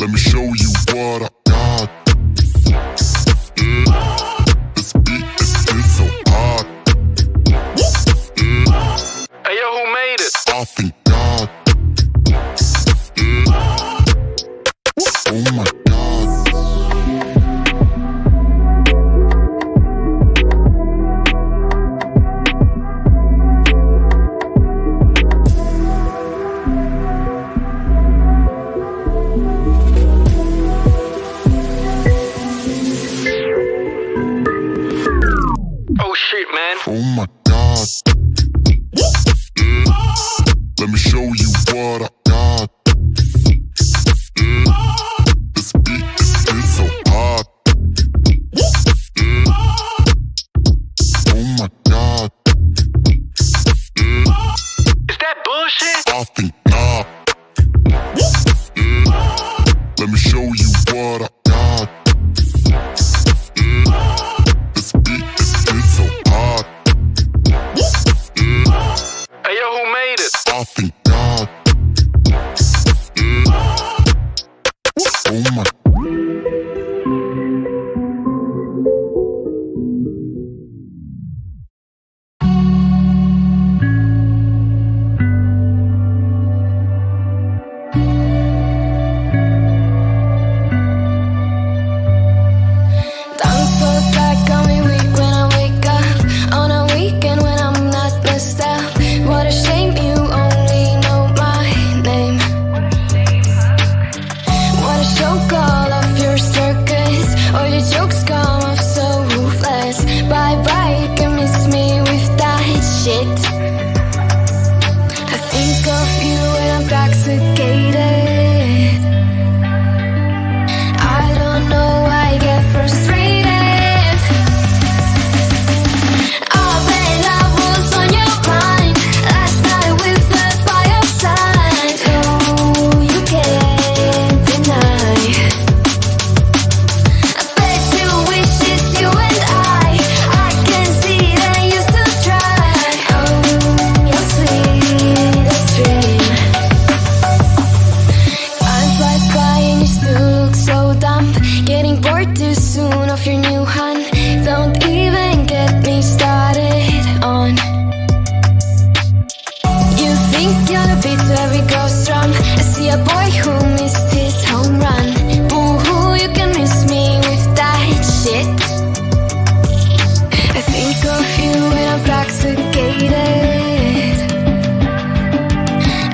Let me show you what I got. This beat is so hot. Hey yo, who made it? I thank God. Oh my God. Oh shit, man. Oh my God. Let me show you what I got. This beat is so hot. Oh my God. Is that bullshit? I think not. Let me show you what I got. This beat is so hot. Hey yo, who made it? I think God. Oh my. Don't go back on me weak when I wake up on a weekend when I'm not messed up. What a shame you only know my name. Wanna choke all of your circus, or your jokes come off so ruthless. Bye bye, you can miss me with that shit. I think of you when I'm intoxicated. I don't know why I get frustrated. Oh, bet love was on your mind last night with the fireside. Oh, you can't deny. I bet you wish it's you and I can see that you still try. Oh, your sweetest dream. Time flies by and you still look so dumb. Getting bored too soon of your new hunt. Don't even get me started on. You think you're the beat to every girl's drum. I see a boy who missed his home run. Boo-hoo, you can miss me with that shit. I think of you when I'm intoxicated.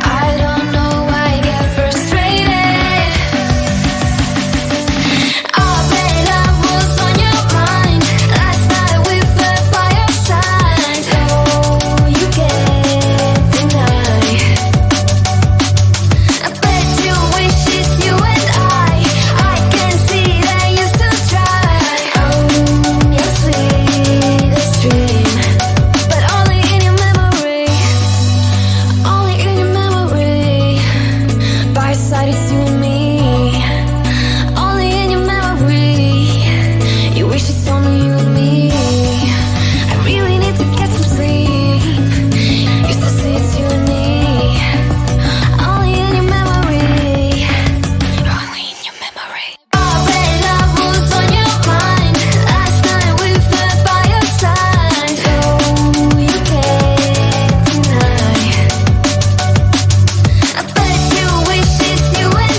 I don't know why I get frustrated. Oh, bet love was on your mind last night with the fireside. Oh, you can't deny. I bet you wish it's you and I can see that you still try. Oh, your sweetest dream, but only in your memory. Only in your memory. By your side it's you and me. Only in your memory. You wish it's only you and me. I really need to get some sleep. Used to say it's you and me. Only in your memory. Only in your memory. Oh, bet love was on your mind last night with the fireside. Oh, you can't deny. I bet you wish it's you and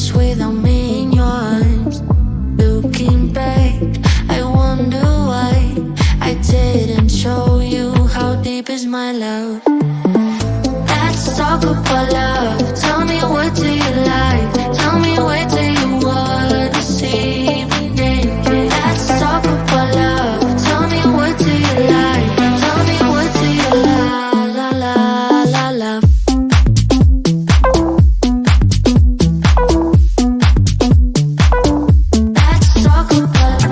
much without me in your arms. Looking back, I wonder why I didn't show you how deep is my love. Let's talk about love. Tell me, what do you like? Tell me, where do you wanna see me naked? Let's talk about love. Tell me, what do you like? Tell me, what do you love? Let's talk about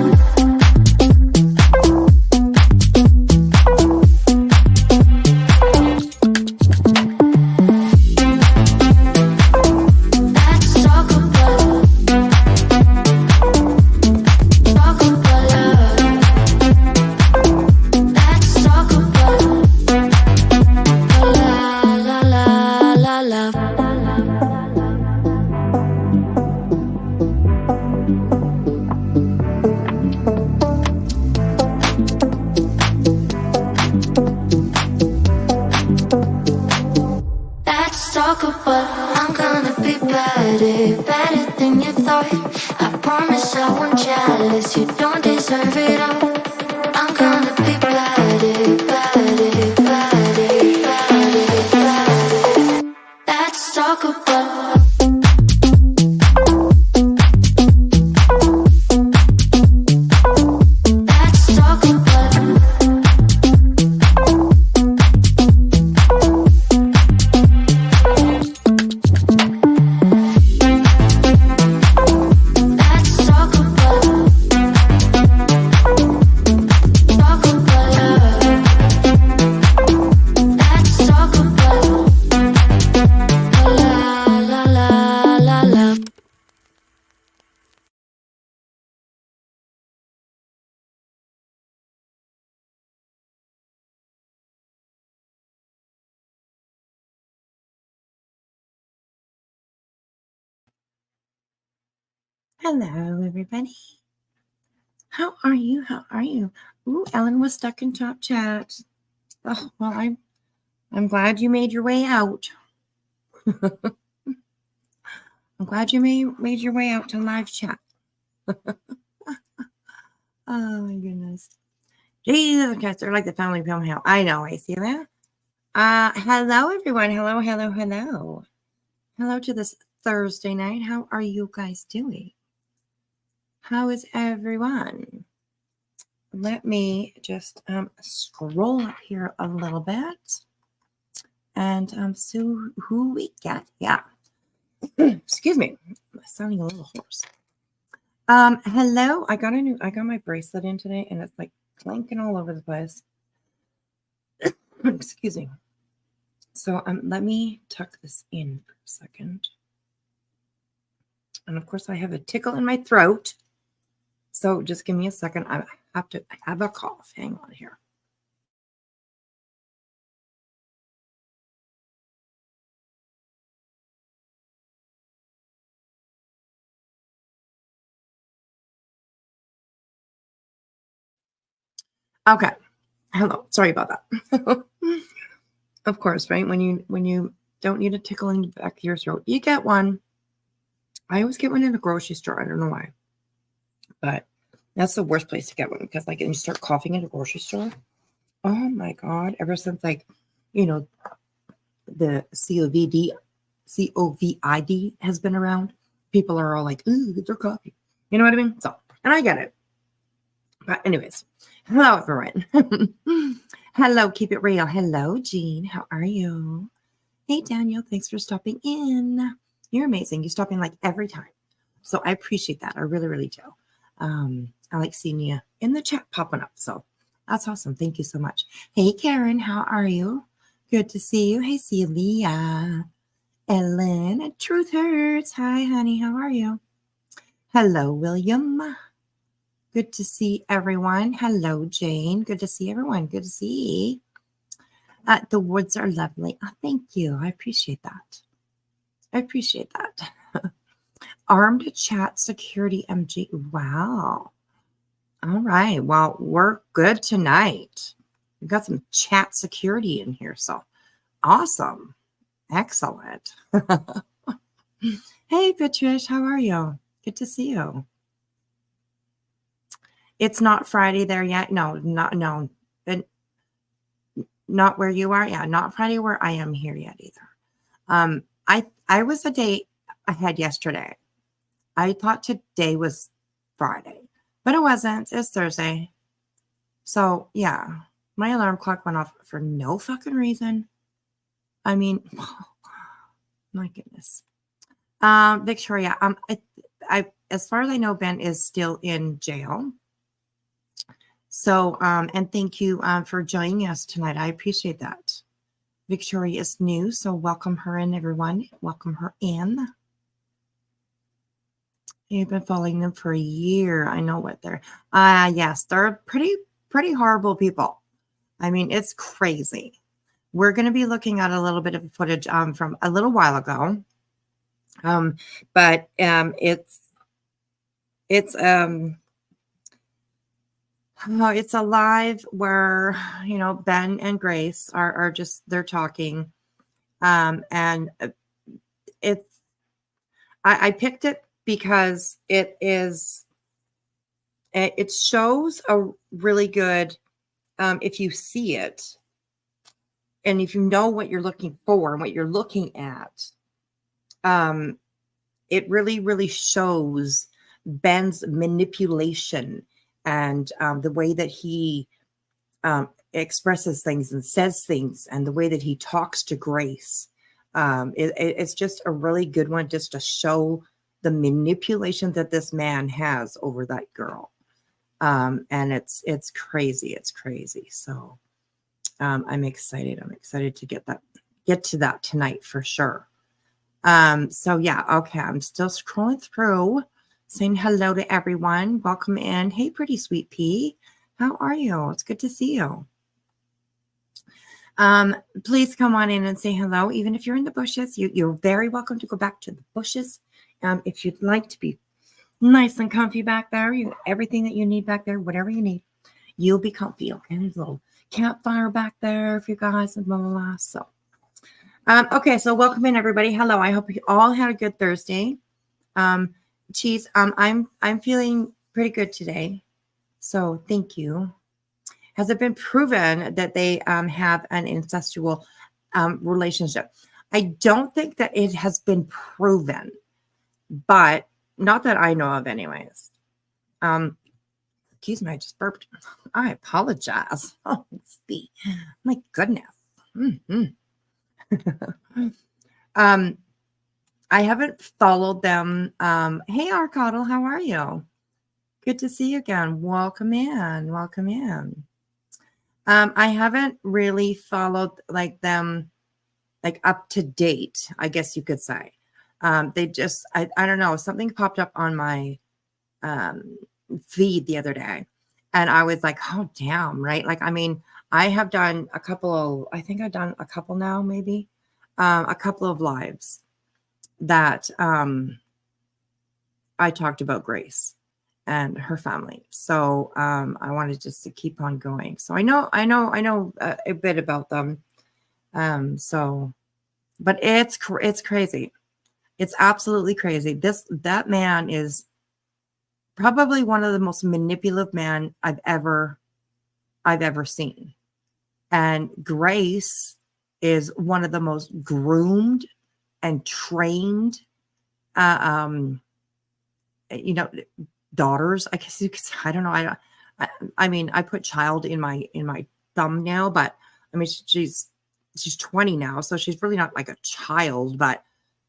Let's talk about love. Let's talk about love. Let's talk about I'm gonna be better than you thought. I promise I won't jealous. You don't deserve it all. I'm gonna be better. Let's talk about Let's talk about Let's talk about love. Let's talk about love. Hello, everybody. How are you? How are you? Ooh, Ellen was stuck in top chat. Oh, well, I'm glad you made your way out. I'm glad you made your way out to live chat. Oh my goodness. Jesus, guys, they're like the family film hell. I know, I see that. Hello, everyone. Hello. Hello to this Thursday night. How are you guys doing? How is everyone? Let me just scroll up here a little bit and see who we get. Yeah. Excuse me. I'm sounding a little hoarse. Hello. I got my bracelet in today and it's like clanking all over the place. Excuse me. So let me tuck this in for a second. And of course I have a tickle in my throat. So just give me a second. I have a cough. Hang on here. Okay. Hello. Sorry about that. Of course, right? When you don't need a tickle in the back of your throat, you get one. I always get one in the grocery store. I don't know why. But that's the worst place to get one because like when you start coughing in a grocery store. Oh my God. Ever since the COVID has been around, people are all like, ooh, they're coughing. You know what I mean? So, and I get it. But anyways, hello everyone. Hello, keep it real. Hello, Jean. How are you? Hey, Daniel. Thanks for stopping in. You're amazing. You stop in like every time. So I appreciate that. I really, really do. I like seeing you in the chat popping up. So that's awesome. Thank you so much. Hey, Karen. How are you? Good to see you. Hey, Celia. Ellen. Truth Hurts. Hi, honey. How are you? Hello, William. Good to see everyone. Hello, Jane. Good to see everyone. Good to see. The woods are lovely. Oh, thank you. I appreciate that. I appreciate that. Armed chat security MG. Wow. All right. Well, we're good tonight. We've got some chat security in here. So awesome. Excellent. Hey, Patrice, how are you? Good to see you. It's not Friday there yet. No, no, and not where you are. Yeah, not Friday where I am here yet either. I was a day ahead yesterday. I thought today was Friday, but it wasn't. It's Thursday. So yeah, my alarm clock went off for no fucking reason. I mean, my goodness. Victoria, I as far as I know, Ben is still in jail. So, and thank you for joining us tonight. I appreciate that. Victoria is new, so welcome her in, everyone. Welcome her in. You've been following them for a year. I know what they're. Yes, they're pretty horrible people. I mean, it's crazy. We're going to be looking at a little bit of footage from a little while ago. But it's a live where, you know, Ben and Grace are just, they're talking. And I picked it because it shows a really good, if you see it and if you know what you're looking for and what you're looking at, it really shows Ben's manipulation and the way that he expresses things and says things and the way that he talks to Grace. It's just a really good one just to show the manipulation that this man has over that girl. And it's crazy. It's crazy. So I'm excited. I'm excited to get to that tonight for sure. So yeah, okay. I'm still scrolling through, saying hello to everyone. Welcome in. Hey, pretty sweet pea. How are you? It's good to see you. Please come on in and say hello. Even if you're in the bushes, you're very welcome to go back to the bushes. If you'd like to be nice and comfy back there, everything that you need back there, whatever you need, you'll be comfy. Okay, there's a little campfire back there for you guys and blah blah blah. So, okay, so welcome in everybody. Hello. I hope you all had a good Thursday. Cheese. I'm feeling pretty good today. So thank you. Has it been proven that they have an incestual relationship? I don't think that it has been proven, but not that I know of anyways. Excuse me, I just burped. I apologize. Oh, see. My goodness. Mm-hmm. I haven't followed them. Hey, Arcottle, how are you? Good to see you again. Welcome in. Welcome in. I haven't really followed like them like up to date, I guess you could say. They just, I don't know, something popped up on my feed the other day. And I was like, oh, damn, right? Like, I mean, I have done a couple of, I think I've done a couple now, maybe, a couple of lives that I talked about Grace and her family. So I wanted just to keep on going. So I know a bit about them. So, but it's crazy. It's absolutely crazy. That man is probably one of the most manipulative men I've ever seen. And Grace is one of the most groomed and trained, daughters, I guess you could say. I don't know. I mean, I put child in my thumbnail, but I mean, she's 20 now, so she's really not like a child, but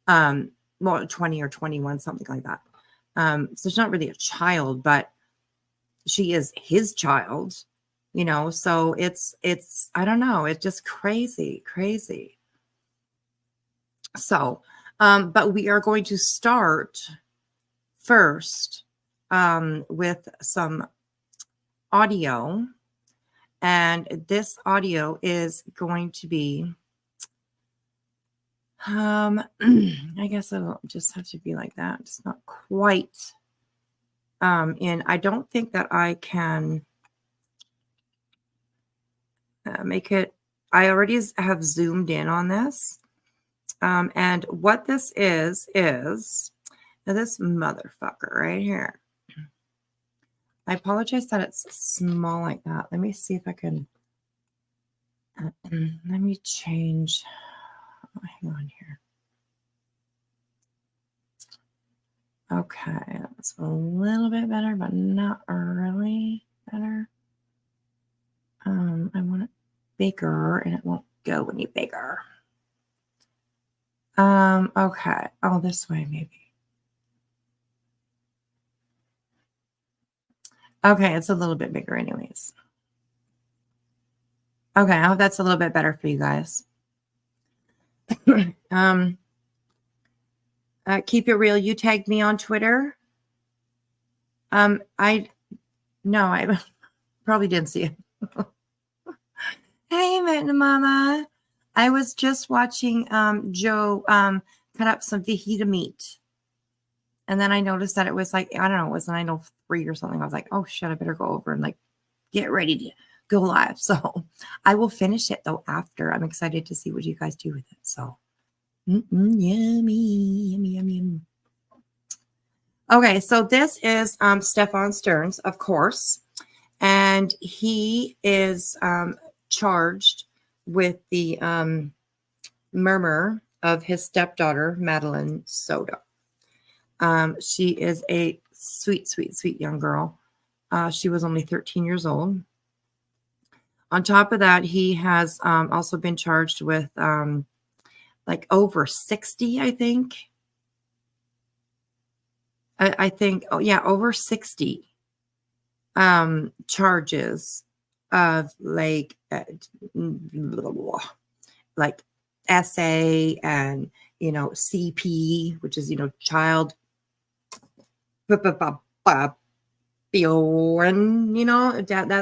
well, 20 or 21, something like that. So she's not really a child, but she is his child, so it's, I don't know. It's just crazy. So, but we are going to start first with some audio, and this audio is going to be I guess it'll just have to be like that. It's not quite in. I don't think that I can make it. I already have zoomed in on this, and what this is Now this motherfucker right here. I apologize that it's small like that. Let me see if I can. Let me change. Oh, hang on here. Okay, that's a little bit better, but not really better. I want it bigger, and it won't go any bigger. Okay. Oh, this way maybe. Okay, it's a little bit bigger anyways. Okay, I hope that's a little bit better for you guys. Keep it real. You tagged me on Twitter. I probably didn't see it. Hey, Mama. I was just watching Joe cut up some fajita meat. And then I noticed that it was like, I don't know, it was 9:03 or something. I was like, oh shit, I better go over and like get ready to go live. So I will finish it though after. I'm excited to see what you guys do with it. So yummy. Okay, so this is STEPHAN STERNS, of course. And he is charged with the murder of his stepdaughter, Madeline Soto. She is a sweet, sweet, sweet young girl. She was only 13 years old. On top of that, he has also been charged with like over 60, I think. I think, oh yeah, over 60 charges of like SA and, CP, which is, child and, that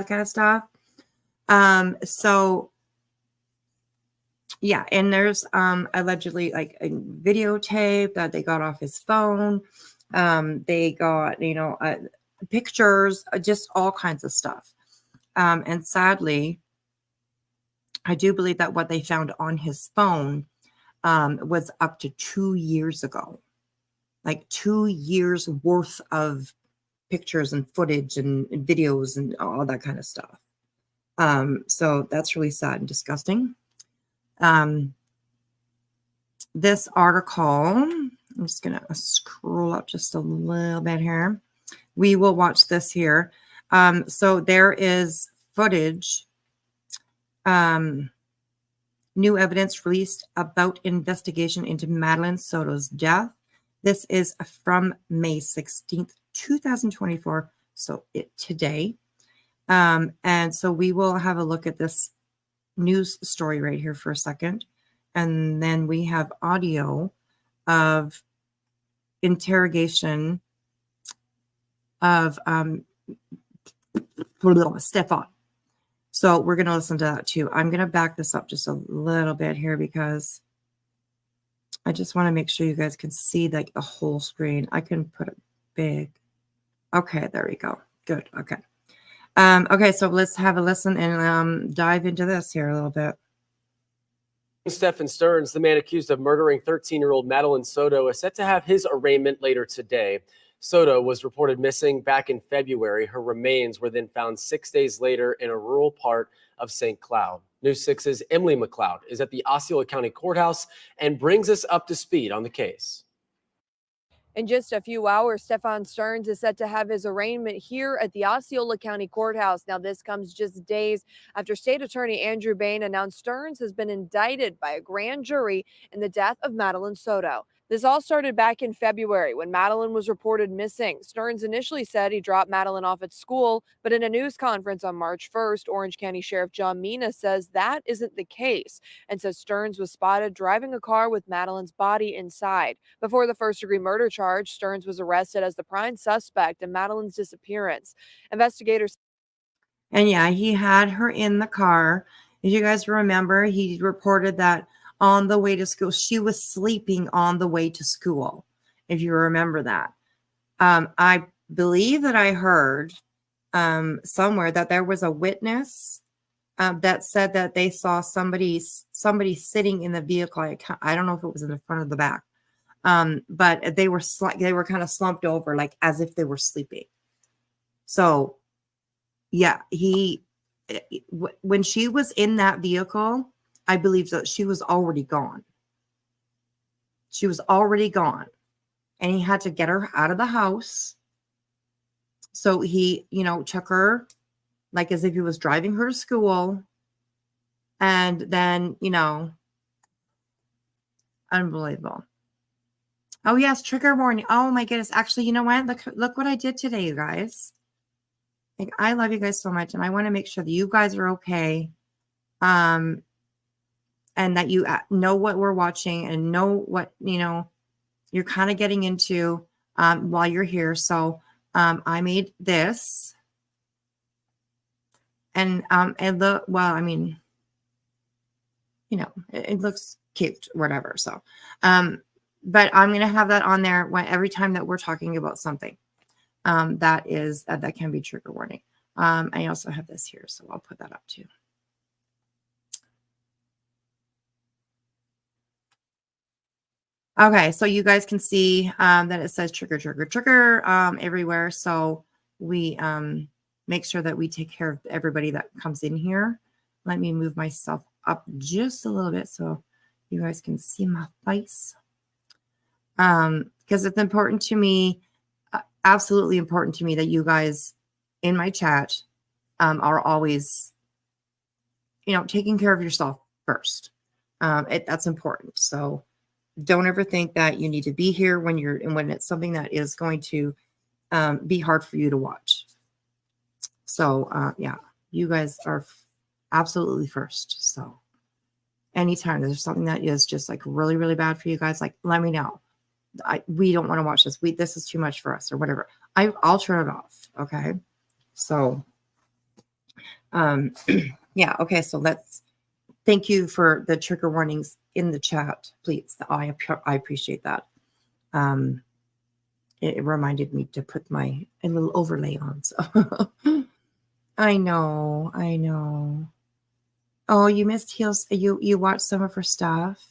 kind of stuff. So yeah, and there's allegedly like a videotape that they got off his phone. They got, pictures, just all kinds of stuff. And sadly, I do believe that what they found on his phone was up to 2 years ago, like 2 years worth of pictures and footage and videos and all that kind of stuff. So that's really sad and disgusting. This article, I'm just going to scroll up just a little bit here. We will watch this here. So there is footage, new evidence released about investigation into Madeline Soto's death. This is from May 16th, 2024. So today. And so we will have a look at this news story right here for a second. And then we have audio of interrogation of STEPHAN. So we're going to listen to that too. I'm going to back this up just a little bit here because I just want to make sure you guys can see like the whole screen. I can put it big. Okay, there we go. Good. Okay. Okay, so let's have a listen and dive into this here a little bit. STEPHAN STERNS, the man accused of murdering 13-year-old Madeline Soto, is set to have his arraignment later today. Soto was reported missing back in February. Her remains were then found 6 days later in a rural part of St. Cloud. News 6's Emily McLeod is at the Osceola County Courthouse and brings us up to speed on the case. In just a few hours, STEPHAN STERNS is set to have his arraignment here at the Osceola County Courthouse. Now, this comes just days after State Attorney Andrew Bain announced Stearns has been indicted by a grand jury in the death of Madeline Soto. This all started back in February when Madeline was reported missing. Stearns initially said he dropped Madeline off at school, but in a news conference on March 1st, Orange County Sheriff John Mina says that isn't the case and says Stearns was spotted driving a car with Madeline's body inside. Before the first-degree murder charge, Stearns was arrested as the prime suspect in Madeline's disappearance. Investigators. And yeah, he had her in the car. As you guys remember, he reported that on the way to school, she was sleeping on the way to school, if you remember that. I believe that I heard somewhere that there was a witness that said that they saw somebody sitting in the vehicle. I don't know if it was in the front or the back, But they were kind of slumped over, like as if they were sleeping. So yeah, when she was in that vehicle, I believe that she was already gone. She was already gone, and he had to get her out of the house. So he, took her like as if he was driving her to school. And then, unbelievable. Oh yes, trigger warning. Oh my goodness. Actually, you know what? Look what I did today, you guys. Like, I love you guys so much, and I want to make sure that you guys are okay. And that you know what we're watching and know what, you're kind of getting into while you're here. So I made this. And well, I mean, it looks cute, whatever. So, but I'm going to have that on there every time that we're talking about something that can be trigger warning. I also have this here, so I'll put that up too. Okay, so you guys can see that it says trigger, trigger, trigger everywhere. So we make sure that we take care of everybody that comes in here. Let me move myself up just a little bit so you guys can see my face. Because it's important to me, absolutely important to me, that you guys in my chat are always, taking care of yourself first. That's important. So don't ever think that you need to be here when it's something that is going to be hard for you to watch. So yeah, you guys are absolutely first. So anytime there's something that is just like really, really bad for you guys, like, let me know. We don't want to watch this. This is too much for us, or whatever. I'll turn it off. Okay. So yeah. Okay. So thank you for the trigger warnings in the chat, please. I appreciate that. It reminded me to put a little overlay on. So I know. Oh, you missed Heels. You watched some of her stuff.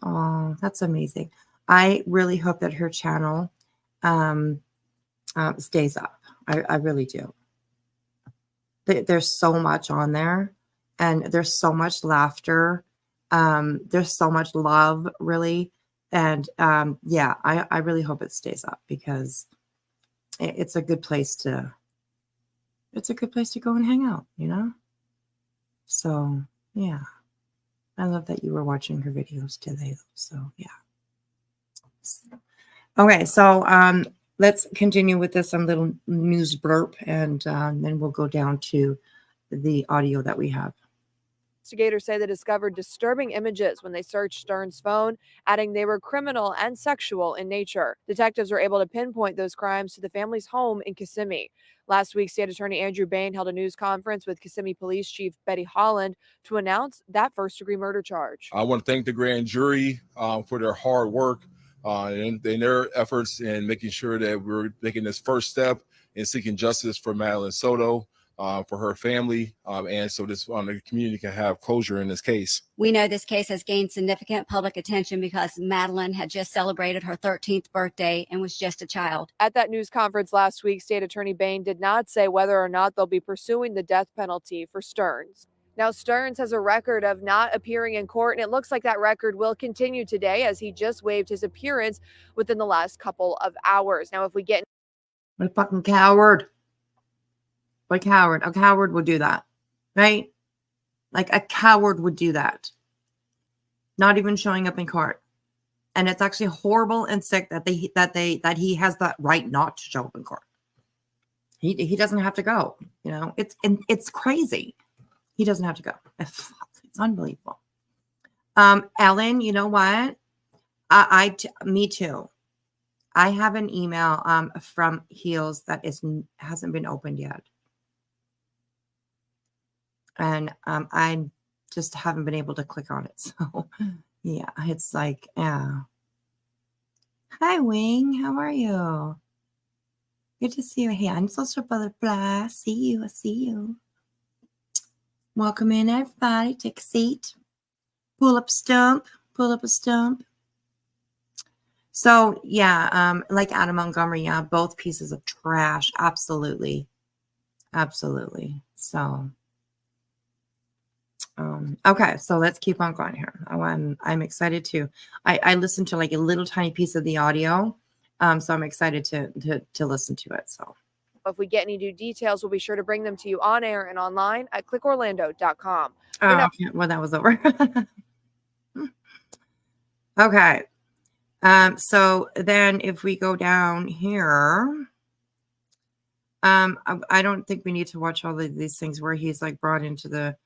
Oh, that's amazing. I really hope that her channel stays up. I really do. There's so much on there, and there's so much laughter. There's so much love, really. And yeah, I really hope it stays up, because it's a good place to go and hang out, So yeah, I love that you were watching her videos today. So yeah. Okay, so let's continue with this little news blurb, and then we'll go down to the audio that we have. Investigators say they discovered disturbing images when they searched Stern's phone, adding they were criminal and sexual in nature. Detectives were able to pinpoint those crimes to the family's home in Kissimmee. Last week, State Attorney Andrew Bain held a news conference with Kissimmee Police Chief Betty Holland to announce that first-degree murder charge. I want to thank the grand jury for their hard work and their efforts in making sure that we're making this first step in seeking justice for Madeline Soto, for her family, and so the community can have closure in this case. We know this case has gained significant public attention because Madeline had just celebrated her 13th birthday and was just a child. At that news conference last week, State Attorney Bain did not say whether or not they'll be pursuing the death penalty for Stearns. Now, Stearns has a record of not appearing in court, and it looks like that record will continue today, as he just waived his appearance within the last couple of hours. Now, if we get... What a fucking coward. What a coward. A coward would do that, right? Like, a coward would do that. Not even showing up in court. And it's actually horrible and sick that he has that right not to show up in court. He doesn't have to go. It's crazy. He doesn't have to go. It's unbelievable. Ellen, you know what? Me too. I have an email from Heels that hasn't been opened yet. And I just haven't been able to click on it. So yeah, it's like, yeah. Hi, Wing. How are you? Good to see you. Hey, I'm Social Butterfly. I see you. Welcome in, everybody. Take a seat. Pull up a stump. So yeah, like Adam Montgomery, yeah, both pieces of trash. Absolutely. Absolutely. So okay, so let's keep on going here. I'm excited to. I listened to like a little tiny piece of the audio, so I'm excited to listen to it. So If we get any new details, we'll be sure to bring them to you on air and online at clickorlando.com. For now, okay, well that was over. Okay, so then if we go down here, I don't think we need to watch all of these things where he's like brought into the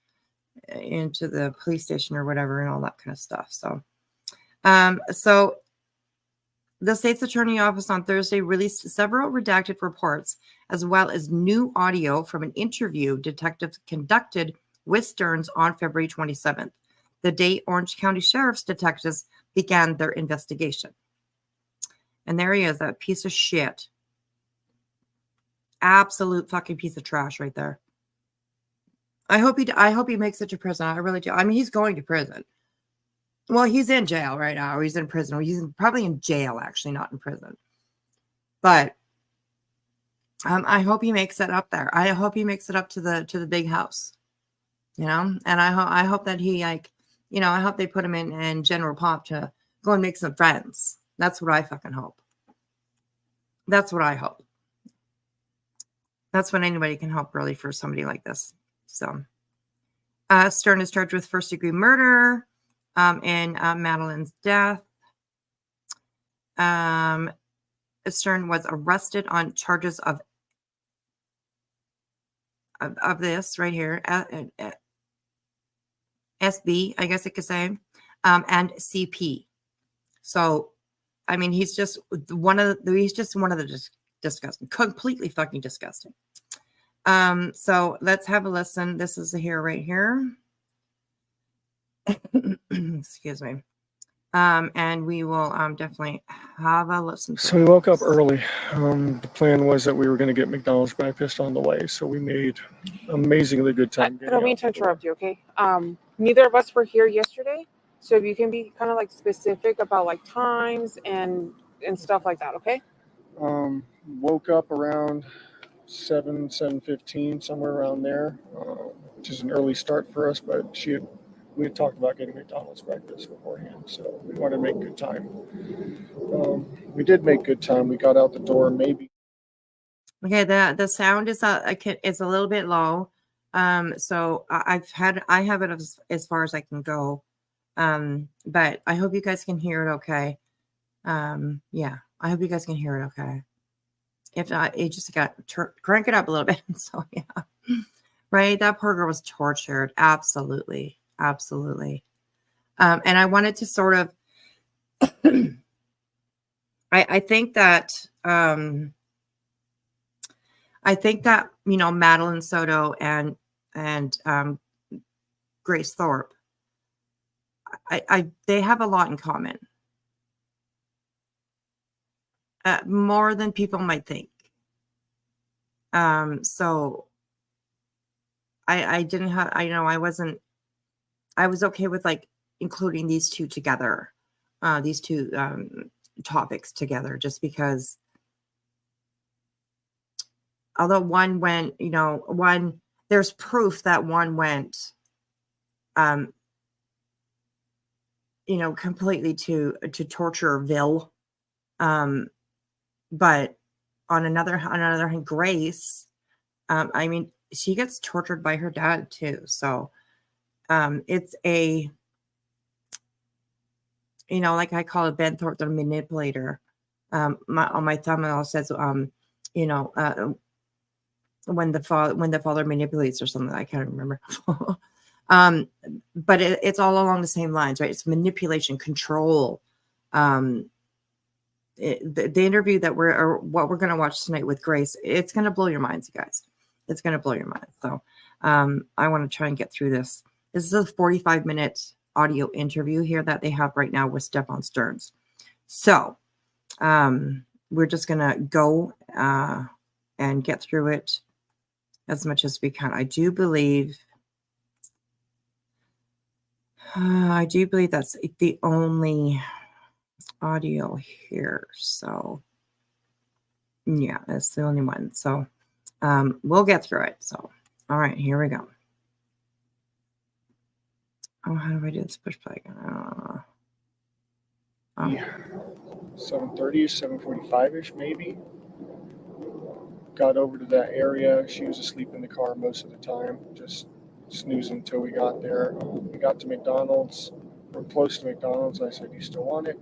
police station or whatever and all that kind of stuff. So, so the state's attorney office on Thursday released several redacted reports as well as new audio from an interview detectives conducted with Stearns on February 27th, the day Orange County Sheriff's detectives began their investigation. And there he is, that piece of shit. Absolute fucking piece of trash right there. I hope he makes it to prison. I really do. I mean, he's going to prison. Well, he's in jail right now. Or he's in prison. Or he's probably in jail, actually, not in prison. But I hope he makes it up there. I hope he makes it up to the big house. You know, and I hope that he I hope they put him in General Pop to go and make some friends. That's what I fucking hope. That's what I hope. That's what anybody can hope, really, for somebody like this. So, Stern is charged with first-degree murder in Madeline's death. Stern was arrested on charges of this right here, SB, I guess I could say, and CP. So, I mean, he's just one of the disgusting, completely fucking disgusting. So let's have a listen. This is right here. Excuse me. And we will definitely have a listen. So we woke up early. The plan was that we were going to get McDonald's breakfast on the way, so we made amazingly good time. I don't mean to interrupt you, okay? Neither of us were here yesterday, so if you can be kind of like specific about like times and stuff like that, okay? Woke up around 7:15, somewhere around there, which is an early start for us, but we had talked about getting McDonald's breakfast beforehand, so we wanted to make good time. We did make good time. We got out the door maybe. Okay, the sound is a little bit low. So I have it as far as I can go. But I hope you guys can hear it okay. Yeah, I hope you guys can hear it okay. If not, it just got crank it up a little bit. So yeah, right. That poor girl was tortured. Absolutely. Absolutely. And I wanted to sort of, I think that, Madeline Soto and Grace Thorp, they have a lot in common. More than people might think. So I didn't have, I was okay with like including these two together, these two topics together, just because although one went, there's proof that one went, completely to Tortureville. But on another hand, Grace, I mean, she gets tortured by her dad too. So, it's like I call it Ben Thorp, the manipulator. On my thumbnail says, when the father manipulates or something, I can't remember. But it's all along the same lines, right? It's manipulation, control. The interview what we're going to watch tonight with Grace, it's going to blow your minds, you guys. It's going to blow your minds. So I want to try and get through this. This is a 45-minute audio interview here that they have right now with STEPHAN Stearns. So we're just going to go and get through it as much as we can. I do believe that's the only audio here. So yeah, it's the only one. So we'll get through it. So all right, here we go. Oh, how do I do this push play? Oh. 7:30ish, 7:45ish, maybe. Got over to that area. She was asleep in the car most of the time, just snoozing until we got there. We got to McDonald's. We're close to McDonald's. I said, "You still want it?"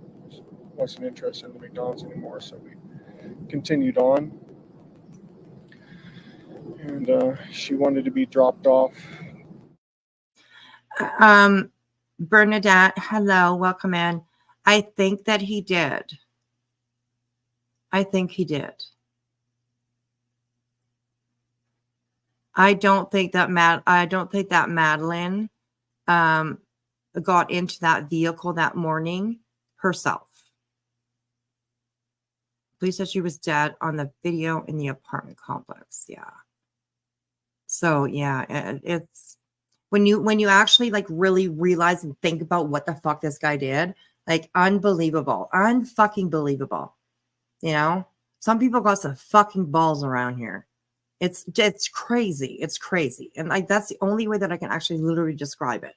Wasn't interested in the McDonald's anymore, so we continued on. And she wanted to be dropped off. Bernadette, hello, welcome in. I think that he did. I think he did. I don't think that Madeline got into that vehicle that morning herself. Police said she was dead on the video in the apartment complex. Yeah. So yeah, it's when you actually like really realize and think about what the fuck this guy did, like unbelievable, unfucking believable. You know, some people got some fucking balls around here. It's crazy. It's crazy. And like, that's the only way that I can actually literally describe it,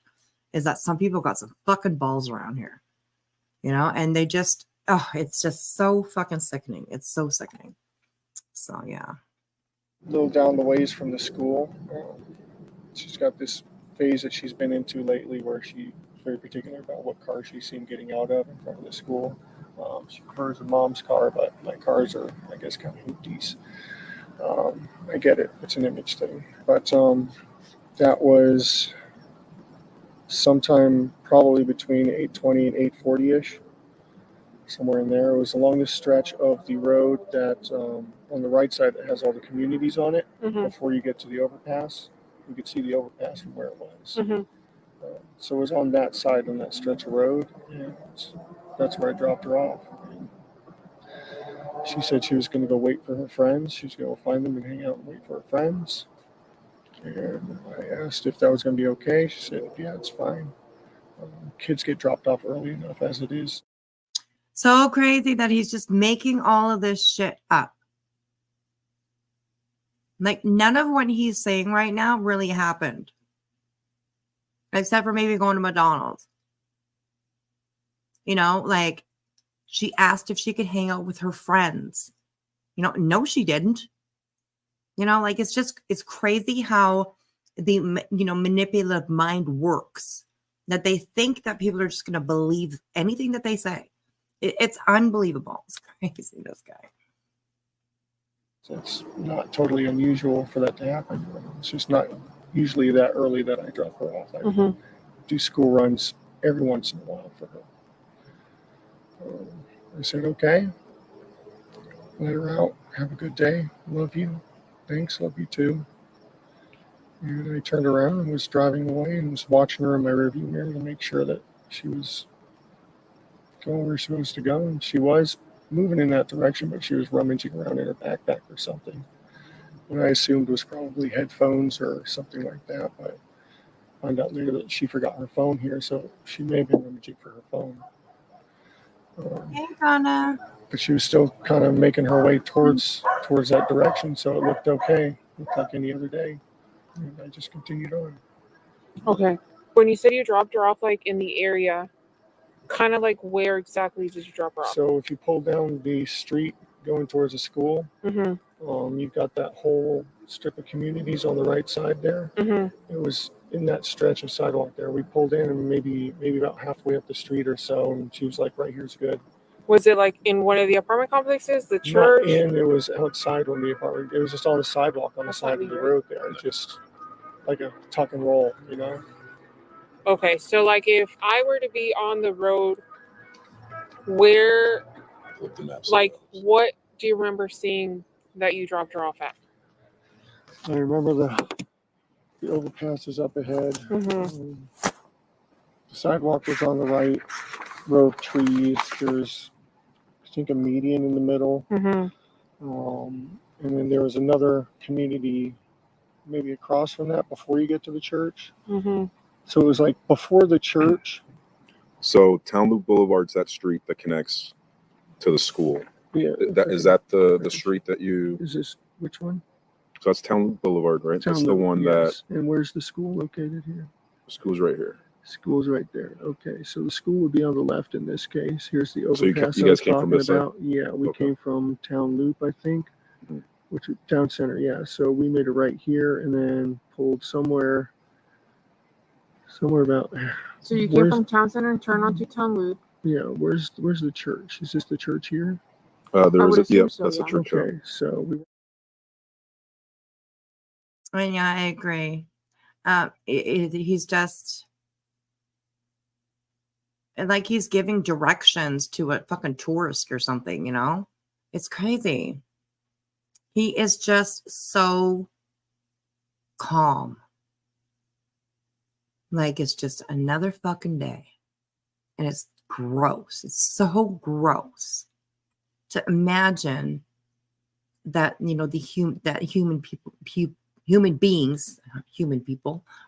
is that some people got some fucking balls around here, you know, and they just, oh, it's just so fucking sickening. It's so sickening. So, yeah. A little down the ways from the school. She's got this phase that she's been into lately where she's very particular about what car she's seen getting out of in front of the school. She prefers her mom's car, but my cars are, I guess, kind of hoopties. I get it. It's an image thing. But that was sometime probably between 8:20 and 8:40-ish, somewhere in there. It was along this stretch of the road that on the right side that has all the communities on it. Before you get to the overpass. You could see the overpass from where it was. So it was on that side, on that stretch of road. And that's where I dropped her off. She said she was going to go wait for her friends. She was going to go find them and hang out and wait for her friends. And I asked if that was going to be okay. She said, yeah, it's fine. Kids get dropped off early enough as it is. So crazy that he's just making all of this shit up. Like, none of what he's saying right now really happened. Except for maybe going to McDonald's. You know, like, she asked if she could hang out with her friends. You know, no, she didn't. You know, like, it's crazy how the, you know, manipulative mind works. That they think that people are just going to believe anything that they say. It's unbelievable. It's crazy, this guy. So it's not totally unusual for that to happen. It's just not usually that early that I drop her off. I do school runs every once in a while for her. I said, okay, let her out. Have a good day. Love you. Thanks. Love you too. And I turned around and was driving away and was watching her in my rearview mirror to make sure that she was going where she was supposed to go. And she was moving in that direction, but she was rummaging around in her backpack or something. What I assumed was probably headphones or something like that, but I found out later that she forgot her phone here, so she may have been rummaging for her phone. Hey, Donna. But she was still kind of making her way towards that direction, so it looked okay. Looked like any other day. And I just continued on. Okay. When you said you dropped her off, like in the area, kind of like where exactly did you drop her off? So if you pull down the street going towards the school, you've got that whole strip of communities on the right side there. It was in that stretch of sidewalk there. We pulled in and maybe about halfway up the street or so, and she was like, right here's good. Was it like in one of the apartment complexes, the church? Not in, it was outside on the apartment. It was just on the sidewalk on the side of the road there, just like a tuck and roll, you know? Okay, so like if I were to be on the road, where, like, what do you remember seeing that you dropped her off at? I remember the overpass is up ahead. The sidewalk was on the right, row of trees. There's, I think, a median in the middle. And then there was another community maybe across from that before you get to the church. So it was like before the church, So Town Loop Boulevard's that street that connects to the school. Yeah. Is that the street that you? Is this, which one? So that's Town Loop Boulevard, right? Town That's the Loop, one yes. And where's the school located here? that school's right here. School's right there. Okay, so the school would be on the left in this case. Here's the So you overpass you I was guys came from talking this side? about. Yeah, we Okay. came from Town Loop, I think, Mhm. which is Town Center. Yeah, so we made a right here and then pulled somewhere about. So you came Where's- from Town Center and turned onto Town Loop. Yeah, where's the church? Is this the church here? There I is would yeah, assume so, that's yeah. the church. Okay, so we. I mean, yeah, I agree. He's just like he's giving directions to a fucking tourist or something, you know? It's crazy. He is just so calm. Like it's just another fucking day. And it's gross. It's so gross to imagine that, you know, human beings,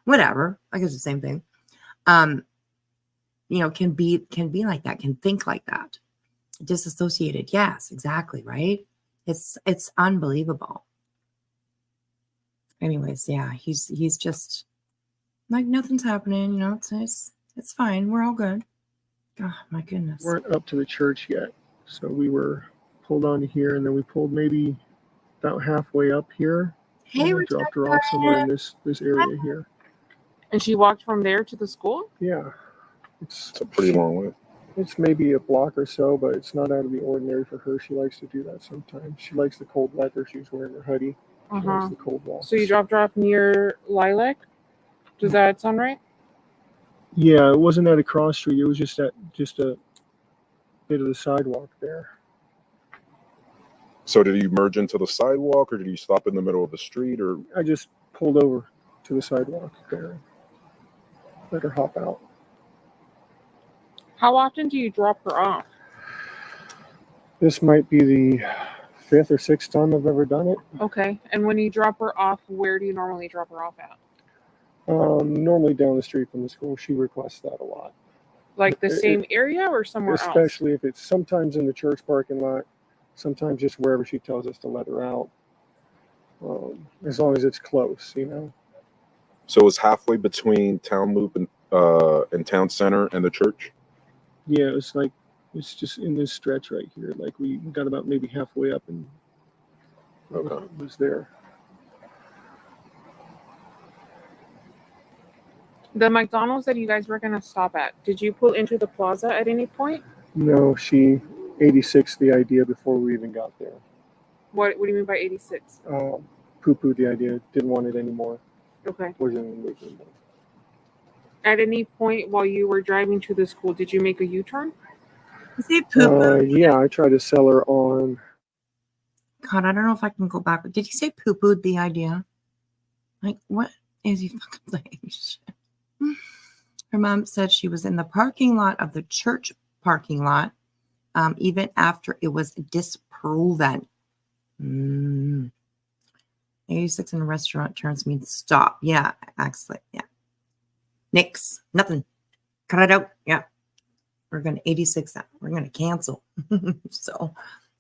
whatever, I guess the same thing, you know, can be like that, can think like that. Disassociated. Yes, exactly. Right. It's unbelievable. Anyways, yeah, he's just like nothing's happening, you know, it's fine. We're all good. Oh my goodness. Weren't up to the church yet, so we were pulled onto here, and then we pulled maybe about halfway up here. Hey, and we dropped her off somewhere in this area here. And she walked from there to the school? Yeah, It's a pretty long way. it's maybe a block or so, but it's not out of the ordinary for her. She likes to do that sometimes. She likes the cold weather. She's wearing her hoodie. She likes Uh-huh. the cold walks. So you dropped her off near Lilac? Does that sound right? Yeah, it wasn't at a cross street. It was just a bit of the sidewalk there. So did you merge into the sidewalk, or did you stop in the middle of the street, or? I just pulled over to the sidewalk there. Let her hop out. How often do you drop her off? This might be the 5th or 6th time I've ever done it. Okay. And when you drop her off, where do you normally drop her off at? Normally down the street from the school. She requests that a lot. Like the It- same area or somewhere else? Especially if it's sometimes in the church parking lot, sometimes just wherever she tells us to let her out. As long as it's close, you know. So it's halfway between Town Loop and Town Center and the church? Yeah, it's just in this stretch right here. Like we got about maybe halfway up and Okay. it was there. The McDonald's that you guys were going to stop at, did you pull into the plaza at any point? No, she 86 the idea before we even got there. What do you mean by 86? Poo-pooed the idea, didn't want it anymore. Okay. Wasn't even making it. At any point while you were driving to the school, did you make a U-turn? Is he poo? Yeah, I tried to sell her on. God, I don't know if I can go back. Did he say poo-pooed the idea? Like, what is he fucking saying? Her mom said she was in the parking lot of the church parking lot, even after it was disproven. 86 in a restaurant terms means stop. Yeah, excellent. Yeah. Nix. Nothing. Cut it out. Yeah. We're going to 86 that. We're going to cancel. So,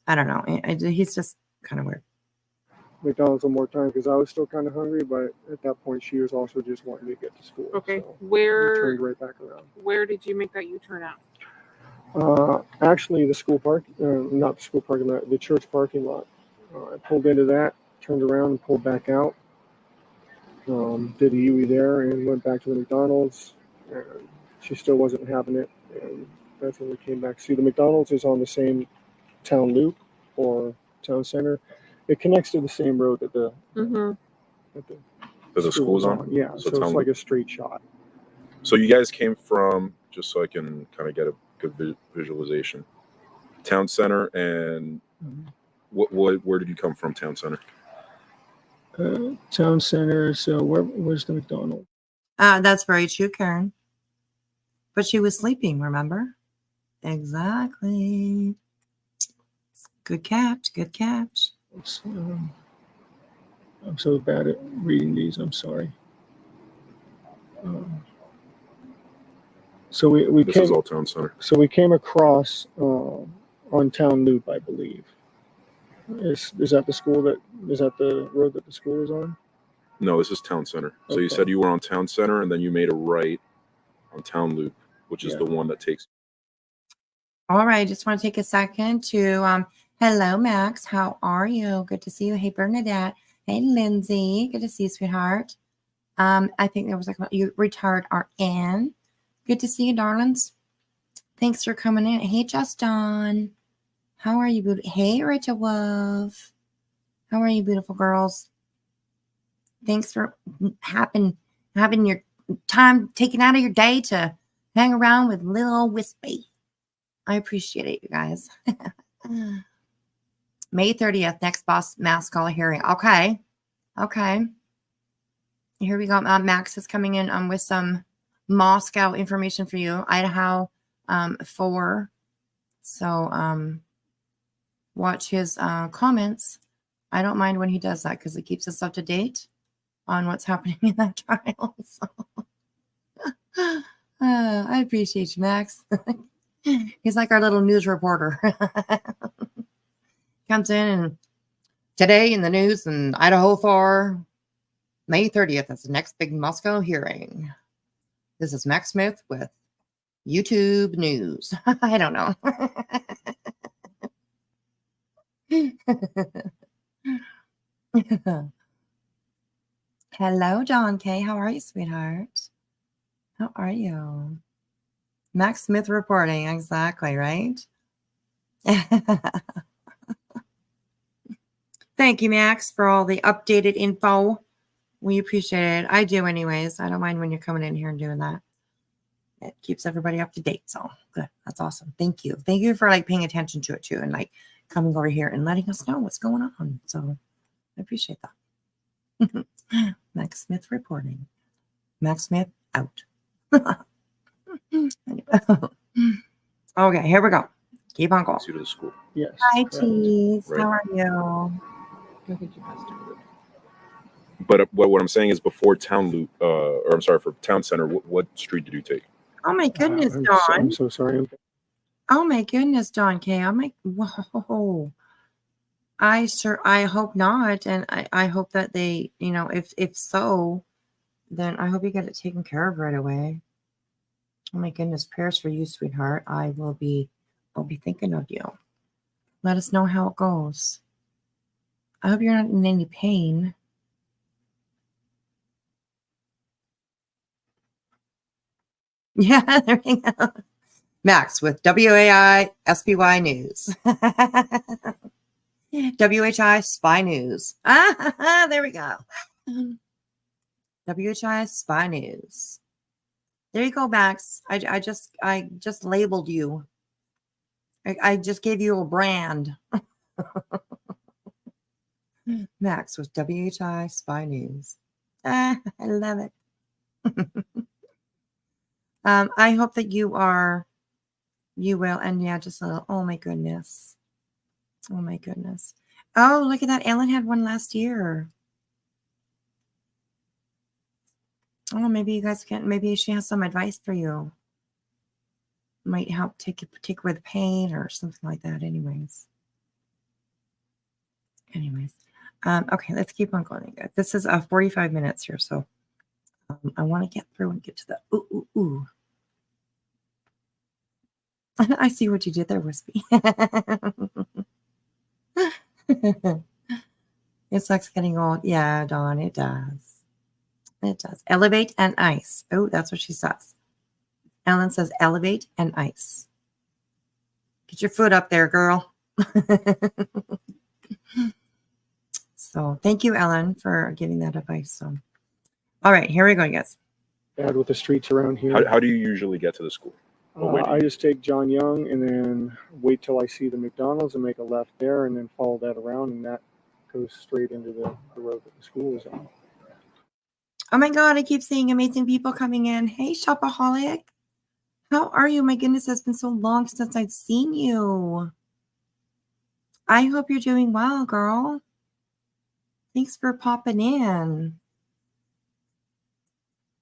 I don't know. He's just kind of weird. McDonald's one more time because I was still kind of hungry, but at that point she was also just wanting to get to school. Okay. So we turned Where right back around. did you make that U-turn at? Actually, the school park, not the school parking lot, the church parking lot. I pulled into that, turned around and pulled back out. Did a UE there and went back to the McDonald's. And she still wasn't having it. And that's when we came back. See, the McDonald's is on the same town loop or town center. It connects to the same road that the Mm-hmm. That the school's on? Yeah, so it's Town like Loop. a straight shot. So you guys came from, just so I can kind of get a good visualization, Town Center, and where did you come from, Town Center? Town center. So where's the McDonald's? That's very true, Karen. But she was sleeping, remember? Exactly. Good catch. Good catch. I'm so bad at reading these. I'm sorry. So we This came. is all town center. So we came across on Town Loop, I believe. Is that the school that is that the road that the school is on? No, this is town center. So you Okay. said you were on town center and then you made a right on town loop, which is Yeah. the one that takes. All right, just want to take a second to hello, Max. How are you? Good to see you. Hey, Bernadette. Hey, Lindsay. Good to see you, sweetheart. I think there was like you retired RN. Good to see you, darlings. Thanks for coming in. Hey, Justin. How are you, beautiful? Hey, Rachel Wolf. How are you, beautiful girls? Thanks for having your time taken out of your day to hang around with little old Wispy. I appreciate it, you guys. May 30th, next boss mass call hearing. Okay. Here we go. Max is coming in with some Moscow information for you. Idaho 4. So watch his comments. I don't mind when he does that because it keeps us up to date on what's happening in that trial. So, I appreciate you, Max. He's like our little news reporter. Comes in and today in the news in Idaho 4, May 30th. That's the next big Moscow hearing. This is Max Smith with YouTube News. I don't know. Hello, John K. How are you, sweetheart? How are you? Max Smith reporting. Exactly, right? Thank you, Max, for all the updated info. We appreciate it. I do anyways. I don't mind when you're coming in here and doing that. It keeps everybody up to date. So good. That's awesome. Thank you. Thank you for like paying attention to it too and like coming over here and letting us know what's going on. So I appreciate that. Max Smith reporting. Max Smith out. Okay, here we go. Keep on going. To the school. Yes. Hi, correct. Cheese. Right. How are you? I think you passed it. But what I'm saying is before town loop, or I'm sorry, for town center, what street did you take? Oh my goodness, I'm Dawn. so sorry. Oh my goodness, Dawn K. I'm like, whoa. I hope not. And I hope that they, if so, then I hope you get it taken care of right away. Oh my goodness, prayers for you, sweetheart. I'll be thinking of you. Let us know how it goes. I hope you're not in any pain. Yeah, there you go. Max with WAI SPY News. WHI Spy News. There we go. WHI Spy News. There you go, Max. I just labeled you. I just gave you a brand. Max with WHI Spy News. I love it. I hope that you will. And yeah, just a little, oh my goodness. Oh my goodness. Oh, look at that. Ellen had one last year. Oh, maybe you guys maybe she has some advice for you. Might help take away the pain or something like that. Anyways. Okay, let's keep on going. This is 45 minutes here. So I want to get through and get to the ooh. I see what you did there, Wispy. It sucks getting old. Yeah, Dawn, it does. It does. Elevate and ice. Oh, that's what she says. Ellen says elevate and ice. Get your foot up there, girl. So thank you, Ellen, for giving that advice. So, all right, here we go, guys. Bad with the streets around here. How do you usually get to the school? I just take John Young and then wait till I see the McDonald's and make a left there and then follow that around, and that goes straight into the road that the school is on. Oh my God, I keep seeing amazing people coming in. Hey, Shopaholic. How are you? My goodness, it's been so long since I've seen you. I hope you're doing well, girl. Thanks for popping in.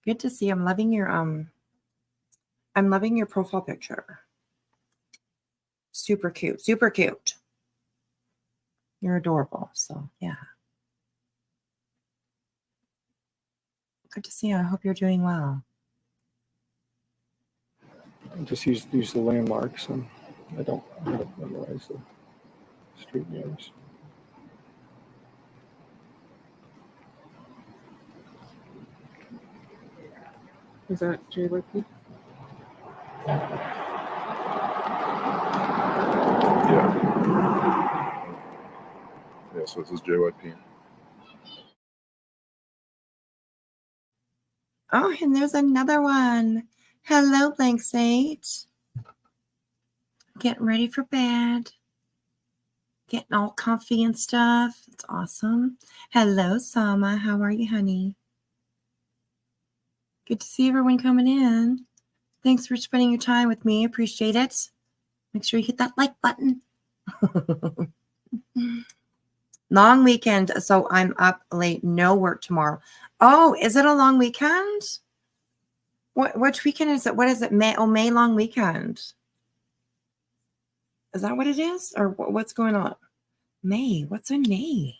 Good to see you. I'm loving your I'm loving your profile picture. Super cute. Super cute. You're adorable. So, yeah. Good to see you. I hope you're doing well. I just use the landmarks, and I don't memorize the street names. Is that JYP? Yeah. Yeah, so this is JYP. Oh, and there's another one. Hello, Blank Sage. Getting ready for bed. Getting all comfy and stuff. It's awesome. Hello, Sama. How are you, honey? Good to see everyone coming in. Thanks for spending your time with me. Appreciate it. Make sure you hit that like button. Long weekend, so I'm up late. No work tomorrow. Oh, is it a long weekend? Which weekend is it? What is it? May long weekend. Is that what it is? Or what's going on? May. What's in May?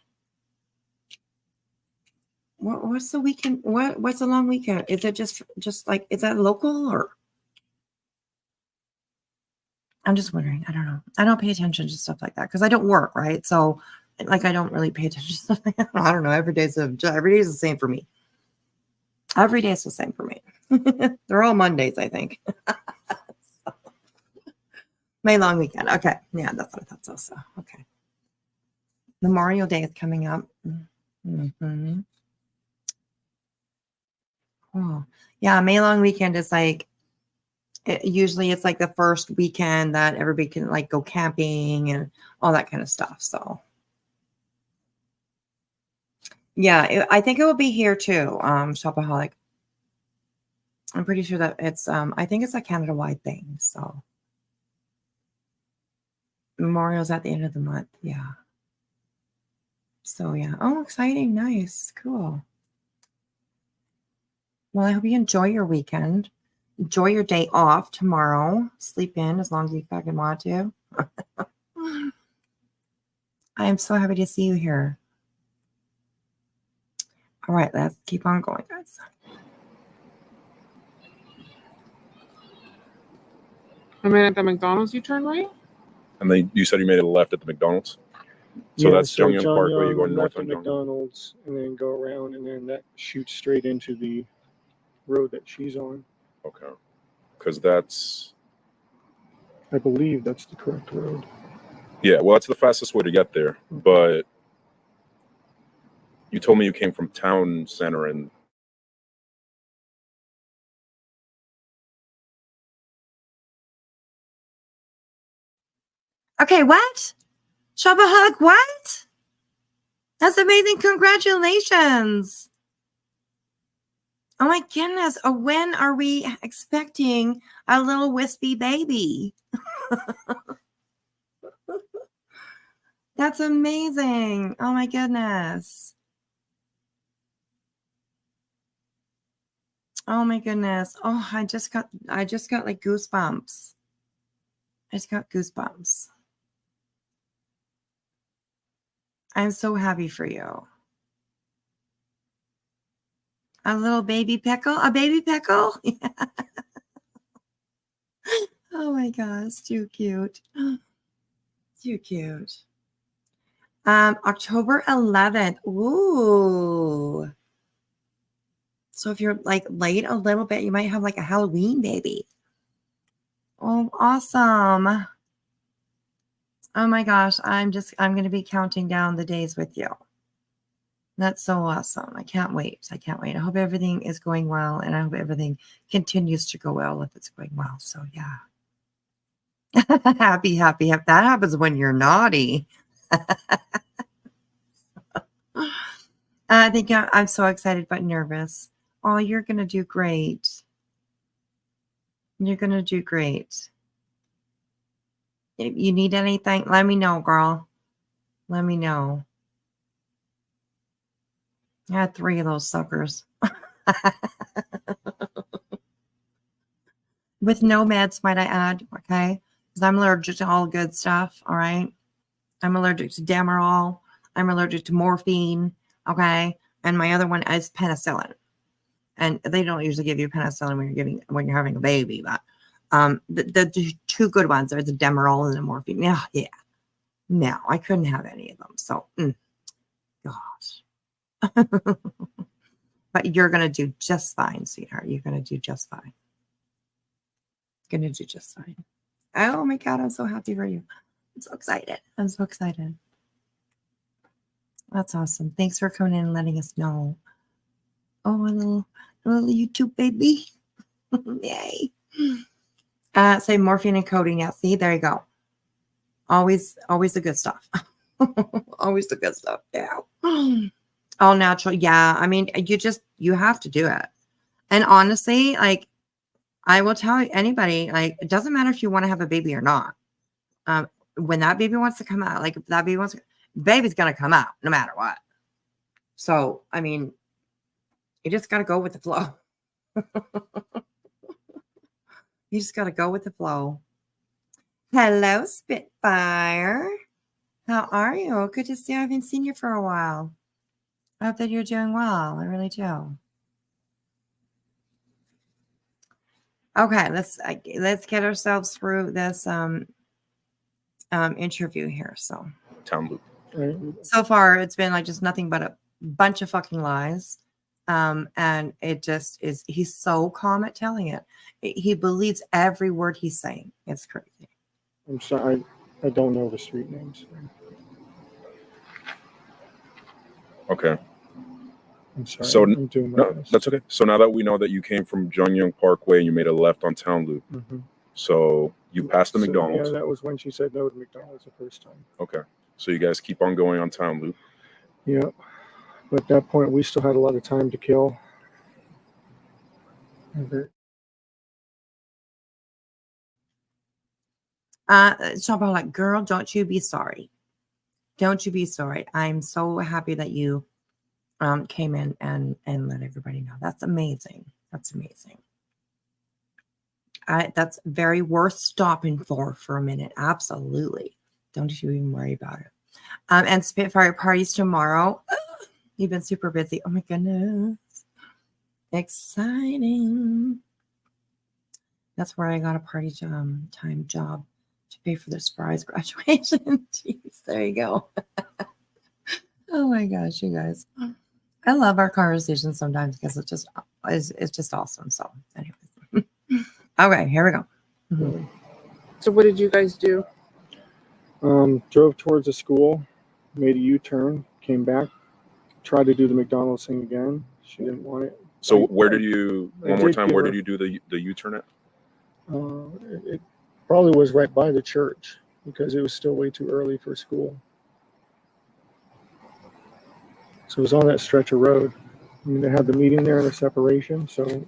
What's the weekend? What's a long weekend? Is it just like, is that local or? I'm just wondering. I don't know. I don't pay attention to stuff like that because I don't work, right? So, like, I don't really pay attention to stuff like that. I don't know. Every day is the same for me. Every day is the same for me. They're all Mondays, I think. So, May long weekend. Okay. Yeah, that's what I thought. So, okay. Memorial Day is coming up. Mm-hmm. Oh, yeah. May long weekend is like, usually it's like the first weekend that everybody can like go camping and all that kind of stuff. So, yeah, I think it will be here too. Shopaholic. I'm pretty sure that it's, I think it's a Canada-wide thing. So, Memorial's at the end of the month. Yeah. So, yeah. Oh, exciting. Nice. Cool. Well, I hope you enjoy your weekend. Enjoy your day off tomorrow. Sleep in as long as you fucking want to. I am so happy to see you here. All right, let's keep on going, guys. I mean, at the McDonald's, you turn right? And then you said you made a left at the McDonald's? So Yeah, that's Jungyoung John Parkway, you're Young, going north left on at Jungyoung. McDonald's, and then go around, and then that shoots straight into the road that she's on. Okay. Because that's, I believe that's the correct road. yeah, well, that's the fastest way to get there. But you told me you came from town center and Okay, what? Shopaholic, what? That's amazing. Congratulations. Oh my goodness. When are we expecting a little wispy baby? That's amazing. Oh my goodness. Oh my goodness. Oh, I just got like goosebumps. I just got goosebumps. I'm so happy for you. A little baby pickle? A baby pickle? Yeah. Oh my gosh, too cute. Too cute. October 11th. Ooh. So if you're like late a little bit, you might have like a Halloween baby. Oh, awesome. Oh my gosh, I'm going to be counting down the days with you. That's so awesome. I can't wait. I can't wait. I hope everything is going well, and I hope everything continues to go well if it's going well. So yeah. happy. That happens when you're naughty. I think I'm so excited but nervous. Oh, you're going to do great. You're going to do great. If you need anything, let me know, girl. Let me know. I had 3 of those suckers. with no meds, might I add, okay? Because I'm allergic to all good stuff, all right? I'm allergic to Demerol. I'm allergic to morphine, okay? And my other one is penicillin. And they don't usually give you penicillin when you're having a baby, but the two good ones are the Demerol and the morphine. Yeah, yeah. No, I couldn't have any of them. So, gosh. But you're gonna do just fine, sweetheart. You're gonna do just fine. Gonna do just fine. Oh my God, I'm so happy for you. I'm so excited. I'm so excited. That's awesome. Thanks for coming in and letting us know. Oh, a little YouTube baby. Yay. Say morphine and codeine. Yeah, see, there you go. Always the good stuff. Always the good stuff. Yeah. All natural. Yeah. I mean, you have to do it. And honestly, like, I will tell anybody, like, it doesn't matter if you want to have a baby or not. When that baby wants to come out, like, if that baby baby's going to come out no matter what. So, I mean, you just got to go with the flow. You just got to go with the flow. Hello, Spitfire. How are you? Good to see you. I haven't seen you for a while. I hope that you're doing well. I really do. Okay, let's get ourselves through this interview here. So, Town loop. so far it's been like just nothing but a bunch of fucking lies. And it just is, he's so calm at telling it. He believes every word he's saying. It's crazy. I'm sorry, I don't know the street names. Okay. I'm sorry. So I'm doing my no, best. that's okay. So now that we know that you came from John Young Parkway and you made a left on Town Loop, so you passed the So, McDonald's. Yeah, that was when she said no to McDonald's the first time. Okay. So you guys keep on going on Town Loop. Yeah. But at that point, we still had a lot of time to kill. It's about like, girl, don't you be sorry. Don't you be sorry. I'm so happy that you came in and let everybody know. That's amazing. That's amazing. That's very worth stopping for a minute. Absolutely. Don't you even worry about it. And Spitfire parties tomorrow. You've been super busy. Oh my goodness. Exciting. That's where I got a party time job to pay for the surprise graduation. Jeez, there you go. Oh my gosh, you guys. I love our conversations sometimes because it's just awesome. So anyways. Okay, here we go. So what did you guys do? Drove towards the school, made a U-turn, came back, tried to do the McDonald's thing again. She didn't want it. So where did you, I one more did time, give where her- did you do the U-turn at? It probably was right by the church because it was still way too early for school. So it was on that stretch of road. I mean, they had the meeting there and the separation. So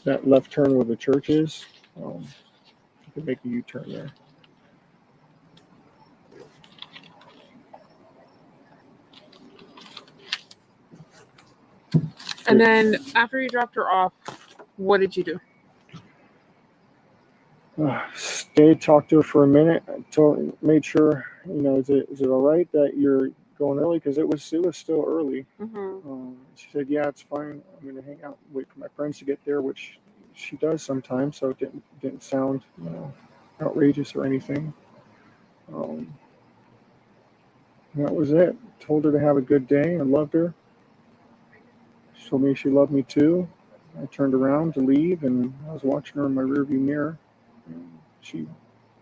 that left turn where the church is, you could make a U-turn there. And then after you dropped her off, what did you do? Stayed, talked to her for a minute, made sure, is it all right that you're going early? Because it was still early. She said, yeah, it's fine. I'm going to hang out and wait for my friends to get there, which she does sometimes. So it didn't sound outrageous or anything. That was it. Told her to have a good day. I loved her. She told me she loved me too. I turned around to leave, and I was watching her in my rearview mirror. And she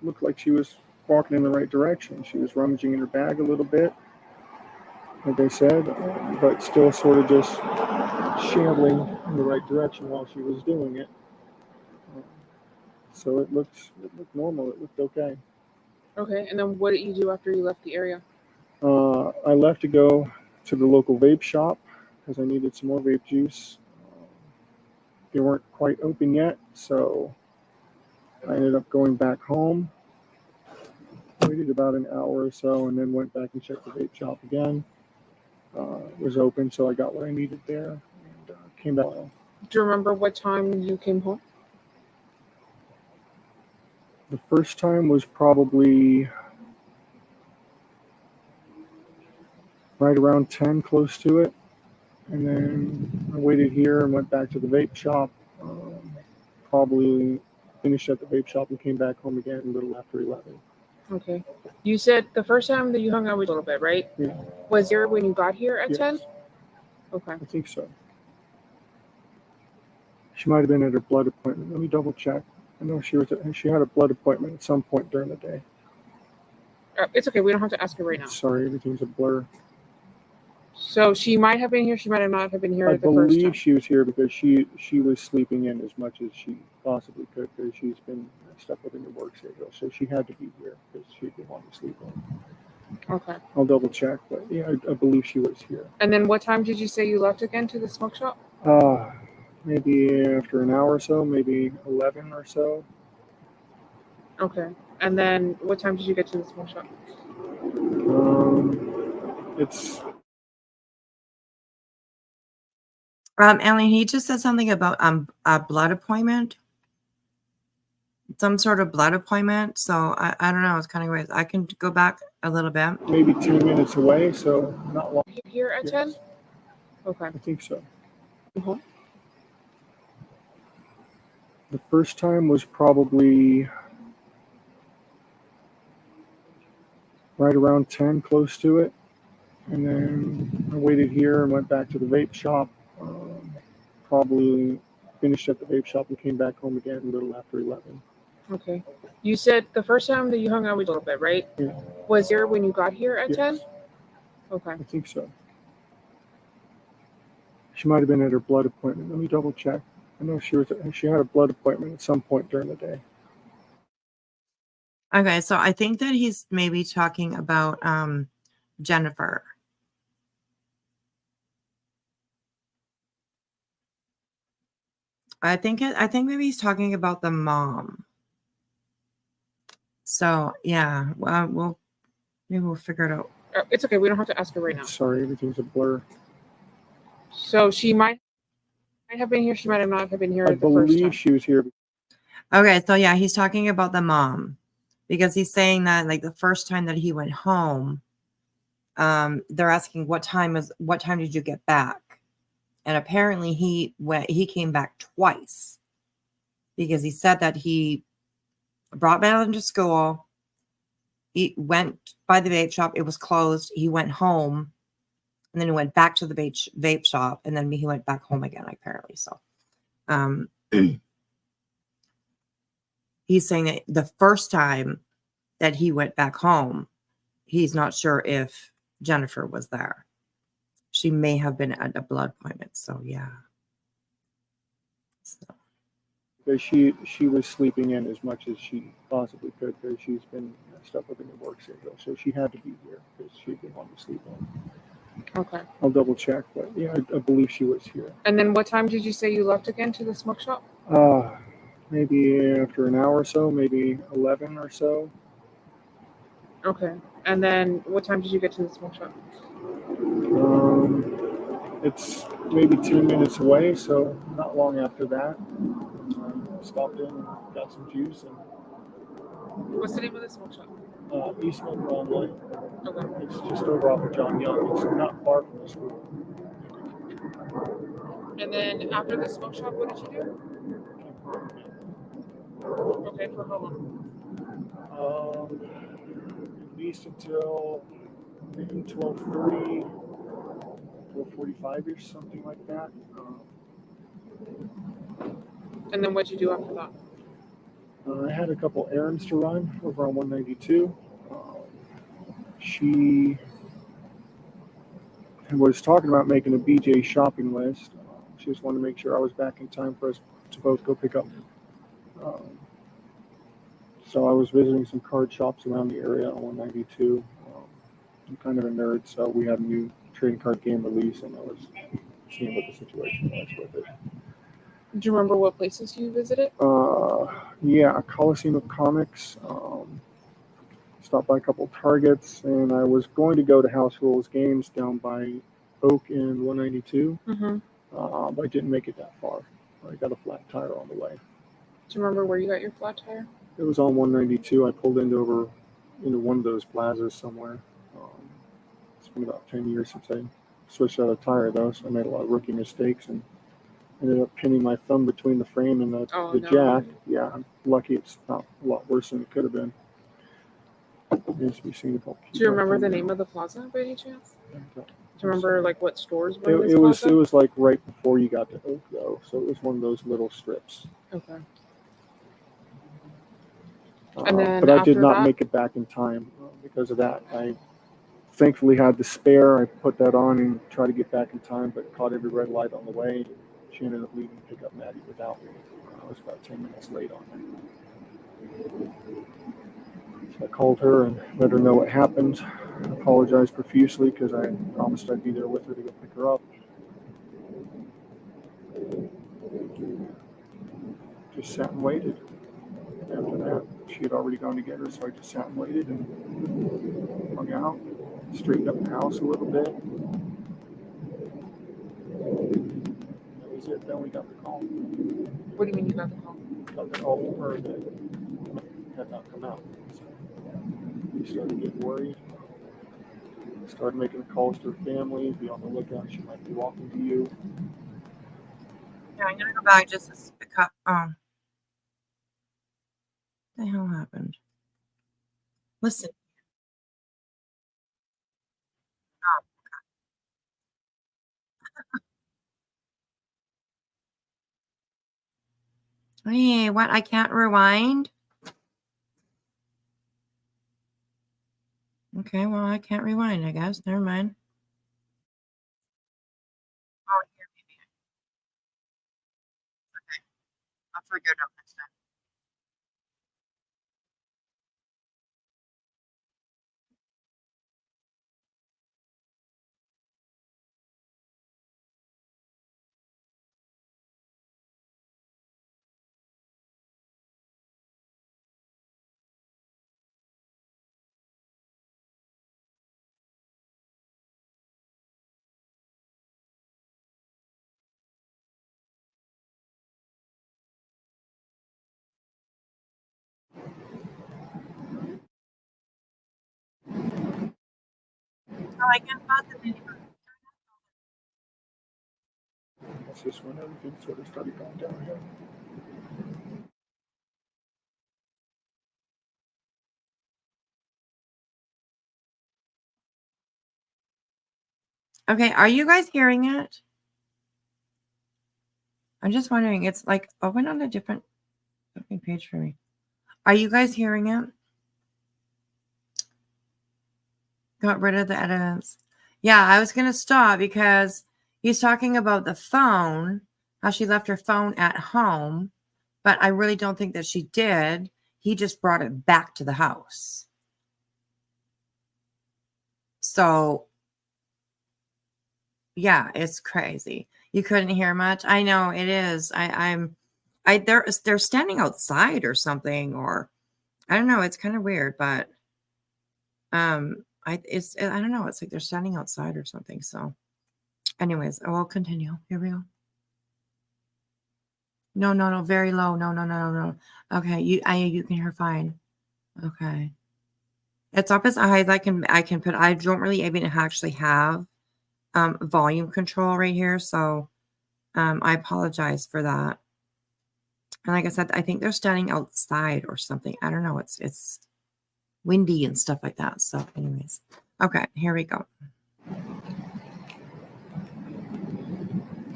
looked like she was walking in the right direction. She was rummaging in her bag a little bit, like I said, but still sort of just shambling in the right direction while she was doing it. So it looked normal. It looked okay. Okay, and then what did you do after you left the area? I left to go to the local vape shop because I needed some more vape juice. They weren't quite open yet, so I ended up going back home. Waited about an hour or so, and then went back and checked the vape shop again. It was open, so I got what I needed there, and came back. Do you remember what time you came home? The first time was probably right around 10, close to it. And then I waited here and went back to the vape shop. Probably finished at the vape shop and came back home again a little after 11. Okay. You said the first time that you hung out was a little bit, right? Yeah, Was here when you got here at Yes. 10? Okay. I think so. She might have been at her blood appointment. Let me double check. I know she had a blood appointment at some point during the day. It's okay. We don't have to ask her right now. Sorry, everything's a blur. So she might have been here. She might have not have been here I the first time. believe she was here because she was sleeping in as much as she possibly could because she's been stuck with a new work schedule. So she had to be here because she didn't want to sleep in. Okay. I'll double check, but yeah, I believe she was here. And then what time did you say you left again to the smoke shop? Maybe after an hour or so, maybe 11 or so. Okay. And then what time did you get to the smoke shop? It's Alan, he just said something about a blood appointment. Some sort of blood appointment. So I don't know. It's kind of weird. I can go back a little bit. maybe 2 minutes away, so not long. Here at Yes. 10? Okay. I think so. Mhm. The first time was probably right around 10, close to it. And then I waited here and went back to the vape shop. Probably finished at the vape shop and came back home again a little after 11. Okay. You said the first time that you hung out was a little bit, right? Yeah, Was here when you got here at Yes. 10? Okay. I think so. She might have been at her blood appointment. Let me double check. I know she had a blood appointment at some point during the day. Okay, so I think that he's maybe talking about Jennifer. I think maybe he's talking about the mom. So yeah, well, maybe we'll figure it out. It's okay. We don't have to ask her right now. Sorry, everything's a blur. So she might have been here. She might have not have been here I the first time. believe she was here. Okay, so yeah, he's talking about the mom because he's saying that like the first time that he went home, they're asking what time did you get back? And apparently he came back twice because he said that he brought Madeline to school. He went by the vape shop. It was closed. He went home and then he went back to the vape shop and then he went back home again, apparently. So, he's saying that the first time that he went back home, he's not sure if Jennifer was there. She may have been at a blood appointment. So yeah. So. Because she was sleeping in as much as she possibly could because she's been stuck with a new work schedule. So she had to be here because she didn't want to sleep in. Okay. I'll double check, but yeah, I believe she was here. And then what time did you say you left again to the smoke shop? Maybe after an hour or so, maybe 11 or so. Okay. And then what time did you get to the smoke shop? It's maybe 2 minutes away, so not long after that. Stopped in, got some juice, and What's the name of the smoke shop? Eastman Broadway. Okay. It's just over off of John Young. It's not far from the school. And then after the smoke shop, what did you do? Okay, for how long? At least until maybe 12:30, 12:45-ish, something like that. And then what'd you do after that? I had a couple errands to run over on 192. She was talking about making a BJ shopping list. She just wanted to make sure I was back in time for us to both go pick up. So I was visiting some card shops around the area on 192. I'm kind of a nerd, so we had a new trading card game release, and I was seeing what the situation was with it. Do you remember what places you visited? Yeah, Coliseum of Comics. Stopped by a couple Targets, and I was going to go to House Rules Games down by Oak and 192, Mm-hmm. but I didn't make it that far. I got a flat tire on the way. Do you remember where you got your flat tire? It was on 192. I pulled into one of those plazas somewhere. It's been about 10 years since I switched out a tire though, so I made a lot of rookie mistakes and ended up pinning my thumb between the frame and the Oh, no. jack. Yeah, I'm lucky it's not a lot worse than it could have been. Needs to be seen if I'll keep Do you my remember thumb the down. name of the plaza by any chance? I don't- Do you remember like what stores were in this It was plaza? like right before you got to Oak though, so it was one of those little strips. Okay. And then But I did after not that? make it back in time because of that. I thankfully had the spare. I put that on and tried to get back in time, but caught every red light on the way. She ended up leaving to pick up Maddie without me. I was about 10 minutes late on that. So I called her and let her know what happened. I apologized profusely because I promised I'd be there with her to go pick her up. Just sat and waited. After that, she had already gone to get her, so I just sat and waited and hung out, straightened up the house a little bit. That was it. Then we got the call. What do you mean you got the call? Got the call from her that had not come out. So we started getting worried. Started making calls to her family. Be on the lookout. She might be walking to you. Yeah, I'm gonna go back just to pick up. What the hell happened? Listen. Hey, what? I can't rewind? Okay, well, I can't rewind, I guess. Never mind. Oh, here, maybe. Okay, I'll figure it out next time. Oh, I can't pause it anymore. That's just when everything sort of started going downhill. Okay, are you guys hearing it? I'm just wondering. It's like open on a different page for me. Are you guys hearing it? Got rid of the evidence. Yeah, I was going to stop because he's talking about the phone, how she left her phone at home, but I really don't think that she did. He just brought it back to the house. So, yeah, it's crazy. You couldn't hear much. I know it is. They're standing outside or something, or I don't know. It's kind of weird, but I don't know. It's like they're standing outside or something. So, anyways, I will continue. Here we go. No, very low. No. Okay, you can hear fine. Okay. It's up as high as I can put. I don't really even actually have volume control right here, so I apologize for that. And like I said, I think they're standing outside or something. I don't know. It's windy and stuff like that. So, anyways, okay, here we go.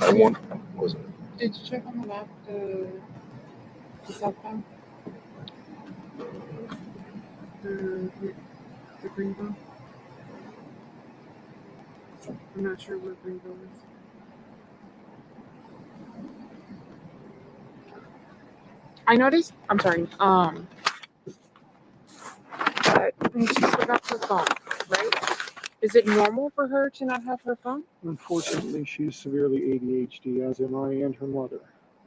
I won. Was it? Did you check on the map the southbound? The Greenville? I'm not sure where Greenville is. I noticed. I'm sorry. But she forgot her phone, right? Is it normal for her to not have her phone? Unfortunately, she's severely ADHD, as am I and her mother.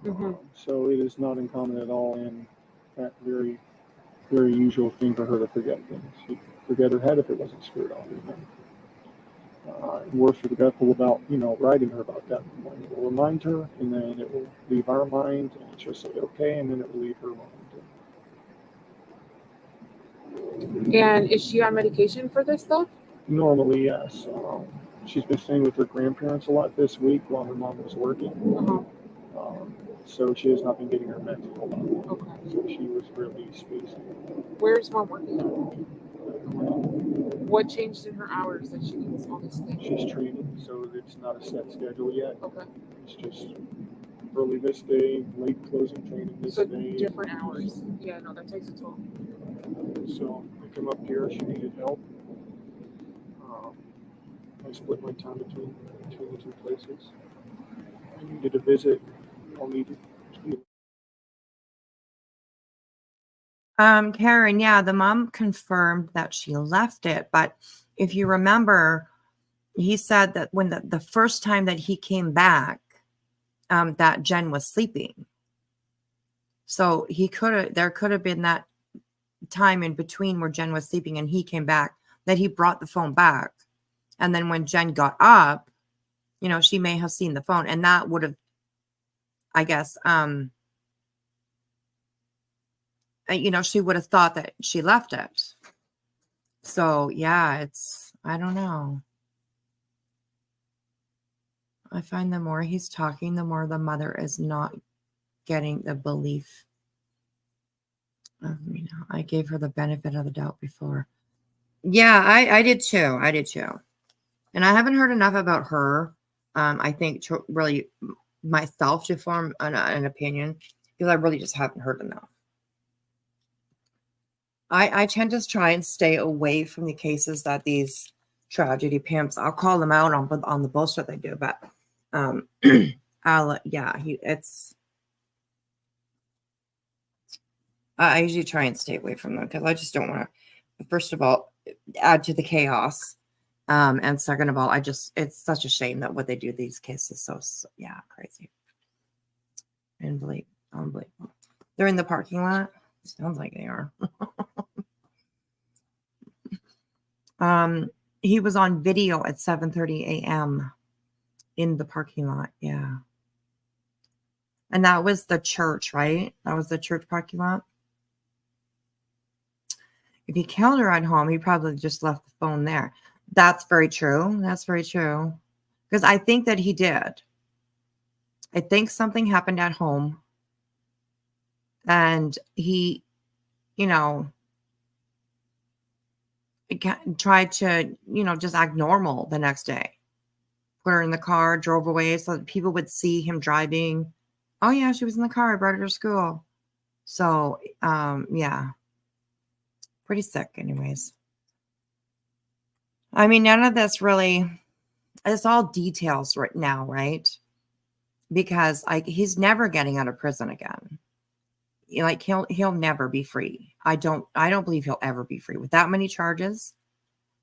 Mm-hmm. So it is not uncommon at all, and that very, very usual thing for her to forget things. She'd forget her head if it wasn't screwed on. We're forgetful about, writing her about that. It will remind her, and then it will leave our mind, and she'll say, okay, and then it will leave her mind. And is she on medication for this stuff? Normally, yes. She's been staying with her grandparents a lot this week while her mom was working. So she has not been getting her meds a whole lot. Okay. So she was really spacing. Where's mom working? What changed in her hours that she needs all these things? She's treated, so it's not a set schedule yet. Okay. It's just early this day, late closing training this So day. different hours. Yeah, no, that takes a toll. So I come up here, she needed help. I split my time between the two places. I needed a visit. I'll need it. Karen, yeah, the mom confirmed that she left it, but if you remember, he said that when the first time that he came back, that Jen was sleeping. So there could have been that time in between where Jen was sleeping and he came back, that he brought the phone back. And then when Jen got up, she may have seen the phone, and that would have, I guess, she would have thought that she left it. So yeah, I don't know. I find the more he's talking, the more the mother is not getting the belief. I gave her the benefit of the doubt before. Yeah, I did too. I did too. And I haven't heard enough about her. I think to really myself to form an opinion, because I really just haven't heard enough. I tend to try and stay away from the cases that these tragedy pimps, I'll call them out on the bullshit they do, but I usually try and stay away from them because I just don't want to, first of all, add to the chaos. And second of all, it's such a shame that what they do these cases. So yeah, crazy. Unbelievable. They're in the parking lot. Sounds like they are. He was on video at 7:30 a.m. in the parking lot. Yeah. And that was the church, right? That was the church parking lot. If he killed her at home, he probably just left the phone there. That's very true. That's very true. Because I think that he did. I think something happened at home. And he, tried to, just act normal the next day. Put her in the car, drove away so that people would see him driving. Oh, yeah, she was in the car. I brought her to school. So, yeah. Pretty sick, anyways. I mean, none of this really, it's all details right now, right? Because he's never getting out of prison again. He'll never be free. I don't believe he'll ever be free with that many charges,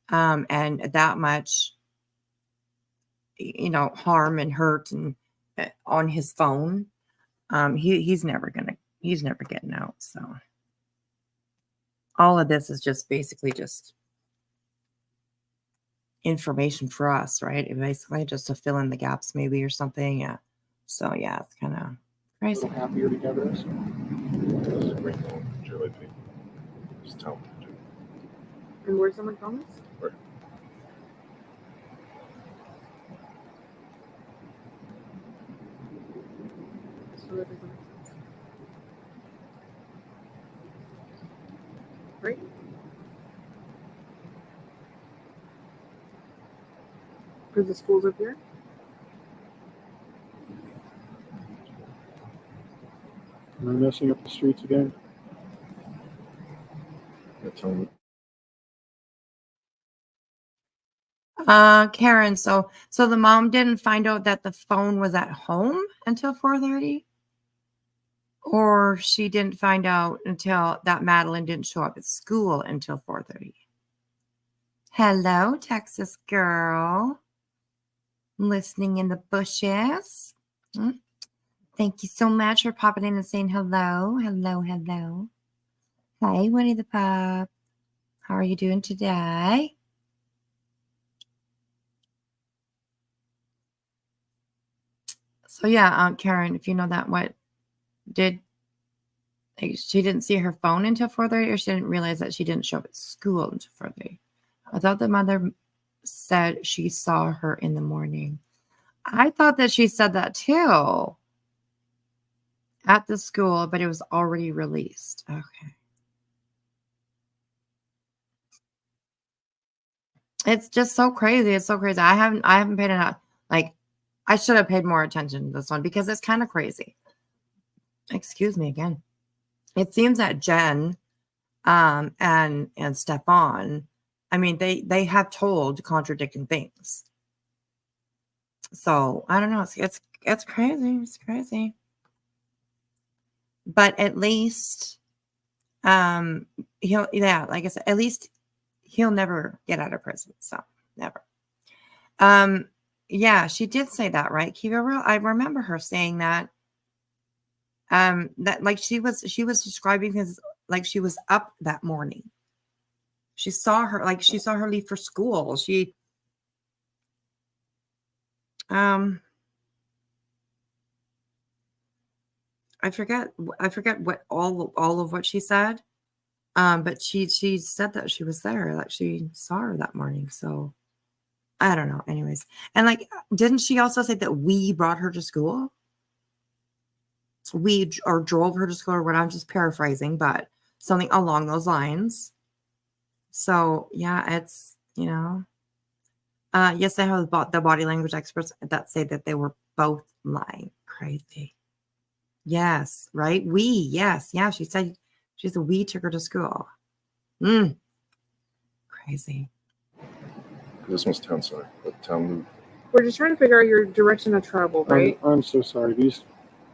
and that much, harm and hurt and on his phone. He's never getting out. So all of this is just basically just information for us, right? And basically just to fill in the gaps maybe or something. Yeah. So yeah, it's kind of crazy. A little happier together. So. This is a great moment. Enjoy life. Just tell them. And where's someone from us? Right. So that doesn't make sense. Right? Because the school's up here? Am I messing up the streets again? Yeah, tell them. Karen, so the mom didn't find out that the phone was at home until 4:30? Or she didn't find out until that Madeline didn't show up at school until 4:30? Hello, Texas girl. Listening in the bushes. Thank you so much for popping in and saying hello. Hello, hello. Hi, Winnie the Pup. How are you doing today? So yeah, Karen, if you know that, what did Like, she didn't see her phone until 4:30, or she didn't realize that she didn't show up at school until 4:30. I thought the mother said she saw her in the morning. I thought that she said that too at the school, but it was already released. Okay. It's just so crazy. It's so crazy. I haven't paid enough. Like, I should have paid more attention to this one because it's kind of crazy. Excuse me again. It seems that Jen and STEPHAN, I mean, they have told contradicting things. So I don't know. It's crazy. It's crazy. But at least like I said, at least he'll never get out of prison. So never. Yeah, she did say that, right? Kiva, I remember her saying that. That like she was describing his, like she was up that morning. She saw her leave for school. I forget what all of what she said. But she said that she was there, like she saw her that morning. So I don't know. Anyways, and like, didn't she also say that we brought her to school? We or drove her to school, or what? I'm just paraphrasing, but something along those lines. So yeah, it's, yes, they have the body language experts that say that they were both lying. Crazy. Yes, right. Yes, yeah. She said we took her to school. Crazy. This one's town center, but town loop. We're just trying to figure out your direction of travel, right? I'm so sorry.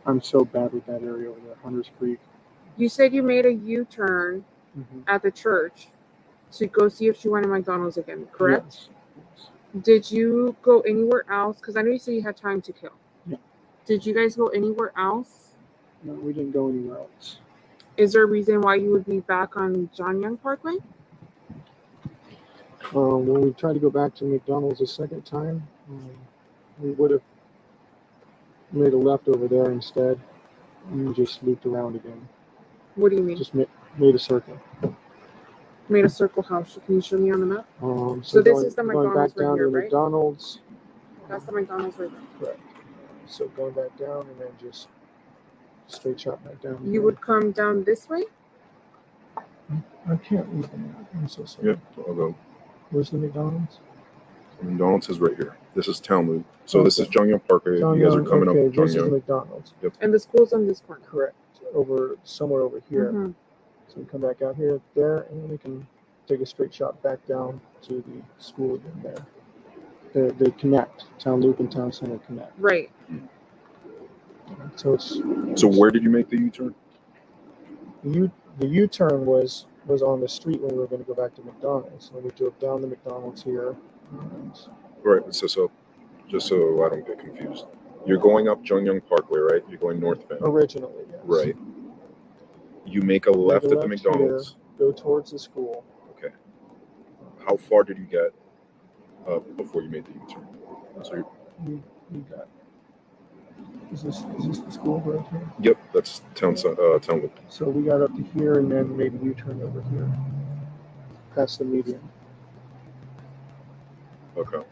I'm so bad with that area over there, Hunters Creek. You said you made a U-turn at the church to go see if she went to McDonald's again, correct? Yes. Did you go anywhere else? Because I know you said you had time to kill. Yeah. Did you guys go anywhere else? No, we didn't go anywhere else. Is there a reason why you would be back on John Young Parkway? When we tried to go back to McDonald's a second time, we would have made a left over there instead, and we just looped around again. What do you mean? Just made a circle. Made a circle house. Can you show me on the map? So this is the going McDonald's back down right here, to the right? McDonald's. That's the McDonald's right there. Correct. So going back down and then just straight shot back down. You would come down this way? I can't read the map. I'm so sorry. Yep, I'll go. Where's the McDonald's? McDonald's is right here. This is town loop. So this is John Young Parkway. John You guys are Young, coming okay, up John this Young. is McDonald's. Yep. And the school's on this corner. Correct. Somewhere over here. So we come back out here, there, and then we can take a straight shot back down to the school again there. They connect. Town Loop and Town Center connect. Right. So it's. So where did you make the U-turn? The U-turn was on the street when we were going to go back to McDonald's. So we drove down to McDonald's here. Right. So just so I don't get confused, you're going up John Young Parkway, right? You're going northbound. Originally, yes. Right. You make a left at the McDonald's. Here, go towards the school. Okay. How far did you get before you made the U-turn? So you got. Is this the school right here? Yep, that's town loop. So we got up to here and then made a U-turn over here, past the median. Okay.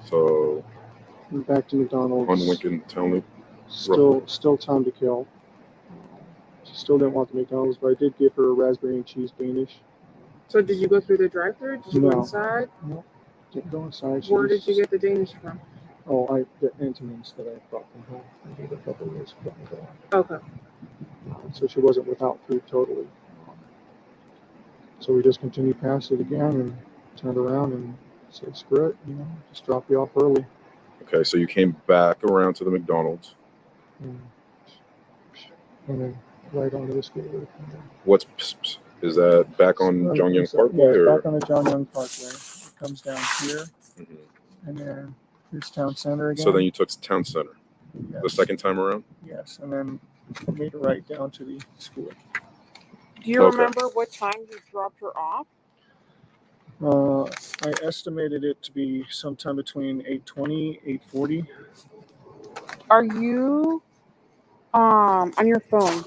So we're back to McDonald's. On Lincoln Town Loop. Still time to kill. She still didn't want the McDonald's, but I did give her a raspberry and cheese Danish. So did you go through the drive-thru? Did you go inside? No, didn't go inside. Where did you get the Danish from? Oh, the Antonins that I brought from home. I gave a couple of years ago. Okay. So she wasn't without food totally. So we just continued past it again and turned around and said, screw it, just drop you off early. Okay, so you came back around to the McDonald's. And then right onto the school. Is that back on John Young Parkway? Yeah, or? Back on the John Young Parkway. It comes down here, and then here's Town Center again. So then you took Town Center the second time around? Yes, and then made a right down to the school. Do you remember what time you dropped her off? I estimated it to be sometime between 8:20, 8:40. Are you on your phone?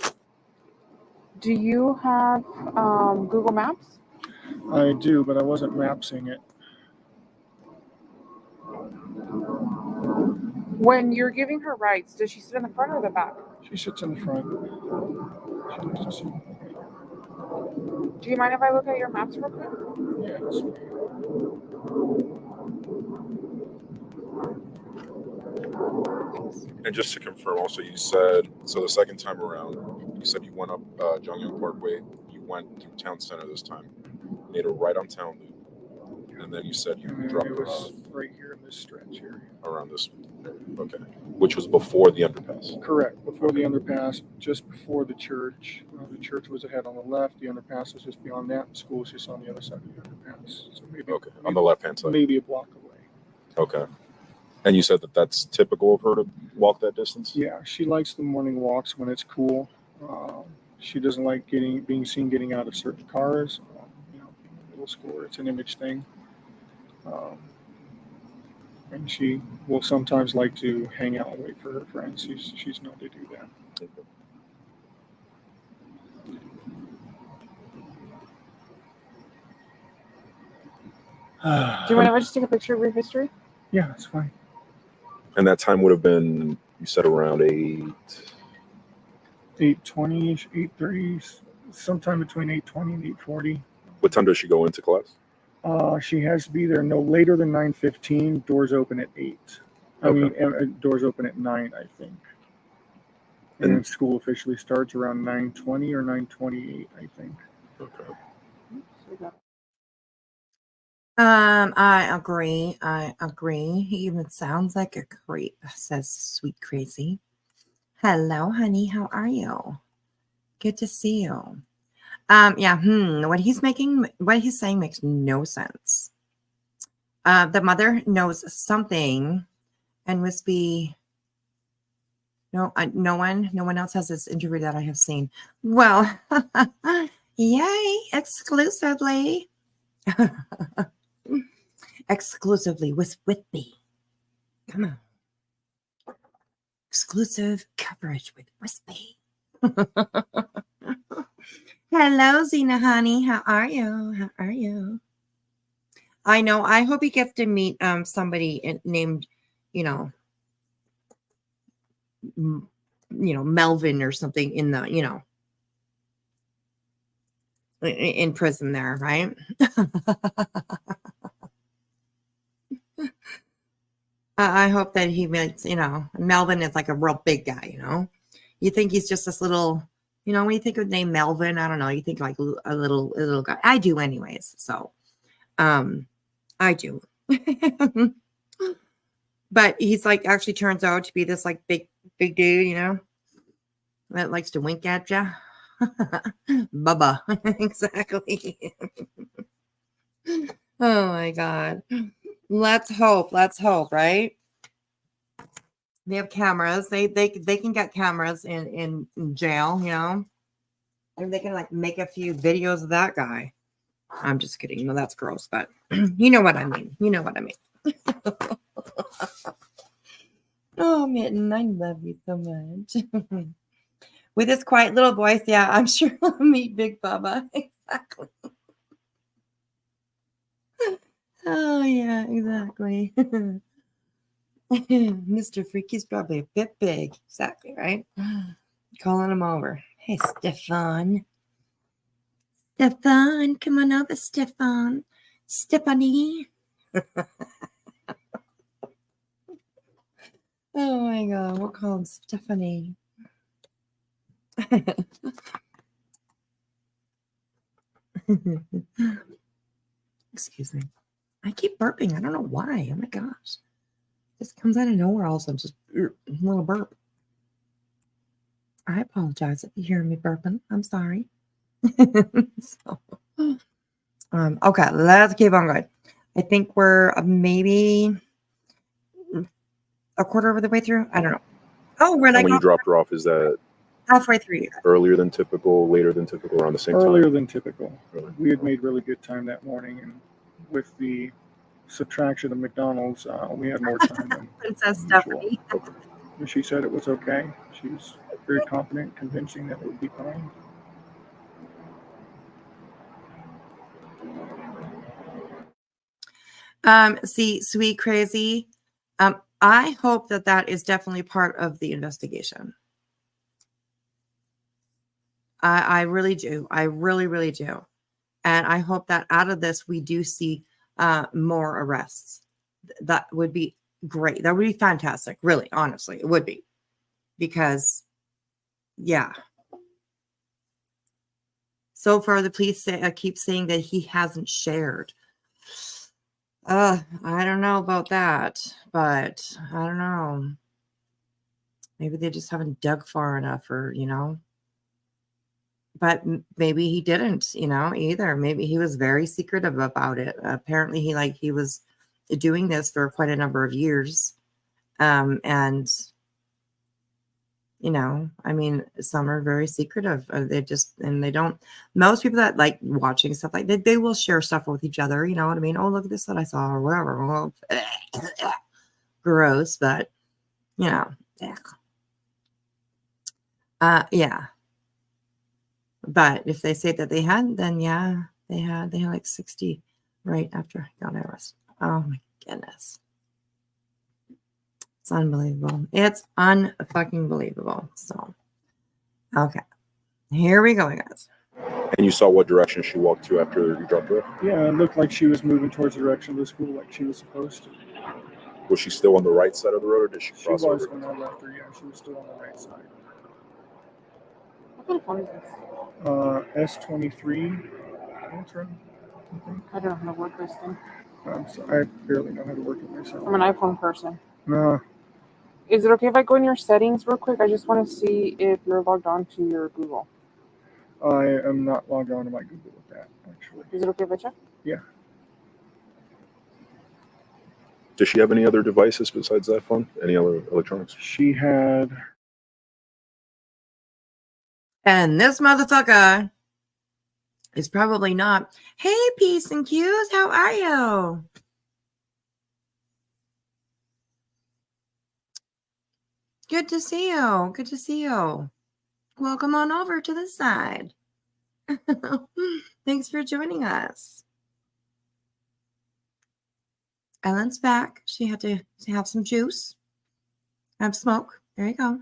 Do you have Google Maps? I do, but I wasn't mapsing it. When you're giving her rides, does she sit in the front or the back? She sits in the front. She likes to sit. Do you mind if I look at your maps real quick? Yeah, it's- And just to confirm, also, you said, so the second time around, you said you went up Jongyang Parkway, you went through Town Center this time, made a right on Town Loop, and then you said you and dropped it her was off right here in this stretch here. around this, okay, which was before the underpass. Correct. Before the underpass, just before the church. The church was ahead on the left. The underpass was just beyond that. The school was just on the other side of the underpass. So maybe Okay, on the left-hand side. maybe a block away. Okay. And you said that that's typical of her to walk that distance? Yeah, she likes the morning walks when it's cool. She doesn't like being seen getting out of certain cars. Middle schooler, it's an image thing. And she will sometimes like to hang out and wait for her friends. She's known to do that. Do you mind if I just take a picture of your history? Yeah, that's fine. And that time would have been, you said around 8:20ish, 8:30, sometime between 8:20 and 8:40. What time does she go into class? She has to be there no later than 9:15. Doors open at 8. Doors open at 9, I think. And then school officially starts around 9:20 or 9:28, I think. Okay. I agree. He even sounds like a creep, says Sweet Crazy. Hello, honey. How are you? Good to see you. Yeah, what he's saying makes no sense. The mother knows something and must be no one else has this interview that I have seen. Well, yay, exclusively. Exclusively with Whitby. Come on. Exclusive coverage with Whitby. Hello, Zena, honey. How are you? I know. I hope he gets to meet somebody named, Melvin or something in the, in prison there, right? I hope that he meets, Melvin is like a real big guy, You think he's just this little, when you think of the name Melvin, I don't know, you think like a little guy. I do anyways. So, I do. But he's like, actually turns out to be this like big dude, that likes to wink at you. Bubba. Exactly. Oh my God. Let's hope, right? They have cameras. They can get cameras in jail, and they can like make a few videos of that guy. I'm just kidding. No, that's gross, but you know what I mean. Oh, Mitten, I love you so much. With his quiet little voice, yeah, I'm sure I'll meet Big Bubba. Exactly. Oh, yeah, exactly. Mr. Freaky's probably a bit big. Exactly, right? Calling him over. Hey, STEPHAN. STEPHAN, come on over, STEPHAN. Stephanie. Oh, my God. We'll call him Stephanie. Excuse me. I keep burping. I don't know why. Oh my gosh. This comes out of nowhere all of a sudden. Just a little burp. I apologize if you hear me burping. I'm sorry. Okay, let's keep on going. I think we're maybe a quarter of the way through. I don't know. Oh, we're like when you dropped her off, is that halfway through? earlier than typical, later than typical, around the same time? Earlier than typical. Really? We had made really good time that morning, and with the subtraction of McDonald's, we had more time than Princess usual. Stephanie. And she said it was okay. She was very confident, convincing that it would be fine. See, sweet crazy. I hope that that is definitely part of the investigation. I really do. I really, really do. And I hope that out of this, we do see more arrests. That would be great. That would be fantastic. Really, honestly, it would be. Because, yeah. So far, the police keep saying that he hasn't shared. I don't know about that, but I don't know. Maybe they just haven't dug far enough, or, but maybe he didn't, either. Maybe he was very secretive about it. Apparently he was doing this for quite a number of years. And I mean, some are very secretive. They don't, most people that like watching stuff like that, they will share stuff with each other. You know what I mean? Oh, look at this that I saw, or whatever. Well, gross, but yeah. But if they say that they hadn't, then yeah, they had like 60 right after I got arrested. Oh my goodness. It's unbelievable. It's unfucking believable. So, okay. Here we go, guys. And you saw what direction she walked to after you dropped her off? Yeah, it looked like she was moving towards the direction of the school like she was supposed to. Was she still on the right side of the road, or did she She cross was over? when I left her, yeah. She was still on the right side. What kind of phone is this? S23 Ultra, I think. I don't know how to work this thing. I barely know how to work it myself. I'm an iPhone person. No, Is it okay if I go in your settings real quick? I just want to see if you're logged on to your Google. I am not logged on to my Google with that, actually. Is it okay if I check? Yeah. Does she have any other devices besides that phone? Any other electronics? She had. And this motherfucker is probably not. Hey, Peace and Cues, how are you? Good to see you. Good to see you. Welcome on over to the side. Thanks for joining us. Ellen's back. She had to have some juice. Have smoke. There you go.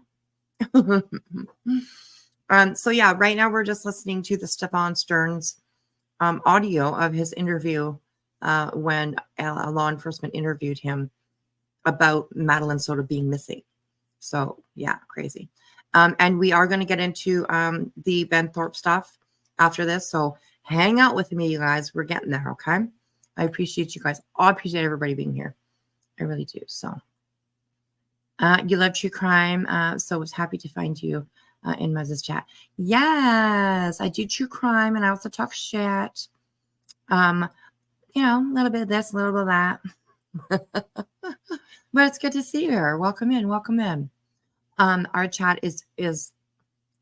So yeah, right now we're just listening to the STEPHAN STERNS audio of his interview when a law enforcement interviewed him about Madeline Soto being missing. So yeah, crazy. And we are going to get into the Ben Thorp stuff after this. So hang out with me, you guys. We're getting there, okay? I appreciate you guys. I appreciate everybody being here. I really do. So you love true crime. So I was happy to find you in Moses chat. Yes, I do true crime, and I also talk shit. A little bit of this, a little bit of that. But it's good to see you here. Welcome in, welcome in. Our chat is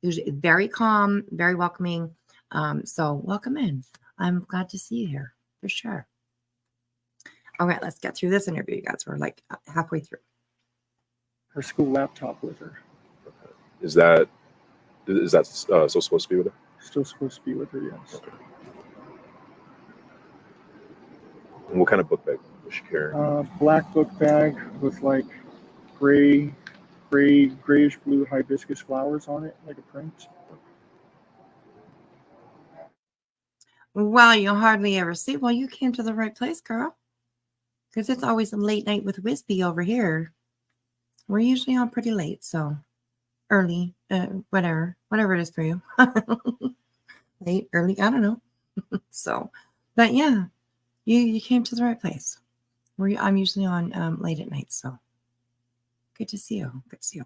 usually very calm, very welcoming. So welcome in. I'm glad to see you here for sure. All right, let's get through this interview, you guys. We're like halfway through. Her school laptop with her. Is that still supposed to be with her? Still supposed to be with her, yes. Okay. And what kind of book bag was she carrying? Black book bag with like grayish blue hibiscus flowers on it, like a print. Well, you hardly ever see. Well, you came to the right place, girl. Because it's always a late night with Wispy over here. We're usually on pretty late, so early, whatever it is for you. Late, early, I don't know. So, but yeah, you came to the right place. I'm usually on late at night, so good to see you. Good to see you.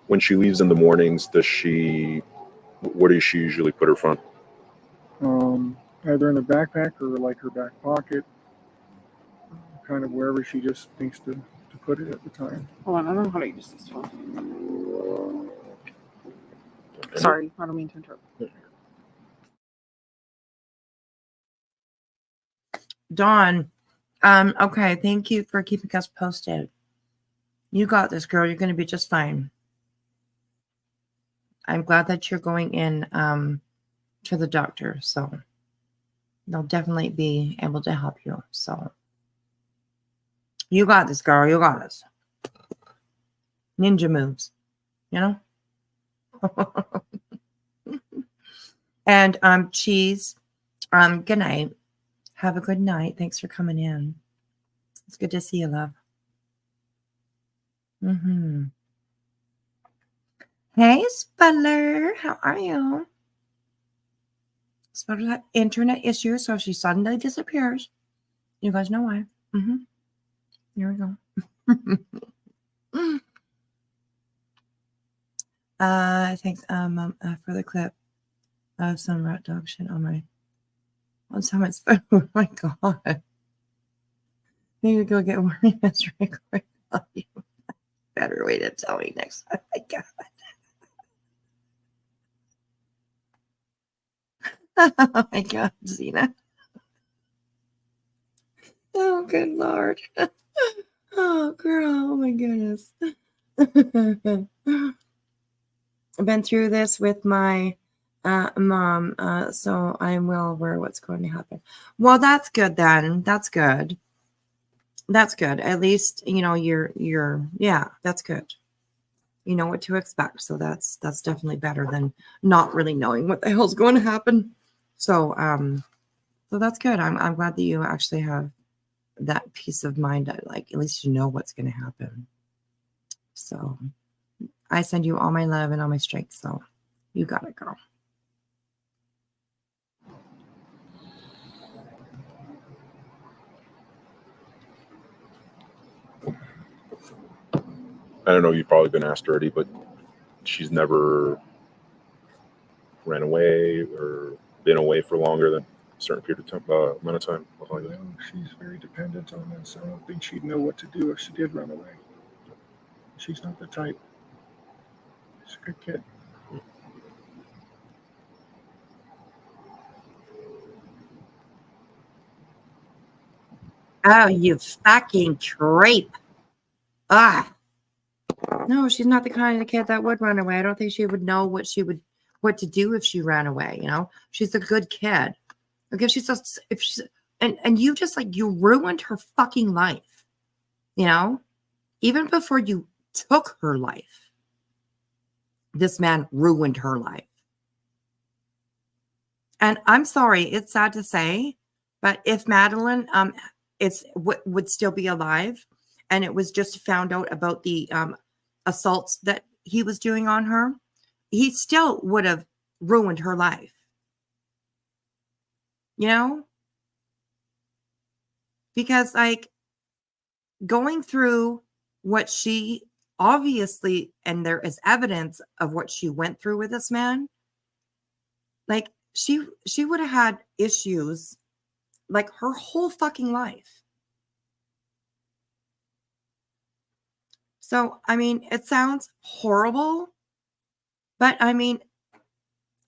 When she leaves in the mornings, where does she usually put her phone? Either in the backpack or like her back pocket, kind of wherever she just thinks to put it at the time. Hold on, I don't know how to use this phone. Sorry, I don't mean to interrupt. Dawn, okay, thank you for keeping us posted. You got this, girl. You're going to be just fine. I'm glad that you're going in to the doctor. So they'll definitely be able to help you. So you got this, girl. You got this. Ninja moves, you know? And Cheese, good night. Have a good night. Thanks for coming in. It's good to see you, love. Hey, Speller. How are you? Speller had internet issues, so she suddenly disappears. You guys know why. Here we go. Thanks for the clip of some rat dog shit on someone's phone. Oh my god. Need to go get one of this right quick. Better way to tell me next time. My god. Oh my god, Zena. Oh, good lord. Oh, girl. Oh my goodness. I've been through this with my mom, so I'm well aware what's going to happen. Well, that's good then. That's good. That's good. At least, you know, yeah, that's good. You know what to expect. So that's definitely better than not really knowing what the hell's going to happen. So, so that's good. I'm glad that you actually have that peace of mind that, like, at least you know what's going to happen. So I send you all my love and all my strength. So you got it, girl. I don't know, you've probably been asked already, but she's never ran away or been away for longer than a certain period of time, amount of time. Like that. Well, she's very dependent on us. I don't think she'd know what to do if she did run away. She's not the type. She's a good kid. Oh, you fucking creep. Ah. No, she's not the kind of kid that would run away. I don't think she would know what to do if she ran away, you know? She's a good kid. Like and you just, like, you ruined her fucking life. You know? Even before you took her life, this man ruined her life. And I'm sorry, it's sad to say, but if Madeline would still be alive and it was just found out about the assaults that he was doing on her, he still would have ruined her life. You know? Because, like, going through what she obviously, and there is evidence of what she went through with this man, like, she would have had issues like her whole fucking life. So, I mean, it sounds horrible, but I mean,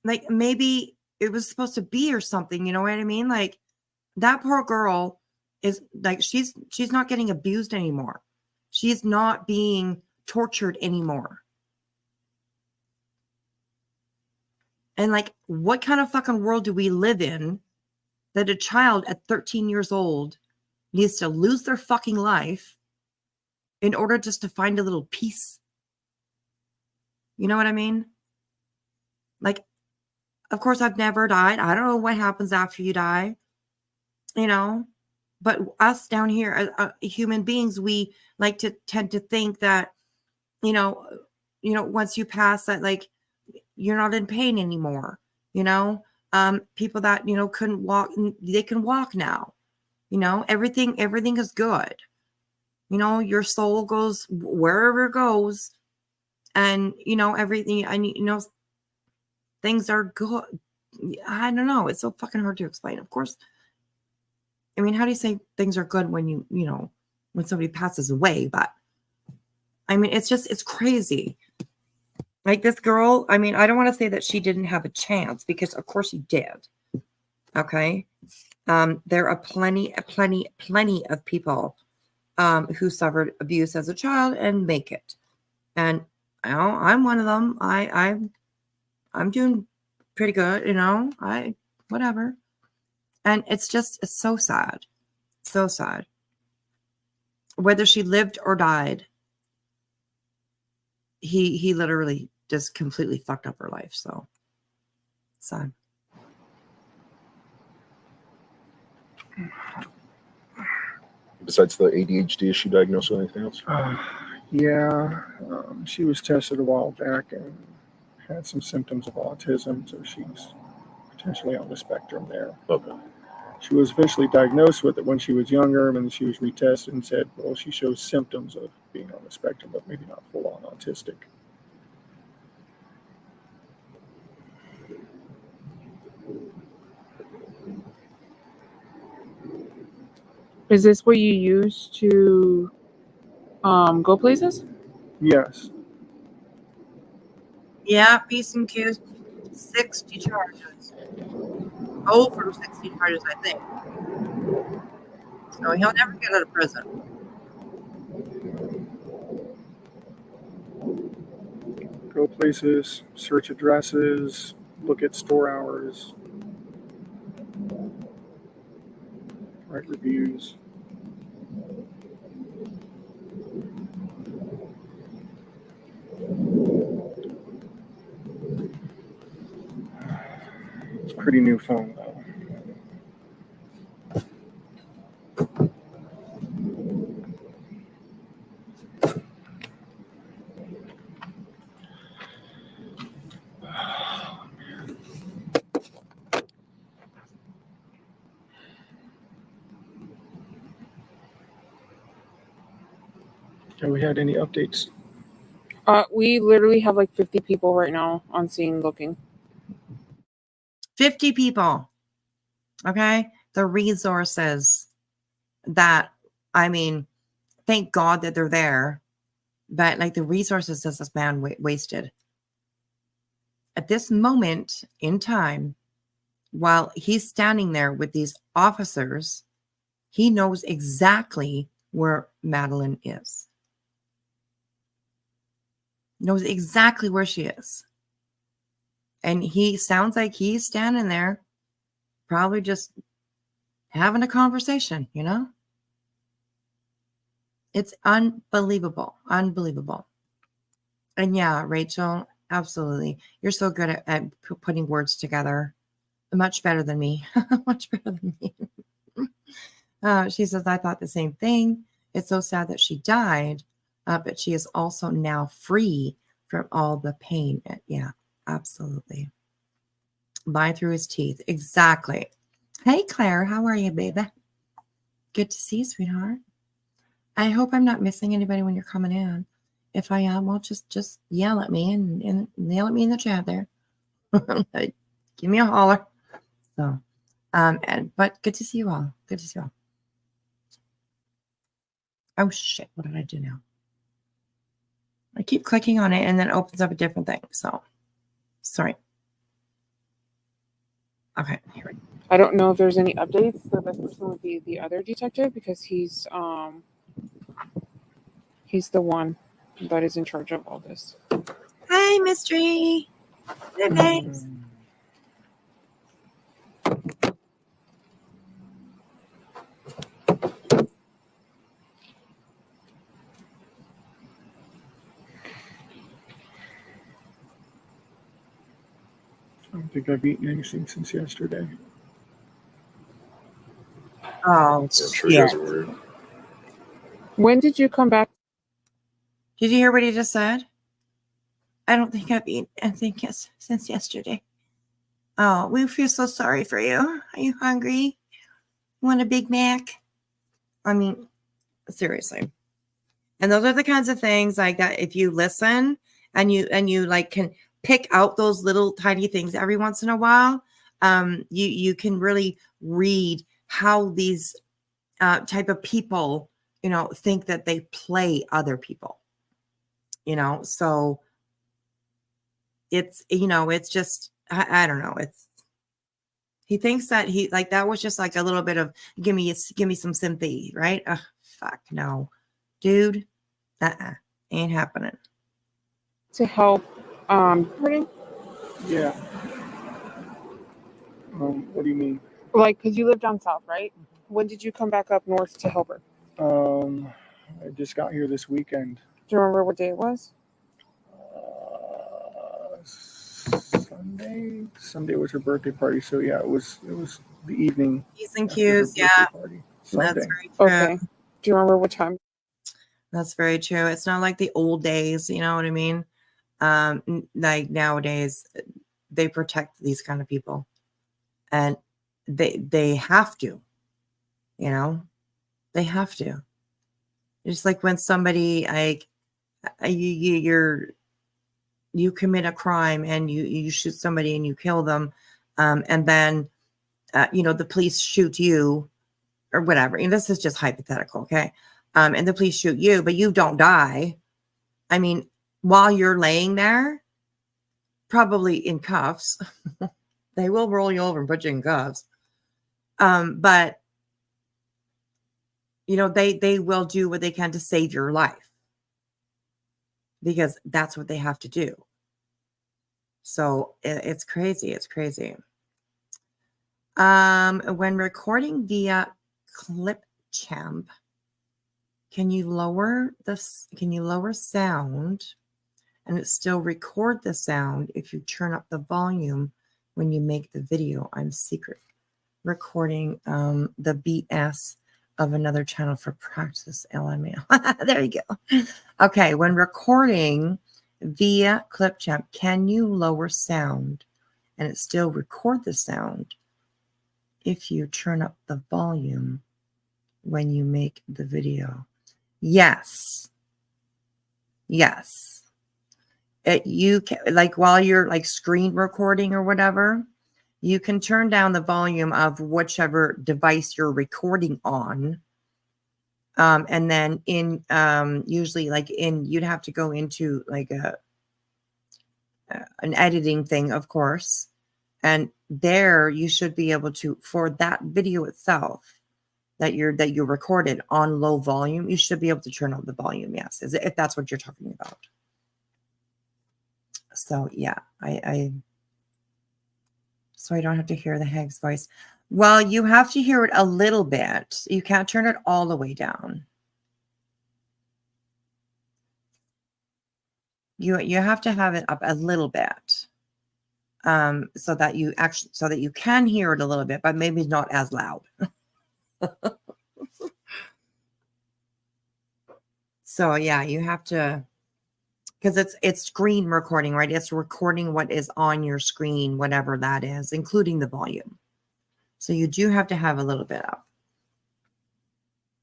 like, maybe it was supposed to be or something, you know what I mean? Like, that poor girl is, like, she's not getting abused anymore. She's not being tortured anymore. And, like, what kind of fucking world do we live in that a child at 13 years old needs to lose their fucking life in order just to find a little peace? You know what I mean? Like, of course, I've never died. I don't know what happens after you die, you know? But us down here, human beings, we like to tend to think that, you know, once you pass that, like, you're not in pain anymore, you know? People that, you know, couldn't walk, they can walk now. You know, everything is good. You know, your soul goes wherever it goes, and, you know, everything, and, you know, things are good. I don't know. It's so fucking hard to explain. Of course. I mean, how do you say things are good when you know, when somebody passes away? But I mean, it's crazy. Like, this girl, I mean, I don't want to say that she didn't have a chance, because of course she did. Okay. There are plenty of people who suffered abuse as a child and make it. And, you know, I'm one of them. I'm doing pretty good, whatever. And it's so sad. So sad. Whether she lived or died, he literally just completely fucked up her life. So sad. Besides the ADHD, is she diagnosed with anything else? Yeah, she was tested a while back and had some symptoms of autism, so she's potentially on the spectrum there. Okay. She was eventually diagnosed with it when she was younger, and then she was retested and said, well, she shows symptoms of being on the spectrum, but maybe not full-on autistic. Is this what you use to go places? Yes. Yeah, peace and Q's. 60 charges. Over 60 charges, I think. So he'll never get out of prison. Go places, search addresses, look at store hours, write reviews. It's a pretty new phone, though. Have we had any updates? We literally have like 50 people right now on scene looking. 50 people. Okay. The resources that, thank God that they're there, but like the resources that this man wasted. At this moment in time, while he's standing there with these officers, he knows exactly where Madeline is. Knows exactly where she is. And he sounds like he's standing there, probably just having a conversation, It's unbelievable. Unbelievable. And yeah, Rachel, absolutely. You're so good at putting words together. Much better than me. Much better than me. She says, I thought the same thing. It's so sad that she died, but she is also now free from all the pain. Yeah, absolutely. Bite through his teeth. Exactly. Hey, Claire, how are you, baby? Good to see you, sweetheart. I hope I'm not missing anybody when you're coming in. If I am, well, just yell at me and yell at me in the chat there. Give me a holler. So, but good to see you all. Good to see you all. Oh shit! What did I do now? I keep clicking on it and then it opens up a different thing. So, sorry. Okay, here we go. I don't know if there's any updates. The best person would be the other detective because he's the one that is in charge of all this. Hi, Mystery. Good thanks. I don't think I've eaten anything since yesterday. Oh, I'm sure you yeah. guys are worried. When did you come back? Did you hear what he just said? I don't think I've eaten anything since yesterday. Oh, we feel so sorry for you. Are you hungry? Want a Big Mac? Seriously. And those are the kinds of things like that. If you listen and you like can pick out those little tiny things every once in a while, you can really read how these type of people, think that they play other people. So it's, it's just, I don't know. He thinks that that was just like a little bit of give me some sympathy, right? Fuck no, dude. Ain't happening. To help, pardon? Yeah. What do you mean? Like, because you live down south, right? When did you come back up north to help her? I just got here this weekend. Do you remember what day it was? Sunday. Sunday was her birthday party, so yeah, it was the evening P's and after her Q's, birthday yeah. party. That's Sunday. very true. Okay. Do you remember what time? That's very true. It's not like the old days, you know what I mean? Like nowadays, they protect these kind of people, and they have to, you know, they have to. Just like when somebody like you commit a crime and you shoot somebody and you kill them, and then the police shoot you or whatever. And this is just hypothetical, okay? And the police shoot you, but you don't die. I mean, while you're laying there, probably in cuffs, they will roll you over and put you in cuffs. But they will do what they can to save your life because that's what they have to do. So it's crazy. It's crazy. When recording via Clipchamp, can you lower sound and it still record the sound if you turn up the volume when you make the video? I'm secret recording the BS of another channel for practice, LMAO. There you go. Okay, when recording via Clipchamp, can you lower sound and it still record the sound if you turn up the volume when you make the video? Yes. You can, like while you're like screen recording or whatever, you can turn down the volume of whichever device you're recording on. And then usually you'd have to go into like an editing thing, of course. And there you should be able to, for that video itself that you recorded on low volume, you should be able to turn up the volume. Yes. If that's what you're talking about. So yeah, so I don't have to hear the hag's voice. Well, you have to hear it a little bit. You can't turn it all the way down. You have to have it up a little bit, so that you can hear it a little bit, but maybe not as loud. So yeah, you have to, because it's screen recording, right? It's recording what is on your screen, whatever that is, including the volume. So you do have to have a little bit up.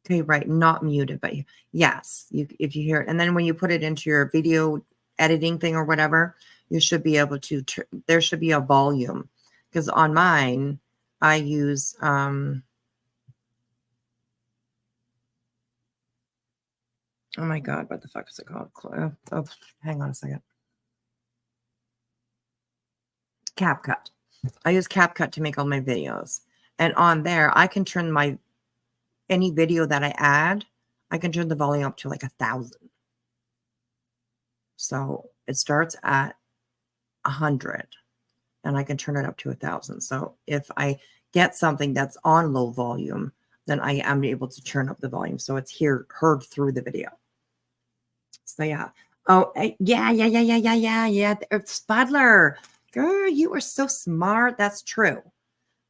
Okay, right, not muted, but yes, if you hear it. And then when you put it into your video editing thing or whatever, you should be able to, there should be a volume. Because on mine, I use, oh my God, what the fuck is it called? Oh, hang on a second. CapCut. I use CapCut to make all my videos. And on there, I can turn any video that I add, I can turn the volume up to like 1,000. So it starts at 100 and I can turn it up to 1,000. So if I get something that's on low volume, then I am able to turn up the volume. So it's heard through the video. So yeah. Oh, yeah. Spudler. Girl, you are so smart. That's true.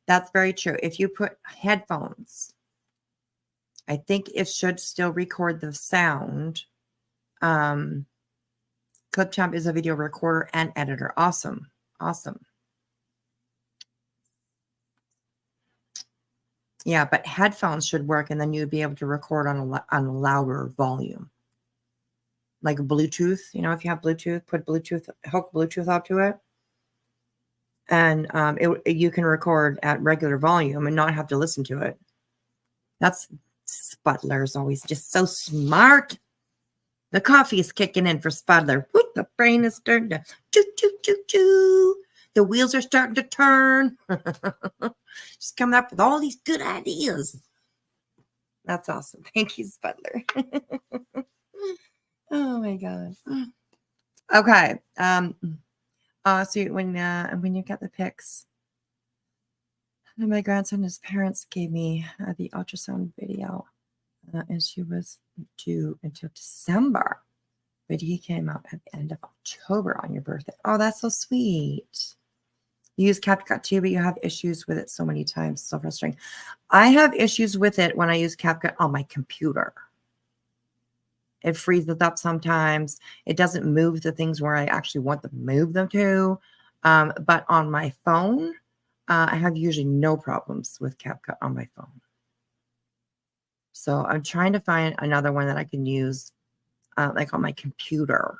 That's very true. If you put headphones, I think it should still record the sound. Clipchamp is a video recorder and editor. Awesome. Yeah, but headphones should work, and then you'd be able to record on a louder volume. Like Bluetooth, if you have Bluetooth, hook Bluetooth up to it. And you can record at regular volume and not have to listen to it. That's Spudler's always just so smart. The coffee is kicking in for Spudler. Whoop, the brain is starting to choo. The wheels are starting to turn. Just coming up with all these good ideas. That's awesome. Thank you, Spudler. Oh my God. Okay. So when you get the pics, And my grandson, his parents gave me the ultrasound video, and she was due until December, but he came out at the end of October on your birthday. Oh, that's so sweet. You use CapCut too, but you have issues with it so many times. So frustrating. I have issues with it when I use CapCut on my computer. It freezes up sometimes. It doesn't move the things where I actually want to move them to. But on my phone, I have usually no problems with CapCut on my phone. So I'm trying to find another one that I can use like on my computer.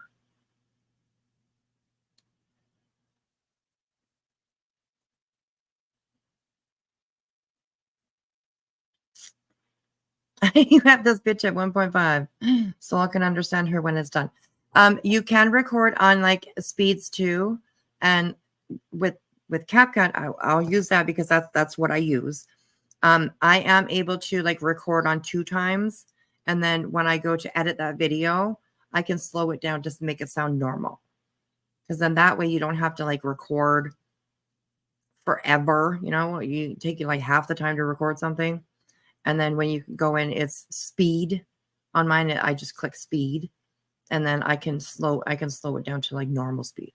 You have this bitch at 1.5, so I can understand her when it's done. You can record on like speeds too, and with CapCut, I'll use that because that's what I use. I am able to like record on 2 times, and then when I go to edit that video, I can slow it down just to make it sound normal. Because then that way you don't have to like record forever. You know, you take you like half the time to record something. And then when you go in, it's speed. On mine, I just click speed, and then I can slow it down to like normal speed.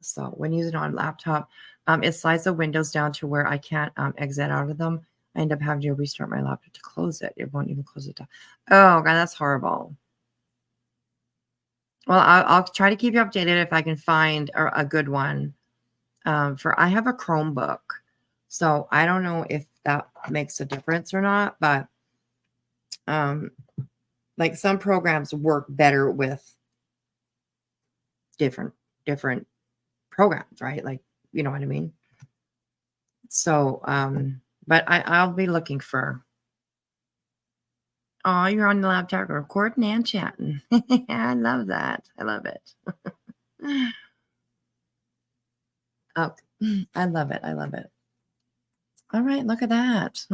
So when using it on a laptop, it slides the windows down to where I can't exit out of them. I end up having to restart my laptop to close it. It won't even close it down. Oh God, that's horrible. Well, I'll try to keep you updated if I can find a good one. I have a Chromebook, so I don't know if that makes a difference or not, but like some programs work better with different programs, right? Like, you know what I mean? So, but I'll be looking for. Oh, you're on the laptop recording and chatting. I love that. I love it. Oh, I love it. I love it. All right, look at that.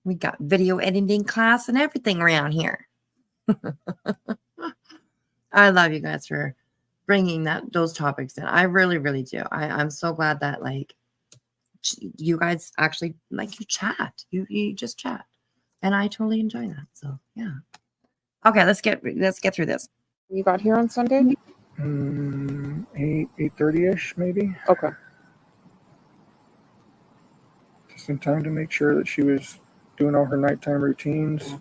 We got video editing class and everything around here. I love you guys for bringing those topics in. I really, really do. I'm so glad that like you guys actually like you chat. You just chat, and I totally enjoy that. So yeah. Okay, let's get through this. You got here on Sunday? 8:30ish maybe. Okay. Just in time to make sure that she was doing all her nighttime routines.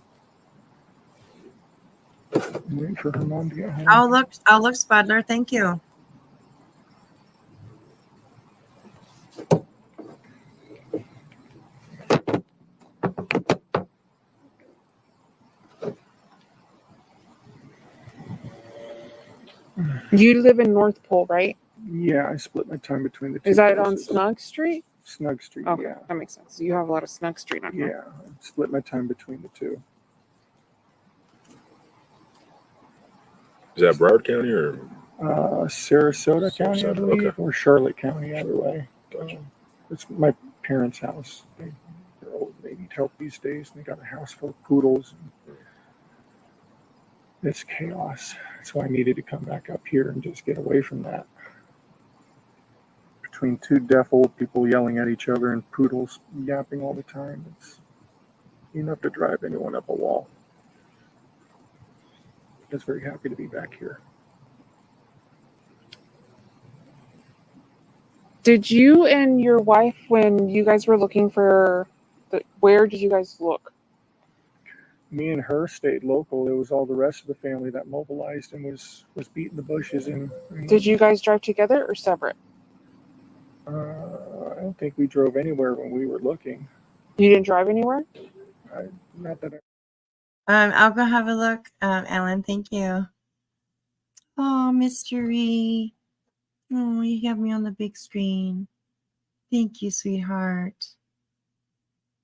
Waiting for her mom to get home. I'll look, Spudler. Thank you. You live in North Pole, right? Yeah, I split my time between the two. Is that on places. Snug Street? Snug Street, Okay, yeah. that makes sense. You have a lot of Snug Street on here. Yeah, I split my time between the two. Is that Broward County or? Sarasota County, I believe, Okay. or Charlotte County, either way. Gotcha. It's my parents' house. They're old. They need help these days. They got a house full of poodles. It's chaos. So I needed to come back up here and just get away from that. Between 2 deaf old people yelling at each other and poodles yapping all the time, it's enough to drive anyone up a wall. I was very happy to be back here. Did you and your wife, when you guys were looking for where did you guys look? Me and her stayed local. It was all the rest of the family that mobilized and was beating the bushes. And Did you guys drive together or separate? I don't think we drove anywhere when we were looking. You didn't drive anywhere? Not that I'll go have a look. Ellen, thank you. Oh, mystery. Oh, you have me on the big screen. Thank you, sweetheart.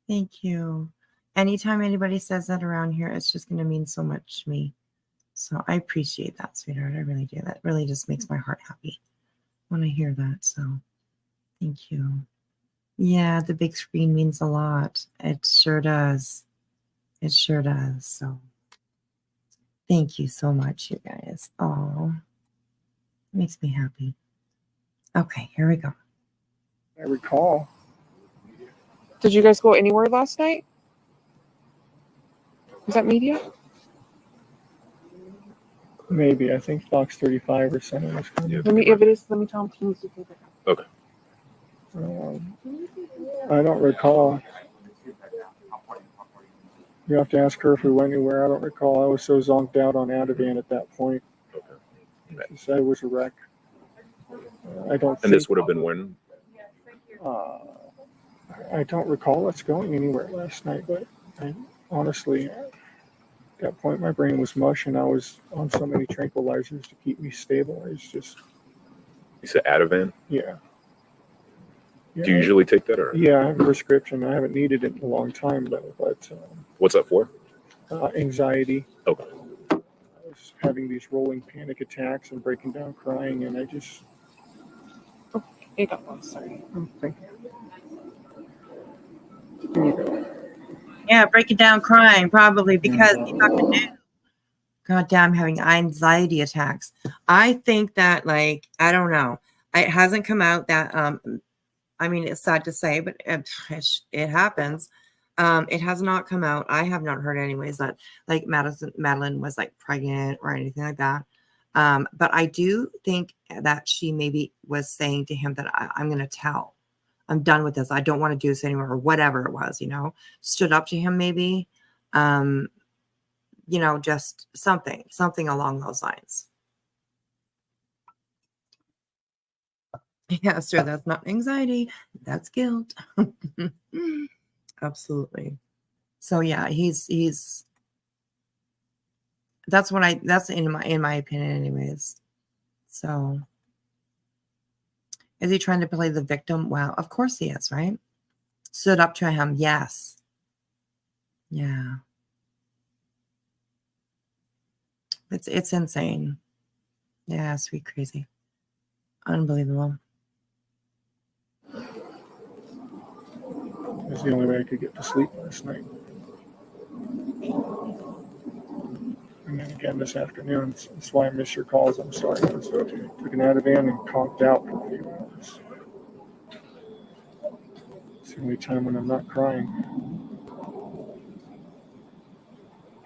Thank you. Anytime anybody says that around here, it's just going to mean so much to me. So I appreciate that, sweetheart. I really do. That really just makes my heart happy when I hear that. So thank you. Yeah, the big screen means a lot. It sure does. It sure does. So thank you so much, you guys. Oh, makes me happy. Okay, here we go. I recall. Did you guys go anywhere last night? Was that media? Maybe. I think Fox 35 or something was coming. Let me, if it is, let me tell him he needs to take it. Okay. I don't recall. You have to ask her if we went anywhere. I don't recall. I was so zonked out on Ativan at that point. Okay. She said it was a wreck. I don't And this think, would have been when? I don't recall us going anywhere last night, but I, honestly, at that point, my brain was mush and I was on so many tranquilizers to keep me stable. It's just, You said Ativan? yeah. Do you usually take that, or Yeah, I have a prescription. I haven't needed it in a long time, but what's that for? anxiety. Okay. I was having these rolling panic attacks and breaking down crying, and I just. Here you go. Oh, sorry. Thank you. Here you go. Yeah, break it down crying, probably because you fucking knew. God damn, having anxiety attacks. I think that, like, I don't know. It hasn't come out that, I mean, it's sad to say, but it happens. It has not come out. I have not heard anyways that like Madeline was like pregnant or anything like that. But I do think that she maybe was saying to him that I'm going to tell. I'm done with this. I don't want to do this anymore, or whatever it was, stood up to him maybe, just something along those lines. Yeah, sir, that's not anxiety. That's guilt. Absolutely. So yeah, he's that's in my opinion anyways. So is he trying to play the victim? Well, of course he is, right? Stood up to him, yes. Yeah. It's insane. Yeah, sweet crazy. Unbelievable. It's the only way I could get to sleep last night. And then again this afternoon. That's why I missed your calls. I'm sorry. So I took an Ativan and conked out for a few hours. It's the only time when I'm not crying.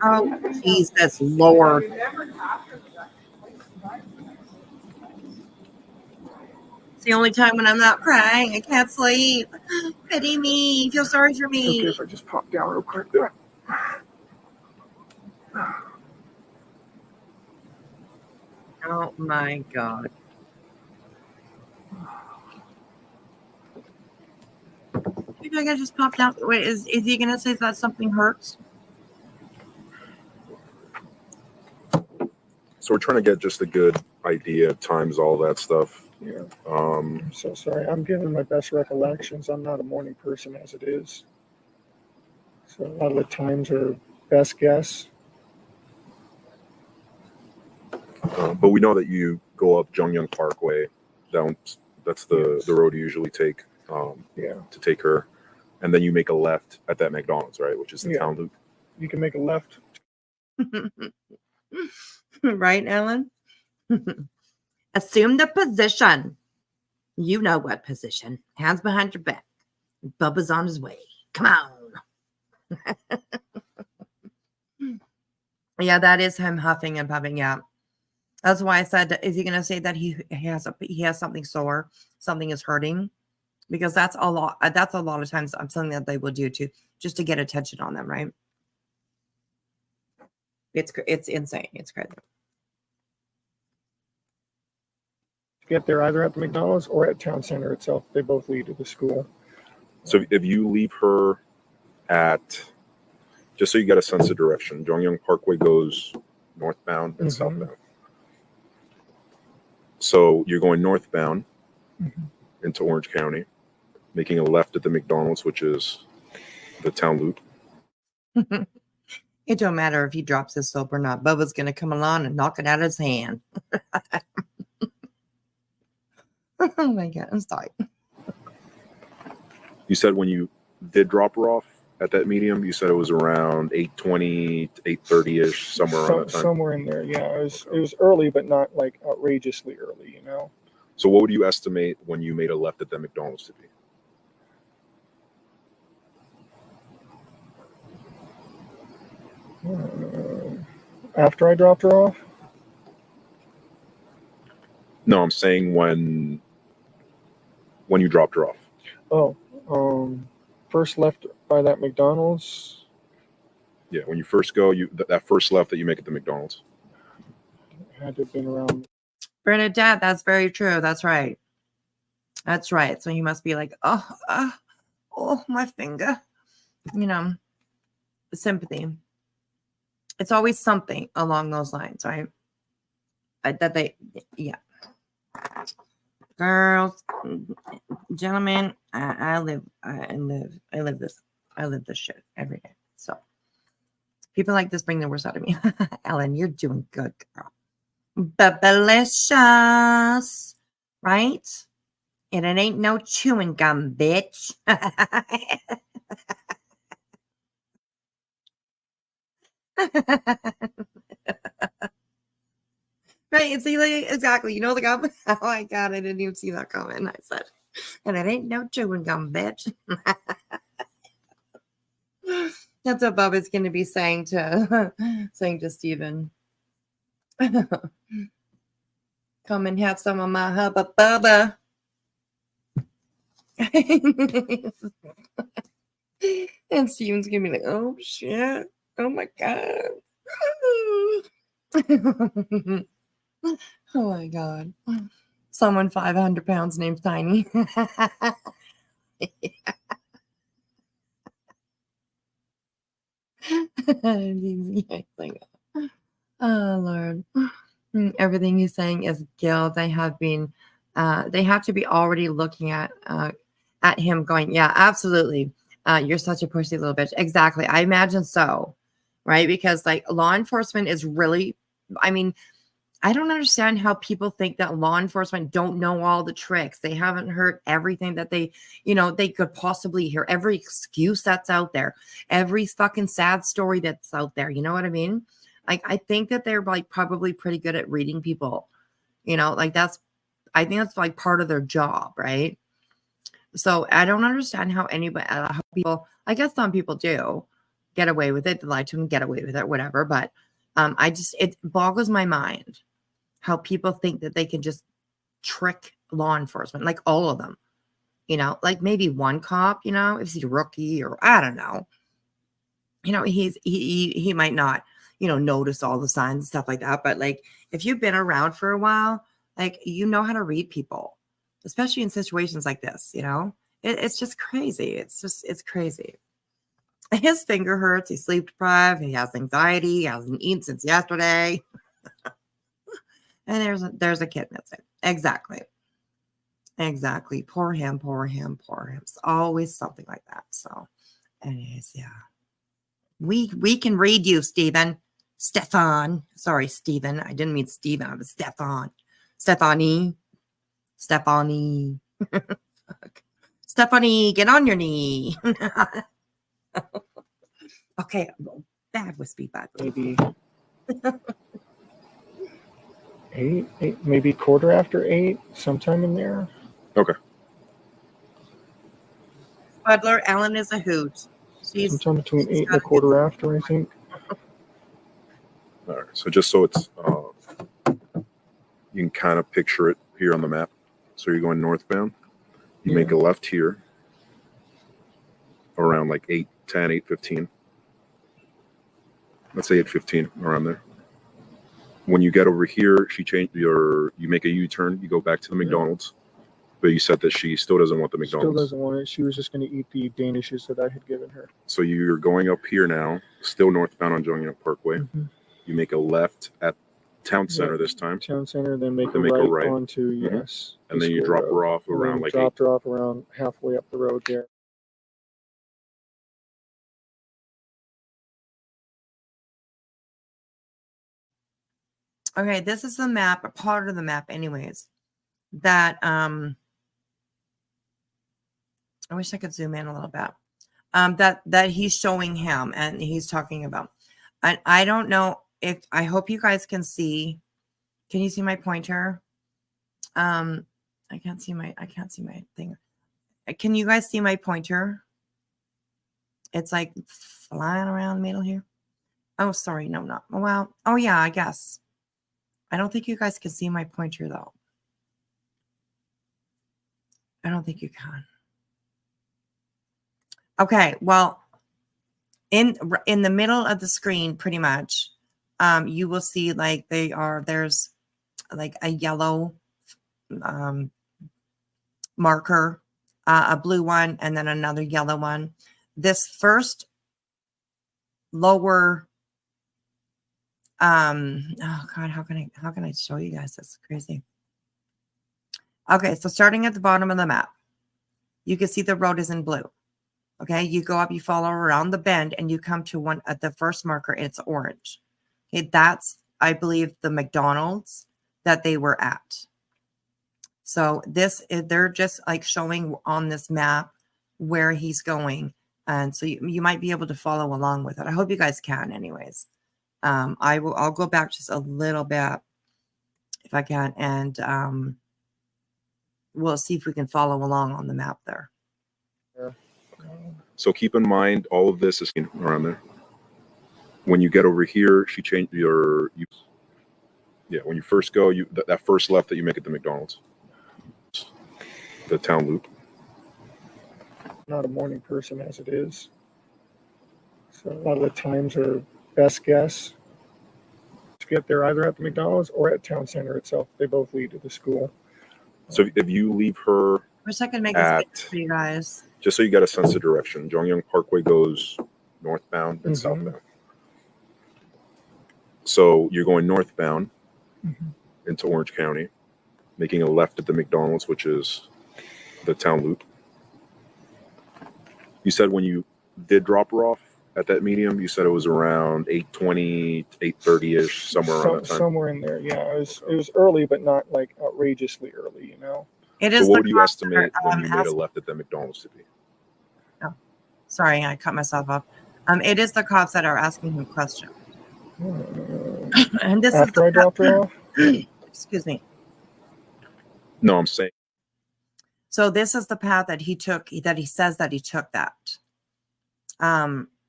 Oh, Jesus Lord. It's the only time when I'm not crying. I can't sleep. Pity me. Feel sorry for me. Okay, if I just pop down real quick. Oh my God. You think I just popped out? Wait, is he gonna say that something hurts? So we're trying to get just a good idea, times, all that stuff. Yeah. I'm so sorry. I'm giving my best recollections. I'm not a morning person as it is. So a lot of the times are best guess. But we know that you go up Jungyung Parkway down. That's the road you usually take to take her, and then you make a left at that McDonald's, right, which is the town loop. You can make a left. Right, Ellen? Assume the position. You know what position. Hands behind your back. Bubba's on his way. Come on. Yeah, that is him huffing and puffing. Yeah. That's why I said, is he going to say that he has something sore, something is hurting? Because that's a lot of times something that they will do just to get attention on them, right? It's insane. It's crazy. Get there either at the McDonald's or at town center itself. They both lead to the school. So if you leave her at, just so you get a sense of direction, Jungyung Parkway goes northbound and southbound. So you're going northbound into Orange County, making a left at the McDonald's, which is the town loop. It don't matter if he drops his soap or not. Bubba's going to come along and knock it out of his hand. Oh my God, I'm sorry. You said when you did drop her off at that medium, you said it was around 8:20, 8:30-ish, somewhere around that time. Somewhere in there, yeah. It was early, but not like outrageously early, So what would you estimate when you made a left at that McDonald's to be? After I dropped her off? No, I'm saying when you dropped her off. Oh, first left by that McDonald's. Yeah, when you first go, that first left that you make at the McDonald's. Had to have been around. Bernadette, that's very true. That's right. That's right. So you must be like, oh, my finger. You know, sympathy. It's always something along those lines, right? Yeah. Girls, gentlemen, I live this shit every day. So people like this bring the worst out of me. Ellen, you're doing good, girl. But delicious, right? And it ain't no chewing gum, bitch. Right? See, like, exactly. You know the gum? Oh my God, I didn't even see that comment. I said, and it ain't no chewing gum, bitch. That's what Bubba's going to be saying to Stephen. Come and have some of my hubba bubba. And Steven's going to be like, oh shit. Oh my God. Oh my God. Someone 500 pounds named Tiny. Oh Lord. Everything he's saying is guilt. They have to be already looking at him going, yeah, absolutely. You're such a pushy little bitch. Exactly. I imagine so. Right. Because like law enforcement is really, I mean, I don't understand how people think that law enforcement don't know all the tricks. They haven't heard everything that they could possibly hear, every excuse that's out there, every fucking sad story that's out there. You know what I mean? Like, I think that they're like probably pretty good at reading people, like I think that's like part of their job. Right. So I don't understand how how people, I guess some people do get away with it. They lie to them, get away with it, whatever. But it boggles my mind how people think that they can just trick law enforcement, like all of them, like maybe one cop, if he's a rookie or I don't know, he might not, notice all the signs and stuff like that. But like, if you've been around for a while, like, how to read people, especially in situations like this, it's just crazy. It's crazy. His finger hurts. He's sleep deprived. He has anxiety. He hasn't eaten since yesterday. And there's a kid missing. Exactly. Poor him. It's always something like that. So anyways, yeah. We can read you, Stephen. STEPHAN. Sorry, Stephen. I didn't mean Stephen. I was STEPHAN. Stephanie. Stephanie, get on your knee. Okay. Bad wispy, bad. Maybe 8, maybe quarter after 8, sometime in there. Okay. Butler, Ellen is a hoot. Sometime between 8 and a quarter after, I think. All right. So just so it's, you can kind of picture it here on the map. So you're going northbound. You make a left here around like 8:10, 8:15. Let's say 8:15, around there. When you get over here, you make a U-turn. You go back to the McDonald's. But you said that she still doesn't want the McDonald's. Still doesn't want it. She was just going to eat the Danishes that I had given her. So you're going up here now, still northbound on Jungyoung Parkway. Mm-hmm. You make a left at Town Center this time. Town Center, then make a right onto, yes. And then you drop her off around like dropped her off around halfway up the road there. Okay, this is the map, a part of the map anyways, that I wish I could zoom in a little bit. That he's showing him and he's talking about. And I don't know if, I hope you guys can see. Can you see my pointer? I can't see my thing. Can you guys see my pointer? It's like flying around the middle here. Oh, sorry. No, not. Well, oh, yeah, I guess. I don't think you guys can see my pointer, though. I don't think you can. Okay, well, in the middle of the screen, pretty much, you will see like there's like a yellow marker, a blue one, and then another yellow one. This first lower, oh God, how can I show you guys? That's crazy. Okay, so starting at the bottom of the map, you can see the road is in blue. Okay, you go up, you follow around the bend, and you come to one at the first marker, and it's orange. Okay, that's, I believe, the McDonald's that they were at. So they're just like showing on this map where he's going. And so you might be able to follow along with it. I hope you guys can anyways. I'll go back just a little bit if I can, and we'll see if we can follow along on the map there. So keep in mind, all of this is around there. When you get over here, she changed when you first go, that first left that you make at the McDonald's, the town loop. Not a morning person as it is. So a lot of the times are best guess to get there either at the McDonald's or at town center itself. They both lead to the school. So if you leave her, I wish I could make this video for you guys. just so you got a sense of direction, Jongyang Parkway goes northbound and southbound. So you're going northbound into Orange County, making a left at the McDonald's, which is the town loop. You said when you did drop her off at that medium, you said it was around 8:20, 8:30-ish, somewhere around that time. Somewhere in there, yeah. It was early, but not like outrageously early, you know. It is. So what would you cops estimate that are, when you made a left at the McDonald's to be? Oh, sorry, I cut myself off. It is the cops that are asking him questions. And this After I dropped her off? Excuse me. No, I'm saying. So this is the path that he took, that he says that he took that.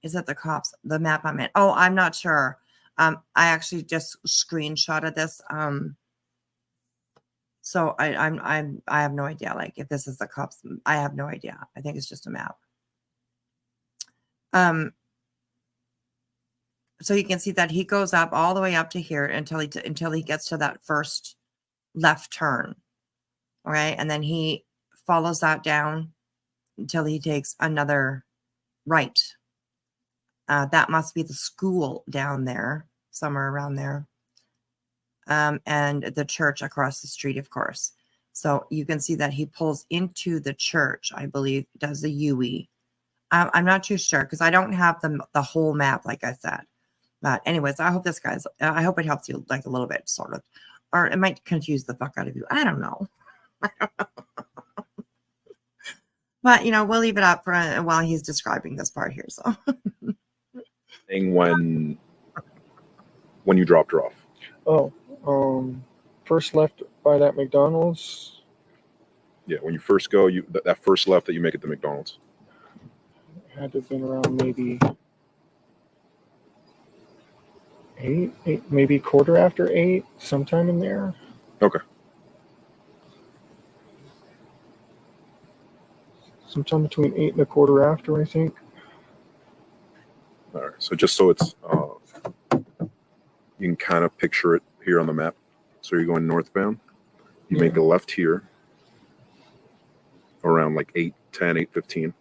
Is it the cops, the map I'm in? Oh, I'm not sure. I actually just screenshotted this. So I have no idea, like, if this is the cops. I have no idea. I think it's just a map. So you can see that he goes up all the way up to here until he gets to that first left turn. All right, and then he follows that down until he takes another right. That must be the school down there, somewhere around there. And the church across the street, of course. So you can see that he pulls into the church, I believe, does the UE. I'm not too sure because I don't have the whole map, like I said. But anyways, I hope I hope it helps you like a little bit, sort of. Or it might confuse the fuck out of you. I don't know. But, we'll leave it up for while he's describing this part here. So When you dropped her off. Oh, first left by that McDonald's. Yeah, when you first go, that first left that you make at the McDonald's. Had to have been around maybe 8, maybe 8:15, sometime in there. Okay. Sometime between 8 and 8:15, I think. All right. So just so it's, you can kind of picture it here on the map. So you're going northbound. You make a left here around like 8:10, 8:15.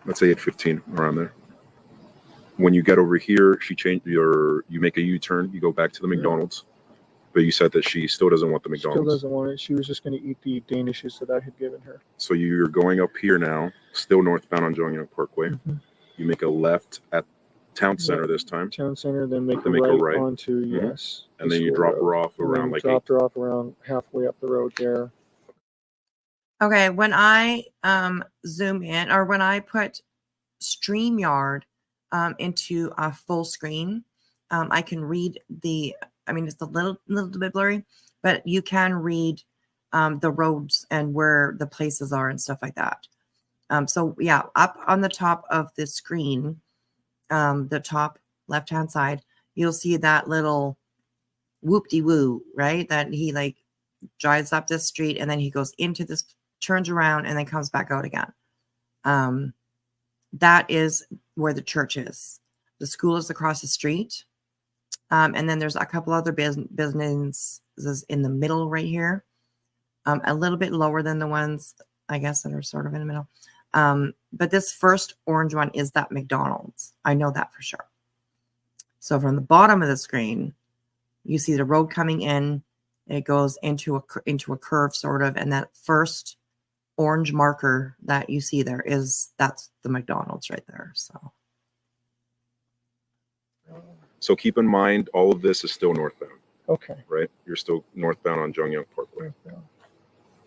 Let's say 8:15, around there. When you get over here, you make a U-turn. You go back to the McDonald's. But you said that she still doesn't want the McDonald's. Still doesn't want it. She was just going to eat the Danishes that I had given her. So you're going up here now, still northbound on Jongyang Parkway. You make a left at Town Center this time. Town Center, then make a right onto, yes. And then you drop her off around like dropped her off around halfway up the road there. okay, when I zoom in, or when I put StreamYard into a full screen, I can read it's a little bit blurry, but you can read the roads and where the places are and stuff like that. So yeah, up on the top of the screen, the top left-hand side, you'll see that little whoop-de-woo, right? That he like drives up this street and then he goes into this, turns around and then comes back out again. That is where the church is. The school is across the street. And then there's a couple other businesses in the middle right here. A little bit lower than the ones, I guess, that are sort of in the middle. But this first orange one is that McDonald's. I know that for sure. So from the bottom of the screen, you see the road coming in. It goes into a curve sort of, and that first orange marker that you see there that's the McDonald's right there. So keep in mind, all of this is still northbound, Okay. right? You're still northbound on Jungyang Parkway. Northbound.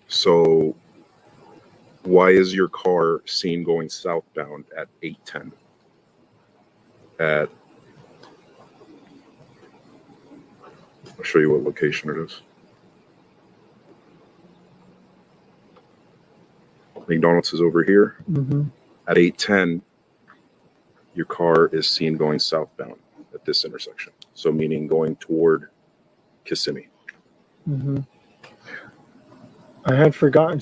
So why is your car seen going southbound at 8:10? I'll show you what location it is. McDonald's is over here. Mm-hmm. At 8:10, your car is seen going southbound at this intersection. So meaning going toward Kissimmee. Mm-hmm. I had forgotten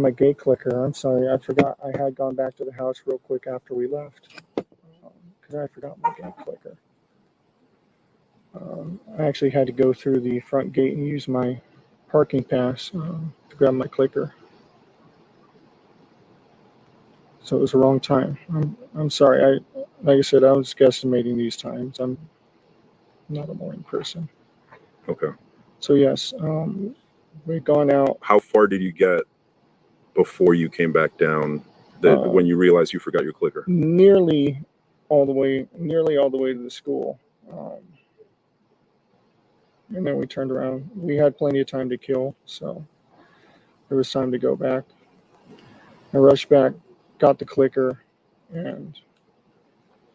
my gate clicker. I'm sorry. I forgot. I had gone back to the house real quick after we left because I forgot my gate clicker. I actually had to go through the front gate and use my parking pass to grab my clicker. So it was the wrong time. I'm sorry. Like I said, I was guesstimating these times. I'm not a morning person. Okay. So yes, we've gone out. How far did you get before you came back down when you realized you forgot your clicker? Nearly all the way to the school. And then we turned around. We had plenty of time to kill, so there was time to go back. I rushed back, got the clicker, and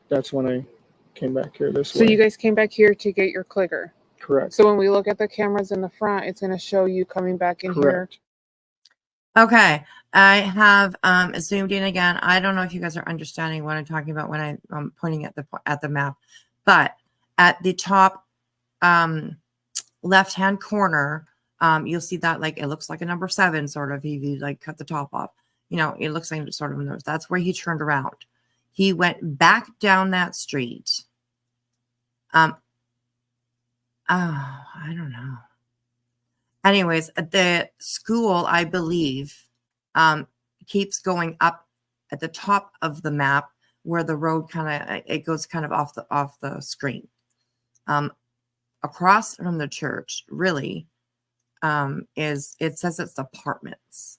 that's when I came back here this way. So you guys came back here to get your clicker. Correct. So when we look at the cameras in the front, it's going to show you coming back in Correct. here. Okay, I have zoomed in again. I don't know if you guys are understanding what I'm talking about when I'm pointing at the map, but at the top left-hand corner, you'll see that like it looks like a number 7 sort of. If you like cut the top off, it looks like sort of nose. That's where he turned around. He went back down that street. I don't know. Anyways, the school, I believe, keeps going up at the top of the map where the road it goes kind of off the screen. Across from the church, really, it says it's apartments.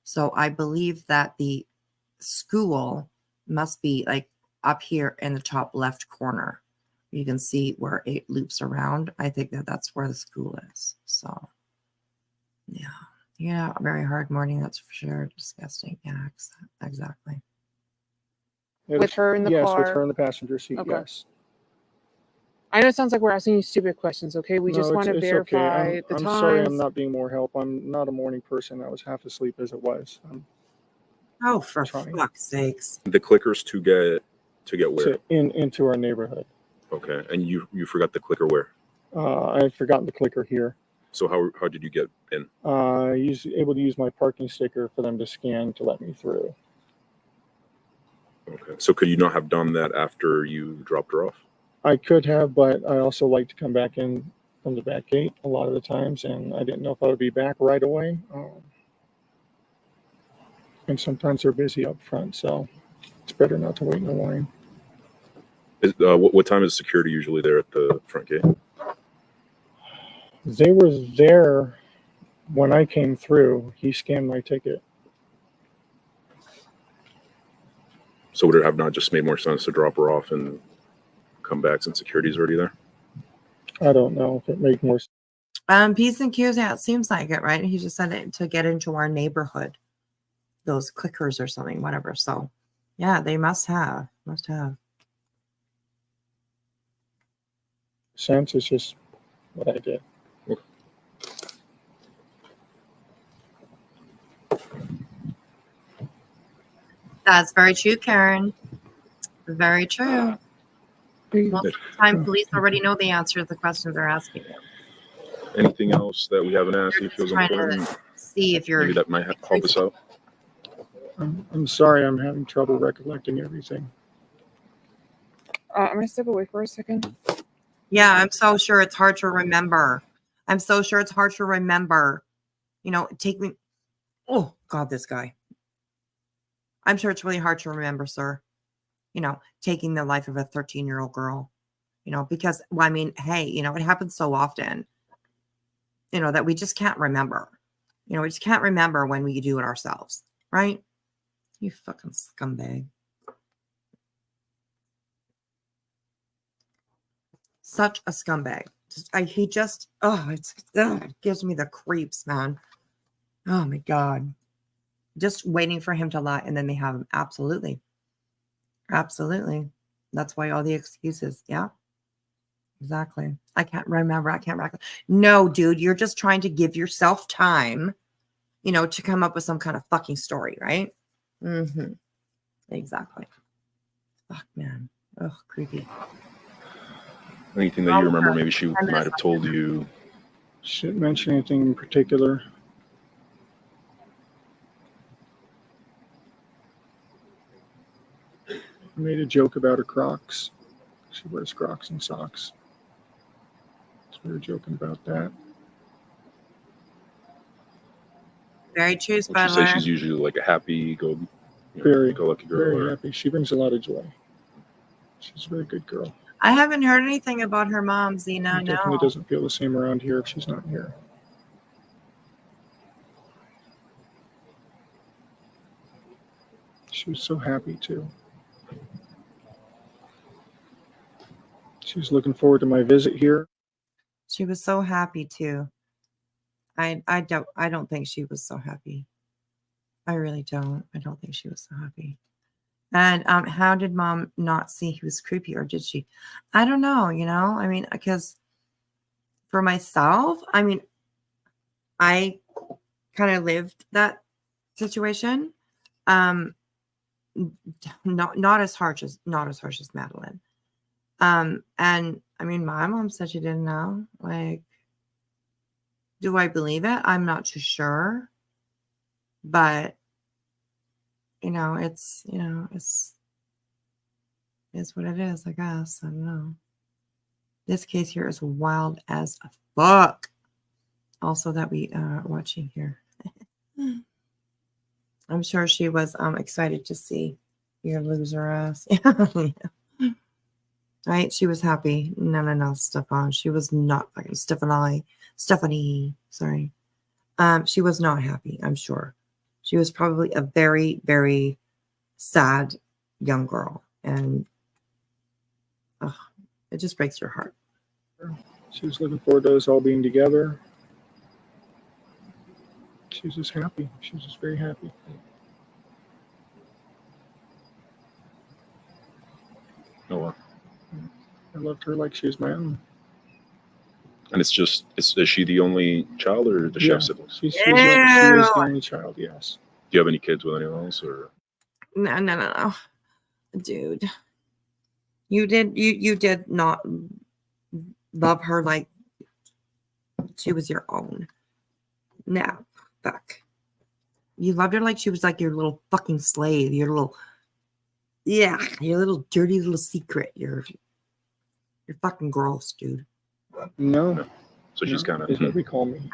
So I believe that the school must be like up here in the top left corner. You can see where it loops around. I think that's where the school is. So, yeah, very hard morning. That's for sure. Disgusting. Yeah, exactly. With her in the yes, car? with her in the passenger seat. Okay. Yes. I know it sounds like we're asking you stupid questions, okay? We just No, want to it's verify okay. the I'm times. sorry I'm not being more help. I'm not a morning person. I was half asleep as it was. Oh, for trying. fuck's sakes. The clickers to get where? Into our neighborhood. Okay. And you forgot the clicker where? I had forgotten the clicker here. So how did you get in? I was able to use my parking sticker for them to scan to let me through. Okay. So could you not have done that after you dropped her off? I could have, but I also like to come back in from the back gate a lot of the times, and I didn't know if I would be back right away. And sometimes they're busy up front, so it's better not to wait in the line. What time is security usually there at the front gate? They were there when I came through. He scanned my ticket. So would it have not just made more sense to drop her off and come back since security's already there? I don't know if it made more sense. P's and Q's, yeah, it seems like it, right? He just said it to get into our neighborhood. Those clickers or something, whatever. So, yeah, they must have. Sense is just what I did. That's very true, Karen. Very true. Most of the time, police already know the answer to the questions they're asking you. Anything else that we haven't asked you feels Trying to important? see if you're Maybe that might help us out. I'm sorry, I'm having trouble recollecting everything. I'm gonna step away for a second. Yeah, I'm so sure it's hard to remember. I'm so sure it's hard to remember. You know, take me. Oh, God, this guy. I'm sure it's really hard to remember, sir. You know, taking the life of a 13-year-old girl. You know, because, well, I mean, hey, you know, it happens so often, you know, that we just can't remember. You know, we just can't remember when we do it ourselves, right? You fucking scumbag. Such a scumbag. It gives me the creeps, man. Oh my God. Just waiting for him to lie and then they have him. Absolutely. Absolutely. That's why all the excuses. Yeah. Exactly. I can't remember. No, dude, you're just trying to give yourself time, you know, to come up with some kind of fucking story, right? Mm-hmm. Exactly. Fuck, man. Ugh, creepy. Anything that you remember, maybe she might have told you. She didn't mention anything in particular. I made a joke about her Crocs. She wears Crocs and socks. So we were joking about that. Very true, Would you Spudler. say she's usually like a happy, go lucky girl? Very happy. She brings a lot of joy. She's a very good girl. I haven't heard anything about her mom, Zena. It definitely doesn't feel the same around here if she's not here. She was so happy too. She was looking forward to my visit here. She was so happy too. I don't think she was so happy. I really don't. I don't think she was so happy. And how did mom not see he was creepy, or did she? I don't know, you know? I mean, because for myself, I mean, I kind of lived that situation. Not as harsh as Madeline. And I mean, my mom said she didn't know. Like, do I believe it? I'm not too sure. But it's what it is, I guess. I don't know. This case here is wild as a fuck. Also that we are watching here. I'm sure she was excited to see your loser ass. Right? She was happy. No, Stefan. She was not fucking Stephanie. Sorry. She was not happy, I'm sure. She was probably a very, very sad young girl. And it just breaks your heart. She was looking forward to us all being together. She was just happy. She was just very happy. Oh, wow. I loved her like she was my own. And is she the only child, or does she have siblings? She is the only child, yes. Do you have any kids with anyone else, or? No. Dude. You did not love her like she was your own. No, fuck. You loved her like she was like your little fucking slave, your little dirty little secret. You're fucking gross, dude. No. So she's kind of. Is what we call me.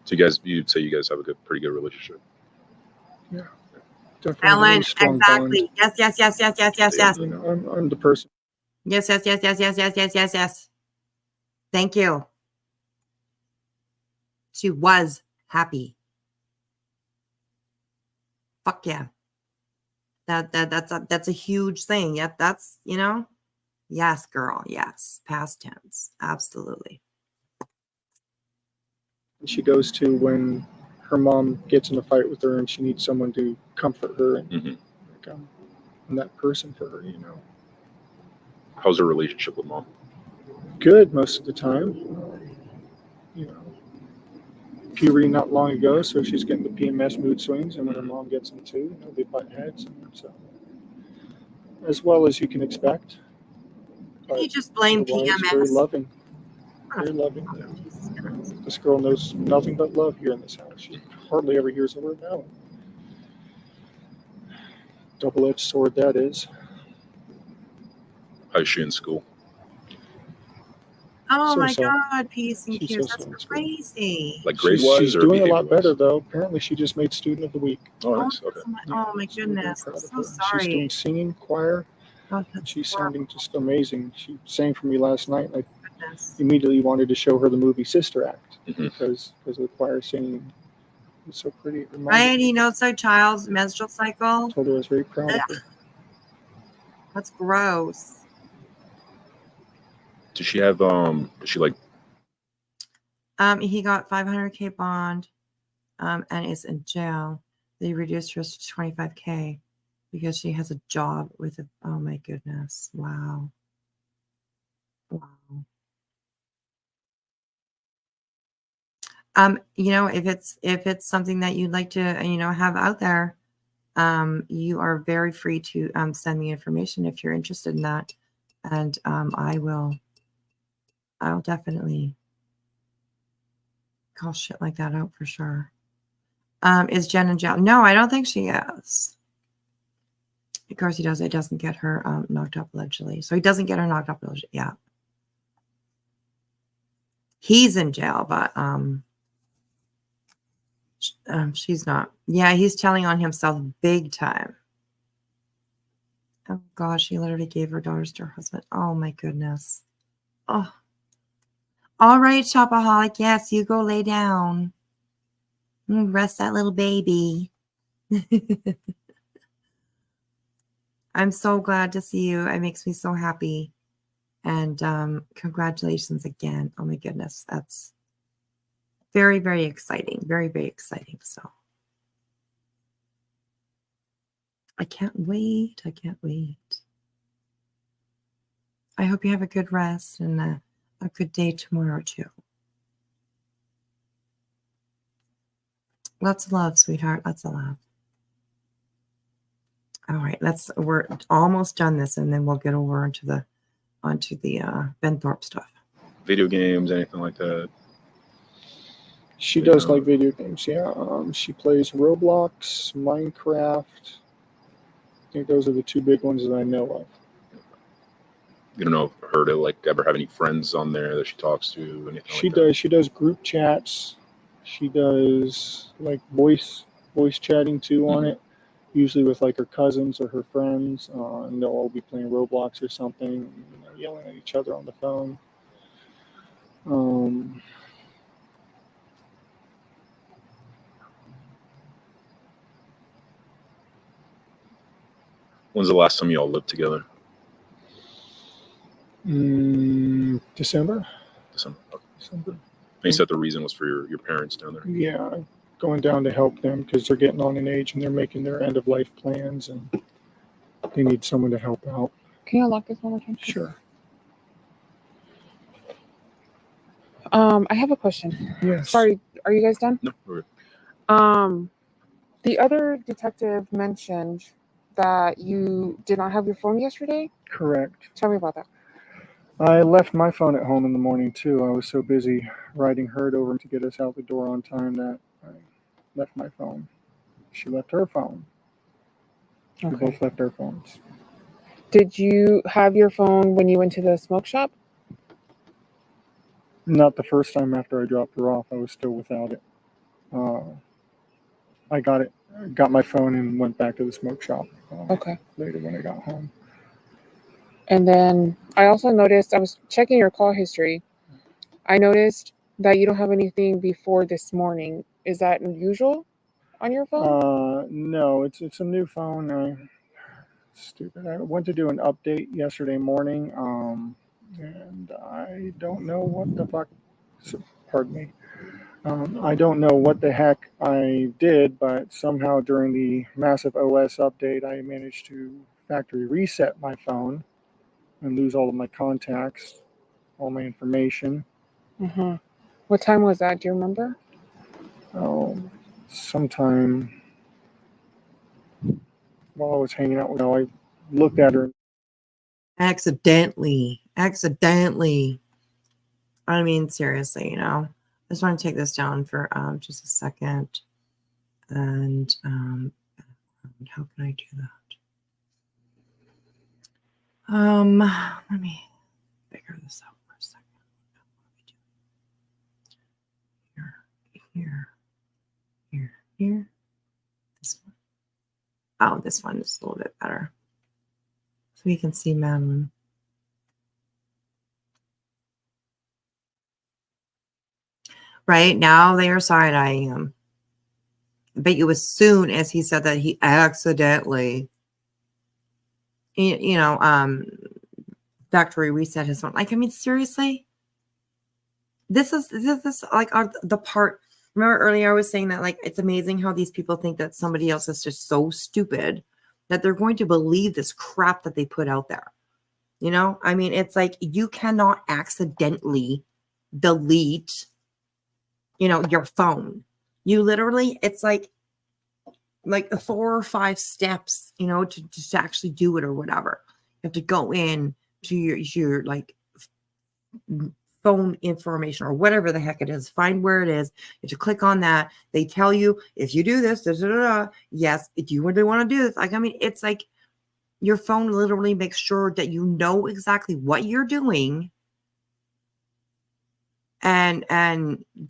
So you'd say you guys have a pretty good relationship. Yeah. Definitely. Ellen, strong exactly. bond. Yes. You know, I'm the person. Yes. Thank you. She was happy. Fuck yeah. That's a huge thing. Yep, that's, yes, girl. Yes. Past tense. Absolutely. She goes to when her mom gets in a fight with her and she needs someone to comfort her, and I'm that person for her, How's her relationship with mom? Good most of the time. Puberty not long ago, so she's getting the PMS mood swings, and when her mom gets them too, they butt heads. And so as well as you can expect. But You just blame otherwise, very PMS. loving. Very loving. Yeah. Jesus Christ. This girl knows nothing but love here in this house. She hardly ever hears the word no. Double-edged sword that is. How's she in school? Oh my So-so. God, Peace and She's Cues. so-so in That's school. crazy. Like grade wise She's or doing a behavior lot better wise? though. Apparently, she just made student of the week. Oh, nice. Okay. Oh my So we're very goodness. I'm proud of so her. She's doing sorry. singing, choir. Oh, that's She's horrible. sounding just amazing. She sang for me last night. I Goodness. immediately wanted to show her the movie Sister Act Mhm. because of the choir singing. It's so pretty. It reminded Right? me. He knows our child's menstrual cycle. Told her I was very proud of her. That's gross. Does she have is she like He got $500K bond, and is in jail. They reduced hers to $25K because she has a job with a. Oh my goodness! Wow. Wow. If it's something that you'd like to have out there, you are very free to send me information if you're interested in that, and I'll definitely call shit like that out for sure. Is Jen in jail? No, I don't think she is. Of course he does. It doesn't get her knocked up allegedly. So he doesn't get her knocked up allegedly. Yeah. He's in jail, but she's not. Yeah, he's telling on himself big time. Oh gosh, she literally gave her daughters to her husband. Oh my goodness. Oh. All right, shopaholic. Yes, you go lay down. Rest that little baby. I'm so glad to see you. It makes me so happy. And congratulations again. Oh my goodness. That's very, very exciting. Very, very exciting. So I can't wait. I can't wait. I hope you have a good rest and a good day tomorrow too. Lots of love, sweetheart. Lots of love. All right, we're almost done this, and then we'll get over onto the Ben Thorp stuff. video games, anything like that? She does like video games. Yeah. She plays Roblox, Minecraft. I think those are the two big ones that I know of. You don't know her to like ever have any friends on there that she talks to, anything She like that? does. She does group chats. She does like voice chatting too on it. Usually with like her cousins or her friends, and they'll all be playing Roblox or something, yelling at each other on the phone. When's the last time you all lived together? December. December. Okay. December. And you said the reason was for your parents down there. Yeah, going down to help them because they're getting on in age and they're making their end of life plans and they need someone to help out. Can you unlock this one more time? Sure. I have a question. Yes. Sorry, are you guys done? No. Okay. The other detective mentioned that you did not have your phone yesterday. Correct. Tell me about that. I left my phone at home in the morning too. I was so busy riding Herd over to get us out the door on time that I left my phone. She left her phone. We both left our phones. Did you have your phone when you went to the smoke shop? Not the first time after I dropped her off. I was still without it. I got my phone and went back to the smoke shop later when I got home. And then I also noticed, I was checking your call history. I noticed that you don't have anything before this morning. Is that unusual on your phone? No, it's a new phone. Stupid. I went to do an update yesterday morning, and I don't know what the fuck. Pardon me. I don't know what the heck I did, but somehow during the massive OS update, I managed to factory reset my phone and lose all of my contacts, all my information. What time was that? Do you remember? Oh, sometime while I was hanging out with her, I looked at her Accidentally. I mean, seriously, you know. I just want to take this down for just a second. And how can I do that? Let me figure this out for a second. Here. This one. Oh, this one is a little bit better. So we can see Madeline. Right now they are side-eyeing him. I bet you as soon as he said that he accidentally, factory reset his phone. Like, I mean, seriously? This is like the part. Remember earlier I was saying that, like, it's amazing how these people think that somebody else is just so stupid that they're going to believe this crap that they put out there. You know, I mean, it's like you cannot accidentally delete, your phone. You literally, it's like 4 or 5 steps, to actually do it or whatever. You have to go in to your like phone information or whatever the heck it is, find where it is. You have to click on that. They tell you, if you do this, yes, if you really want to do this. Like, I mean, it's like your phone literally makes sure that you know exactly what you're doing and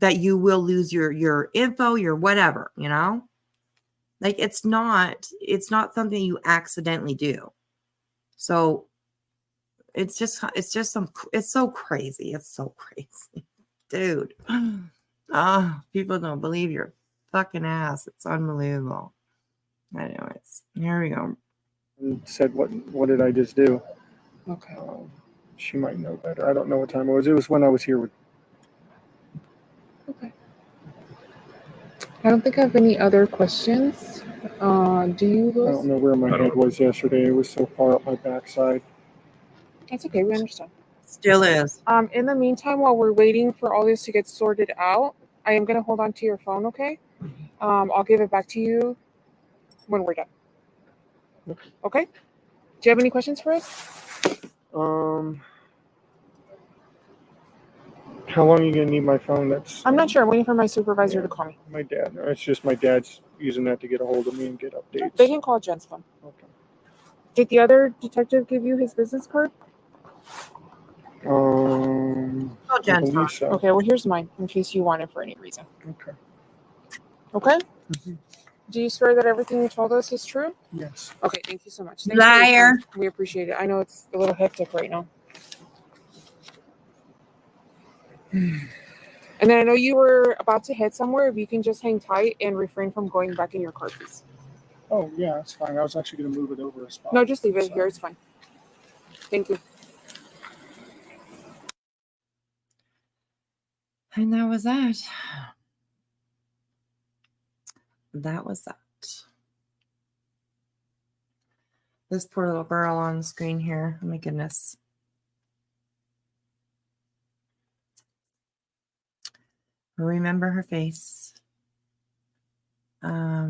that you will lose your info, your whatever, like it's not something you accidentally do. So it's so crazy. It's so crazy, dude. People don't believe your fucking ass. It's unbelievable. Anyways, here we go. And said, what did I just do? Okay. She might know better. I don't know what time it was. It was when I was here with. Okay. I don't think I have any other questions. Do you, I don't know where my head was yesterday. It was so far up my backside. That's okay. We understand. Still is. In the meantime, while we're waiting for all this to get sorted out, I am going to hold on to your phone, okay? I'll give it back to you when we're done. Okay? Do you have any questions for us? How long are you gonna need my phone? I'm not sure. I'm waiting for my supervisor to call me. My dad. It's just my dad's using that to get a hold of me and get updates. They can call Jen's phone. Okay. Did the other detective give you his business card? Oh, I Jen's believe so. Okay, well, here's mine in case you want it for any reason. Okay. Okay? Mhm. Do you swear that everything you told us is true? Yes. Okay, thank you so much. Thanks for your Liar. time. We appreciate it. I know it's a little hectic right now. And then I know you were about to head somewhere. If you can just hang tight and refrain from going back in your car, please. Oh yeah, that's fine. I was actually gonna move it over a spot. No, just leave it here. It's fine. Thank you. And that was that. That was that. This poor little girl on the screen here. Oh my goodness. Remember her face. Let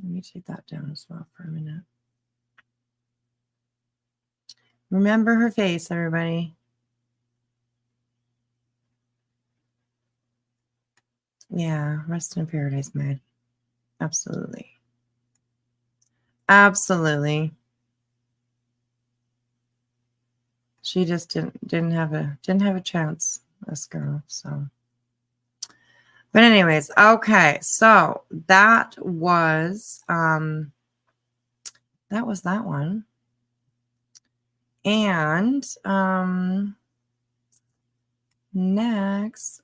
me take that down as well for a minute. Remember her face, everybody. Yeah, rest in paradise, man. Absolutely. Absolutely. She just didn't have a chance, this girl. So, but anyways, okay. So that was that one. And next,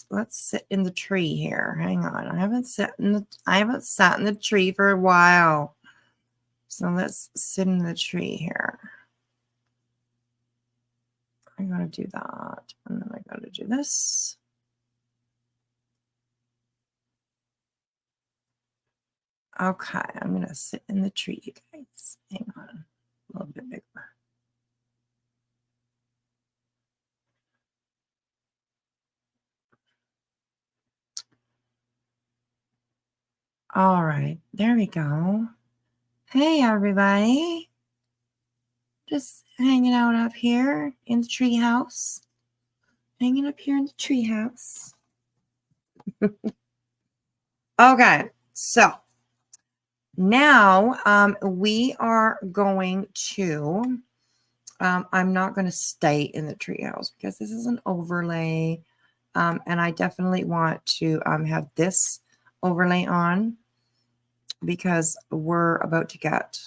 let's sit in the tree here. Hang on. I haven't sat in the tree for a while. So let's sit in the tree here. I'm going to do that. And then I got to do this. Okay. I'm going to sit in the tree, you guys. Hang on. A little bit bigger. All right. There we go. Hey, everybody. Just hanging out up here in the treehouse. Hanging up here in the treehouse. Okay, so now we are going to, I'm not going to stay in the treehouse because this is an overlay. And I definitely want to have this overlay on because we're about to get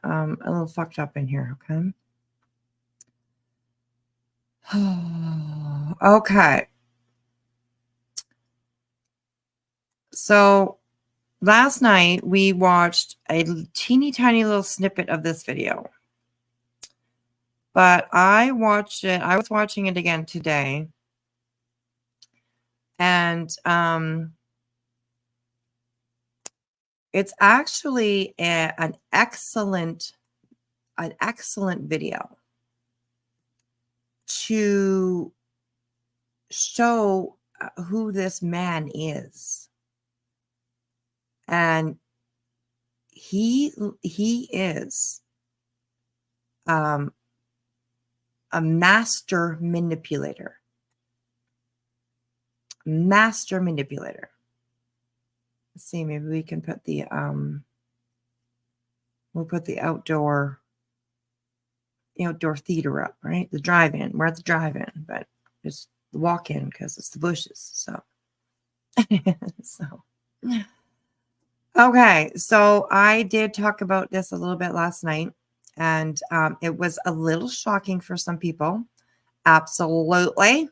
a little fucked up in here, okay? Okay. So last night we watched a teeny tiny little snippet of this video. But I watched it, I was watching it again today. And it's actually an excellent video to show who this man is. And he is a master manipulator. Master manipulator. Let's see, maybe we can put the we'll put the outdoor theater up, right? The drive-in. We're at the drive-in, but just the walk-in because it's the bushes. So okay, so I did talk about this a little bit last night, and it was a little shocking for some people. Absolutely.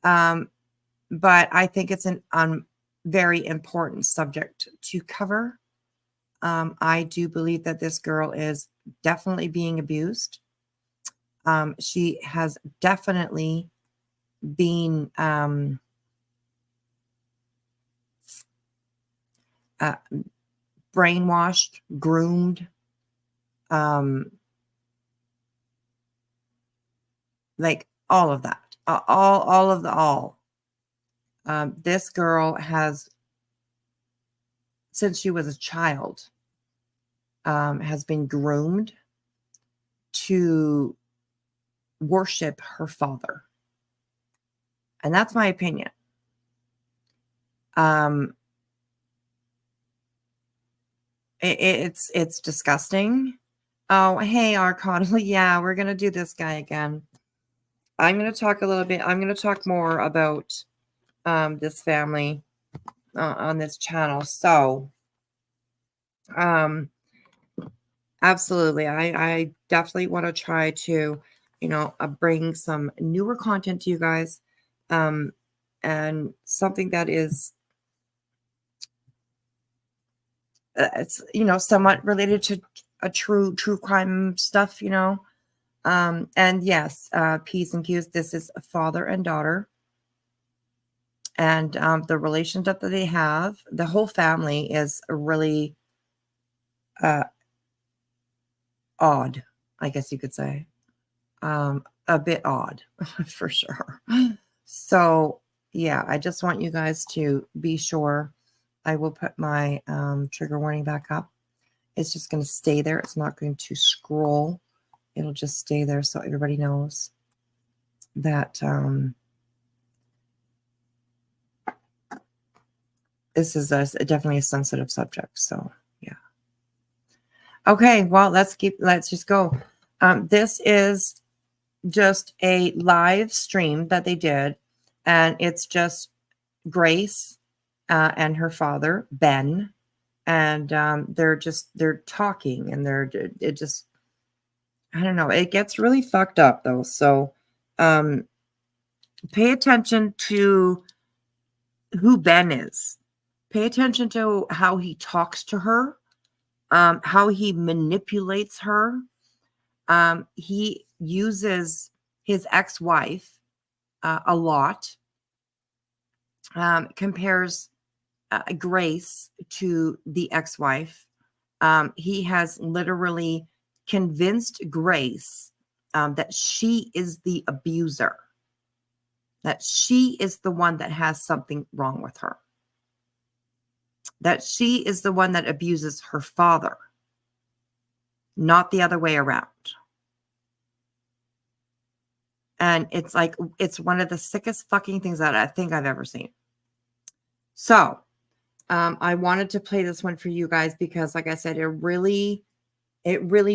But I think it's an very important subject to cover. I do believe that this girl is definitely being abused. She has definitely been brainwashed, groomed, like all of that, all of the all. This girl has, since she was a child, has been groomed to worship her father. And that's my opinion. It's disgusting. Oh, hey, Arcana. Yeah, we're going to do this guy again. I'm going to talk a little bit. I'm going to talk more about this family on this channel. So, absolutely. I definitely want to try to, bring some newer content to you guys. And something that is, it's, somewhat related to a true crime stuff, and yes, P's and Q's, this is a father and daughter. And the relationship that they have, the whole family is really odd, I guess you could say. A bit odd, for sure. So, yeah, I just want you guys to be sure. I will put my trigger warning back up. It's just going to stay there. It's not going to scroll. It'll just stay there so everybody knows that this is definitely a sensitive subject. So, yeah. Okay, well, let's just go. This is just a live stream that they did, and it's just Grace and her father, Ben, and they're talking, and it just, I don't know, it gets really fucked up though. So pay attention to who Ben is. Pay attention to how he talks to her, how he manipulates her. He uses his ex-wife a lot, compares Grace to the ex-wife. He has literally convinced Grace that she is the abuser, that she is the one that has something wrong with her, that she is the one that abuses her father. not the other way around. And it's like, it's one of the sickest fucking things that I think I've ever seen. So I wanted to play this one for you guys because, like I said, it really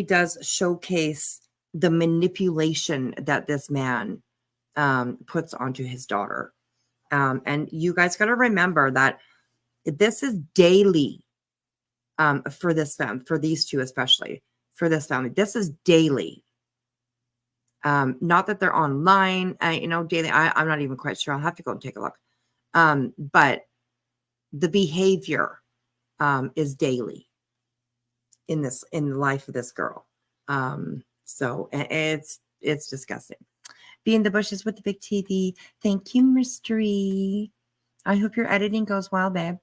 does showcase the manipulation that this man puts onto his daughter. And you guys got to remember that this is daily for this family, for these two, especially for this family. This is daily. Not that they're online, daily. I'm not even quite sure. I'll have to go and take a look. But the behavior is daily in the life of this girl. So it's disgusting. Be in the bushes with the big TV. Thank you, Mystery. I hope your editing goes well, babe.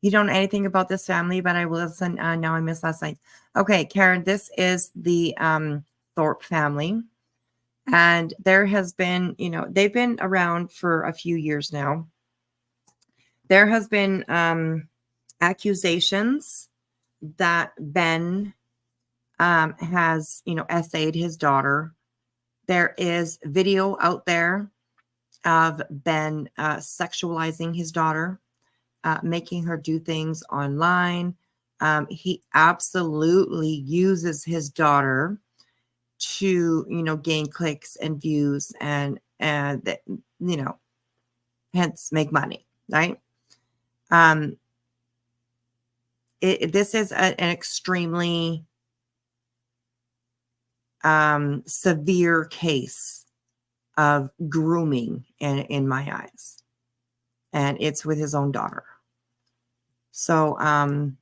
You don't know anything about this family, but I will listen. Now I missed last night. Okay, Karen, this is the Thorp family. And there has been, they've been around for a few years now. There has been accusations that Ben has, essayed his daughter. There is video out there of Ben sexualizing his daughter, making her do things online. He absolutely uses his daughter to, gain clicks and views and hence make money, right? This is an extremely severe case of grooming in my eyes, and it's with his own daughter. So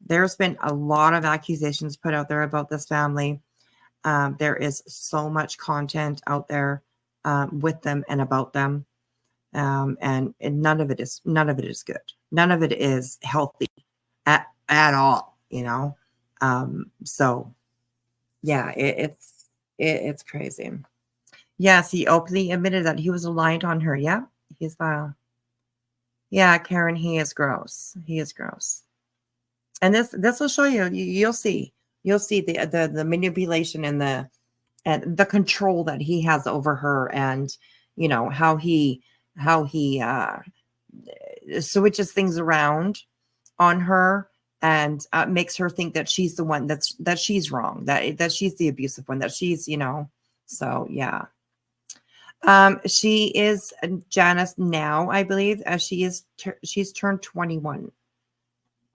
there's been a lot of accusations put out there about this family. There is so much content out there with them and about them, and none of it is good. None of it is healthy at all. So yeah, it's crazy. Yes, he openly admitted that he was reliant on her. Yeah, he's vile. Yeah, Karen, he is gross. He is gross. And this will show you. You'll see. You'll see the manipulation and the control that he has over her, and how he switches things around on her and makes her think that she's the one that she's wrong, that she's the abusive one, that she's So yeah. She is Janice now, I believe, as she's turned 21,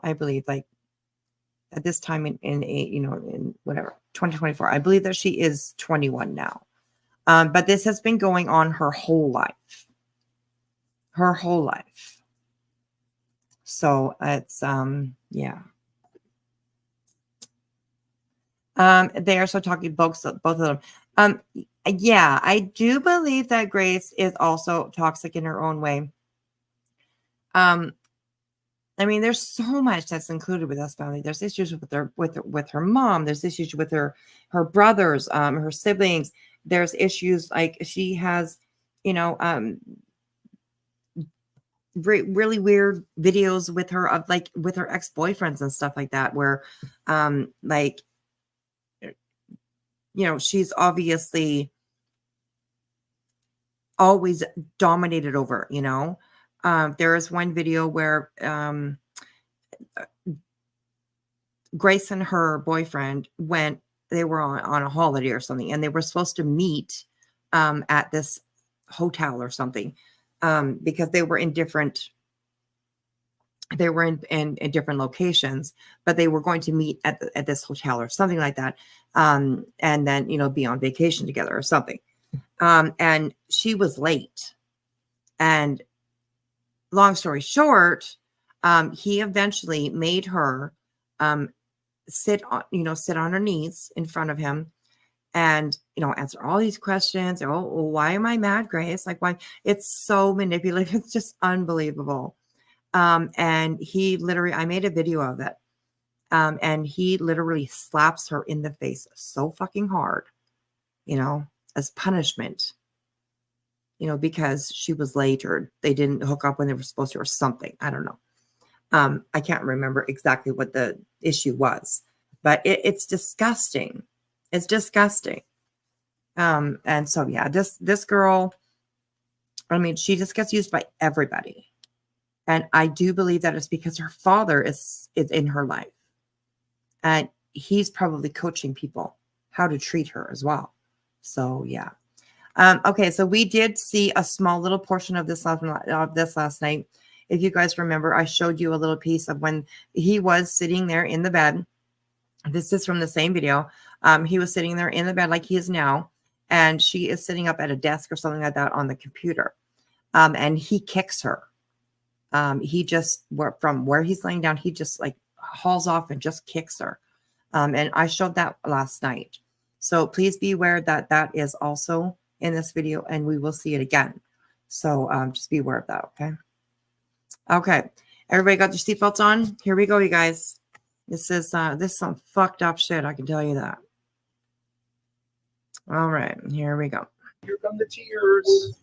I believe, like at this time in whatever 2024. I believe that she is 21 now. But this has been going on her whole life. Her whole life. So it's yeah. They are so talking both of them. Yeah, I do believe that Grace is also toxic in her own way. I mean, there's so much that's included with this family. There's issues with her mom. There's issues with her brothers, her siblings. There's issues like she has, really weird videos with her of with her ex-boyfriends and stuff like that, where she's obviously always dominated over, there is one video where Grace and her boyfriend they were on a holiday or something, and they were supposed to meet at this hotel or something, because they were in different locations, but they were going to meet at this hotel or something like that, and then be on vacation together or something, and she was late, and long story short, he eventually made her sit on her knees in front of him and answer all these questions. Oh, why am I mad, Grace? Like, why? It's so manipulative. It's just unbelievable. And he literally, I made a video of it, and he literally slaps her in the face so fucking hard, as punishment, because she was late or they didn't hook up when they were supposed to or something. I don't know. I can't remember exactly what the issue was, but it's disgusting. It's disgusting. And so yeah, this girl, I mean, she just gets used by everybody. And I do believe that it's because her father is in her life. And he's probably coaching people how to treat her as well. So yeah. Okay, so we did see a small little portion of this last night. If you guys remember, I showed you a little piece of when he was sitting there in the bed. This is from the same video. He was sitting there in the bed like he is now, and she is sitting up at a desk or something like that on the computer. And he kicks her. He just, from where he's laying down, he just like hauls off and just kicks her. And I showed that last night. So please be aware that that is also in this video, and we will see it again. So just be aware of that, okay? Okay, everybody got your seatbelts on? Here we go, you guys. This is some fucked up shit, I can tell you that. All right, here we go. Here come the tears.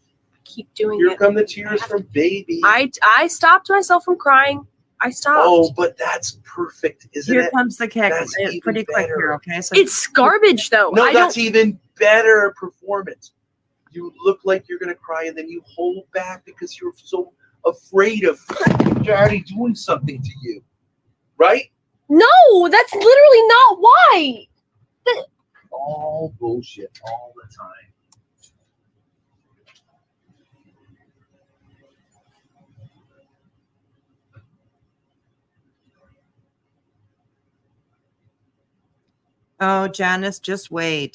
Keep doing Here it. come the tears from baby. I stopped myself from crying. I stopped. Oh, but that's perfect, isn't Here it? comes the kick. That's It's even pretty quick better. here, okay? So It's garbage though. No, I that's don't. even better performance. You look like you're gonna cry, and then you hold back because you're so afraid of daddy doing something to you, right? No, that's literally not why. All bullshit all the time. oh, Janice, just wait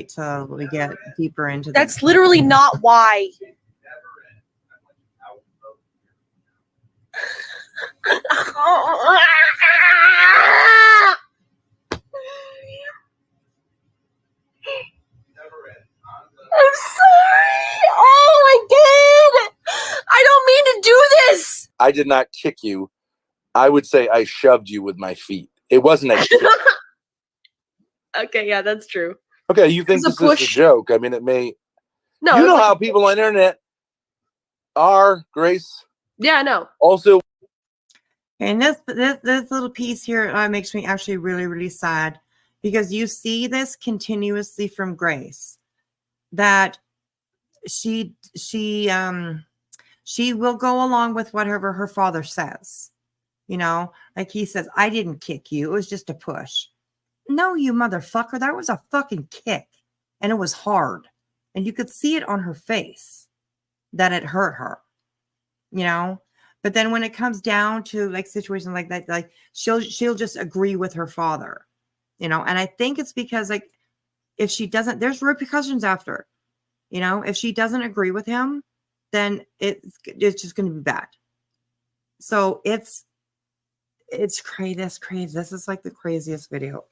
till we get deeper into That's this. literally not why. I'm sorry. Oh, I did. I don't mean to do this. I did not kick you. I would say I shoved you with my feet. It wasn't a kick. Okay, yeah, that's true. Okay, you think It was this a is a push. joke. I mean, it may. No, You it's know like- how people on the internet are, Grace. Yeah, I know. Also, And this little piece here makes me actually really, really sad, because you see this continuously from Grace, that she will go along with whatever her father says. You know, like he says, I didn't kick you. It was just a push. No, you motherfucker. That was a fucking kick. And it was hard. And you could see it on her face that it hurt her, you know? But then when it comes down to like situations like that, like she'll just agree with her father, you know? And I think it's because like, if she doesn't, there's repercussions after, you know? If she doesn't agree with him, then it's just going to be bad. So it's crazy. That's crazy. This is like the craziest video.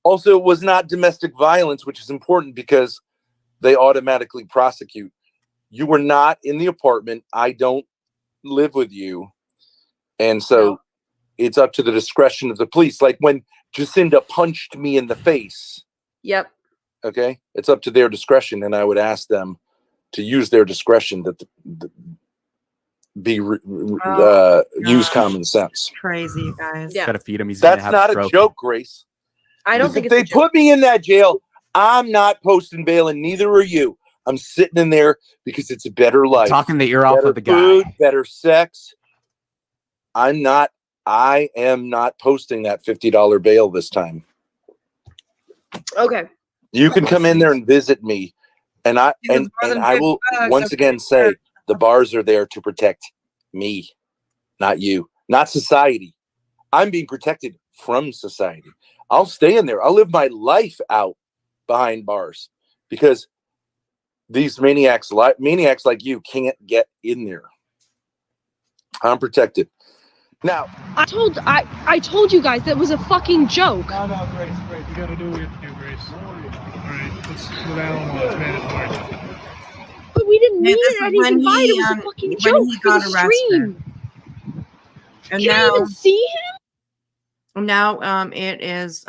Also, it was not domestic violence, which is important because they automatically prosecute. You were not in the apartment. I don't live with you. And so it's up to the discretion of the police. Like when Jacinda punched me in the face. Yep. Okay. It's up to their discretion. And I would ask them to use their discretion use common sense. Crazy, you guys. Yeah. Gotta feed him. He's That's gonna have not a a stroke. joke, Grace. I don't If think they it's a joke. put me in that jail, I'm not posting bail, and neither are you. I'm sitting in there because it's a better life. Talking the ear off Better of the guy. food, better sex. I am not posting that $50 bail this time. Okay. You can come in there and visit me, and I will once again say the bars are there to protect me, not you, not society. I'm being protected from society. I'll stay in there. I'll live my life out behind bars because these maniacs like you can't get in there. I'm protected. Now, I told you guys that was a fucking joke. No, Grace. You gotta do what you have to do, Grace. All right, let's go down. It's mandatory. But we didn't mean this is anything when by it. It he, was a fucking when joke he for got the arrested. stream. And Can I even see him? now it is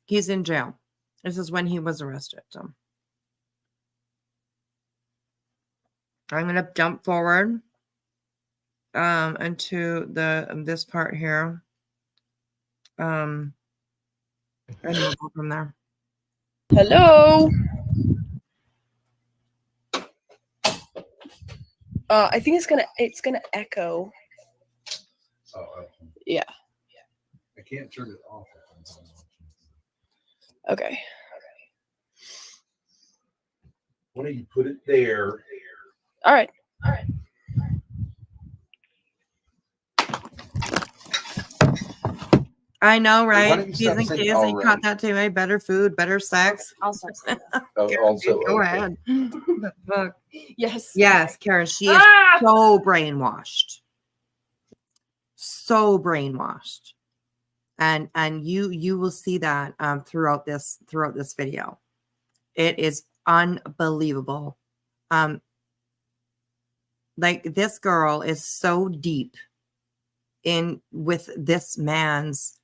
he's in jail. This is when he was arrested. So I'm gonna jump forward into this part here. And we'll go from there. Hello. I think it's gonna echo. Oh, Yeah. I can't turn it off. Okay. Why don't you put it there? All right. I know, Why right? don't you P's stop and saying K's, all you right? caught that too, eh? Better food, better sex. I'll stop saying that. Also, Go okay. ahead. The fuck? Yes. Yes, Karen, she is so brainwashed. So brainwashed. And you will see that throughout this video. It is unbelievable. Like this girl is so deep in with this man's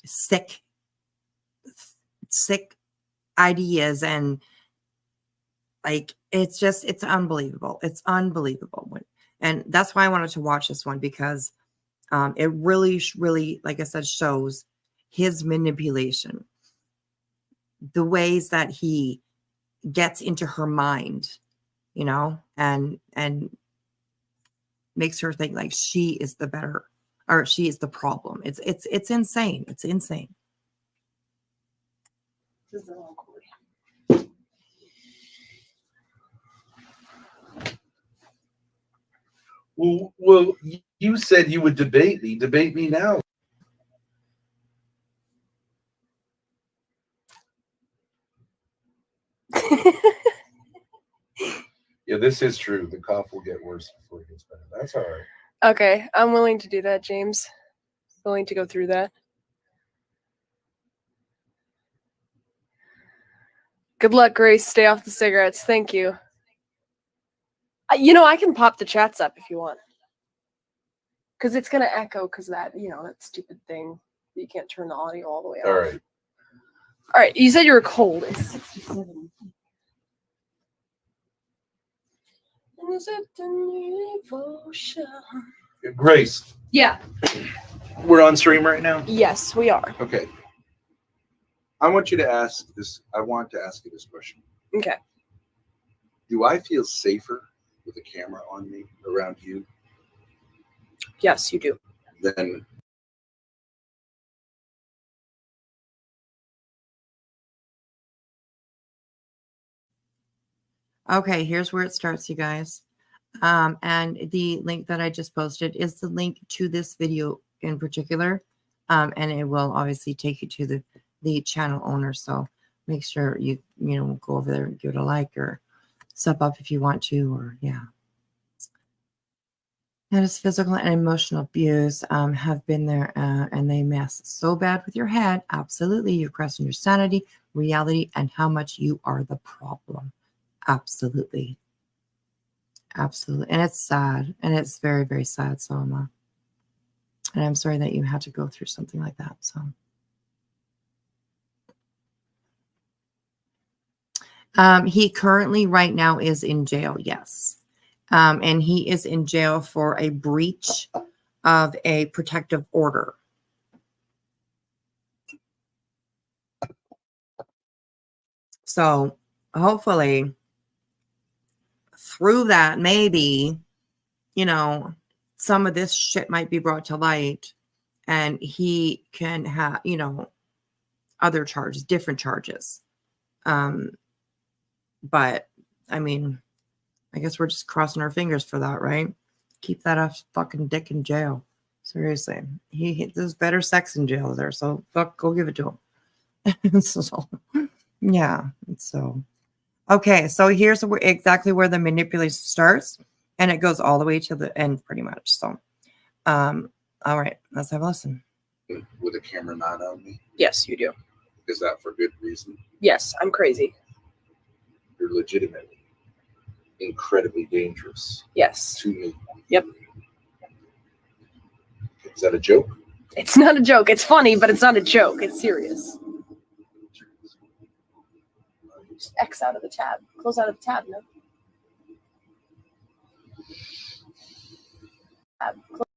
sick ideas, and like it's unbelievable. It's unbelievable. And that's why I wanted to watch this one, because it really, like I said, shows his manipulation, the ways that he gets into her mind, you know, and makes her think like she is the better, or she is the problem. It's insane. It's insane. Well, you said you would debate me. Debate me now. Yeah, this is true. The cough will get worse before it gets better. That's all right. Okay, I'm willing to do that, James. Willing to go through that. Good luck, Grace. Stay off the cigarettes. Thank you. You know, I can pop the chats up if you want. Because it's going to echo because that, you know, that stupid thing. You can't turn the audio all the way off. All right. All right, you said you were cold. It's 67. Is it the devotion? Grace, Yeah. We're on stream right now? Yes, we are. Okay. I want you to ask this. I want to ask you this question. Okay. Do I feel safer with a camera on me around you? Yes, you do. Then Okay, here's where it starts, you guys. And the link that I just posted is the link to this video in particular. And it will obviously take you to the channel owner. So make sure you go over there and give it a like, or sub up if you want to, or yeah. That is physical and emotional abuse have been there, and they mess so bad with your head. Absolutely. You're questioning your sanity, reality, and how much you are the problem. Absolutely. Absolutely. And it's sad. And it's very, very sad. So and I'm sorry that you had to go through something like that. So he currently right now is in jail. Yes. And he is in jail for a breach of a protective order. So hopefully through that, maybe, some of this shit might be brought to light, and he can have, other charges, different charges. But I mean, I guess we're just crossing our fingers for that, right? Keep that off fucking dick in jail. Seriously. There's better sex in jail there. So fuck, go give it to him. So yeah. So okay, so here's exactly where the manipulation starts, and it goes all the way to the end pretty much. So all right, let's have a listen. with a camera not on me? Yes, you do. Is that for good reason? Yes, I'm crazy. You're legitimately incredibly dangerous. Yes. To me. Yep. Is that a joke? It's not a joke. It's funny, but it's not a joke. It's serious. Just X out of the tab. Close out of the tab, no?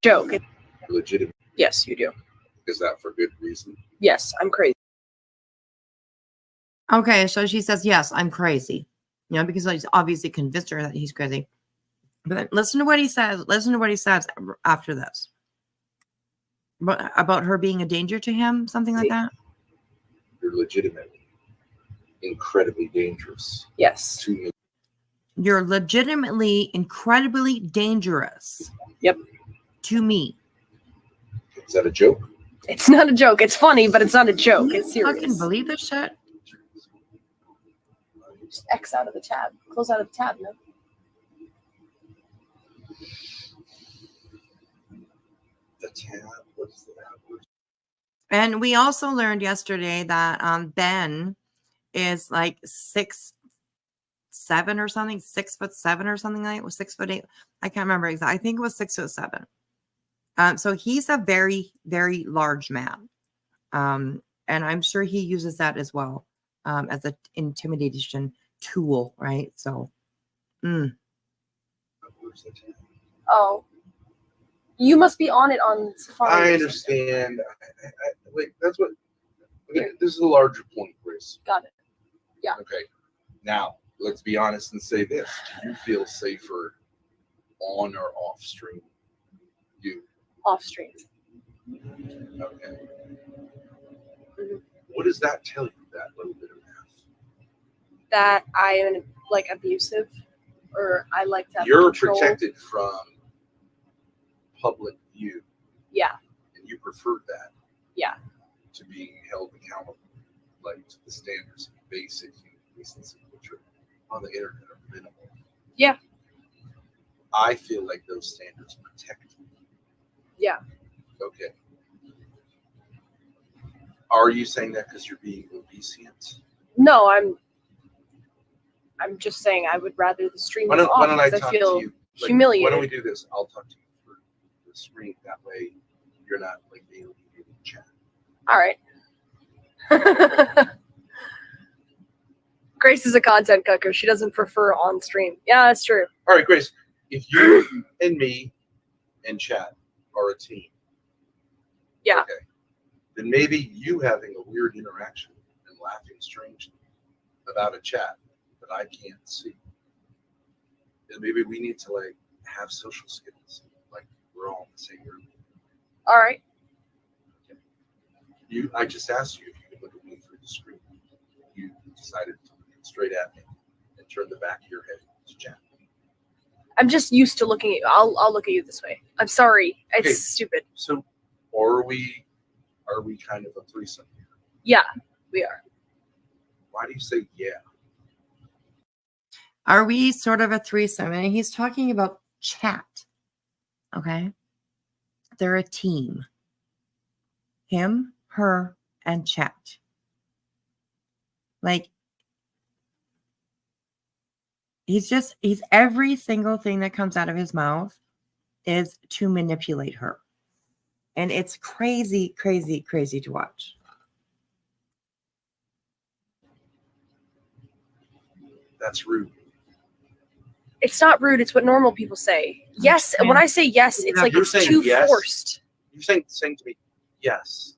Joke. Legitimate. Yes, you do. Is that for good reason? Yes, I'm crazy. Okay, so she says, yes, I'm crazy. You know, because he's obviously convinced her that he's crazy. But listen to what he says. Listen to what he says after this. About her being a danger to him, something like that. You're legitimate. Incredibly dangerous. Yes. To me. You're legitimately incredibly dangerous. Yep. To me. Is that a joke? It's not a joke. It's funny, but it's not a joke. It's serious. Fucking believe this shit? Just X out of the tab. Close out of the tab, no? The tab? What is the tab? And we also learned yesterday that Ben is like 6'7" or something, 6'7" or something like that. Was 6'8". I can't remember exactly. I think it was 6'7". So he's a very, very large man. And I'm sure he uses that as well as an intimidation tool, right? So, Oh. You must be on it on Safari. I understand. Wait, that's what. Okay, this is a larger point, Grace. Got it. Yeah. Okay. Now, let's be honest and say this. Do you feel safer on or off stream? You. Off stream. Okay. What does that tell you, that little bit of math? That I am like abusive, or I like to have You're control. protected from public view. Yeah. And you prefer that. Yeah. To being held accountable, like to the standards of basic human decency, which are on the internet are minimal. Yeah. I feel like those standards protect you. Yeah. Okay. Are you saying that because you're being obedient? No, I'm just saying I would rather the stream was off why don't because I talk feel to you? Like, humiliated. Why don't we do this? I'll talk to you through the screen. That way you're not like being in chat. All right. Grace is a content cooker. She doesn't prefer on stream. Yeah, that's true. All right, Grace. If you and me and chat are a team, yeah, okay, then maybe you having a weird interaction and laughing strangely about a chat that I can't see. And maybe we need to like have social skills, like we're all in the same room. All right. I just asked you if you could look at me through the screen. You decided to look straight at me and turn the back of your head to chat. I'm just used to looking at you. I'll look at you this way. I'm sorry. It's Okay. stupid. So, are we kind of a threesome here? Yeah, we are. Why do you say yeah? are we sort of a threesome? And he's talking about chat. Okay. They're a team. Him, her, and chat. Like, he's every single thing that comes out of his mouth is to manipulate her. And it's crazy, crazy, crazy to watch. That's rude. It's not rude. It's what normal people say. Yes. When I say yes, it's like You're it's saying too yes? forced. You're saying to me, yes.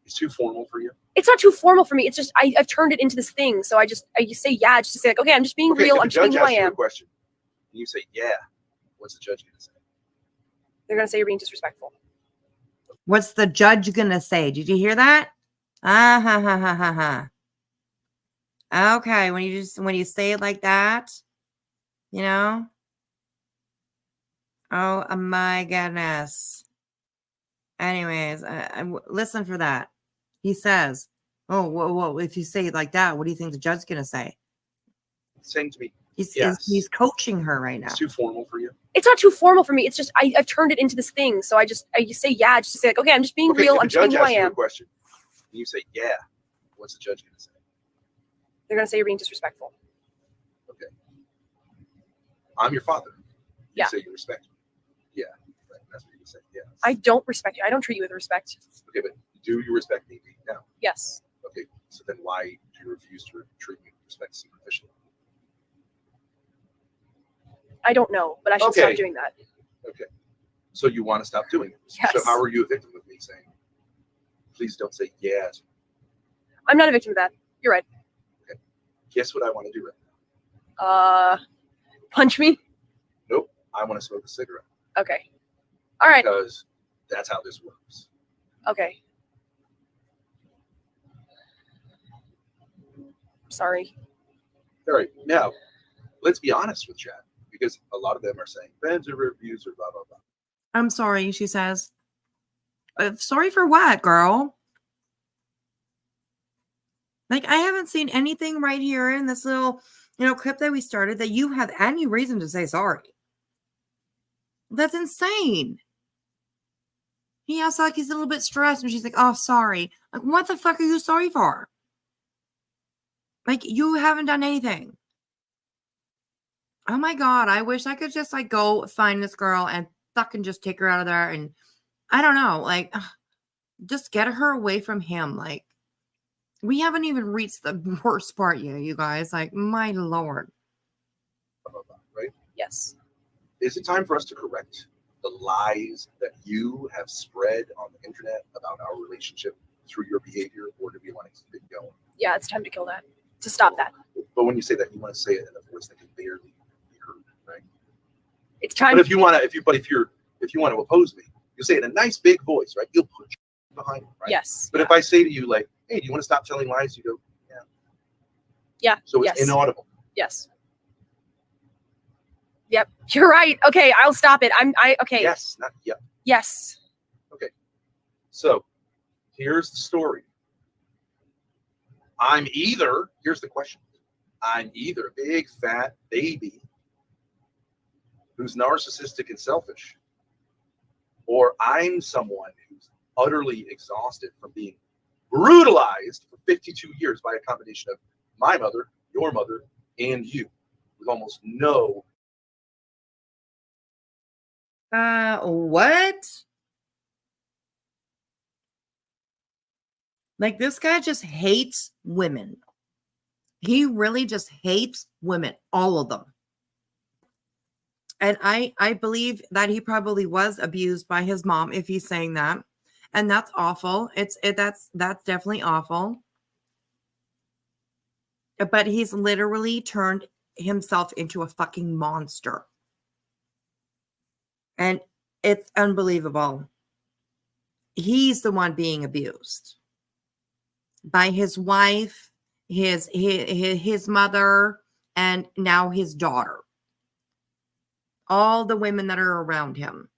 It's too formal for you? It's not too formal for me. It's just I've turned it into this thing. So I say yeah, just to say like, okay, I'm just being real. I'm just being who I If the judge asks you a am. question, and you say yeah, what's the judge going to say? They're gonna say you're being disrespectful. What's the judge gonna say? Did you hear that? Ah ha ha ha ha ha. Okay, when you say it like that, you know. Oh my goodness. Anyways, listen for that. He says, "Oh, well, if you say it like that, what do you think the judge's gonna say?" Saying to me, He's coaching her right now. it's too formal for you? It's not too formal for me. It's just I've turned it into this thing. So I say yeah, just to say like, okay, I'm just being real. I'm just being who I If the judge asks you a am. question, and you say yeah, what's the judge going to say? They're gonna say you're being disrespectful. Okay. I'm your father. You Yeah. say you respect me. Yeah. Right. That's what you say. Yeah. I don't respect you. I don't treat you with respect. Okay, but do you respect me now? Yes. Okay. So then why do you refuse to treat me with respect superficially? I don't know, but I should stop doing that. Okay. So you want to stop doing it. Yes. So how are you a victim of me saying, please don't say yes? I'm not a victim of that. You're right. Guess what I want to do right now? Punch me? Nope. I want to smoke a cigarette. Okay. All right. Because that's how this works. Okay. Sorry. All right. Now, let's be honest with Chad, because a lot of them are saying Ben's a reviews or blah, blah, blah. I'm sorry, she says. Sorry for what, girl? Like, I haven't seen anything right here in this little, clip that we started that you have any reason to say sorry. That's insane. He acts like he's a little bit stressed, and she's like, oh, sorry. Like, what the fuck are you sorry for? Like, you haven't done anything. Oh my God, I wish I could just, go find this girl and fucking just take her out of there. And I don't know, just get her away from him. Like, we haven't even reached the worst part yet, you guys. Like, my Lord. Right? Yes. Is it time for us to correct the lies that you have spread on the internet about our relationship through your behavior, or do we want to keep it going? Yeah, it's time to kill that. To stop that. But when you say that, you want to say it in a voice that can barely be heard, right? It's time. But if you want to, if you want to oppose me, you say it in a nice big voice, right? You'll put your behind it, right? Yes. But if I say to you, like, hey, do you want to stop telling lies? You go, yeah. Yeah. So it's inaudible. Yes. Yep. You're right. Okay, I'll stop it. Okay. Yes, not yep. Yes. Okay. So here's the story. Here's the question. I'm either a big fat baby who's narcissistic and selfish, or I'm someone who's utterly exhausted from being brutalized for 52 years by a combination of my mother, your mother, and you, with almost no. What? Like, this guy just hates women. He really just hates women, all of them. And I believe that he probably was abused by his mom, if he's saying that. And that's awful. That's definitely awful. But he's literally turned himself into a fucking monster. And it's unbelievable. He's the one being abused by his wife, his mother, and now his daughter. All the women that are around him.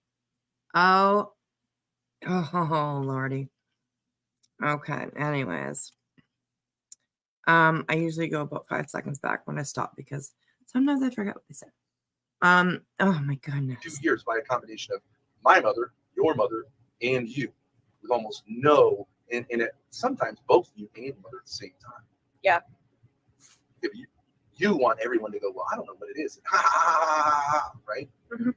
Oh, Lordy. Okay. Anyways. I usually go about 5 seconds back when I stop because sometimes I forget what they said. Oh my goodness. 2 years by a combination of my mother, your mother, and you, with almost no, and it sometimes both you and your mother at the same time. Yeah. If you want everyone to go, well, I don't know what it is. Ha ha ha ha, right? Mm-hmm.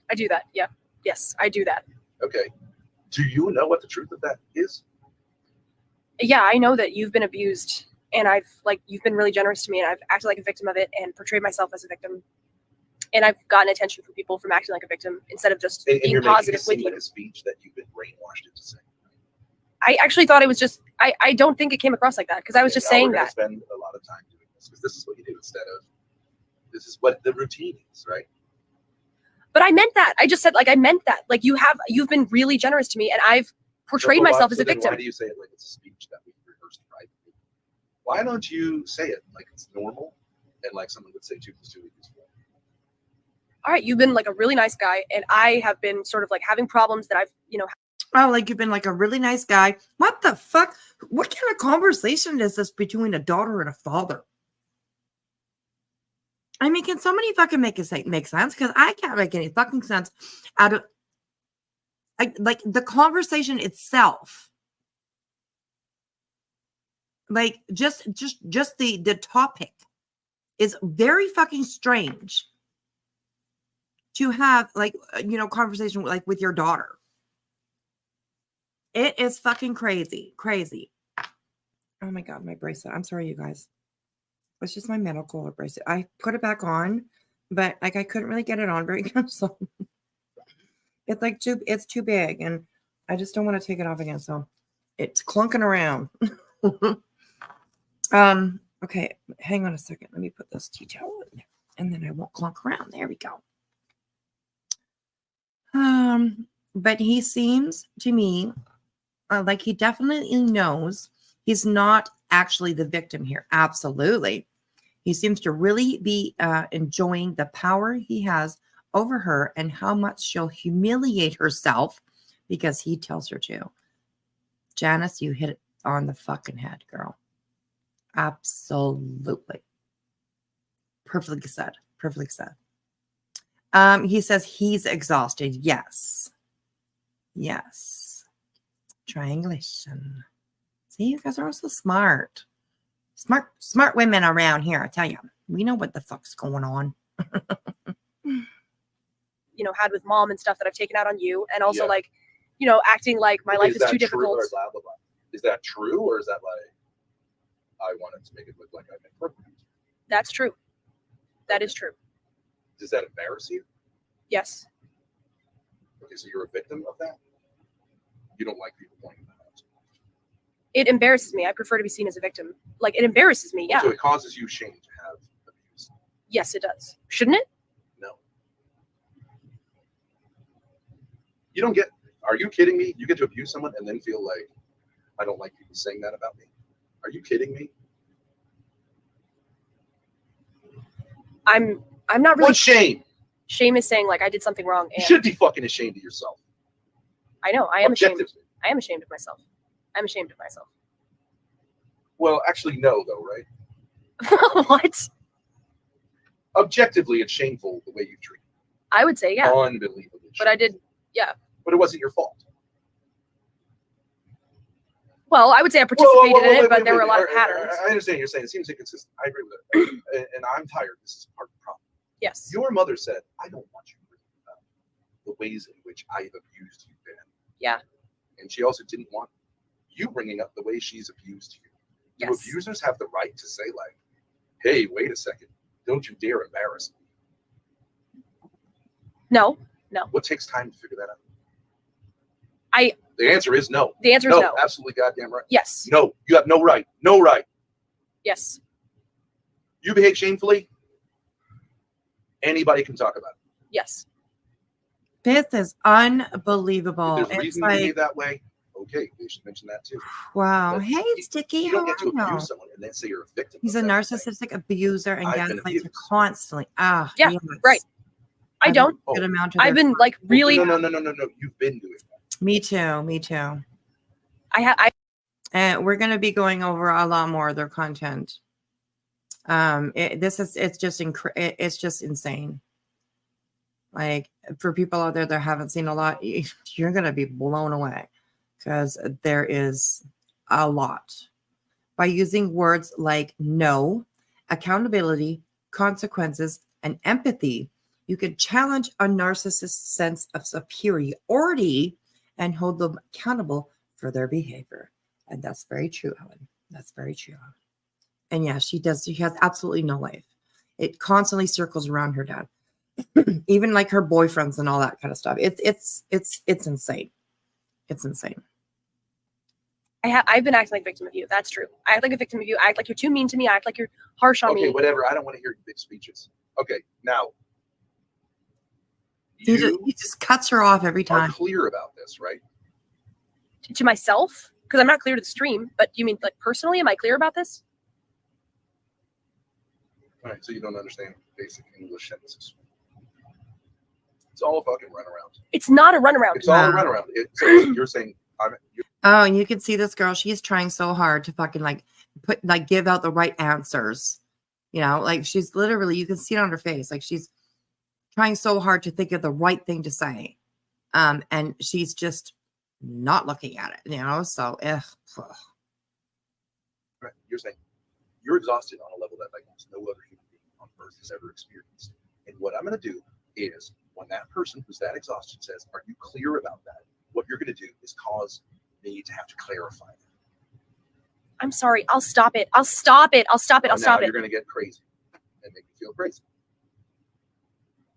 I do that. Yeah. Yes, I do that. Okay. Do you know what the truth of that is? Yeah, I know that you've been abused, and you've been really generous to me, and I've acted like a victim of it and portrayed myself as a victim. And I've gotten attention from people from acting like a victim instead of just being positive with you. Like a speech that you've been brainwashed into saying. I actually thought it was just, I don't think it came across like that because I was just saying that. Spend a lot of time doing this because this is what you do instead of, this is what the routine is, right? But I meant that. I just said, I meant that. You've been really generous to me, and I've portrayed myself as a victim. Why do you say it like it's a speech that we rehearsed privately? Why don't you say it like it's normal and like someone would say 2 + 2 = 4? All right, you've been a really nice guy, and I have been sort of having problems that I've, Oh, you've been a really nice guy. What the fuck? What kind of conversation is this between a daughter and a father? I mean, can somebody fucking make sense? Because I can't make any fucking sense out of the conversation itself. Just the topic is very fucking strange to have conversation with your daughter. It is fucking crazy. Oh my God, my bracelet. I'm sorry, you guys. It's just my medical bracelet. I put it back on, but I couldn't really get it on very good. So It's like it's too big, and I just don't want to take it off again. So it's clunking around. Okay, hang on a second. Let me put this tea towel in there, and then I won't clunk around. There we go. But he seems to me like he definitely knows he's not actually the victim here. Absolutely. He seems to really be enjoying the power he has over her and how much she'll humiliate herself because he tells her to. Janice, you hit it on the fucking head, girl. Absolutely. Perfectly said. Perfectly said. He says he's exhausted. Yes. Yes. Triangulation. See, you guys are also smart. Smart women around here, I tell you. We know what the fuck's going on. You know, had with mom and stuff that I've taken out on you, and also like, you know, acting like my life is too difficult. Is that true, or is that like I wanted to make it look like I've been programmed? That's true. That is true. Does that embarrass you? Yes. Okay, so you're a victim of that? You don't like people pointing that out? It embarrasses me. I prefer to be seen as a victim. Like, it embarrasses me, yeah. So it causes you shame to have abuse? Yes, it does. Shouldn't it? No. You don't get, are you kidding me? You get to abuse someone and then feel like, I don't like people saying that about me. Are you kidding me? I'm not really. What shame? Shame is saying like I did something wrong. You should be fucking ashamed of yourself. I know. I am ashamed. Objectively. I am ashamed of myself. I'm ashamed of myself. Well, actually, no, though, right? What? Objectively, it's shameful the way you treat me. I would say, yeah. Unbelievably. But I did, yeah. But it wasn't your fault. Well, I would say I participated in it, but there were a lot of patterns. I understand what you're saying. It seems inconsistent. I agree with it. And I'm tired. This is part of the problem. Yes. Your mother said, I don't want you bringing up the ways in which I have abused you, Ben. Yeah. And she also didn't want you bringing up the way she's abused you. Yes. Do abusers have the right to say, like, hey, wait a second. Don't you dare embarrass me? No, no. What takes time to figure that out? I The answer is no. The answer is no. Absolutely goddamn right. Yes. No, you have no right. No right. Yes. You behave shamefully, anybody can talk about it. Yes. This is unbelievable. If there's a reason to behave that way, okay, they should mention that too. Wow. But Hey, Sticky, you how don't get to are you? abuse someone and then say you're a victim. He's a narcissistic abuser and I've been gaslights her abused. constantly. Ah, Yeah, yes. right. I don't. Good amount of I've their been like really. No. You've been doing that. Me too. Me too. I we're going to be going over a lot more of their content. It's just insane. Like for people out there that haven't seen a lot, you're going to be blown away because there is a lot. By using words like no, accountability, consequences, and empathy, you can challenge a narcissist's sense of superiority and hold them accountable for their behavior. And that's very true, Ellen. That's very true. And yeah, she does. She has absolutely no life. It constantly circles around her dad, even like her boyfriends and all that kind of stuff. It's insane. It's insane. I've been acting like a victim of you. That's true. I act like a victim of you. I act like you're too mean to me. I act like you're harsh on me. Okay, whatever. I don't want to hear big speeches. Okay, now He just cuts her off every time. are clear about this, right? To myself, because I'm not clear to the stream. But you mean like personally? Am I clear about this? All right, so you don't understand basic English sentences. It's all a fucking runaround. It's not a runaround. It's all a runaround. So you're saying Oh, and you can see this girl. She's trying so hard to fucking give out the right answers. You know, like she's literally, you can see it on her face. Like she's trying so hard to think of the right thing to say. And she's just not looking at it, you know? So, right, you're saying you're exhausted on a level that like no other human being on earth has ever experienced. And what I'm going to do is when that person who's that exhausted says, are you clear about that? What you're going to do is cause me to have to clarify that. I'm sorry. I'll stop it. I'll stop it. I'll stop it. I'll stop it. You're going to get crazy and make me feel crazy.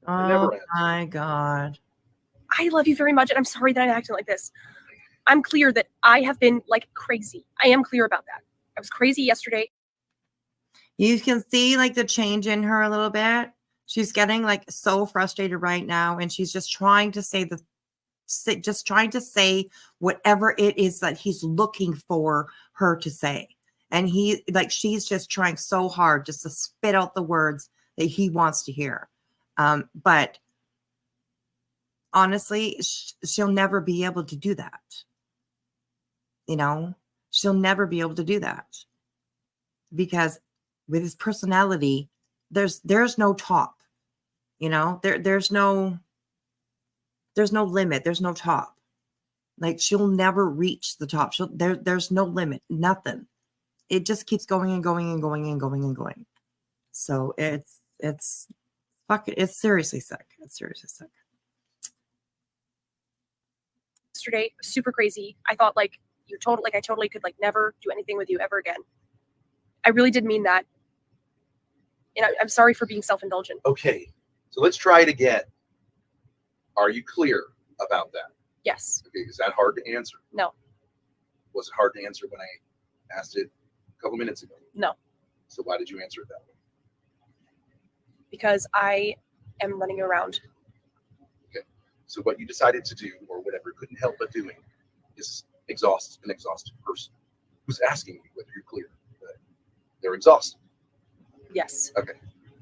oh my God. I love you very much, and I'm sorry that I'm acting like this. I'm clear that I have been like crazy. I am clear about that. I was crazy yesterday. You can see like the change in her a little bit. She's getting like so frustrated right now, and she's just trying to say whatever it is that he's looking for her to say. And she's just trying so hard just to spit out the words that he wants to hear. But honestly, she'll never be able to do that. You know, she'll never be able to do that because with his personality, there's no top, you know, there's no limit. There's no top. Like she'll never reach the top. There's no limit, nothing. It just keeps going and going and going and going and going. So it's seriously sick. It's seriously sick. Yesterday, super crazy. I thought I totally could like never do anything with you ever again. I really did mean that. And I'm sorry for being self-indulgent. Okay, so let's try it again. Are you clear about that? Yes. Okay, is that hard to answer? No. Was it hard to answer when I asked it a couple minutes ago? No. So why did you answer it that way? Because I am running around. Okay, so what you decided to do, or whatever couldn't help but doing, is exhaust an exhausted person who's asking you whether you're clear that they're exhausted. Yes. Okay,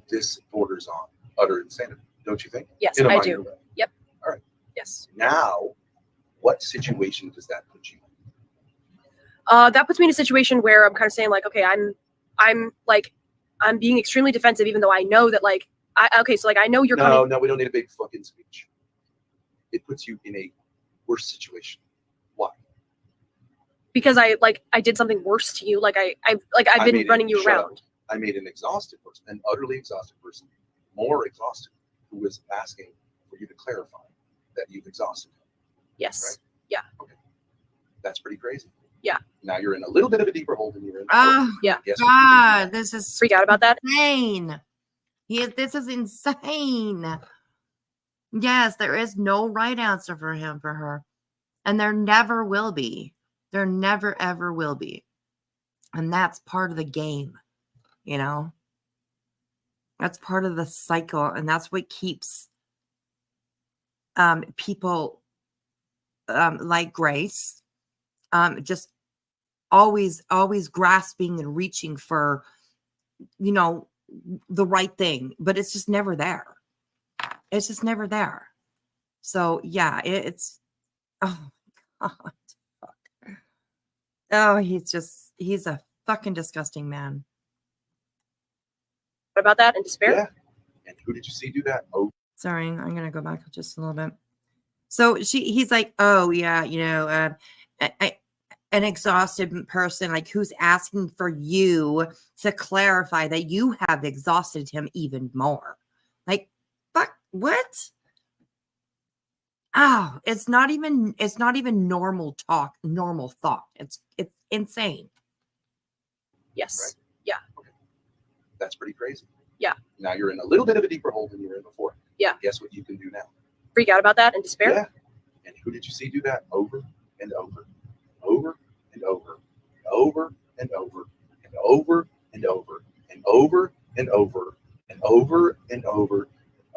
this borders on utter insanity, don't you think? Yes, In a I minor do. way. Yep. All right. Yes. Now, what situation does that put you in? That puts me in a situation where I'm kind of saying like, okay, I'm being extremely defensive, even though I know that I know you're coming. No, we don't need a big fucking speech. It puts you in a worse situation. Why? Because I did something worse to you. I've been running you around. I made an exhausted person, an utterly exhausted person, more exhausted, who was asking for you to clarify that you've exhausted him. Yes. Right? Yeah. Okay. That's pretty crazy. Yeah. Now you're in a little bit of a deeper hole than you were in. Oh, yeah. Guess God, this is freak out about that. Insane. This is insane. Yes, there is no right answer for her. And there never will be. There never, ever will be. And that's part of the game, you know? That's part of the cycle. And that's what keeps people like Grace just always grasping and reaching for, you know, the right thing. But it's just never there. It's just never there. So, yeah, it's, oh, God. Oh, he's a fucking disgusting man. What about that? In despair? Yeah. And who did you see do that? Oh, sorry. I'm going to go back just a little bit. So he's like, oh yeah, you know, an exhausted person, like who's asking for you to clarify that you have exhausted him even more. Like, fuck, what? Oh, it's not even normal talk, normal thought. It's insane. Yes. Right. Yeah. Okay. That's pretty crazy. Yeah. Now you're in a little bit of a deeper hole than you were in before. Yeah. Guess what you can do now? Freak out about that in despair? Yeah. And who did you see do that over and over, over and over, over and over, and over and over, and over and over, and over and over,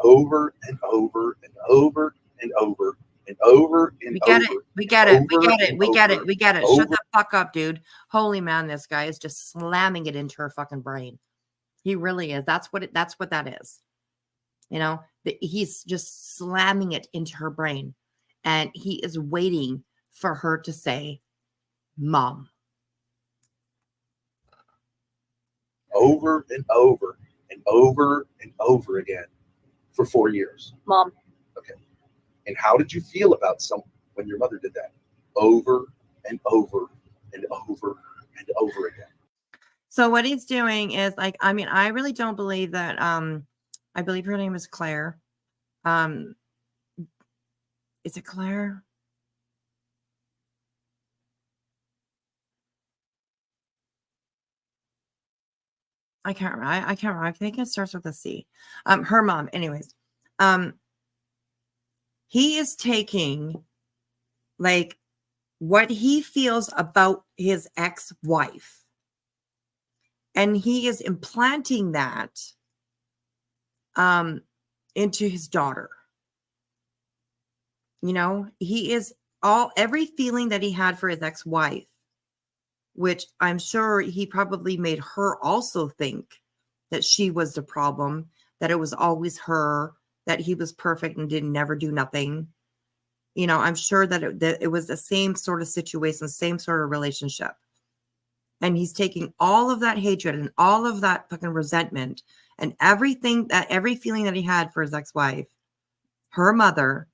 over and over, and over and over, and over and over. We get it. Shut the fuck up, dude. Holy man, this guy is just slamming it into her fucking brain. He really is. That's what that is. You know, he's just slamming it into her brain. And he is waiting for her to say, Mom. Over and over and over and over again for 4 years. Mom. Okay. And how did you feel about when your mother did that? Over and over and over and over again. So what he's doing is like, I mean, I really don't believe that, I believe her name is Claire. Is it Claire? I can't remember. I can't remember. I think it starts with a C. Her mom. Anyways, he is taking like what he feels about his ex-wife, and he is implanting that into his daughter. You know, he is every feeling that he had for his ex-wife, which I'm sure he probably made her also think that she was the problem, that it was always her, that he was perfect and didn't never do nothing. You know, I'm sure that it was the same sort of situation, same sort of relationship. And he's taking all of that hatred and all of that fucking resentment and every feeling that he had for his ex-wife, her mother,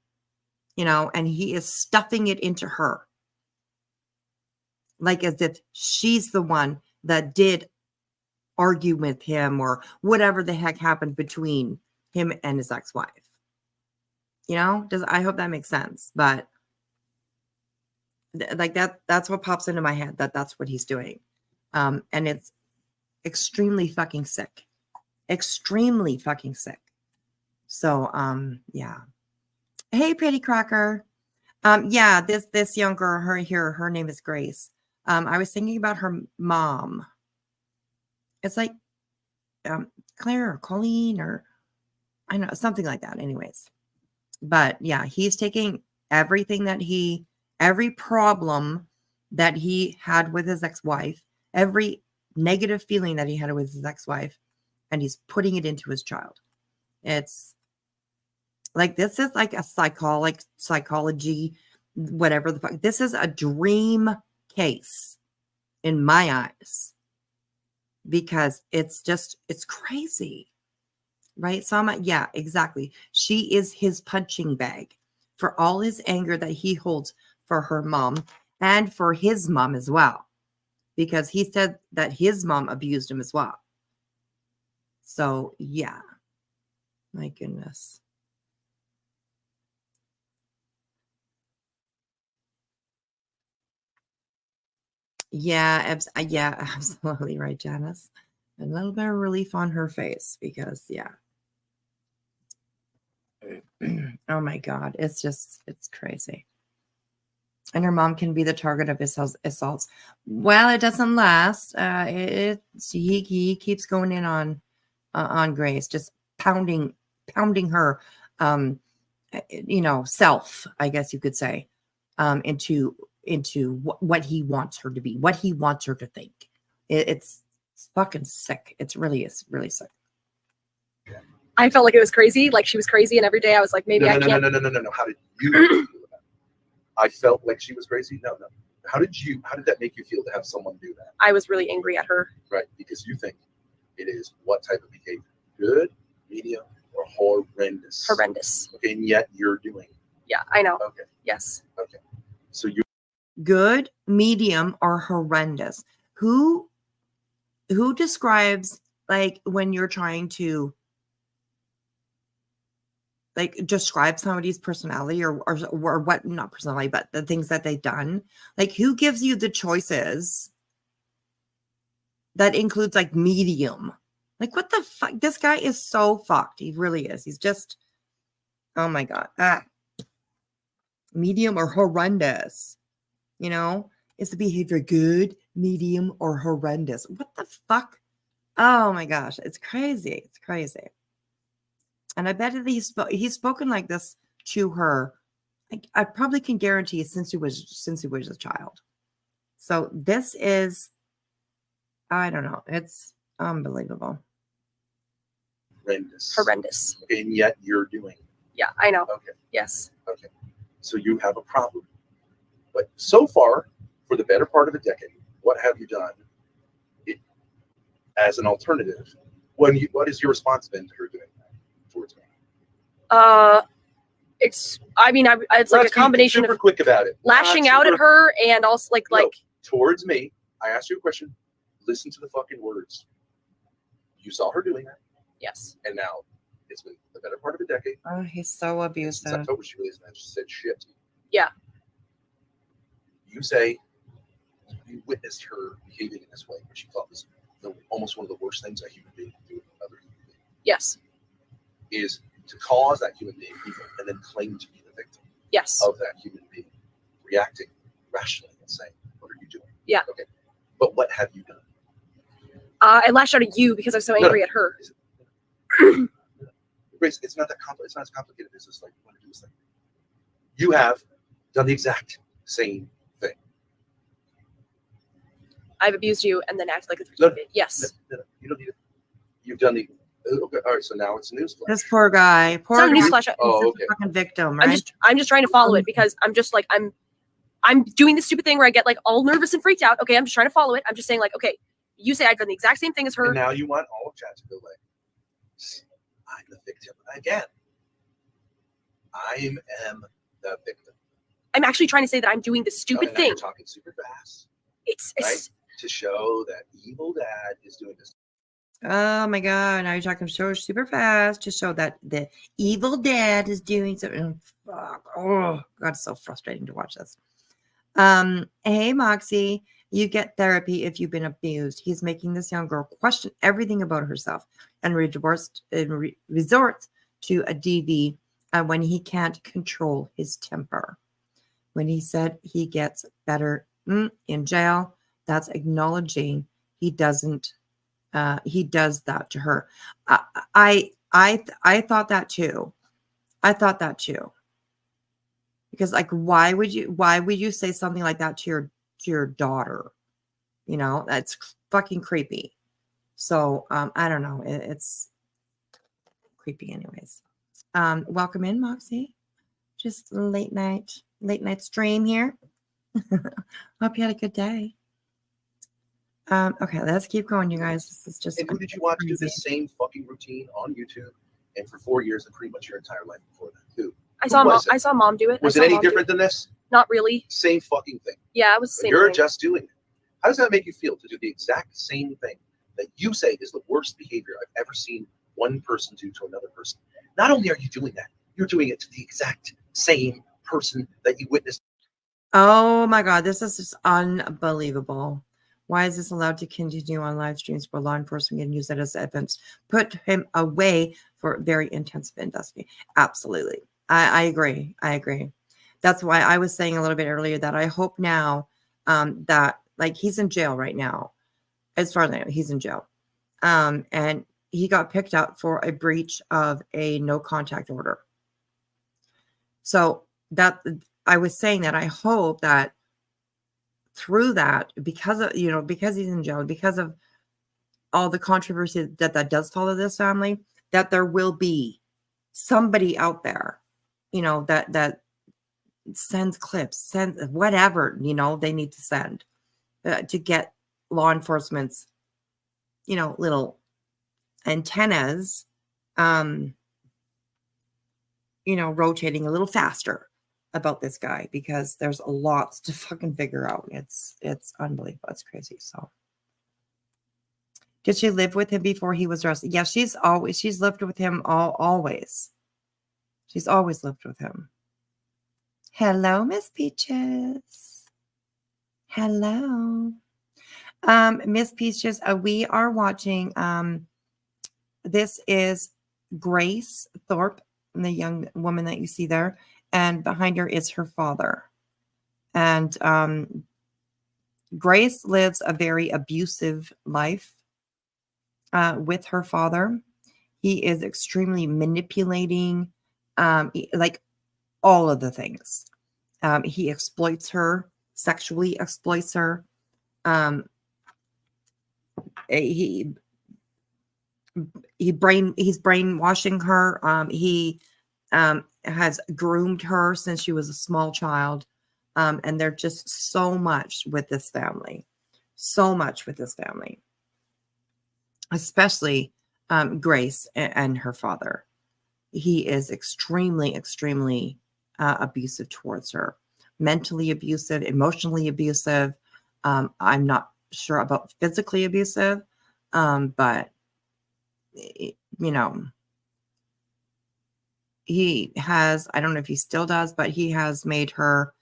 you know, and he is stuffing it into her. Like as if she's the one that did argue with him or whatever the heck happened between him and his ex-wife. You know, I hope that makes sense. But like that's what pops into my head, that's what he's doing. And it's extremely fucking sick. Extremely fucking sick. So, yeah. Hey, Pretty Crocker. Yeah, this young girl, her name is Grace. I was thinking about her mom. It's like Claire or Colleen or I know, something like that. Anyways. But yeah, he's taking every problem that he had with his ex-wife, every negative feeling that he had with his ex-wife, and he's putting it into his child. It's like, this is like a psychology, whatever the fuck. This is a dream case in my eyes, because it's crazy. Right? So yeah, exactly. She is his punching bag for all his anger that he holds for her mom and for his mom as well, because he said that his mom abused him as well. So yeah, my goodness. Yeah, yeah, absolutely right, Janice. A little bit of relief on her face because yeah. Oh my God, it's crazy. And her mom can be the target of his assaults. Well, it doesn't last. He keeps going in on Grace, just pounding her, you know, self, I guess you could say, into what he wants her to be, what he wants her to think. It's fucking sick. It really is really sick. I felt like it was crazy. Like she was crazy, and every day I was like, maybe I can't. No. How did you feel about it? I felt like she was crazy. No. How did that make you feel to have someone do that? I was really angry at her. Right, because you think it is what type of behavior? Good, medium, or horrendous? Horrendous. Okay, and yet you're doing. Yeah, I know. Okay. Yes. Okay. So you. Good, medium, or horrendous. Who describes, like, when you're trying to like describe somebody's personality or what, not personality, but the things that they've done? Like, who gives you the choices that includes like medium? Like, what the fuck? This guy is so fucked. He really is. He's just, oh my God. Medium or horrendous. You know, is the behavior good, medium, or horrendous? What the fuck? Oh my gosh, it's crazy. It's crazy. And I bet that he's spoken like this to her. I probably can guarantee since he was a child. So this is, I don't know. It's unbelievable. Horrendous. Okay, and yet you're doing. Yeah, I know. Okay. Yes. Okay. So you have a problem. But so far, for the better part of a decade, what have you done as an alternative? What is your response been to her doing that towards me? It's like a combination super of quick about it. lashing out at her and also like towards me. I asked you a question. Listen to the fucking words. You saw her doing that. Yes. And now it's been the better part of a decade. Oh, he's so abusive. Since October, she really hasn't said shit. Yeah. You say you witnessed her behaving in this way, which you thought was almost one of the worst things a human being can do with another human being. Yes. Is to cause that human being evil and then claim to be the victim. Yes. of that human being reacting rationally and saying, what are you doing? Yeah. Okay. But what have you done? I lashed out at you because I was so angry at her. Grace, it's not that it's not as complicated as this. Like, you want to do this thing. You have done the exact same thing. I've abused you and then acted like a No, yes. No, you don't need it. You've done the. Okay, all right. So now it's newsflash. This poor guy. It's Poor not a guy. newsflash. Oh, okay. Fucking victim, right? I'm just trying to follow it because I'm just like I'm doing this stupid thing where I get like all nervous and freaked out. Okay, I'm just trying to follow it. I'm just saying like, okay, you say I've done the exact same thing as her. And now you want all of chat to go like, I'm the victim again. I am the victim. I'm actually trying to say that I'm doing the stupid Now thing. You're talking super fast. It's right? To show that evil dad is doing this. Oh my God. Now you're talking so super fast to show that the evil dad is doing something. Fuck. Oh, God, it's so frustrating to watch this. Hey, Moxie, you get therapy if you've been abused. He's making this young girl question everything about herself and resorts to a DV when he can't control his temper. When he said he gets better in jail, that's acknowledging he doesn't. He does that to her. I thought that too. I thought that too. Because like, why would you say something like that to your daughter? You know, that's fucking creepy. So I don't know. It's creepy, anyways. Welcome in, Moxie. Just a late night stream here. Hope you had a good day. Okay, let's keep going, you guys. This is just. And who did you watch do this same fucking routine on YouTube and for 4 years and pretty much your entire life before that? Who? I saw mom do it. Was it any different than this? Not really. Same fucking thing. Yeah, it was the same You're thing. just doing it. How does that make you feel to do the exact same thing that you say is the worst behavior I've ever seen one person do to another person? Not only are you doing that, you're doing it to the exact same person that you witnessed. Oh my God, this is just unbelievable. Why is this allowed to continue on live streams where law enforcement can use it as evidence? Put him away for very intensive investigation. Absolutely. I agree. I agree. That's why I was saying a little bit earlier that I hope now that like he's in jail right now. As far as I know, he's in jail. And he got picked up for a breach of a no contact order. So that I was saying that I hope that through that, because of, because he's in jail, because of all the controversy that does follow this family, that there will be somebody out there, that sends clips, sends whatever, they need to send to get law enforcement's, little antennas, rotating a little faster about this guy, because there's lots to fucking figure out. It's unbelievable. It's crazy. So did she live with him before he was arrested? Yeah, she's lived with him always. She's always lived with him. Hello, Miss Peaches. Hello. Miss Peaches, we are watching, this is Grace Thorp, the young woman that you see there, and behind her is her father. And Grace lives a very abusive life with her father. He is extremely manipulating, like all of the things. He exploits her, sexually exploits her. He's brainwashing her. He has groomed her since she was a small child. And there's just so much with this family. So much with this family. Especially Grace and her father. He is extremely, extremely abusive towards her. Mentally abusive, emotionally abusive. I'm not sure about physically abusive, but, he has, I don't know if he still does, but he has made her,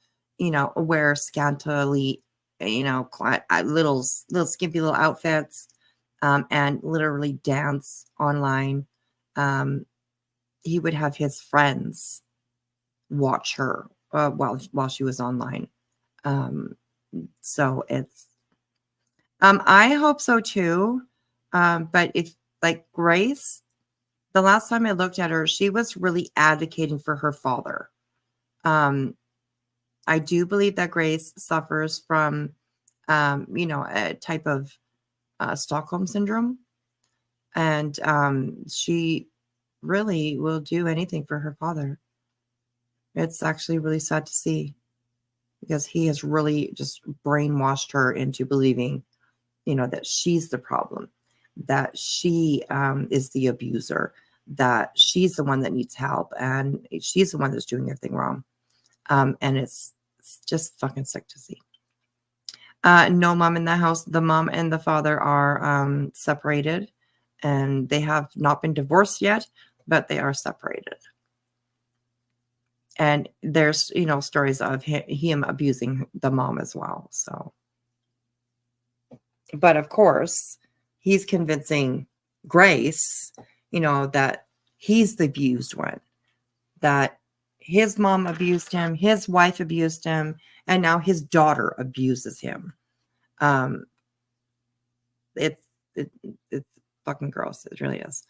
wear scantily, little skimpy little outfits, and literally dance online. He would have his friends watch her while she was online. So it's I hope so too. But if like Grace, the last time I looked at her, she was really advocating for her father. I do believe that Grace suffers from, a type of Stockholm syndrome. And she really will do anything for her father. It's actually really sad to see because he has really just brainwashed her into believing, that she's the problem, that she is the abuser, that she's the one that needs help, and she's the one that's doing everything wrong. And it's just fucking sick to see. No mom in the house. The mom and the father are separated, and they have not been divorced yet, but they are separated. And there's, stories of him abusing the mom as well. So, but of course, he's convincing Grace, that he's the abused one, that his mom abused him, his wife abused him, and now his daughter abuses him. It's fucking gross. It really is.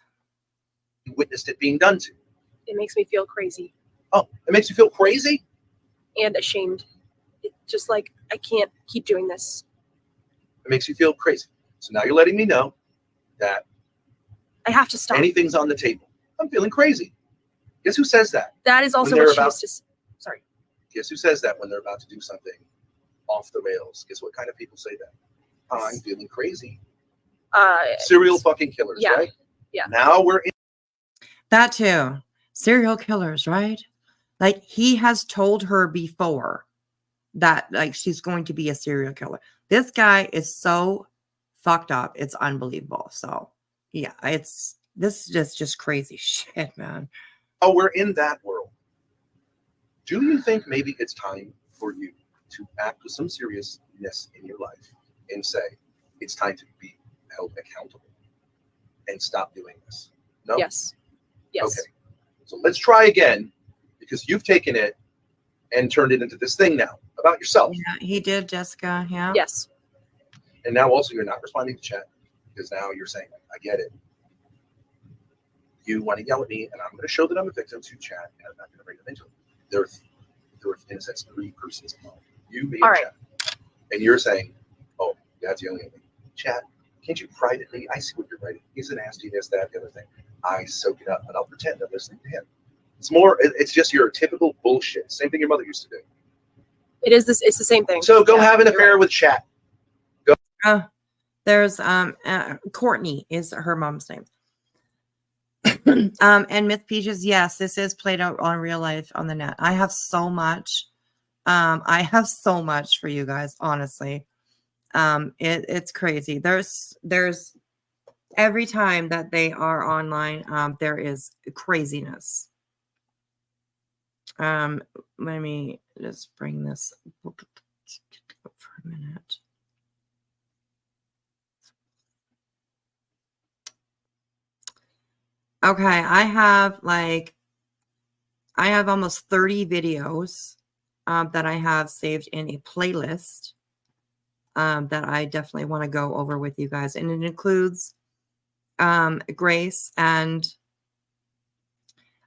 Witnessed it being done to. It makes me feel crazy. Oh, it makes you feel crazy? And ashamed. It's just like, I can't keep doing this. It makes you feel crazy. So now you're letting me know that I have to stop. anything's on the table. I'm feeling crazy. Guess who says that? That is also When what they're she about- used to. Sorry. Guess who says that when they're about to do something off the rails? Guess what kind of people say that? I'm feeling crazy. Serial fucking killers, yeah. right? Yeah. Now we're in. That too. Serial killers, right? Like he has told her before that like she's going to be a serial killer. This guy is so fucked up. It's unbelievable. So yeah, this is just crazy shit, man. Oh, we're in that world. Do you think maybe it's time for you to act with some seriousness in your life and say it's time to be held accountable and stop doing this? No? Yes. Yes. Okay. So let's try again because you've taken it and turned it into this thing now about yourself. Yeah, he did, Jessica. Yeah. Yes. And now also you're not responding to chat because now you're saying, I get it. You want to yell at me and I'm going to show that I'm a victim to chat and I'm not going to bring them into it. There are in a sense 3 persons involved. You, me, All and right. chat. And you're saying, oh, that's yelling at me. Chat, can't you privately? I see what you're writing. He's a nasty, this, that, the other thing. I soak it up, but I'll pretend I'm listening to him. It's just your typical bullshit. Same thing your mother used to do. It is this. It's the same thing. So go Yeah, have an you're affair right. with chat. There's Courtney is her mom's name. And Myth Peaches, yes, this is played out on real life on the net. I have so much. I have so much for you guys, honestly. It's crazy. There's every time that they are online, there is craziness. Let me just bring this up for a minute. Okay, I have almost 30 videos that I have saved in a playlist that I definitely want to go over with you guys. And it includes Grace and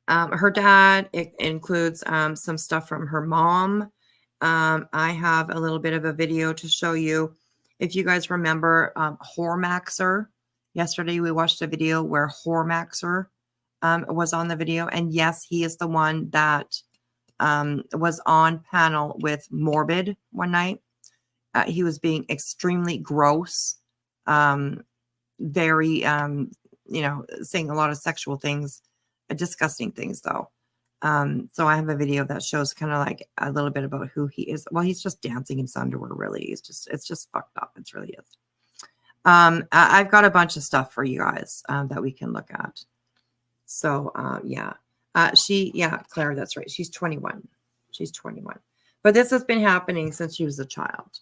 her dad. It includes some stuff from her mom. I have a little bit of a video to show you. If you guys remember Hormaxer, yesterday we watched a video where Hormaxer was on the video. And yes, he is the one that was on panel with Morbid one night. He was being extremely gross, very, saying a lot of sexual things, disgusting things though. So I have a video that shows kind of like a little bit about who he is. Well, he's just dancing in his underwear, really. It's just fucked up. It really is. I've got a bunch of stuff for you guys that we can look at. So yeah. Claire, that's right. She's 21. She's 21. But this has been happening since she was a child.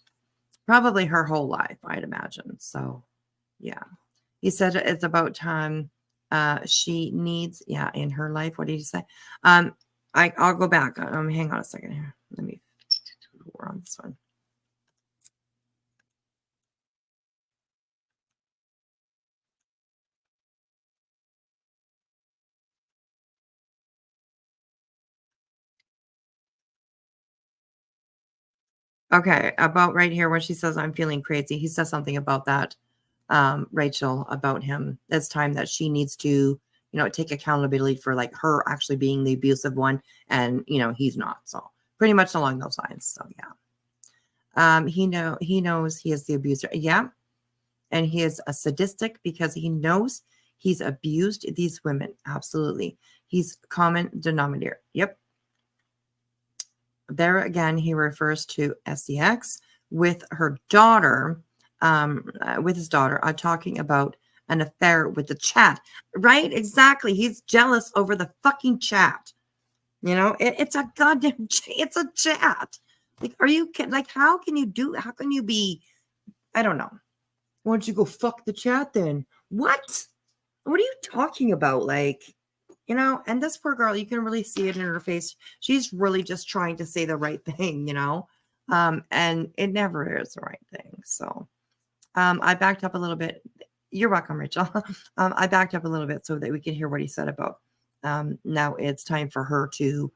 Probably her whole life, I'd imagine. So yeah. He said it's about time she needs, in her life. What did he say? I'll go back. Hang on a second here. Let me. We're on this one. Okay, about right here when she says I'm feeling crazy, he says something about that, Rachel, about him. It's time that she needs to, take accountability for like her actually being the abusive one, and he's not. So pretty much along those lines. So yeah, he knows he is the abuser. Yeah, and he is a sadistic because he knows he's abused these women. Absolutely, he's common denominator. Yep. There again, he refers to SEX with her daughter, with his daughter, talking about an affair with the chat. Right? Exactly. He's jealous over the fucking chat. It's a goddamn, it's a chat. Like, are you kidding? Like, how can you be, I don't know. Why don't you go fuck the chat then? What? What are you talking about? Like, and this poor girl, you can really see it in her face. She's really just trying to say the right thing, and it never is the right thing. So I backed up a little bit. You're welcome, Rachel. I backed up a little bit so that we can hear what he said about now it's time for her to,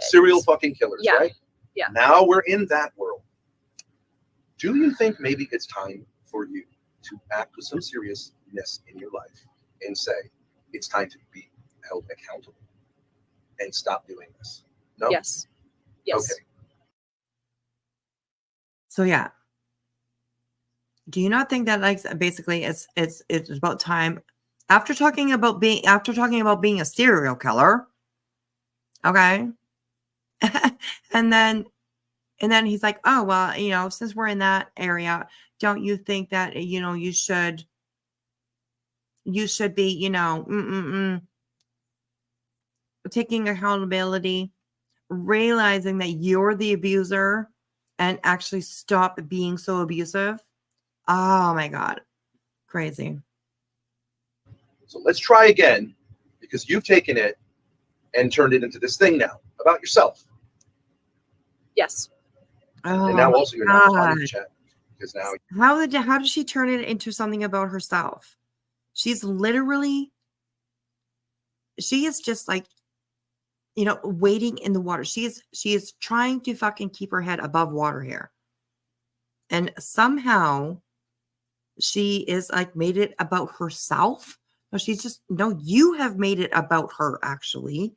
serial fucking killers, Yeah. right? Yeah. Now we're in that world. Do you think maybe it's time for you to act with some seriousness in your life and say, it's time to be held accountable and stop doing this? No? Yes. Yes. Okay. So yeah. Do you not think that like basically it's about time after talking about being a serial killer? Okay. and then he's like, oh well, since we're in that area, don't you think that you should be taking accountability, realizing that you're the abuser, and actually stop being so abusive? Oh my God. Crazy. So let's try again, because you've taken it and turned it into this thing now about yourself. Yes. Oh, And now also you're not responding to God. chat because now How did she turn it into something about herself? She's literally, she is just like, wading in the water. She is trying to fucking keep her head above water here. And somehow she is like made it about herself. No, you have made it about her actually.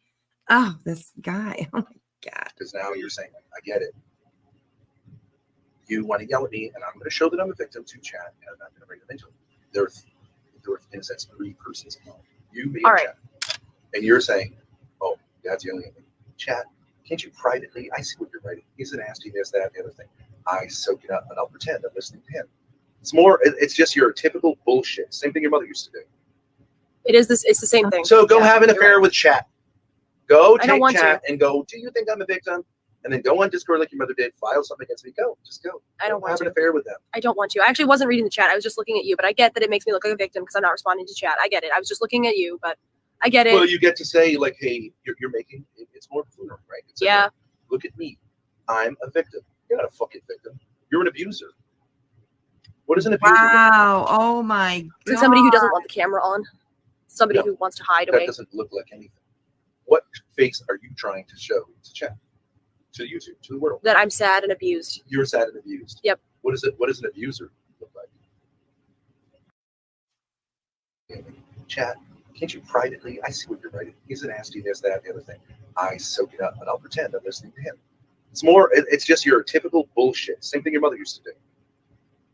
Oh, this guy. Oh my God. because now you're saying, I get it. You want to yell at me, and I'm going to show that I'm a victim to chat, and I'm not going to bring them into it. There are, in a sense, 3 persons involved. You, me, All and right. chat. And you're saying, oh, Dad's yelling at me. Chat, can't you privately? I see what you're writing. He's nasty, this, that, the other thing. I soak it up, and I'll pretend I'm listening to him. It's just your typical bullshit. Same thing your mother used to do. It's the same thing. So go Yeah, have an you're affair right. with chat. Go I don't take want chat to. and go, do you think I'm a victim? And then go on Discord like your mother did, file something against me. Go, just go. I don't want have to. an affair with them. I don't want to. I actually wasn't reading the chat. I was just looking at you, but I get that it makes me look like a victim because I'm not responding to chat. I get it. I was just looking at you, but I get it. Well, you get to say like, hey, you're making it's more fluent, right? It's Yeah. Like, look at me. I'm a victim. You're not a fucking victim. You're an abuser. What is an abuser? Wow. Oh my God. It's like somebody who doesn't want the camera on. Somebody No, who wants to hide That away. doesn't look like anything. What face are you trying to show to chat? To YouTube, to the world? That I'm sad and abused. You're sad and abused. Yep. What is it? What does an abuser look like? Chat, can't you privately? I see what you're writing. He's nasty, this, that, the other thing. I soak it up, and I'll pretend I'm listening to him. It's just your typical bullshit. Same thing your mother used to do.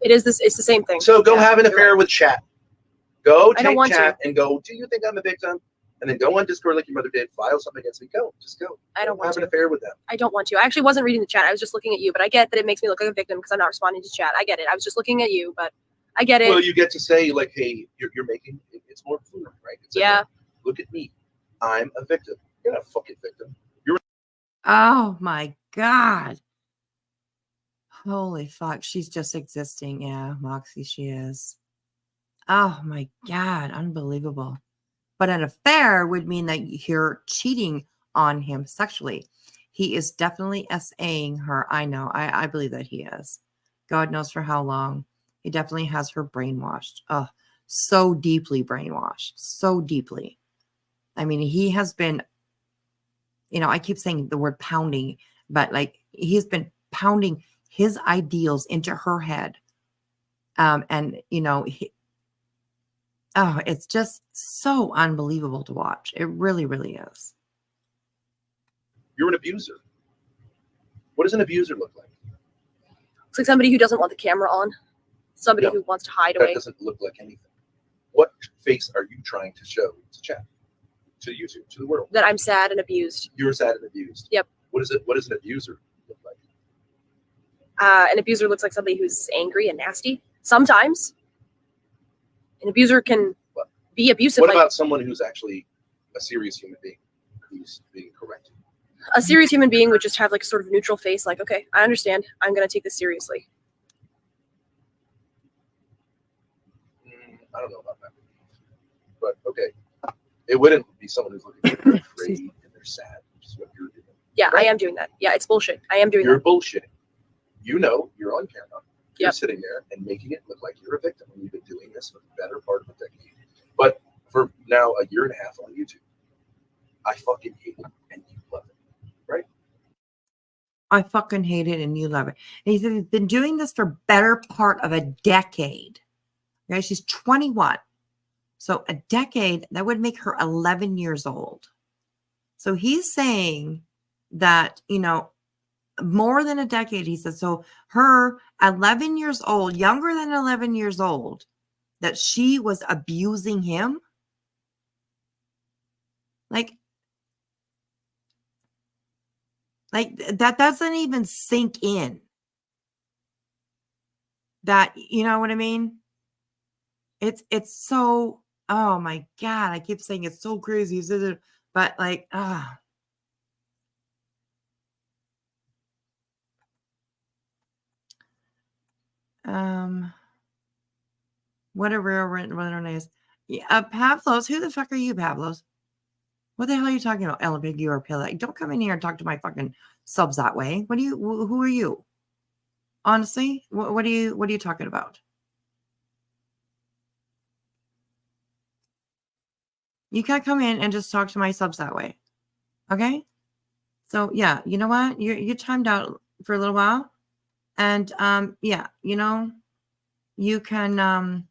It's the same thing. So go Yeah, have an you're affair right. with chat. Go I don't take want chat to. and go, do you think I'm a victim? And then go on Discord like your mother did, file something against me. Go, just go. I don't want have an to. affair with them. I don't want to. I actually wasn't reading the chat. I was just looking at you, but I get that it makes me look like a victim because I'm not responding to chat. I get it. I was just looking at you, but I get it. Well, you get to say like, hey, you're making it's more fluent, right? It's like, Yeah. look at me. I'm a victim. You're not a fucking victim. You're Oh my God. Holy fuck. She's just existing. Yeah, Moxie, she is. Oh my God. Unbelievable. But an affair would mean that you're cheating on him sexually. He is definitely SAing her. I know. I believe that he is. God knows for how long. He definitely has her brainwashed. Oh, so deeply brainwashed. So deeply. I mean, he has been, I keep saying the word pounding, but like he's been pounding his ideals into her head. And it's just so unbelievable to watch. It really, really is. You're an abuser. What does an abuser look like? It's like somebody who doesn't want the camera on, somebody who wants to hide That away. doesn't look like anything. What face are you trying to show to chat, to YouTube, to the world? That I'm sad and abused. You're sad and abused. Yep. What is it? What does an abuser look like? An abuser looks like somebody who's angry and nasty. Sometimes an abuser can be abusive. What like about someone who's actually a serious human being who's being corrected? a serious human being would just have like a sort of neutral face, like, okay, I understand. I'm going to take this seriously. I don't know about that. But okay. It wouldn't be someone who's looking at they're afraid and they're sad, which is what you're doing. Yeah, I am doing that. Yeah, it's bullshit. I am doing You're that. bullshitting. You know you're on camera. You're Yep. sitting there and making it look like you're a victim. And you've been doing this for the better part of a decade. But for now a year and a half on YouTube. I fucking hate it and you love it. Right? I fucking hate it and you love it. And he said he's been doing this for better part of a decade. Okay, she's 21. So a decade, that would make her 11 years old. So he's saying that, more than a decade, he says. So her 11 years old, younger than 11 years old, that she was abusing him. Like that doesn't even sink in. That, you know what I mean? It's so, oh my God, I keep saying it's so crazy. But like, what a real runner is. Yeah, Pavlos, who the fuck are you, Pavlos? What the hell are you talking about? Ellen Pig, you or Pill? Don't come in here and talk to my fucking subs that way. Who are you? Honestly, what are you talking about? You can't come in and just talk to my subs that way. Okay? So yeah, you know what? You're timed out for a little while. And yeah, you can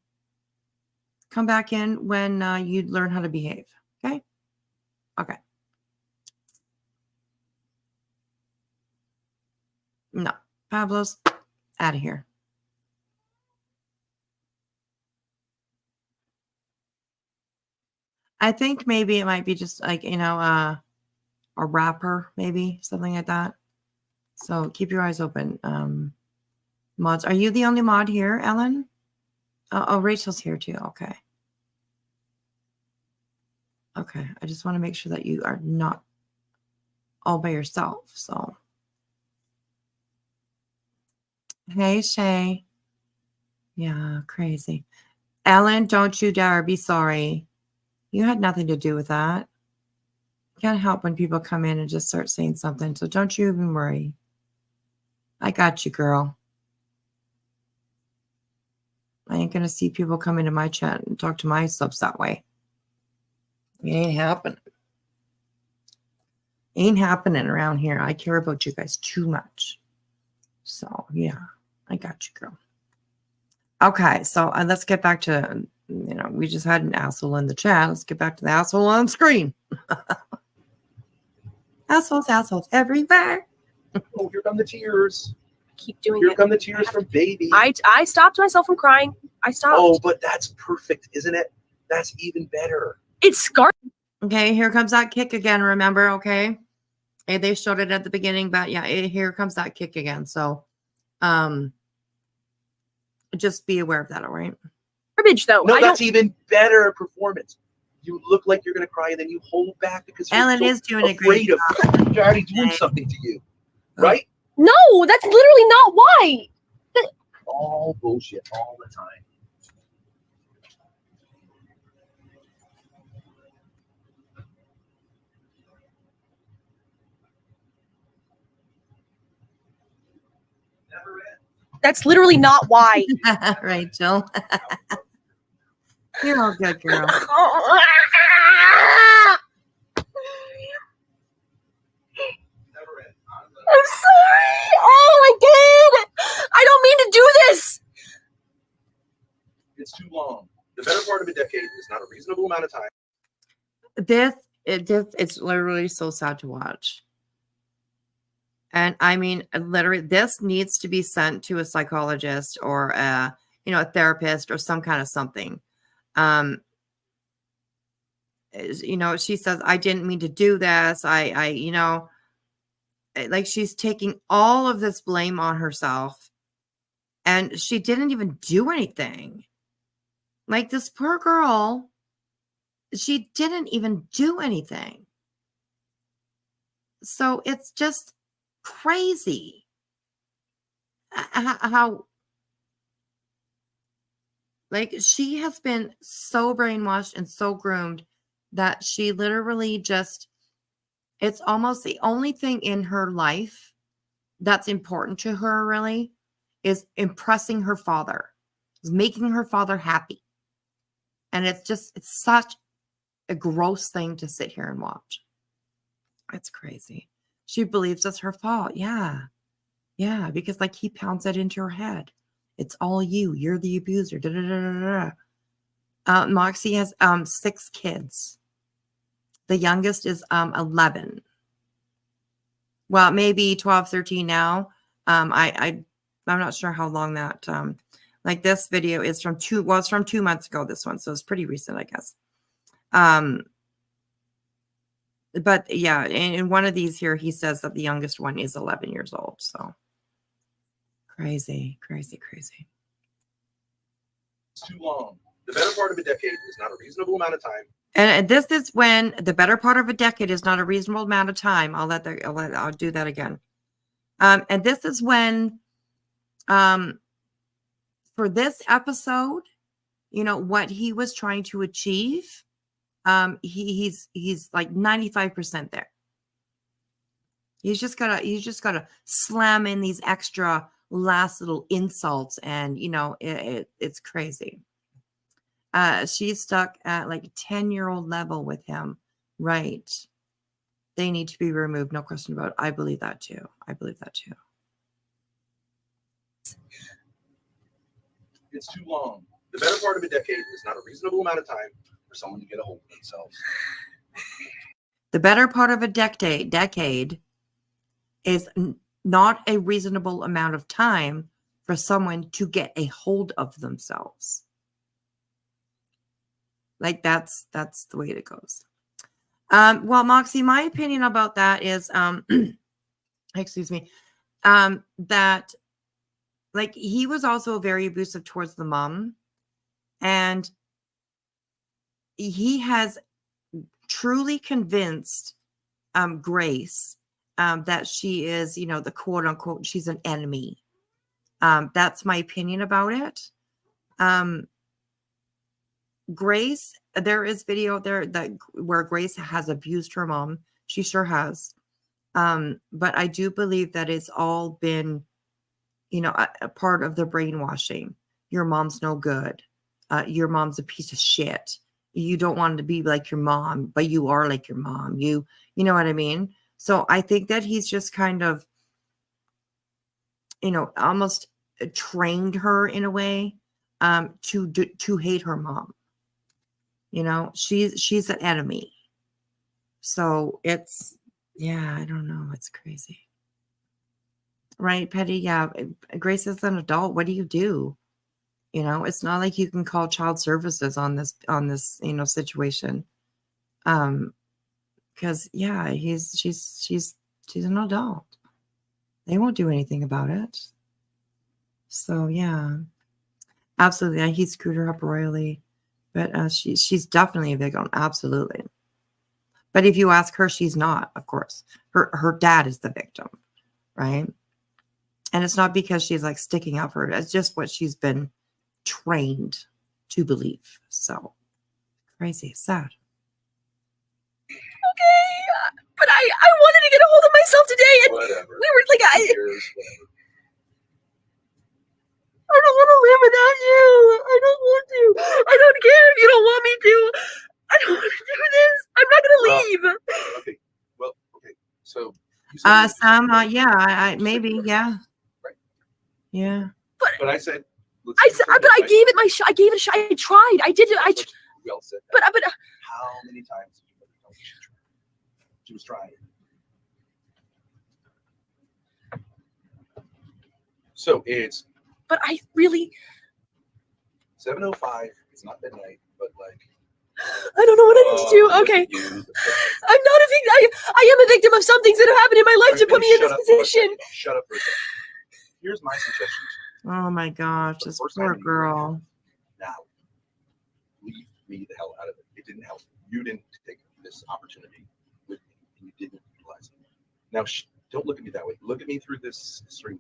come back in when you learn how to behave. Okay? Okay. No. Pablo's out of here. I think maybe it might be just like, a rapper, maybe something like that. So keep your eyes open. Mods, are you the only mod here, Ellen? Oh, Rachel's here too. Okay. Okay. I just want to make sure that you are not all by yourself. So, hey, Shay. Yeah, crazy. Ellen, don't you dare be sorry. You had nothing to do with that. Can't help when people come in and just start saying something. So don't you even worry. I got you, girl. I ain't going to see people come into my chat and talk to my subs that way. It ain't happening. Ain't happening around here. I care about you guys too much. So, yeah, I got you, girl. Okay, so let's get back to, we just had an asshole in the chat. Let's get back to the asshole on screen. Assholes everywhere. Oh, here come the tears. Keep doing Here it. come the tears from baby. I stopped myself from crying. I stopped. Oh, but that's perfect, isn't it? That's even better. It's scarred. Okay, here comes that kick again, remember, okay? And they showed it at the beginning, but yeah, here comes that kick again. So, just be aware of that, all right? Garbage, though. No, that's even better performance. You look like you're going to cry, and then you hold back because you're Ellen so is doing a great afraid of daddy doing something to you, right? No, that's literally not why. All bullshit all the time. That's literally not why. Rachel. You're all good, girl. I'm sorry. Oh, I did. I don't mean to do this. It's too long. The better part of a decade is not a reasonable amount of time. It's literally so sad to watch. And I mean, literally, this needs to be sent to a psychologist or a therapist or some kind of something. She says, I didn't mean to do this. Like she's taking all of this blame on herself and she didn't even do anything. Like this poor girl, she didn't even do anything. So it's just crazy how like she has been so brainwashed and so groomed that she literally just, it's almost the only thing in her life that's important to her really is impressing her father, is making her father happy. And it's such a gross thing to sit here and watch. It's crazy. She believes it's her fault. Yeah. Yeah. Because like he pounds it into her head. It's all you. You're the abuser. Da, da, da, da, da. Moxie has 6 kids. The youngest is 11. Well, maybe 12, 13 now. I'm not sure how long that like this video is from 2 months ago, this one, so it's pretty recent, I guess. But yeah, in one of these here, he says that the youngest one is 11 years old. So crazy. It's too long. The better part of a decade is not a reasonable amount of time. And this is when the better part of a decade is not a reasonable amount of time. I'll do that again. And this is when, for this episode, what he was trying to achieve, he's like 95% there. He's just gotta slam in these extra last little insults, and it's crazy. She's stuck at like a 10-year-old level with him, right? They need to be removed, no question about it. I believe that too. It's too long. The better part of a decade is not a reasonable amount of time for someone to get a hold of themselves. The better part of a decade is not a reasonable amount of time for someone to get a hold of themselves. Like that's the way it goes. Well, Moxie, my opinion about that is, excuse me, that like he was also very abusive towards the mom, and he has truly convinced Grace that she is, the quote unquote, she's an enemy. That's my opinion about it. Grace, there is video there where Grace has abused her mom. She sure has. But I do believe that it's all been, a part of the brainwashing. Your mom's no good. Your mom's a piece of shit. You don't want to be like your mom, but you are like your mom. You know what I mean? So I think that he's just kind of, almost trained her in a way to hate her mom. She's an enemy. So it's, I don't know. It's crazy. Right, Petty? Yeah. Grace is an adult. What do you do? It's not like you can call child services on this, situation. Because she's an adult. They won't do anything about it. So yeah, absolutely. Yeah, he screwed her up royally. But she's definitely a victim, absolutely. But if you ask her, she's not, of course. Her dad is the victim, right? And it's not because she's like sticking up for it. It's just what she's been trained to believe. So crazy, sad. Okay, but I wanted to get a hold of myself today, and Whatever. we were like, Steve. Okay. Well, okay. So you said you- Some, yeah, maybe, yeah. Right. Yeah. But I said, let's I do said, something, but I right? gave it my shot. I gave it a shot. I tried. I did it. That's what we all said. but How many times did you tell me she tried? She was trying. So it's but I really 7:05. It's not midnight, but like I don't know what I need to do. look Okay. at you, the victim. I'm not a victim. I am a victim of some things that have happened in my life to put me in Shut this up for a position. second. Shut up for a second. Here's my suggestion to Oh my gosh, For the this first poor time in your life. girl. you. Now, leave me the hell out of it. It didn't help. You didn't take this opportunity with me, and you didn't utilize it. Now, don't look at me that way. Look at me through this string.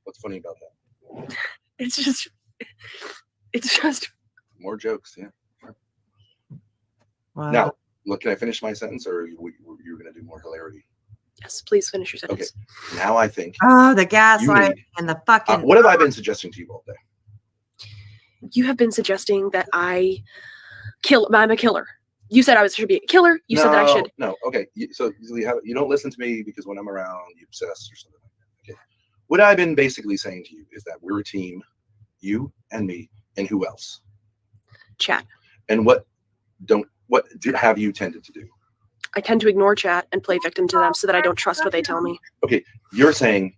What's funny about that? It's just More jokes, yeah. Wow. Now, look, can I finish my sentence, or you're going to do more hilarity? yes. Please finish your Okay. sentence. Now I think. Oh, the you gaslighting need- and the fucking. what have I been suggesting to you all day? You have been suggesting that I'm a killer. You said I should be a killer. You said that I should. No, okay. So you don't listen to me because when I'm around, you obsess or something like that. Okay. What I've been basically saying to you is that we're a team, you and me, and who else? Chat. And what have you tended to do? I tend to ignore chat and play victim to them so that I don't trust what they tell me. Okay, you're saying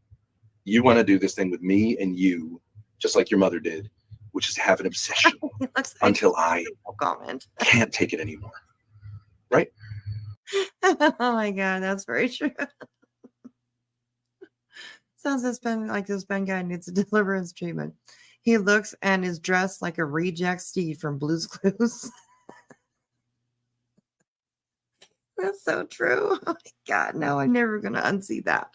you want to do this thing with me and you, just like your mother did, which is have an obsession until I comment. can't take it anymore. Right? Oh my god, that's very true. Sounds this Ben guy needs a deliverance treatment. He looks and is dressed like a reject Steve from Blue's Clues. That's so true. Oh my god, no, I'm never gonna unsee that.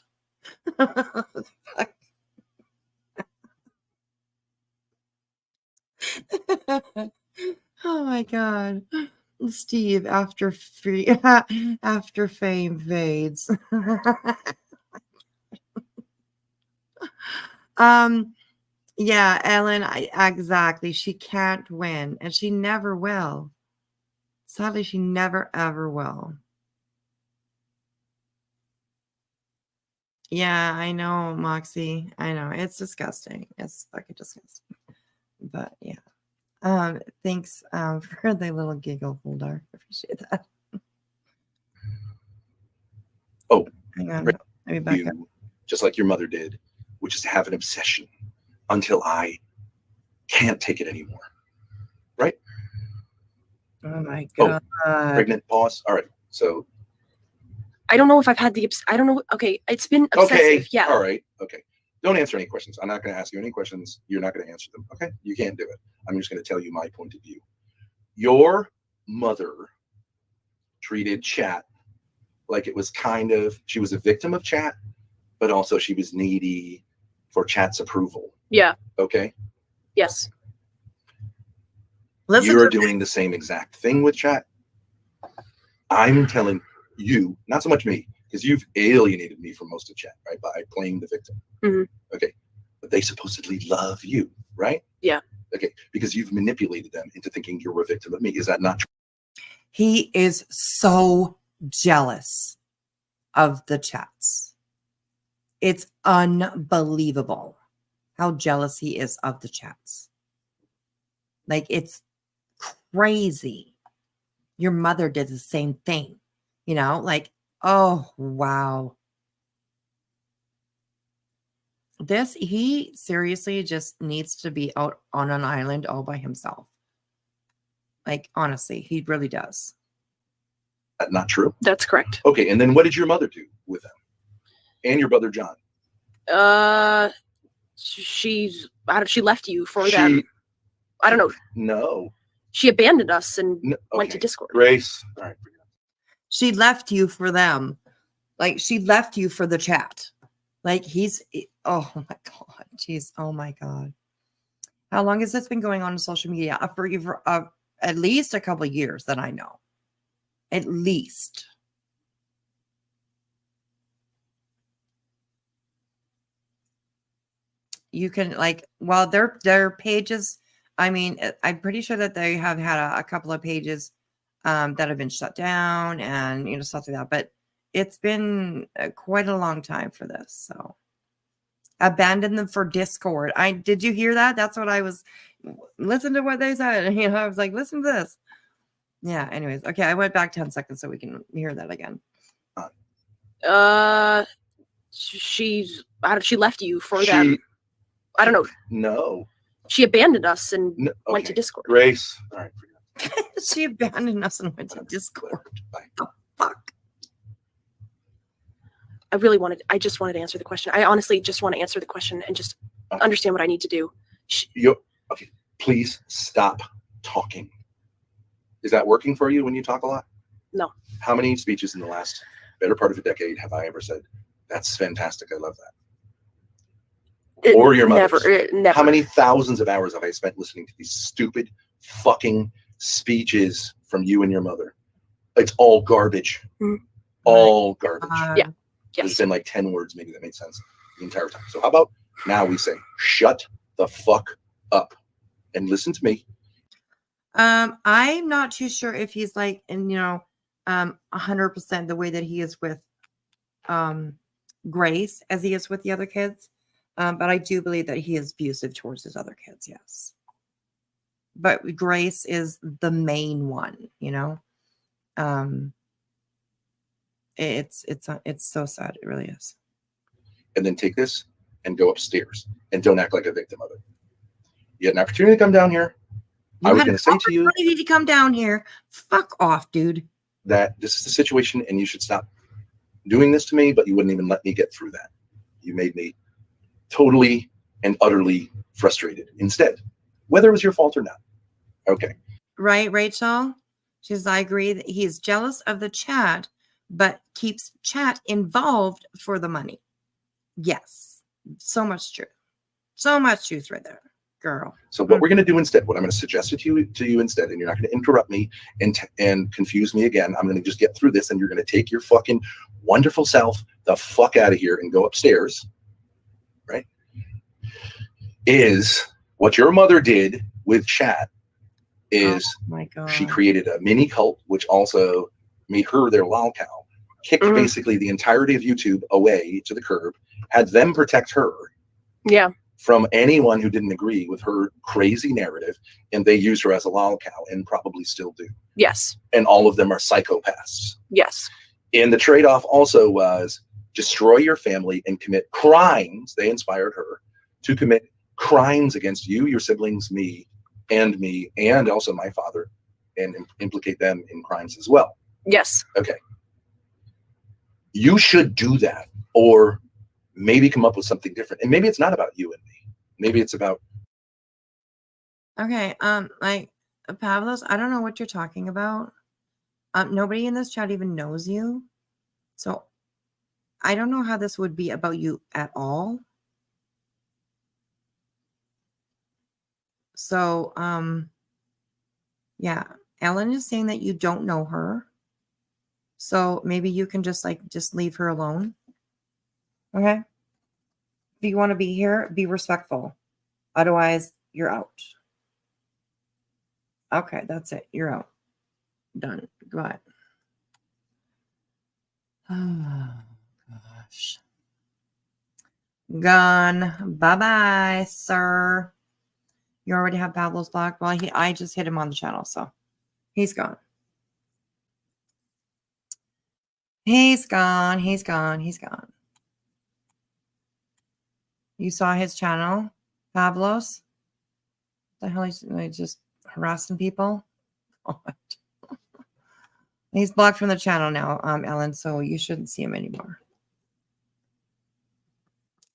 Oh my god. Steve after after fame fades. Yeah, Ellen, exactly. She can't win and she never will. Sadly, she never ever will. Yeah, I know, Moxie. I know. It's disgusting. It's fucking disgusting. But yeah. Thanks for the little giggle, Fuldar. Appreciate that. Oh, hang on. Let me back up. Just like your mother did, which is to have an obsession until I can't take it anymore. Right? Oh my god. Pregnant pause. All right. So I don't know if I've had I don't know. Okay, it's been obsessive. okay. Yeah. All right. Okay. Don't answer any questions. I'm not going to ask you any questions. You're not going to answer them. Okay. You can't do it. I'm just going to tell you my point of view. Your mother treated chat like it was she was a victim of chat, but also she was needy for chat's approval. Yeah. Okay. Yes. You're doing the same exact thing with chat. I'm telling you, not so much me, because you've alienated me from most of chat, right? By playing the victim. Mm-hmm. Okay. But they supposedly love you, right? Yeah. Okay. Because you've manipulated them into thinking you're a victim of me. Is that not true? He is so jealous of the chats. It's unbelievable how jealous he is of the chats. Like, it's crazy. Your mother did the same thing, like, oh, wow. He seriously just needs to be out on an island all by himself. Like, honestly, he really does. That's not true. That's correct. Okay. And then what did your mother do with them? And your brother, John? She left you for them. I don't know. No. She abandoned us and went to Discord. Grace. All right. She left you for them. Like, she left you for the chat. Like, oh my God. Jeez. Oh my God. How long has this been going on social media? For at least a couple of years that I know. At least. You can, like, well, their pages, I mean, I'm pretty sure that they have had a couple of pages that have been shut down and, you know, stuff like that. But it's been quite a long time for this. So abandon them for Discord. Did you hear that? That's what I was, listen to what they said. You know, I was like, listen to this. Yeah. Anyways. Okay. I went back 10 seconds so we can hear that again. She left you for them. I don't know. No. She abandoned us and went to Discord. Grace. All right. She abandoned us and went to Discord. The fuck? I just wanted to answer the question. I honestly just want to answer the question and just understand what I need to do. Okay, please stop talking. Is that working for you when you talk a lot? No. How many speeches in the last better part of a decade have I ever said, that's fantastic, I love that? Or your mother's? Never. How many thousands of hours have I spent listening to these stupid fucking speeches from you and your mother? It's all garbage. All garbage. Yeah. There's been like 10 words maybe that made sense the entire time. So how about now we say, shut the fuck up and listen to me. I'm not too sure if he's like, and you know, 100% the way that he is with Grace as he is with the other kids. But I do believe that he is abusive towards his other kids. Yes. But Grace is the main one, you know. It's so sad. It really is. And then take this and go upstairs and don't act like a victim of it. You had an opportunity to come down here. I was going to say to you, you need to come down here. Fuck off, dude. That this is the situation and you should stop doing this to me, but you wouldn't even let me get through that. You made me totally and utterly frustrated instead, whether it was your fault or not. Okay. Right, Rachel? She says, I agree that he is jealous of the chat, but keeps chat involved for the money. Yes. So much truth. So much truth right there, girl. So what we're going to do instead, what I'm going to suggest to you instead, and you're not going to interrupt me and confuse me again. I'm going to just get through this and you're going to take your fucking wonderful self the fuck out of here and go upstairs. Right? Is what your mother did with chat is my God. She created a mini cult, which also made her their lol cow, kicked basically the entirety of YouTube away to the curb, had them protect her from anyone who didn't agree with her crazy narrative, and they used her as a lol cow and probably still do. Yes. And all of them are psychopaths. Yes. And the trade-off also was destroy your family and commit crimes. They inspired her to commit crimes against you, your siblings, me, and also my father, and implicate them in crimes as well. Yes. Okay. You should do that, or maybe come up with something different. And maybe it's not about you and me. Maybe it's about. Okay. Like Pavlos, I don't know what you're talking about. Nobody in this chat even knows you. So I don't know how this would be about you at all. So, yeah, Ellen is saying that you don't know her. So maybe you can just leave her alone. Okay. If you want to be here, be respectful. Otherwise, you're out. Okay, that's it. You're out. Done. Goodbye. Oh, gosh. Gone. Bye-bye, sir. You already have Pablo's blocked. Well, I just hit him on the channel, so he's gone. He's gone. He's gone. He's gone. You saw his channel, Pablos? The hell he's just harassing people? Oh, he's blocked from the channel now, Ellen, so you shouldn't see him anymore.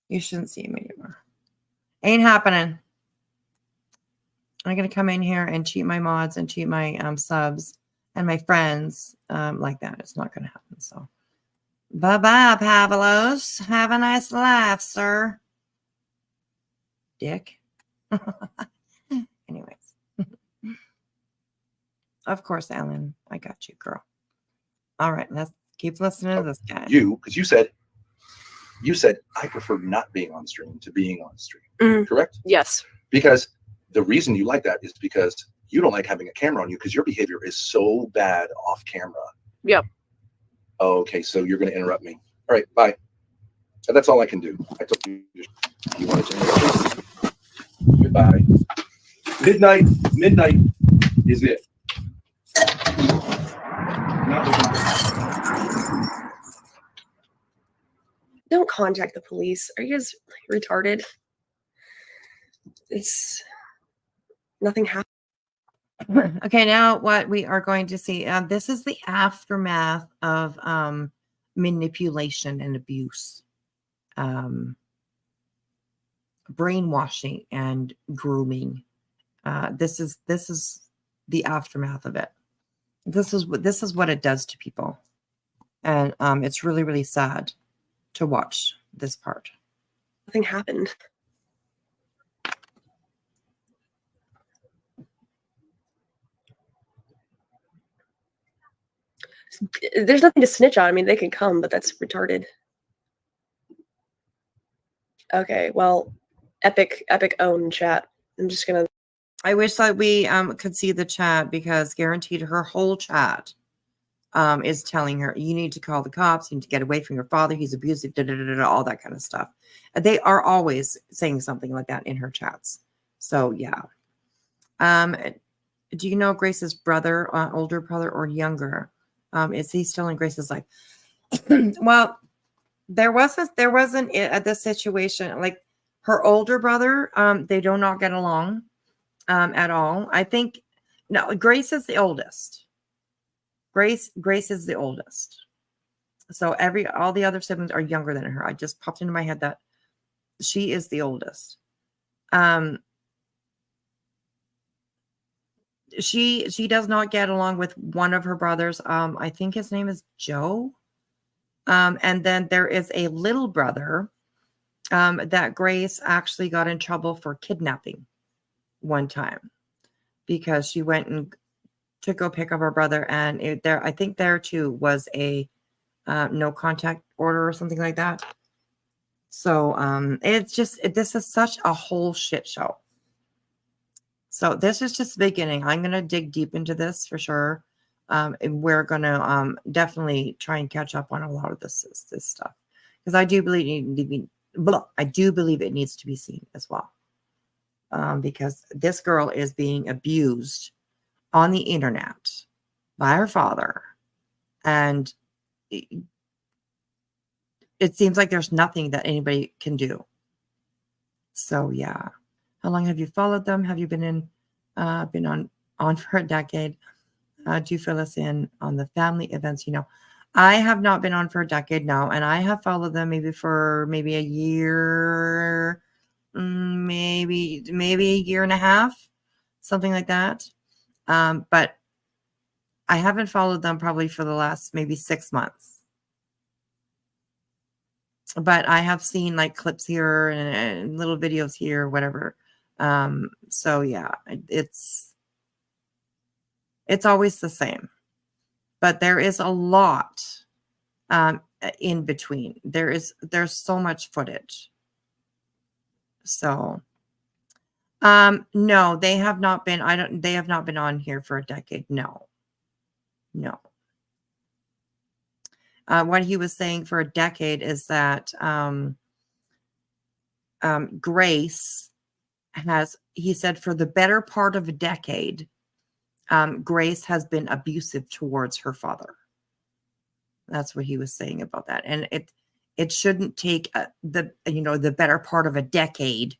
You shouldn't see him anymore. Ain't happening. I'm going to come in here and cheat my mods and cheat my subs and my friends like that. It's not going to happen. So bye-bye, Pavlos. Have a nice life, sir. Dick. Anyways. Of course, Ellen. I got you, girl. All right. Let's keep listening to this guy. Because you said I prefer not being on stream to being on stream. Correct? Yes. Because the reason you like that is because you don't like having a camera on you because your behavior is so bad off camera. Yep. Oh, okay, so you're going to interrupt me. All right, bye. And that's all I can do. I told you you wanted to interrupt me. Goodbye. Midnight is it. Don't contact the police. Are you guys retarded? It's nothing happened. Okay, now what we are going to see, this is the aftermath of manipulation and abuse, brainwashing and grooming. This is the aftermath of it. This is what it does to people, and it's really, really sad to watch this part. Nothing happened. There's nothing to snitch on. I mean, they can come, but that's retarded. Okay, well, epic own chat. I'm just gonna. I wish that we could see the chat, because guaranteed her whole chat is telling her, you need to call the cops, you need to get away from your father, he's abusive, all that kind of stuff. They are always saying something like that in her chats. So yeah. Do you know Grace's brother, older brother or younger? Is he still in Grace's life? Well, there wasn't this situation, like her older brother, they do not get along at all. I think no, Grace is the oldest. Grace is the oldest. So all the other siblings are younger than her. I just popped into my head that she is the oldest. She does not get along with one of her brothers. I think his name is Joe. And then there is a little brother that Grace actually got in trouble for kidnapping one time, because she went and to go pick up her brother, and I think there too was a no contact order or something like that. So it's just this is such a whole shit show. So this is just the beginning. I'm going to dig deep into this for sure. And we're going to definitely try and catch up on a lot of this stuff, because I do believe it needs to be seen as well. Because this girl is being abused on the internet by her father, and it seems like there's nothing that anybody can do. So yeah. How long have you followed them? Have you been on for a decade? Do fill us in on the family events. I have not been on for a decade now, and I have followed them maybe a year, maybe a year and a half, something like that. But I haven't followed them probably for the last maybe 6 months. But I have seen like clips here and little videos here, whatever. So yeah, it's always the same, but there is a lot in between. There's so much footage. So no, they have not been. They have not been on here for a decade. No. What he was saying for a decade is that Grace he said, for the better part of a decade, Grace has been abusive towards her father. That's what he was saying about that. And it shouldn't take the better part of a decade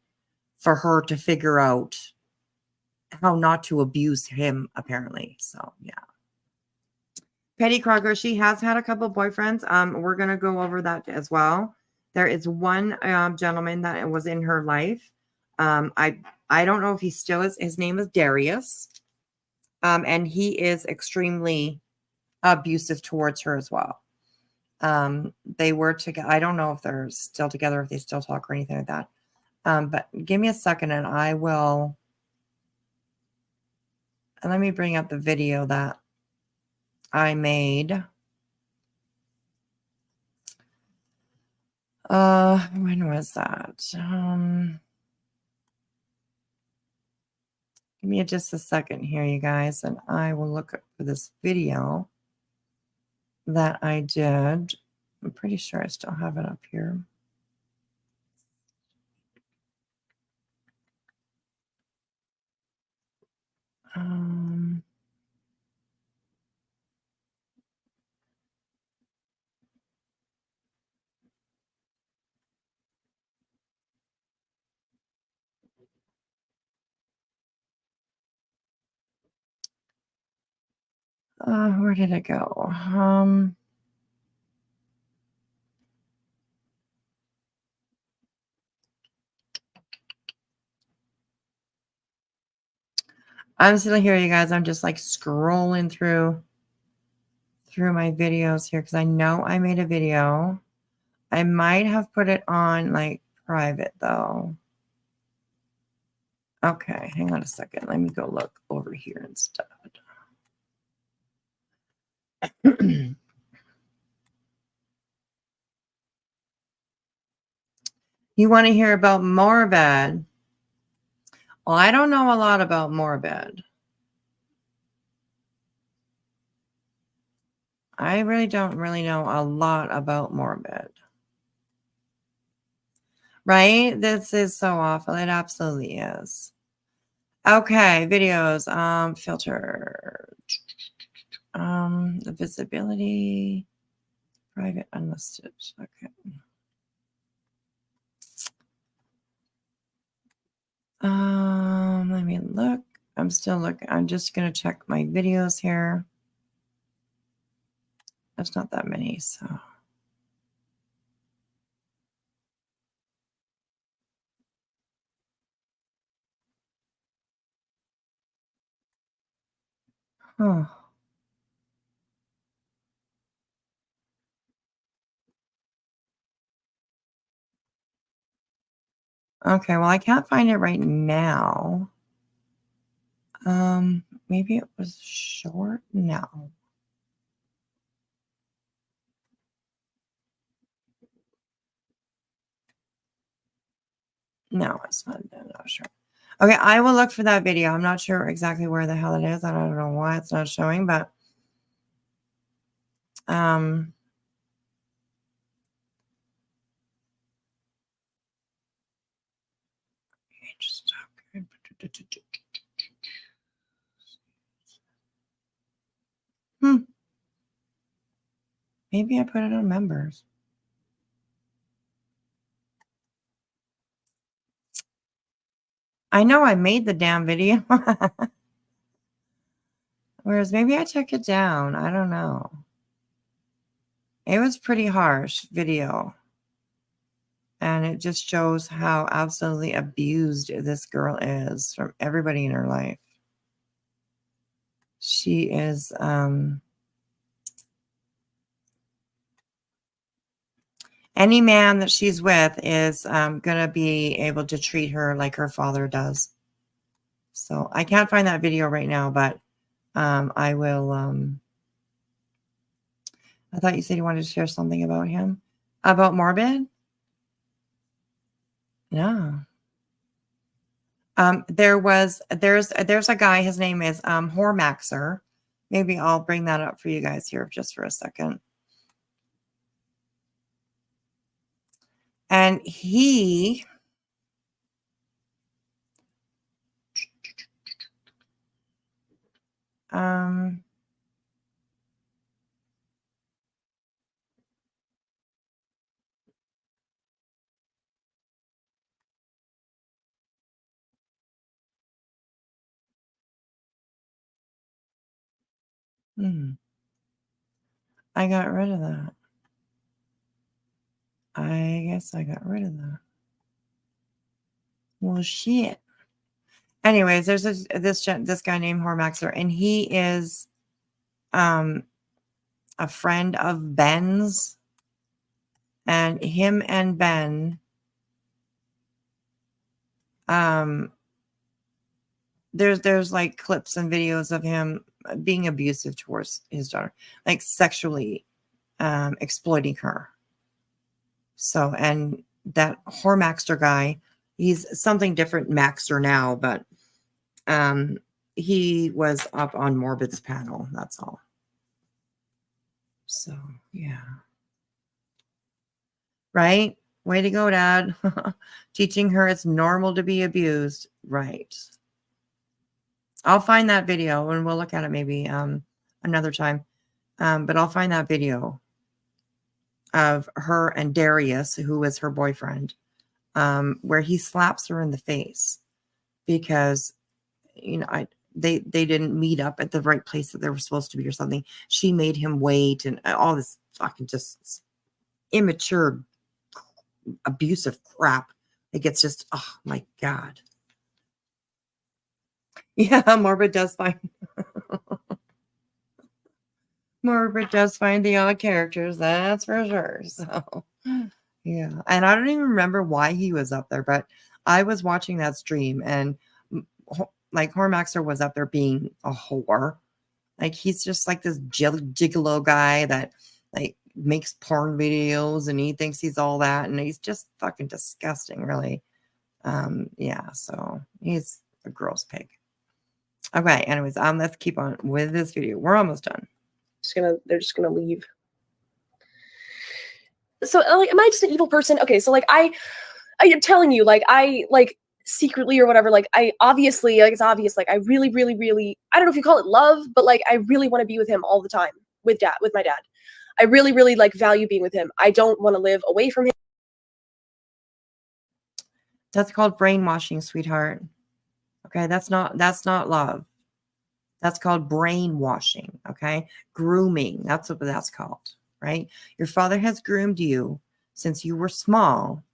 for her to figure out how not to abuse him, apparently. So yeah. Petty Crocker, she has had a couple boyfriends. We're going to go over that as well. There is one gentleman that was in her life. I don't know if he still is. His name is Darius. And he is extremely abusive towards her as well. They were together. I don't know if they're still together, if they still talk or anything like that. But give me a second and I will. And let me bring up the video that I made. When was that? Give me just a second here, you guys, and I will look up for this video that I did. I'm pretty sure I still have it up here. Where did it go? I'm still here, you guys. I'm just like scrolling through my videos here because I know I made a video. I might have put it on like private though. Okay, hang on a second. Let me go look over here instead. You want to hear about Morbid? Well, I don't know a lot about Morbid. I really don't know a lot about Morbid. Right? This is so awful. It absolutely is. Okay, videos, filter, the visibility, private, unlisted. Okay. Let me look. I'm still looking. I'm just gonna check my videos here. There's not that many, so. Huh. Okay, well, I can't find it right now. Maybe it was short? No. No, it's not sure. Okay, I will look for that video. I'm not sure exactly where the hell it is. I don't know why it's not showing, but maybe I put it on members. I know I made the damn video. Whereas maybe I took it down. I don't know. It was pretty harsh video. And it just shows how absolutely abused this girl is from everybody in her life. She is any man that she's with is going to be able to treat her like her father does. So I can't find that video right now, but I will. I thought you said you wanted to share something about him. About Morbid? No. There's a guy, his name is Hormaxer. Maybe I'll bring that up for you guys here just for a second. And he I got rid of that. I guess I got rid of that. Well, shit. Anyways, there's this guy named Hormaxer, and he is a friend of Ben's, and him and Ben there's like clips and videos of him being abusive towards his daughter, like sexually exploiting her. So, and that Hormaxer guy, he's something different Maxer now, but He was up on Morbid's panel. That's all. So, yeah. Right? Way to go, Dad. Teaching her it's normal to be abused. Right. I'll find that video and we'll look at it maybe another time. But I'll find that video of her and Darius, who is her boyfriend, where he slaps her in the face because, you know, they didn't meet up at the right place that they were supposed to be or something. She made him wait and all this fucking just immature, abusive crap. It gets just, oh my God. Yeah, Morbid does find Morbid does find the odd characters, that's for sure. So yeah. And I don't even remember why he was up there, but I was watching that stream and like Hormaxer was up there being a whore. Like he's just like this gigolo guy that like makes porn videos and he thinks he's all that and he's just fucking disgusting, really. Yeah, so he's a gross pig. Okay, anyways, let's keep on with this video. We're almost done. They're just gonna leave. So like, am I just an evil person? Okay, so like I am telling you, like I like secretly or whatever, like I obviously, like it's obvious, like I really, really, really, I don't know if you call it love, but like I really want to be with him all the time with my dad. I really, really like value being with him. I don't want to live away from him. That's called brainwashing, sweetheart. Okay, that's not love. That's called brainwashing, okay? Grooming, that's what that's called, right? Your father has groomed you since you were small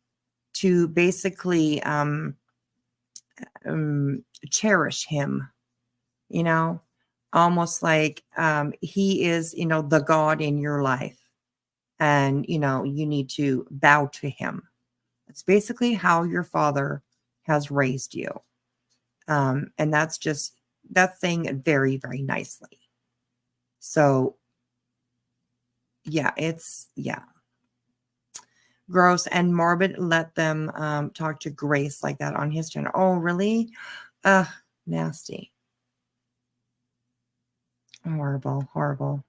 to basically cherish him, you know, almost like he is, you know, the God in your life. And, you know, you need to bow to him. It's basically how your father has raised you. And that's just that thing very, very nicely. So, yeah, it's, yeah. Gross and Morbid let them talk to Grace like that on his channel. Oh, really? Nasty. Horrible, horrible.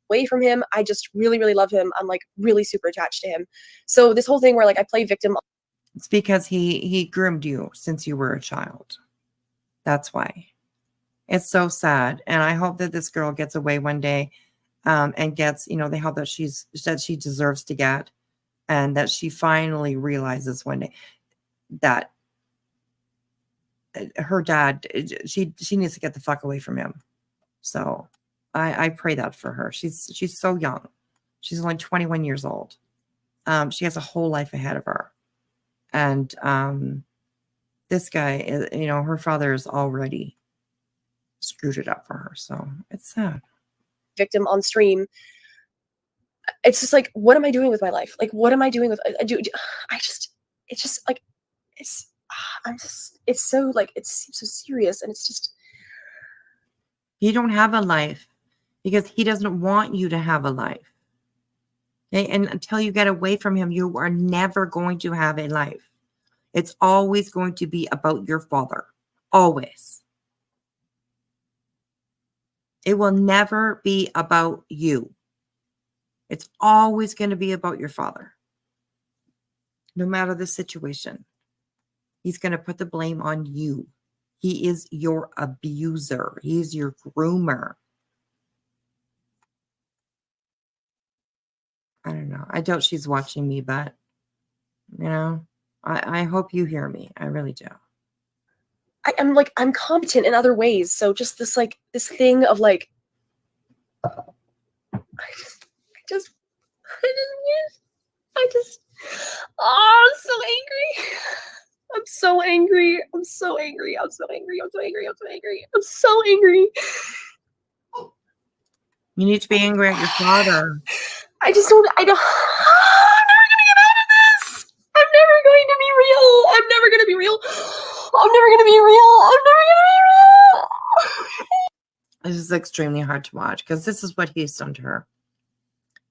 Away from him. I just really, really love him. I'm like really super attached to him. So this whole thing where like I play victim. It's because he groomed you since you were a child. That's why. It's so sad. And I hope that this girl gets away one day and gets, you know, the help that she deserves to get. And that she finally realizes one day that her dad, she needs to get the fuck away from him. So I pray that for her. She's so young. She's only 21 years old. She has a whole life ahead of her. And this guy, you know, her father has already screwed it up for her. So it's sad. Victim on stream. It's just like, what am I doing with my life? Like, what am I doing with, it's just like, it's so like, it seems so serious. And it's just. You don't have a life because he doesn't want you to have a life. Okay? And until you get away from him, you are never going to have a life. It's always going to be about your father. Always. It will never be about you. It's always going to be about your father. No matter the situation. He's going to put the blame on you. He is your abuser. He is your groomer. I don't know. I doubt she's watching me, but, you know, I hope you hear me. I really do. I'm competent in other ways. So just this, like, this thing of like, oh, I'm so angry. I'm so angry. I'm so angry. I'm so angry. I'm so angry. I'm so angry. I'm so angry. You need to be angry at your father. I don't, I'm never going to get out of this. I'm never going to be real. I'm never going to be real. I'm never going to be real. I'm never going to be real. This is extremely hard to watch because this is what he's done to her.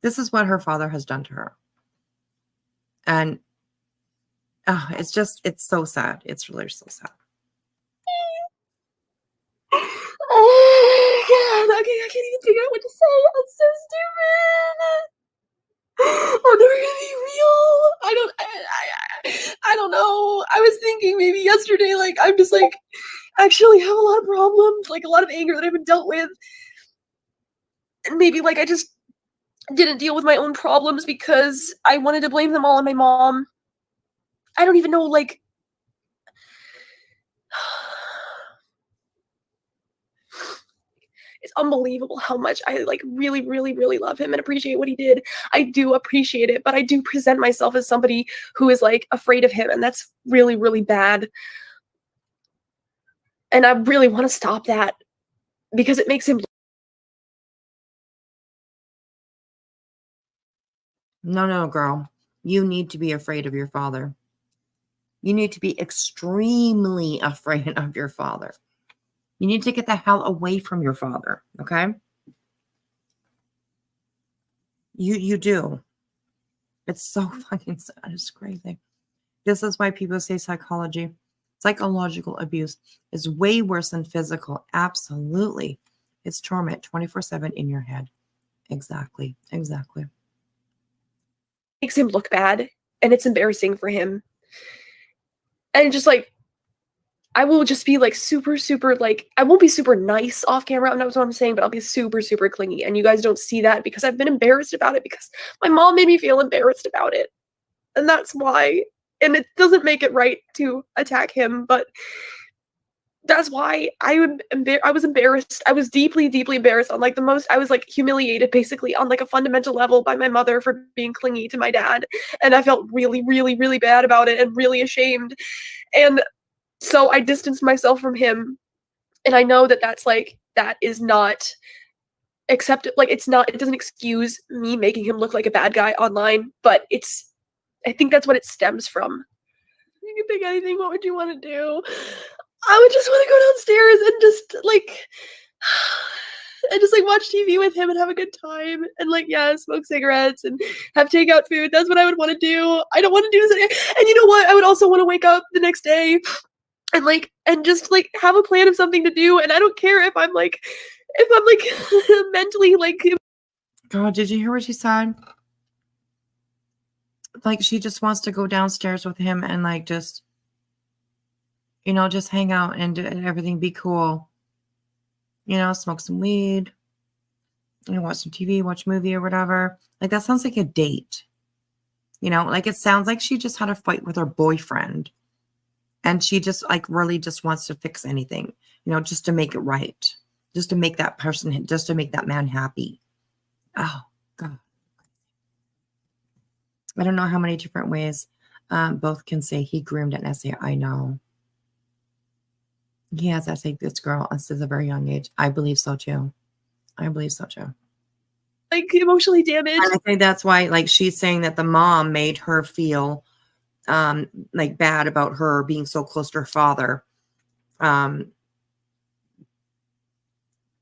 This is what her father has done to her. And it's so sad. It's really so sad. I can't even figure out what to say. It's so stupid. I'm never gonna be real. I don't know. I was thinking maybe yesterday, like I'm just like actually have a lot of problems, like a lot of anger that I haven't dealt with. And maybe like I just didn't deal with my own problems because I wanted to blame them all on my mom. I don't even know, like it's unbelievable how much I like really, really, really love him and appreciate what he did. I do appreciate it, but I do present myself as somebody who is like afraid of him, and that's really, really bad. And I really want to stop that because it makes him. No, girl. You need to be afraid of your father. You need to be extremely afraid of your father. You need to get the hell away from your father, okay? You do. It's so fucking sad. It's crazy. This is why people say psychological abuse is way worse than physical. Absolutely. It's torment 24/7 in your head. Exactly. Makes him look bad, and it's embarrassing for him. And just like I will just be like super, super like I won't be super nice off camera. That's what I'm saying, but I'll be super, super clingy. And you guys don't see that because I've been embarrassed about it because my mom made me feel embarrassed about it. And that's why. And it doesn't make it right to attack him, but that's why I was embarrassed. I was deeply, deeply embarrassed on like the most. I was like humiliated basically on like a fundamental level by my mother for being clingy to my dad. And I felt really, really, really bad about it and really ashamed. And so I distanced myself from him. And I know that that is not accepted. Like it doesn't excuse me making him look like a bad guy online, but I think that's what it stems from. You can pick anything. What would you want to do? I would just want to go downstairs and just like watch TV with him and have a good time and like smoke cigarettes and have takeout food. That's what I would want to do. I don't want to do this. And you know what? I would also want to wake up the next day and just like have a plan of something to do. And I don't care if I'm mentally like. God, did you hear what she said? Like she just wants to go downstairs with him and like just hang out and everything be cool. Smoke some weed, watch some TV, watch a movie or whatever. Like that sounds like a date. Like it sounds like she just had a fight with her boyfriend and she just like really just wants to fix anything, just to make it right, just to make that person, just to make that man happy. Oh, God. I don't know how many different ways both can say he groomed an essay. I know. He has essay this girl since a very young age. I believe so too. Like emotionally damaged. And I think that's why like she's saying that the mom made her feel like bad about her being so close to her father. And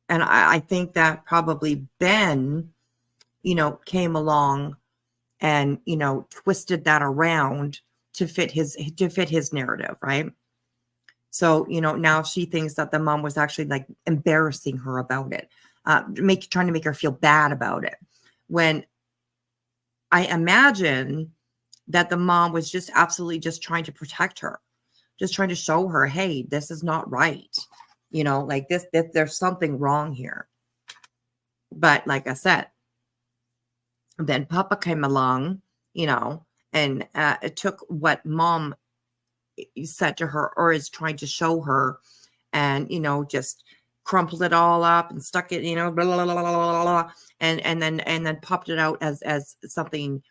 I think that probably Ben, came along and, twisted that around to fit his narrative, right? So, now she thinks that the mom was actually like embarrassing her about it, trying to make her feel bad about it. When I imagine that the mom was just absolutely just trying to protect her, just trying to show her, hey, this is not right. Like this, there's something wrong here. But like I said, then Papa came along, and it took what mom said to her or is trying to show her and, just crumpled it all up and stuck it, blah, blah, blah, blah, blah, blah, and then popped it out as something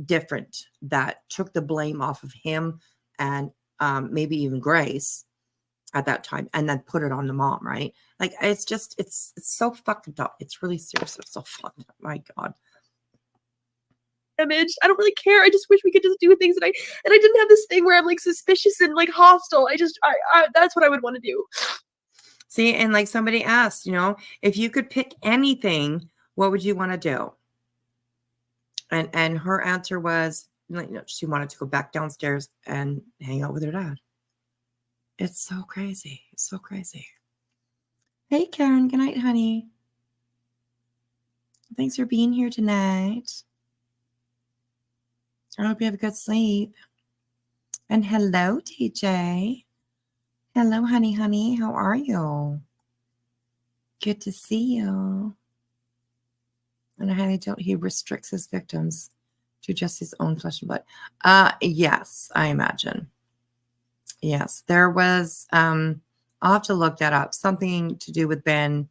different that took the blame off of him and maybe even Grace at that time, and then put it on the mom, right? Like it's so fucked up. It's really serious. It's so fucked up. My God. Image. I don't really care. I just wish we could just do things and I didn't have this thing where I'm like suspicious and like hostile. I that's what I would want to do. See, and like somebody asked, if you could pick anything, what would you want to do? And her answer was, she wanted to go back downstairs and hang out with her dad. It's so crazy. It's so crazy. Hey, Karen. Good night, honey. Thanks for being here tonight. I hope you have a good sleep. And hello, TJ. Hello, honey, honey. How are you? Good to see you. And how he restricts his victims to just his own flesh and blood. Yes, I imagine. Yes, there was. I'll have to look that up. Something to do with Ben,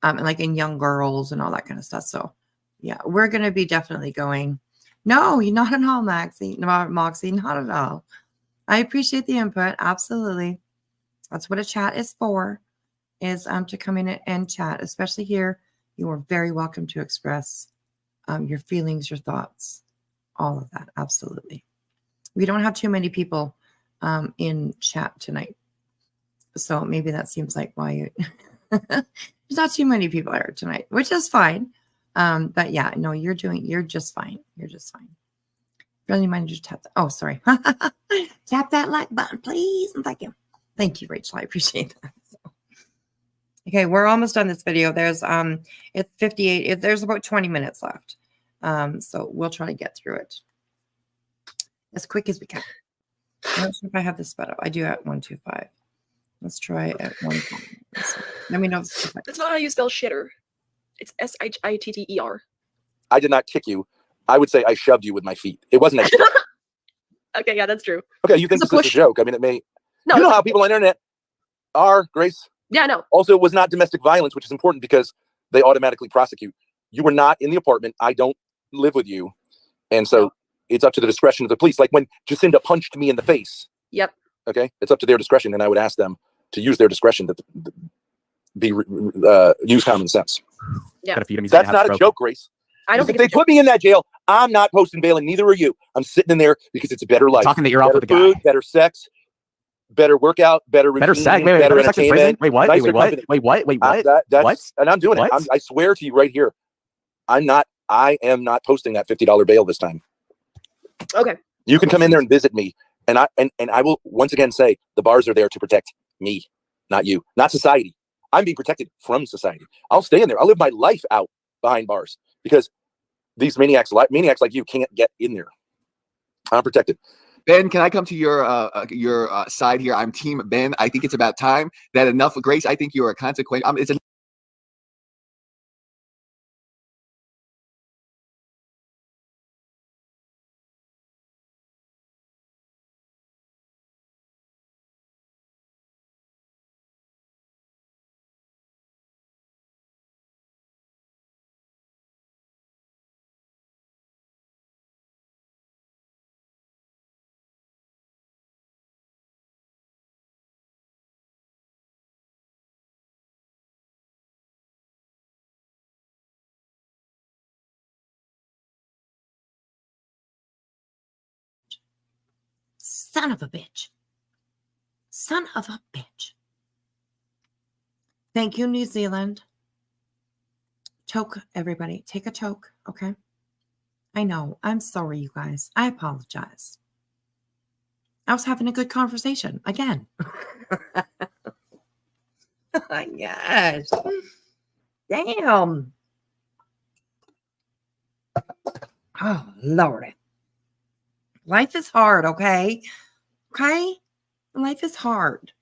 like in young girls and all that kind of stuff. So, yeah, we're gonna be definitely going. No, you're not at all, Moxie. Moxie, not at all. I appreciate the input. Absolutely, that's what a chat is for. Is to come in and chat, especially here. You are very welcome to express your feelings, your thoughts, all of that. Absolutely. We don't have too many people in chat tonight. So maybe that seems like why you there's not too many people here tonight, which is fine. But yeah, no, you're just fine. You're just fine. Really mind you tap that. Oh, sorry. Tap that like button, please. And thank you. Thank you, Rachel. I appreciate that. So. Okay, we're almost done this video. There's it's 58. There's about 20 minutes left. So we'll try to get through it as quick as we can. I'm not sure if I have this sped up. I do at 125. Let's try at 1. Let me know if it's That's not how you spell shitter. It's SHITTER. I did not kick you. I would say I shoved you with my feet. It wasn't a Okay, yeah, that's true. Okay, you think It's this is a joke. I mean, it may. No, you know how people on the internet are, Grace? Yeah, no. Also, it was not domestic violence, which is important because they automatically prosecute. You were not in the apartment. I don't live with you. And so it's up to the discretion of the police. Like when Jacinda punched me in the face. Yep. Okay, it's up to their discretion. And I would ask them to use their discretion to use common sense. Yeah. That's not a joke, Grace. I don't If think they it's a put me in that jail, I'm not posting bail, and neither are you. I'm sitting in there because it's a better life. Talking the ear off Better of the guy. food, better sex, better workout, better routine, Better sex. Wait, better better sex in prison? entertainment. Wait, what? nicer Wait, what? company. Wait, what? Wait, what? That's, What? And I'm doing What? it. I swear to you right here, I am not posting that $50 bail this time. Okay. You can come in there and visit me, and I will once again say the bars are there to protect me, not you, not society. I'm being protected from society. I'll stay in there. I'll live my life out behind bars because these maniacs like you can't get in there. I'm protected. Ben, can I come to your side here? I'm Team Ben. I think it's about time that enough. Grace, I think you are a consequence. It's a Son of a bitch. Son of a bitch. Thank you, New Zealand. Choke, everybody. Take a choke, okay? I know. I'm sorry, you guys. I apologize. I was having a good conversation again. Yes. Damn. Oh, Lord. Life is hard, okay? Okay? Life is hard.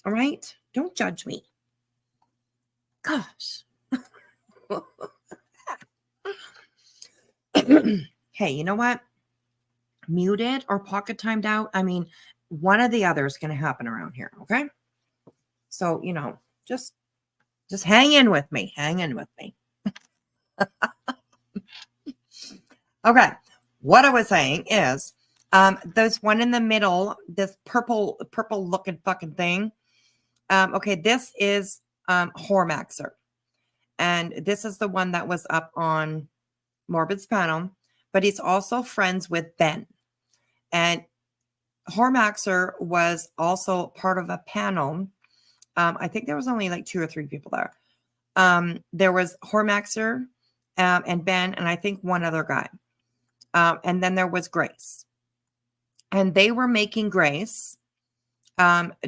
All right? Don't judge me. Gosh. Hey, you know what? Muted or pocket timed out. I mean, one or the other is going to happen around here, okay? So, just hang in with me. Hang in with me. Okay. What I was saying is, there's one in the middle, this purple looking fucking thing. Okay, this is Hormaxer. And this is the one that was up on Morbid's panel, but he's also friends with Ben. And Hormaxer was also part of a panel. I think there was only like 2 or 3 people there. There was Hormaxer and Ben, and I think one other guy. And then there was Grace. And they were making Grace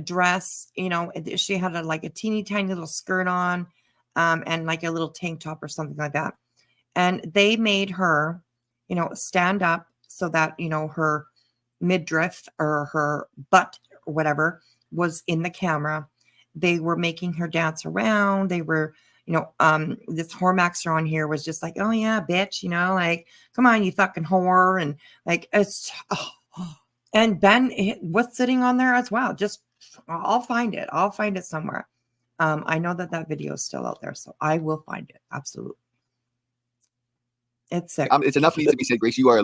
dress. You know, she had like a teeny tiny little skirt on, and like a little tank top or something like that. And they made her, you know, stand up so that, you know, her midriff or her butt or whatever was in the camera. They were making her dance around. They were, you know, this Hormaxer on here was just like, oh yeah, bitch, you know, like, come on, you fucking whore. And like, it's, and Ben was sitting on there as well. Just, I'll find it. I'll find it somewhere. I know that that video is still out there, so I will find it. Absolutely. It's sick. It's enough needs to be said, Grace. You are a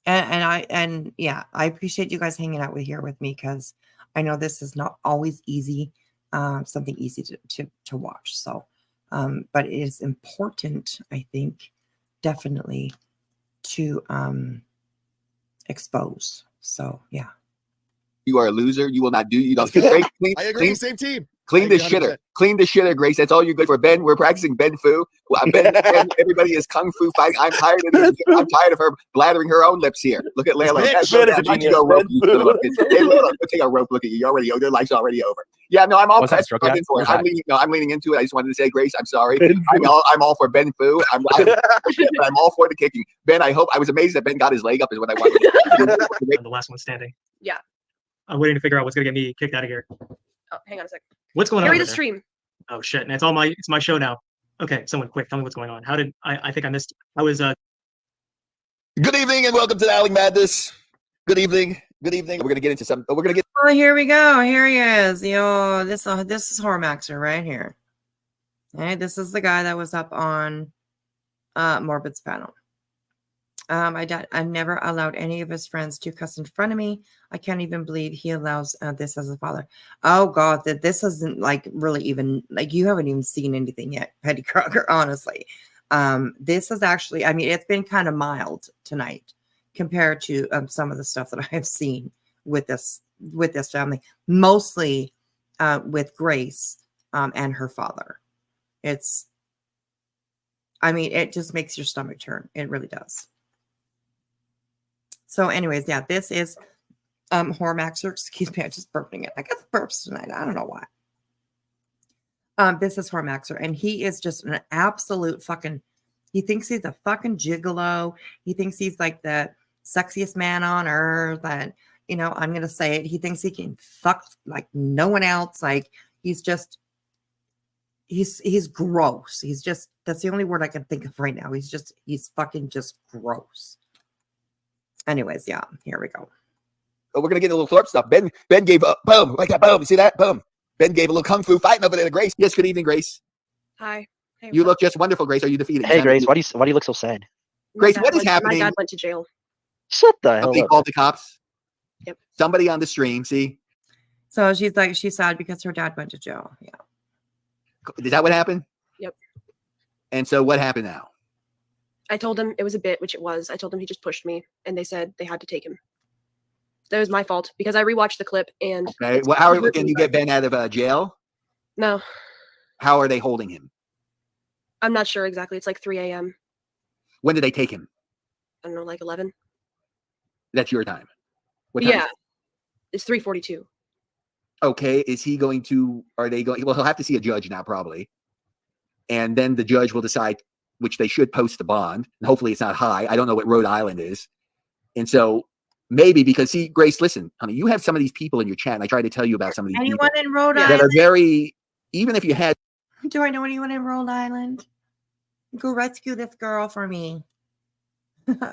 and yeah, I appreciate you guys hanging out here with me, because I know this is not always easy, something easy to watch. So, but it is important, I think, definitely to expose. So yeah. You are a loser. You will not do. You don't. I agree. Same team. Clean the shitter. Clean the shitter, Grace. That's all you're good for. Ben, we're practicing Ben Fu. Ben, everybody is kung fu fight. I'm tired of her blathering her own lips here. Look at Layla. Take a rope. Look at you. You're already over. Your life's already over. Yeah, no, I'm all pressed for Ben Fu. I'm leaning into it. I just wanted to say, Grace, I'm sorry. I'm all for Ben Fu. I'm all for the kicking. Ben, I was amazed that Ben got his leg up is what I wanted. I'm the last one standing. Yeah. I'm waiting to figure out what's gonna get me kicked out of here. Oh, hang on a sec. What's going on? Carry over the there? stream. Oh shit! And it's my show now. Okay, someone quick, tell me what's going on. How did I think I missed? I was Good evening and welcome to the Howling Madness. Good evening. Good evening. We're gonna get into some. We're gonna get. Oh, here we go. Here he is. Yo, this is Hormaxer right here. All right, this is the guy that was up on Morbid's panel. I never allowed any of his friends to cuss in front of me. I can't even believe he allows this as a father. Oh God, that this isn't like really even like you haven't even seen anything yet, Petty Crocker. Honestly, this is actually. I mean, it's been kind of mild tonight compared to some of the stuff that I've seen with this family, mostly with Grace and her father. I mean, it just makes your stomach turn. It really does. So anyways, yeah, this is Hormaxer. Excuse me, I'm just burping it. I got the burps tonight. I don't know why. This is Hormaxer, and he is just an absolute fucking, he thinks he's a fucking gigolo. He thinks he's like the sexiest man on earth. And, you know, I'm going to say it. He thinks he can fuck like no one else. Like he's just, he's gross. He's just, that's the only word I can think of right now. He's fucking just gross. Anyways, yeah, here we go. Oh, we're gonna get a little Thorp stuff. Ben gave a boom, like that boom. You see that? Boom. Ben gave a little kung fu fighting over there to Grace. Yes, good evening, Grace. Hi. Hey, You look just wonderful, Grace. Are you defeated? Hey, Grace, why do you look so sad? Grace, what is happening? My dad went to jail. Shut the hell They up. called the cops. Yep. Somebody on the stream. See, So she's sad because her dad went to jail. Yeah. is that what happened? Yep. And so what happened now? I told him it was a bit, which it was. I told him he just pushed me, and they said they had to take him. That was my fault because I rewatched the clip and. Okay. Well, how can you get Ben out of jail? No, How are they holding him? I'm not sure exactly. It's like 3 a.m. When did they take him? I don't know, like 11. That's your time. What time? Yeah, it's 3:42. Okay. Is he going to? Are they going? Well, he'll have to see a judge now, probably, and then the judge will decide. Which they should post the bond. And hopefully it's not high. I don't know what Rhode Island is. And so maybe because, see, Grace, listen, honey, you have some of these people in your chat. And I tried to tell you about some of these Anyone people in Rhode that Island? are very, even if you had. Do I know anyone in Rhode Island? Go rescue this girl for me.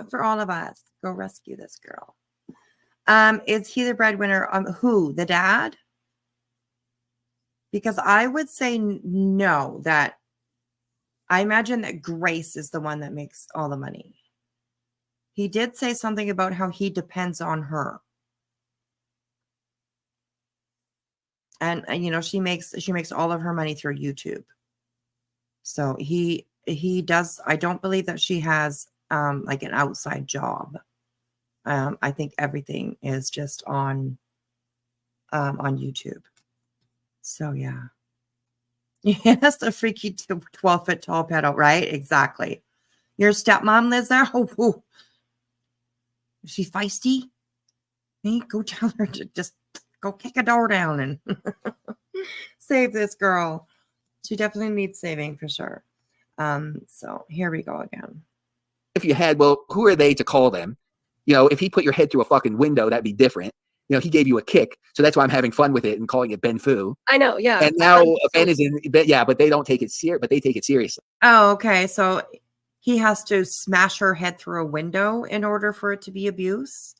For all of us. Go rescue this girl. Is he the breadwinner? Who? The dad? Because I would say no, that I imagine that Grace is the one that makes all the money. He did say something about how he depends on her. And you know, she makes all of her money through YouTube. So he does. I don't believe that she has like an outside job. I think everything is just on YouTube. So yeah. Yes, the freaky 12-foot tall pedo, right? Exactly. Your stepmom lives there? Oh, is she feisty? Hey, go tell her to just go kick a door down and save this girl. She definitely needs saving for sure. So here we go again. If you had, well, who are they to call them? If he put your head through a fucking window, that'd be different. He gave you a kick, so that's why I'm having fun with it and calling it Ben Fu. I know, yeah. And now Ben is in, but they don't take it serious. But they take it seriously. Oh, okay. So he has to smash her head through a window in order for it to be abuse.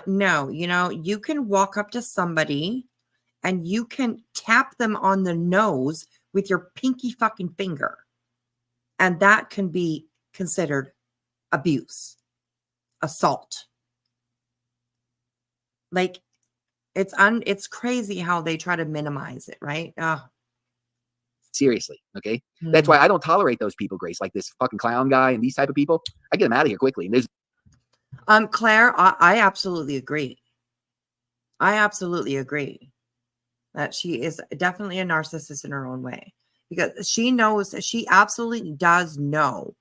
No, you can walk up to somebody and you can tap them on the nose with your pinky fucking finger, and that can be considered abuse, assault. Like, it's crazy how they try to minimize it, right? Seriously, okay? That's why I don't tolerate those people, Grace, like this fucking clown guy and these type of people. I get them out of here quickly. And there's Claire, I absolutely agree. I absolutely agree that she is definitely a narcissist in her own way, because she absolutely does know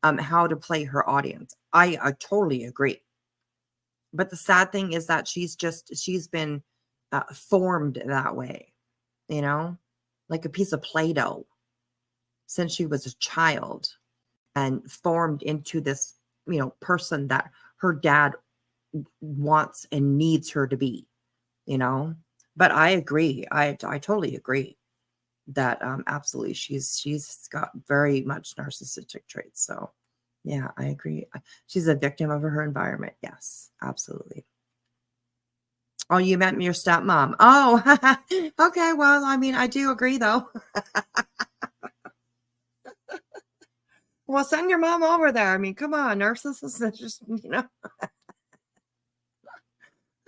how to play her audience. I totally agree. But the sad thing is that she's been formed that way, like a piece of Play-Doh since she was a child, and formed into this, person that her dad wants and needs her to be, But I agree. I totally agree that absolutely she's got very much narcissistic traits. So yeah, I agree. She's a victim of her environment. Yes, absolutely. Oh, you meant your stepmom. Oh, okay. Well, I mean, I do agree though. Well, send your mom over there. I mean, come on, narcissists, just,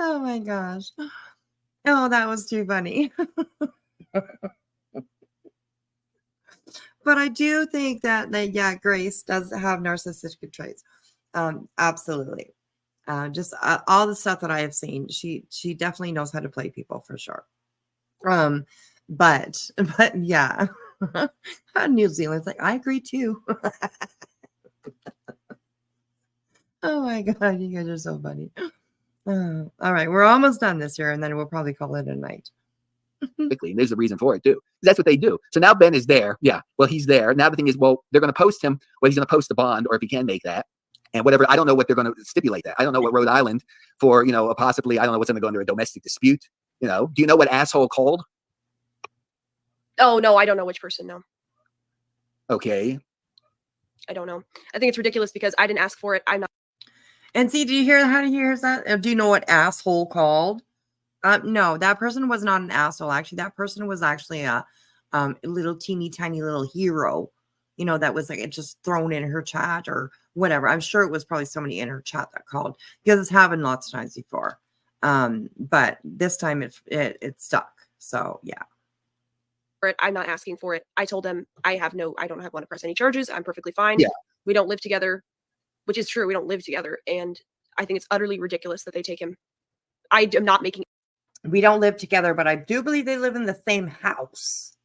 Oh my gosh. Oh, that was too funny. But I do think that yeah, Grace does have narcissistic traits. Absolutely. Just all the stuff that I have seen, she definitely knows how to play people for sure. But yeah, New Zealand's like, I agree too. Oh my God, you guys are so funny. All right, we're almost done this year, and then we'll probably call it a night. quickly, and there's a reason for it too. That's what they do. So now Ben is there. Yeah, well, he's there. Now the thing is, well, they're going to post him. Well, he's going to post the bond, or if he can make that, and whatever. I don't know what they're going to stipulate that. I don't know what Rhode Island for, possibly. I don't know what's going to go into a domestic dispute. Do you know what asshole called? Oh no, I don't know which person. No. Okay. I don't know. I think it's ridiculous because I didn't ask for it. I'm not. And see, do you hear how he hears that? Do you know what asshole called? No, that person was not an asshole. Actually, that person was actually a little teeny tiny little hero, that was like just thrown in her chat or whatever. I'm sure it was probably somebody in her chat that called, because it's happened lots of times before. But this time it stuck. So yeah. I'm not asking for it. I told them I don't want to press any charges. I'm perfectly fine. Yeah. We don't live together, which is true. We don't live together. And I think it's utterly ridiculous that they take him. I am not making. We don't live together, but I do believe they live in the same house.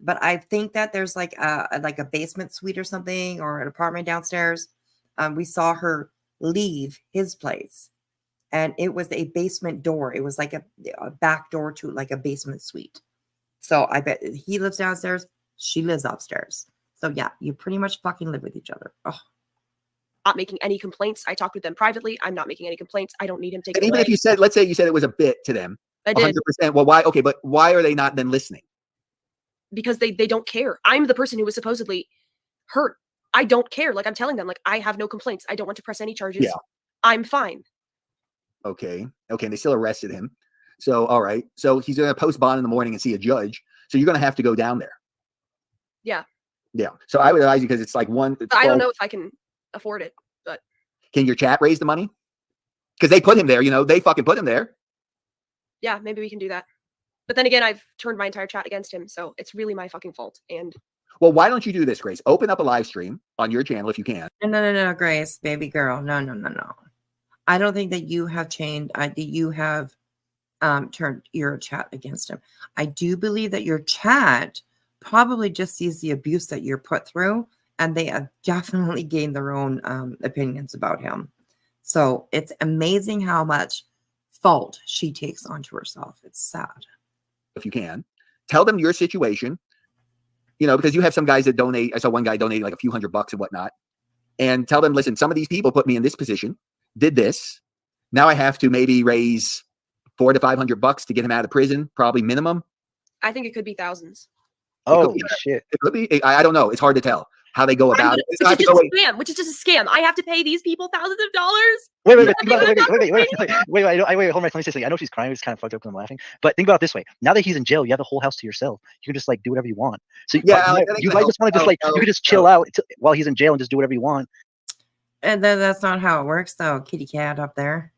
But I think that there's like a basement suite or something, or an apartment downstairs. We saw her leave his place, and it was a basement door. It was like a back door to like a basement suite. So I bet he lives downstairs, she lives upstairs. So yeah, you pretty much fucking live with each other. Oh. Not making any complaints. I talked with them privately. I'm not making any complaints. I don't need him taking. And even if you said, let's say you said it was a bit to them, I did. 100%. Well, why? Okay, but why are they not then listening? Because they don't care. I'm the person who was supposedly hurt. I don't care. Like I'm telling them, like I have no complaints. I don't want to press any charges. Yeah. I'm fine. Okay. Okay. And they still arrested him. So, all right. So he's going to post bond in the morning and see a judge. So you're going to have to go down there. Yeah. Yeah. So I would advise you, because it's like I don't know if I can afford it, but. Can your chat raise the money? Because they put him there, they fucking put him there. Yeah, maybe we can do that. But then again, I've turned my entire chat against him. So it's really my fucking fault. And. Well, why don't you do this, Grace? Open up a live stream on your channel if you can. No, Grace, baby girl. No. I don't think that you have changed. That you have turned your chat against him. I do believe that your chat probably just sees the abuse that you're put through, and they have definitely gained their own opinions about him. So it's amazing how much fault she takes onto herself. It's sad. If you can, tell them your situation, you know, because you have some guys that donate. I saw one guy donating like a few $100 and whatnot, and tell them, listen, some of these people put me in this position, did this. Now I have to maybe raise $400 to $500 to get him out of prison, probably minimum. I think it could be thousands. Holy shit. It could be. I don't know. It's hard to tell how they go about it. Which is just a scam. Which is just a scam. I have to pay these people thousands of dollars. Wait, hold on, let me say something. I know she's crying, it's kind of fucked up because I'm laughing. But think about it this way. Now that he's in jail, you have the whole house to yourself. You can just like do whatever you want. So yeah, you might just want to just like you could just chill out while he's in jail and just do whatever you want. And then that's not how it works, though, kitty cat up there.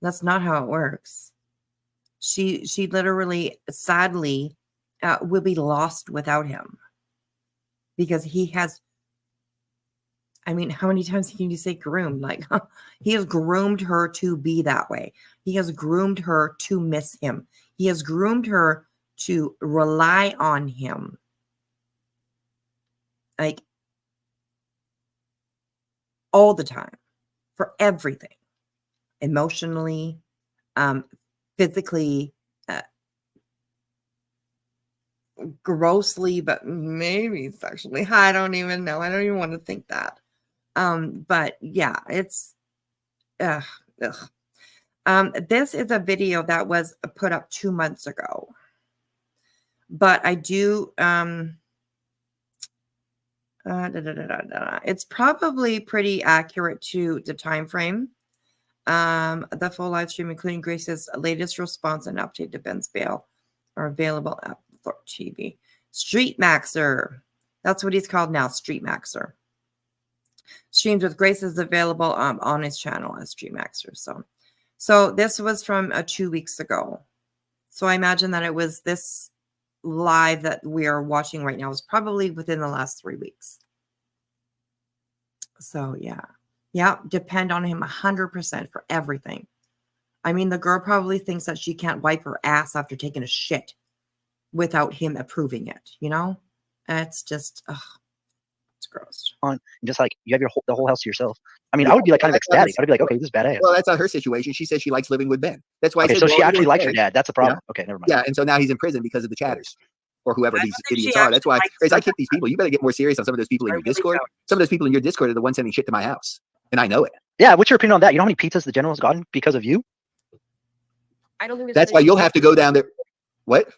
That's not how it works. She literally, sadly, will be lost without him. Because he has, I mean, how many times can you say groomed? Like, he has groomed her to be that way. He has groomed her to miss him. He has groomed her to rely on him. Like, all the time. For everything. Emotionally, physically, grossly, but maybe sexually. I don't even know. I don't even want to think that. But yeah, it's ugh. This is a video that was put up 2 months ago. But I do it's probably pretty accurate to the time frame. The full live stream, including Grace's latest response and update to Ben's bail, are available at Thorp TV. Street Maxer. That's what he's called now, Street Maxer. Streams with Grace is available on his channel as Street Maxer. So this was from 2 weeks ago. So I imagine that it was this live that we are watching right now is probably within the last 3 weeks. So yeah, depend on him 100% for everything. I mean, the girl probably thinks that she can't wipe her ass after taking a shit without him approving it, you know? It's just, it's gross. Just like you have the whole house to yourself. I mean, I would be like kind of ecstatic. I'd be like, okay, this is badass. Well, that's not her situation. She says she likes living with Ben. That's why. Okay, I said, so she actually likes her dad. That's a problem. Yeah. Okay, never mind. Yeah, and so now he's in prison because of the chatters or whoever these idiots are. That's why I kick these people. You better get more serious on some of those people in your Discord. Some of those people in your Discord are the ones sending shit to my house, and I know it. Yeah, what's your opinion on that? You know how many pizzas the general's gotten because of you? I don't think that's why you'll have to go down there. What?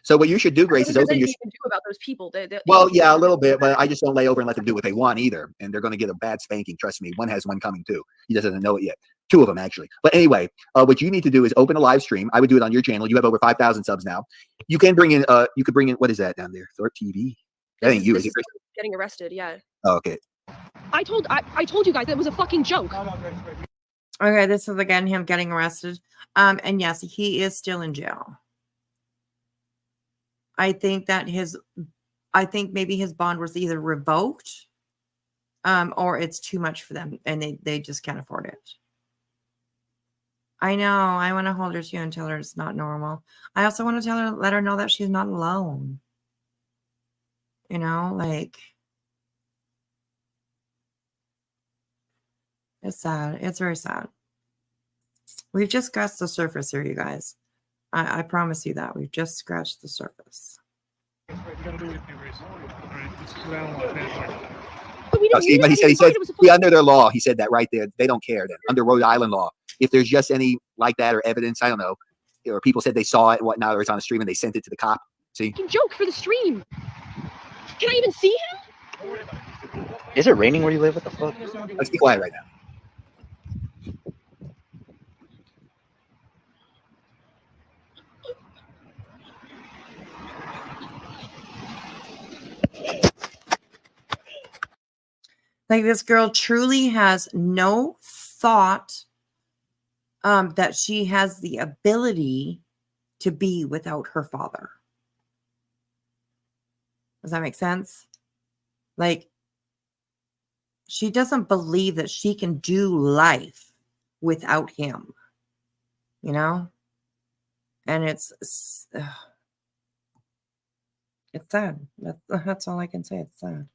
So what you should do, Grace, is open your. You can do about those people. Well, yeah, a little bit, but I just don't lay over and let them do what they want either, and they're going to get a bad spanking. Trust me. One has one coming too. He doesn't know it yet. 2 of them actually. But anyway, what you need to do is open a live stream. I would do it on your channel. You have over 5,000 subs now. You can bring in. You could bring in. What is that down there? Thorp TV. That ain't you. Is it? Getting arrested. Yeah. Oh, okay. I told you guys it was a fucking joke. Okay, this is again him getting arrested. And yes, he is still in jail. I think maybe his bond was either revoked, or it's too much for them and they just can't afford it. I know. I want to hold her to and tell her it's not normal. I also want to let her know that she's not alone. You know, like, it's sad. It's very sad. We've just scratched the surface here, you guys. I promise you that. We've just scratched the surface. Oh, see, but he said under their law, he said that right there. They don't care then. Under Rhode Island law, if there's just any like that or evidence, I don't know, or people said they saw it and whatnot, or it's on a stream and they sent it to the cop. See? Joke for the stream. Can I even see him? Is it raining where you live? What the fuck? Let's be quiet right now. Like, this girl truly has no thought that she has the ability to be without her father. Does that make sense? Like, she doesn't believe that she can do life without him, you know? And it's sad. That's all I can say. It's sad.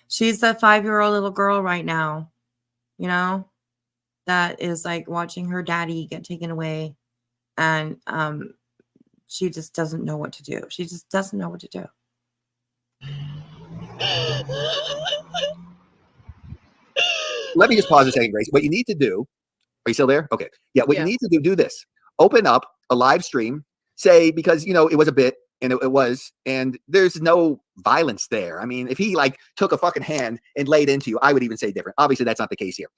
She's a 5-year-old little girl right now, you know, that is like watching her daddy get taken away, and she just doesn't know what to do. She just doesn't know what to do. Let me just pause a second, Grace. What you need to do, are you still there? Okay. Yeah, what you need to do this. Open up a live stream, say, because, you know, it was a bit, and it was, and there's no violence there. I mean, if he like took a fucking hand and laid into you, I would even say different. Obviously, that's not the case here.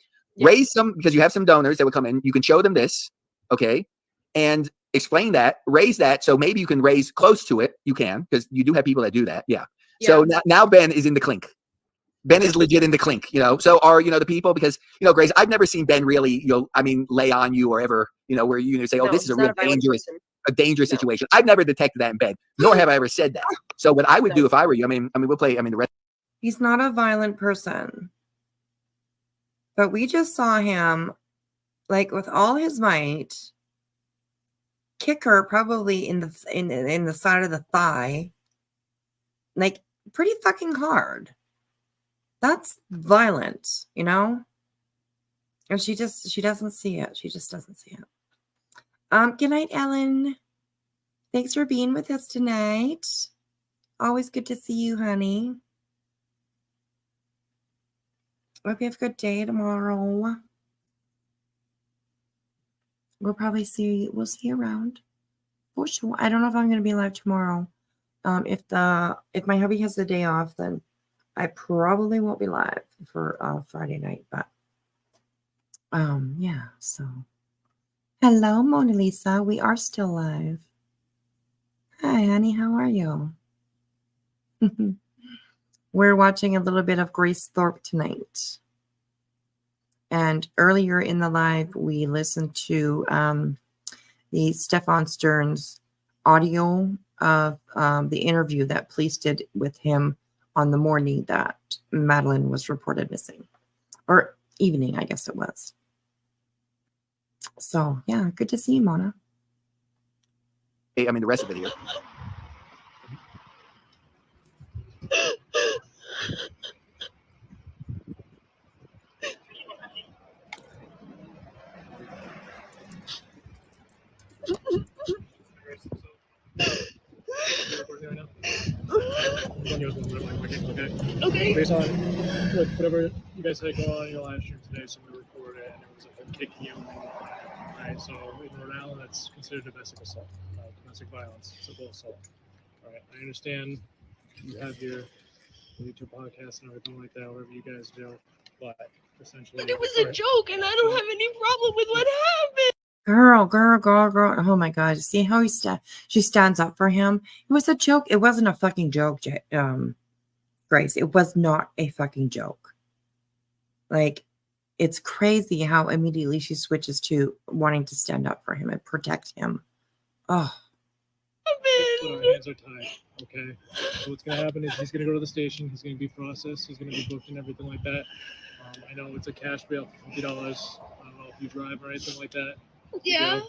Raise some, because you have some donors that would come in. You can show them this, okay, and explain that, raise that. So maybe you can raise close to it. You can, because you do have people that do that. Yeah. So now Ben is in the clink. Ben is legit in the clink, you know. So are, you know, the people, because, you know, Grace, I've never seen Ben really, you know, I mean, lay on you or ever, you know, where you know, say, oh, this is a real dangerous situation. I've never detected that in Ben, nor have I ever said that. So what I would do if I were you, I mean, we'll play, I mean, the rest. He's not a violent person, but we just saw him, like, with all his might, kick her probably in the side of the thigh, like pretty fucking hard. That's violent, you know? And she doesn't see it. She just doesn't see it. Good night, Ellen. Thanks for being with us tonight. Always good to see you, honey. Hope you have a good day tomorrow. We'll see you around for sure. I don't know if I'm going to be live tomorrow. If my hubby has the day off, then I probably won't be live for Friday night, but yeah, so hello, Mona Lisa. We are still live. Hi, honey, how are you? We're watching a little bit of Grace Thorp tonight. And earlier in the live, we listened to the STEPHAN STERNS audio of the interview that police did with him on the morning that Madeline was reported missing, or evening, I guess it was. So yeah, good to see you, Mona. Hey, I mean, the rest of it here. Okay. Based on whatever you guys had go on in your live stream today, somebody recorded it and it was a kick you. Right. So in Rhode Island, that's considered domestic assault, domestic violence, civil assault. All right. I understand you have your YouTube podcast and everything like that, whatever you guys do, but essentially. But it was a joke, and I don't have any problem with what happened. Girl. Oh my God. See how she stands up for him? It was a joke. It wasn't a fucking joke, Grace. It was not a fucking joke. Like, it's crazy how immediately she switches to wanting to stand up for him and protect him. Oh. So our hands are tied. Okay. So what's going to happen is he's going to go to the station. He's going to be processed. He's going to be booked and everything like that. I know it's a cash bail for $50. I don't know if you drive or anything like that. Yeah. Okay.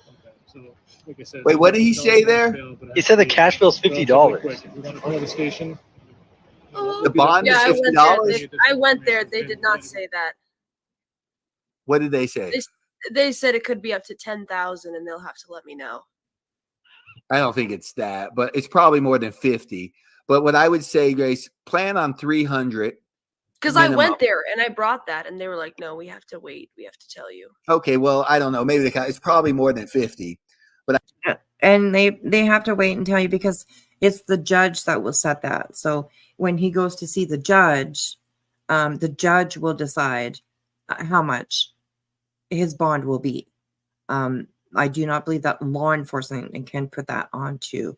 So, like I said, Wait, what did he say there? He said the cash bill's $50. If you want to call the station. The bond is $50. I went there. They did not say that. What did they say? They said it could be up to 10,000, and they'll have to let me know. I don't think it's that, but it's probably more than 50. But what I would say, Grace, plan on 300. Because I went there and I brought that, and they were like, "No, we have to wait. We have to tell you." Okay, well, I don't know. Maybe it's probably more than 50. But and they have to wait and tell you because it's the judge that will set that. So when he goes to see the judge will decide how much his bond will be. I do not believe that law enforcement can put that onto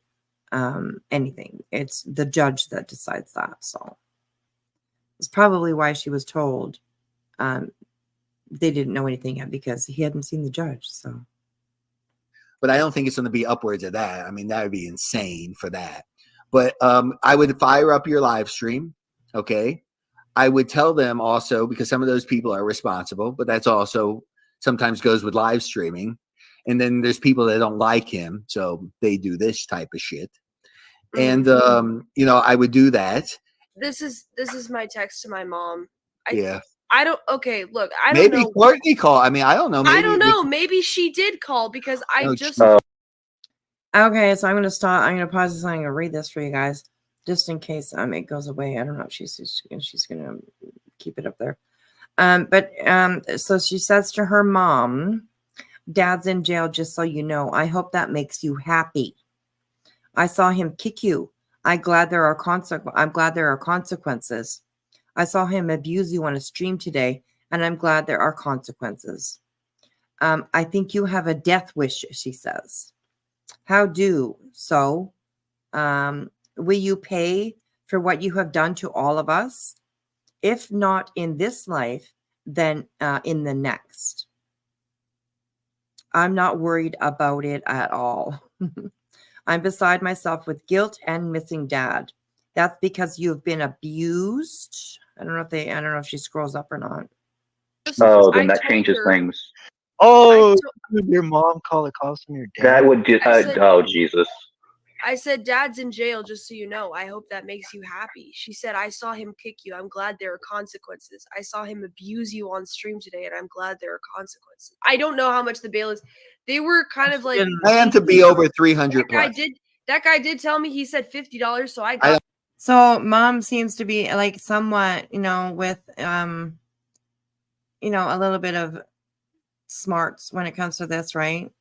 anything. It's the judge that decides that. So it's probably why she was told they didn't know anything yet because he hadn't seen the judge. So, but I don't think it's going to be upwards of that. I mean, that would be insane for that. But I would fire up your live stream. Okay. I would tell them also, because some of those people are responsible, but that's also sometimes goes with live streaming. And then there's people that don't like him, so they do this type of shit. And you know, I would do that. This is my text to my mom. Yeah. I don't. Okay, look, I don't Maybe know. Courtney call. I mean, I don't know. Maybe I don't know. Maybe she did call because I Oh, just. Okay, so I'm gonna stop. I'm gonna pause this. I'm gonna read this for you guys, just in case it goes away. I don't know if she's gonna keep it up there. So she says to her mom, "Dad's in jail. Just so you know. I hope that makes you happy. I saw him kick you. I'm glad there are consequences. I saw him abuse you on a stream today, and I'm glad there are consequences. I think you have a death wish," she says. "How do so? Will you pay for what you have done to all of us? If not in this life, then in the next. I'm not worried about it at all. I'm beside myself with guilt and missing Dad. That's because you've been abused." I don't know if she scrolls up or not. Oh, then that changes things. Oh, dude, your mom called a call from your dad. That would just. Oh, Jesus. I said, "Dad's in jail, just so you know. I hope that makes you happy." She said, "I saw him kick you. I'm glad there are consequences. I saw him abuse you on stream today, and I'm glad there are consequences." I don't know how much the bail is. They were kind of like And to be over 300 plus. That guy did tell me he said $50, so I got. So mom seems to be like somewhat, with a little bit of smarts when it comes to this, right?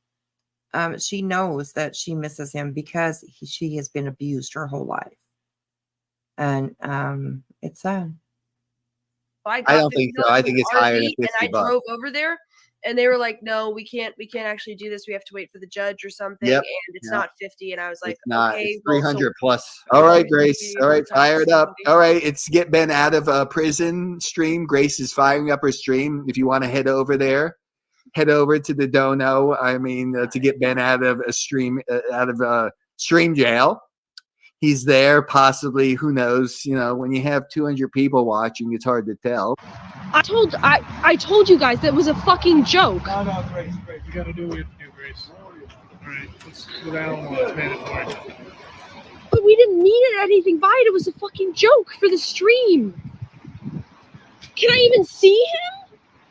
She knows that she misses him because she has been abused her whole life. And it's sad. I don't think so. I think it's higher than 50 and I bucks. drove over there, and they were like, "No, we can't actually do this. We have to wait for the judge or something." Yep. And it's Yep. not 50. And I was like, It's not. "Okay, It's well, 300 plus. All right, Grace. All right, fire it up. All right, it's Get Ben Out of Prison stream. Grace is firing up her stream. If you want to head over there, head over to the dono. I mean, to get Ben out of stream jail. He's there, possibly. Who knows? When you have 200 people watching, it's hard to tell. I told you guys that was a fucking joke. No, Grace. You gotta do what you have to do, Grace. All right, let's go down. It's mandatory. But we didn't mean anything by it. It was a fucking joke for the stream. Can I even see him?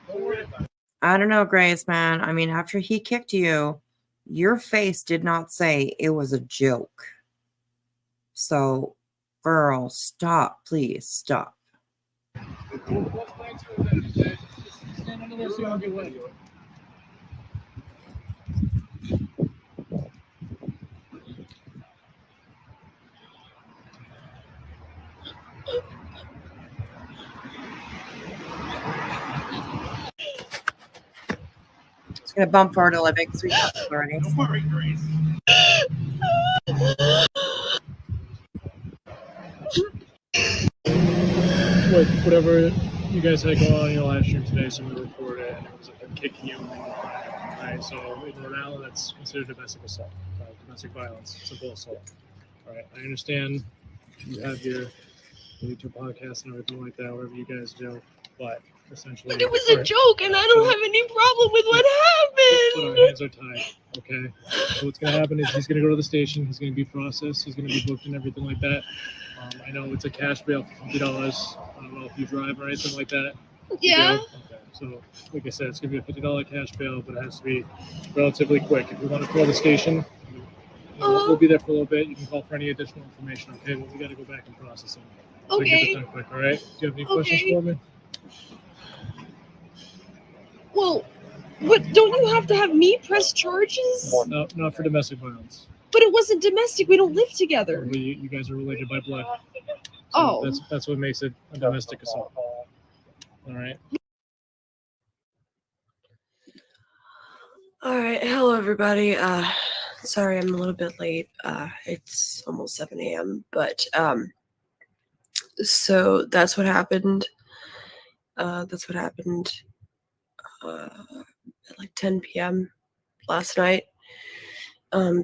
Don't worry about it. I don't know, Grace, man. I mean, after he kicked you, your face did not say it was a joke. So, girl, stop. Please stop. It's going to bump forward a little bit because we got the already. Don't worry, Grace. Whatever you guys had going on in your live stream today, somebody recorded it, and it was kicking you. Alright, so in Rhode Island, that's considered domestic assault, domestic violence, simple assault. Alright, I understand you have your YouTube podcast and everything like that, whatever you guys do, but essentially. But it was a joke, and I don't have any problem with what But happened. our hands are tied, okay? So what's going to happen is he's going to go to the station, he's going to be processed, he's going to be booked and everything like that. I know it's a cash bail for $50. I don't know if you drive or anything like that. Yeah. Okay. So, like I said, it's going to be a $50 cash bail, but it has to be relatively quick. If you want to call the station, we'll be there for a little bit. You can call for any additional information, okay? But we got to go back and process it. So we can get this done quick, all right? Do you have any questions for me? Well, what? Don't you have to have me press charges? No, not for domestic violence. But it wasn't domestic. We don't live together. You guys are related by blood. So Oh. That's what makes it a domestic assault. All right. All right, hello everybody. Sorry I'm a little bit late. It's almost 7 a.m. But so that's what happened. That's what happened at like 10 p.m. last night.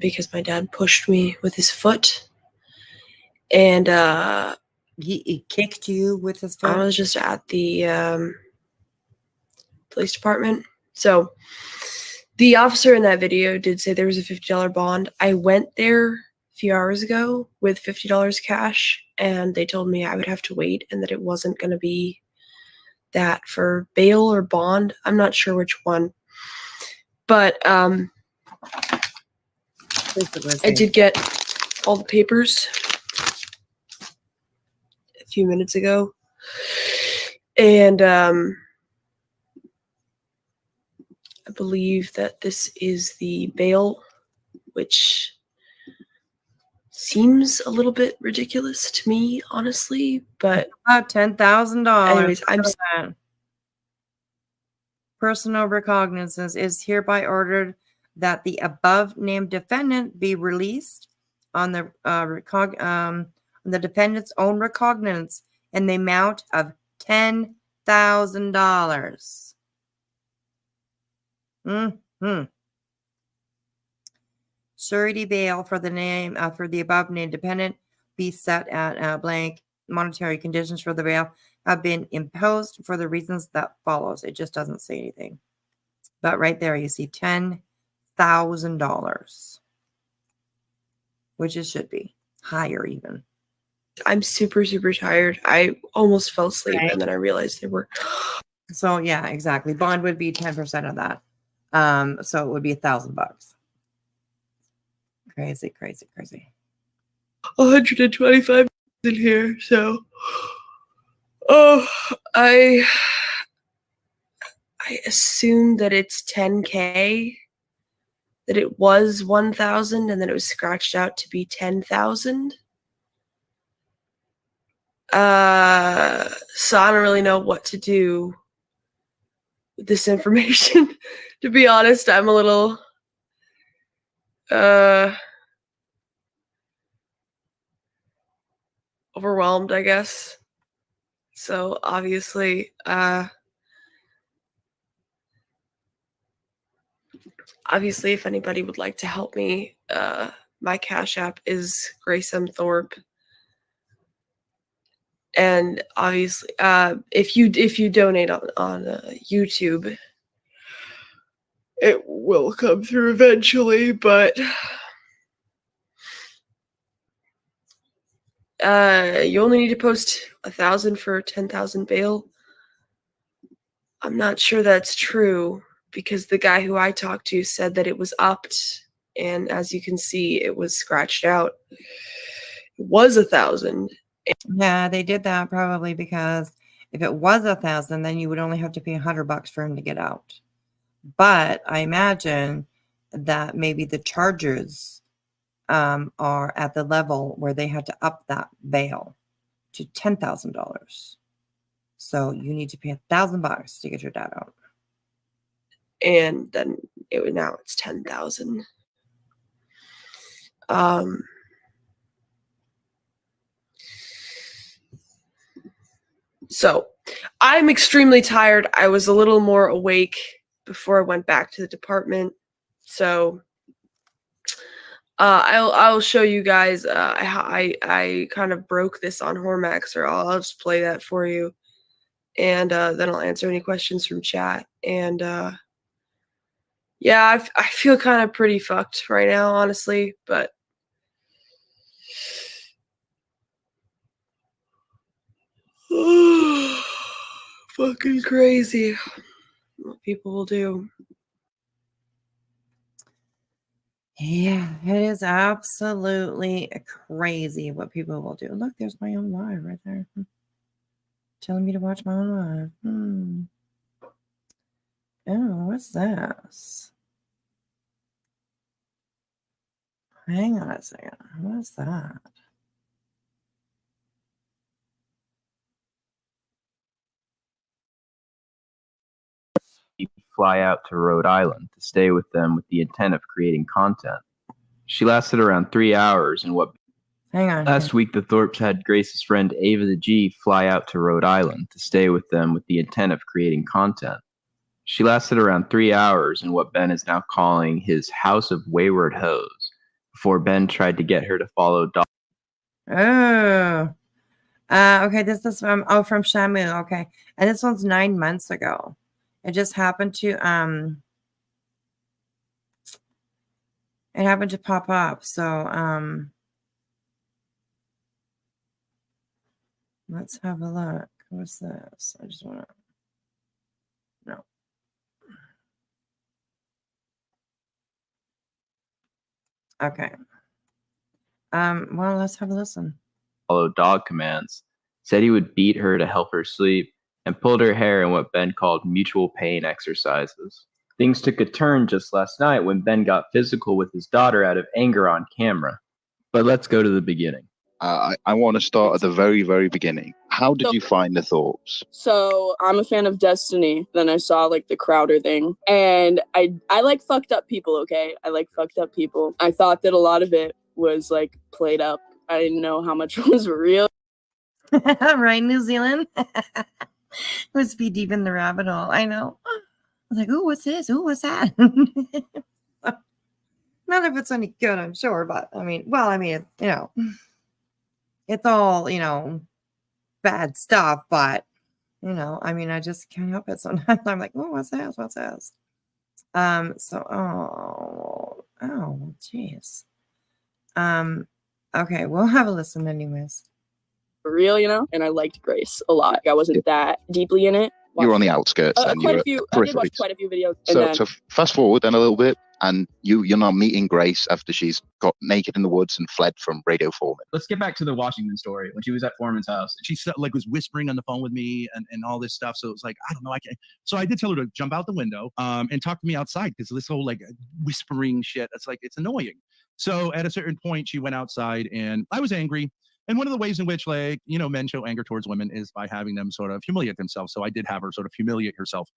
Because my dad pushed me with his foot, and he kicked you with his foot. I was just at the police department, so The officer in that video did say there was a $50 bond. I went there a few hours ago with $50 cash, and they told me I would have to wait and that it wasn't going to be that for bail or bond. I'm not sure which one. But I did get all the papers a few minutes ago. And I believe that this is the bail, which seems a little bit ridiculous to me, honestly. But about $10,000. Anyways, personal recognizance is hereby ordered that the above named defendant be released on the defendant's own recognizance in the amount of $10,000. Surety bail for the above named dependent be set at blank. Monetary conditions for the bail have been imposed for the reasons that follows. It just doesn't say anything. But right there you see $10,000, which it should be higher even. I'm super, super tired. I almost fell asleep and then I realized they were. So yeah, exactly. Bond would be 10% of that. So it would be $1,000. Crazy, crazy, crazy. 125 in here, so I assume that it's 10K, that it was 1,000 and then it was scratched out to be 10,000. So I don't really know what to do with this information. To be honest, I'm a little overwhelmed, I guess. So obviously, if anybody would like to help me, my Cash App is Grace Thorp. And obviously, if you donate on YouTube, it will come through eventually. But you only need to post 1,000 for 10,000 bail. I'm not sure that's true because the guy who I talked to said that it was upped, and as you can see, it was scratched out. It was 1,000. Yeah, they did that probably because if it was 1,000, then you would only have to pay $100 for him to get out. But I imagine that maybe the charges are at the level where they had to up that bail to $10,000. So you need to pay $1,000 to get your dad out. And then now it's 10,000. So I'm extremely tired. I was a little more awake before I went back to the department. So I'll show you guys. I kind of broke this on Hormax, or I'll just play that for you, and then I'll answer any questions from chat. And yeah, I feel kind of pretty fucked right now, honestly, but fucking crazy what people will do. Yeah, it is absolutely crazy what people will do. Look, there's my own live right there. Telling me to watch my own live. Oh, what's this? Hang on a second. What's that? Fly out to Rhode Island to stay with them with the intent of creating content. She lasted around 3 hours, and Hang on. last week the Thorpes had Grace's friend Ava the G fly out to Rhode Island to stay with them with the intent of creating content. She lasted around 3 hours in what Ben is now calling his House of Wayward Hoes, before Ben tried to get her to follow Oh. Okay, this is from Shamu. Okay. And this one's 9 months ago. It just happened to It happened to pop up. So let's have a look. What's this? I just want to. No. Okay. Well, let's have a listen. Followed dog commands, said he would beat her to help her sleep, and pulled her hair in what Ben called mutual pain exercises. Things took a turn just last night when Ben got physical with his daughter out of anger on camera. But let's go to the beginning. I want to start at the very, very beginning. How did you find the Thorps? So I'm a fan of Destiny. Then I saw like the Crowder thing, and I like fucked up people. Okay, I like fucked up people. I thought that a lot of it was like played up. I didn't know how much was real. Right, New Zealand. Let's be deep in the rabbit hole. I know. I was like, "Ooh, what's this? Ooh, what's that?" Not if it's any good, I'm sure, but I mean, it's all, bad stuff, but, I mean, I just can't help it sometimes. I'm like, oh, what's this? What's this? Jeez. Okay, we'll have a listen anyways. Real, and I liked Grace a lot. I wasn't that deeply in it. You were on the outskirts then. I did watch quite a few videos. So fast forward then a little bit, and you're now meeting Grace after she's got naked in the woods and fled from Radio Foreman. Let's get back to the Washington story when she was at Foreman's house. She like was whispering on the phone with me and all this stuff. So it was like, I don't know, I can't. So I did tell her to jump out the window and talk to me outside, because this whole like whispering shit, it's annoying. So at a certain point, she went outside and I was angry. And one of the ways in which, men show anger towards women is by having them sort of humiliate themselves. So I did have her sort of humiliate herself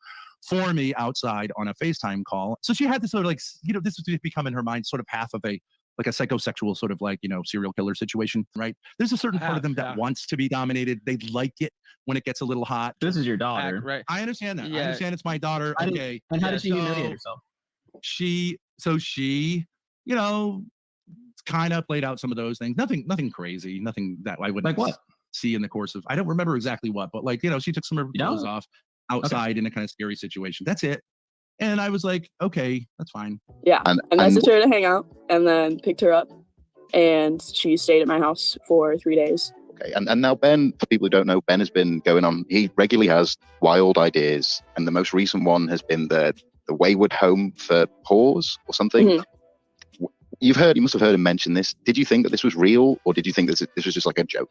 for me outside on a FaceTime call. So she had to sort of this was become in her mind sort of half of a psychosexual sort of serial killer situation, right? There's a certain part of them that wants to be dominated. They like it when it gets a little hot. This is your daughter. Right. I understand that. Yeah. I understand it's my daughter. Okay. And how did she humiliate herself? She, kind of played out some of those things. Nothing crazy. Nothing that I wouldn't see in the course of. I don't remember exactly what, but she took some of her clothes off outside in a kind of scary situation. That's it. And I was like, okay, that's fine. Yeah. I messaged her to hang out and then picked her up, and she stayed at my house for 3 days. Okay. And now Ben, for people who don't know, Ben has been going on. He regularly has wild ideas, and the most recent one has been the Wayward Home for Whores or something. Mm-hmm. You must have heard him mention this. Did you think that this was real, or did you think this was just like a joke?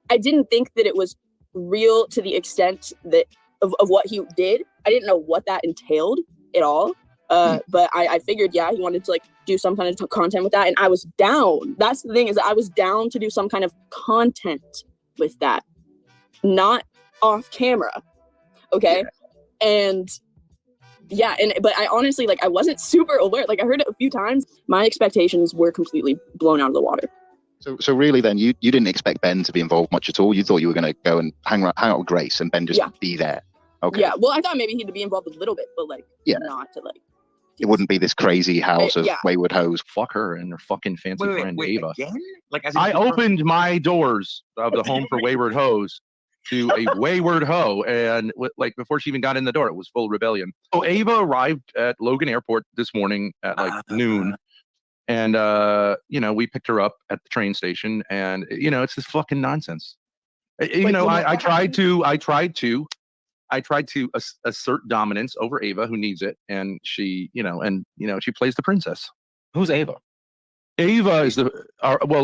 I didn't think that it was real to the extent that of what he did. I didn't know what that entailed at all. But I figured, he wanted to do some kind of content with that, and I was down. That's the thing, is that I was down to do some kind of content with that, not off camera. Okay. Yeah. But I honestly, I wasn't super alert. I heard it a few times. My expectations were completely blown out of the water. So really then, you didn't expect Ben to be involved much at all? You thought you were going to go and hang out with Grace and Ben just be there? Okay. Yeah, well, I thought maybe he'd be involved a little bit, but not to it wouldn't be this crazy house of wayward hoes. Fuck her and her fucking fancy friend Ava. Again? I opened my doors of the home for wayward hoes to a wayward hoe, and before she even got in the door, it was full rebellion. So Ava arrived at Logan Airport this morning at noon, and we picked her up at the train station, and it's this fucking nonsense. I tried to assert dominance over Ava, who needs it, and she she plays the princess. Who's Ava? Ava is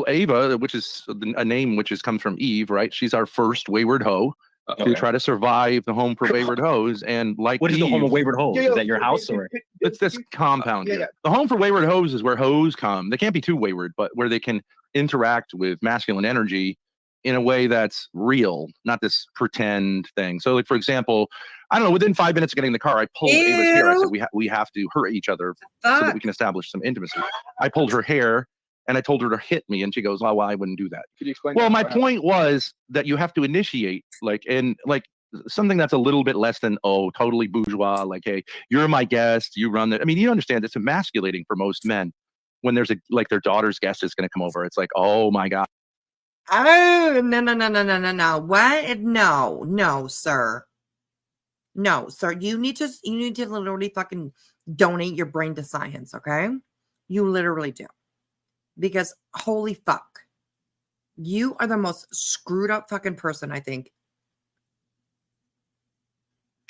Ava, which is a name which comes from Eve, right? She's our first wayward hoe to try to survive the home for wayward hoes. And what is the home of wayward hoes? Is that your house or? It's this compound here. The home for wayward hoes is where hoes come. They can't be too wayward, but where they can interact with masculine energy in a way that's real, not this pretend thing. So, for example, I don't know, within 5 minutes of getting in the car, I pulled Ava's hair. I said, we have to hurt each other so that we can establish some intimacy. I pulled her hair and I told her to hit me, and she goes, well, I wouldn't do that. Could you explain? Well, my point was that you have to initiate, something that's a little bit less than, totally bourgeois, hey, you're my guest, you run the. I mean, you understand it's emasculating for most men when there's their daughter's guest is going to come over. It's like, oh my God. Oh, no. What? No, sir. No, sir. You need to literally fucking donate your brain to science, okay? You literally do. Because holy fuck. You are the most screwed up fucking person, I think,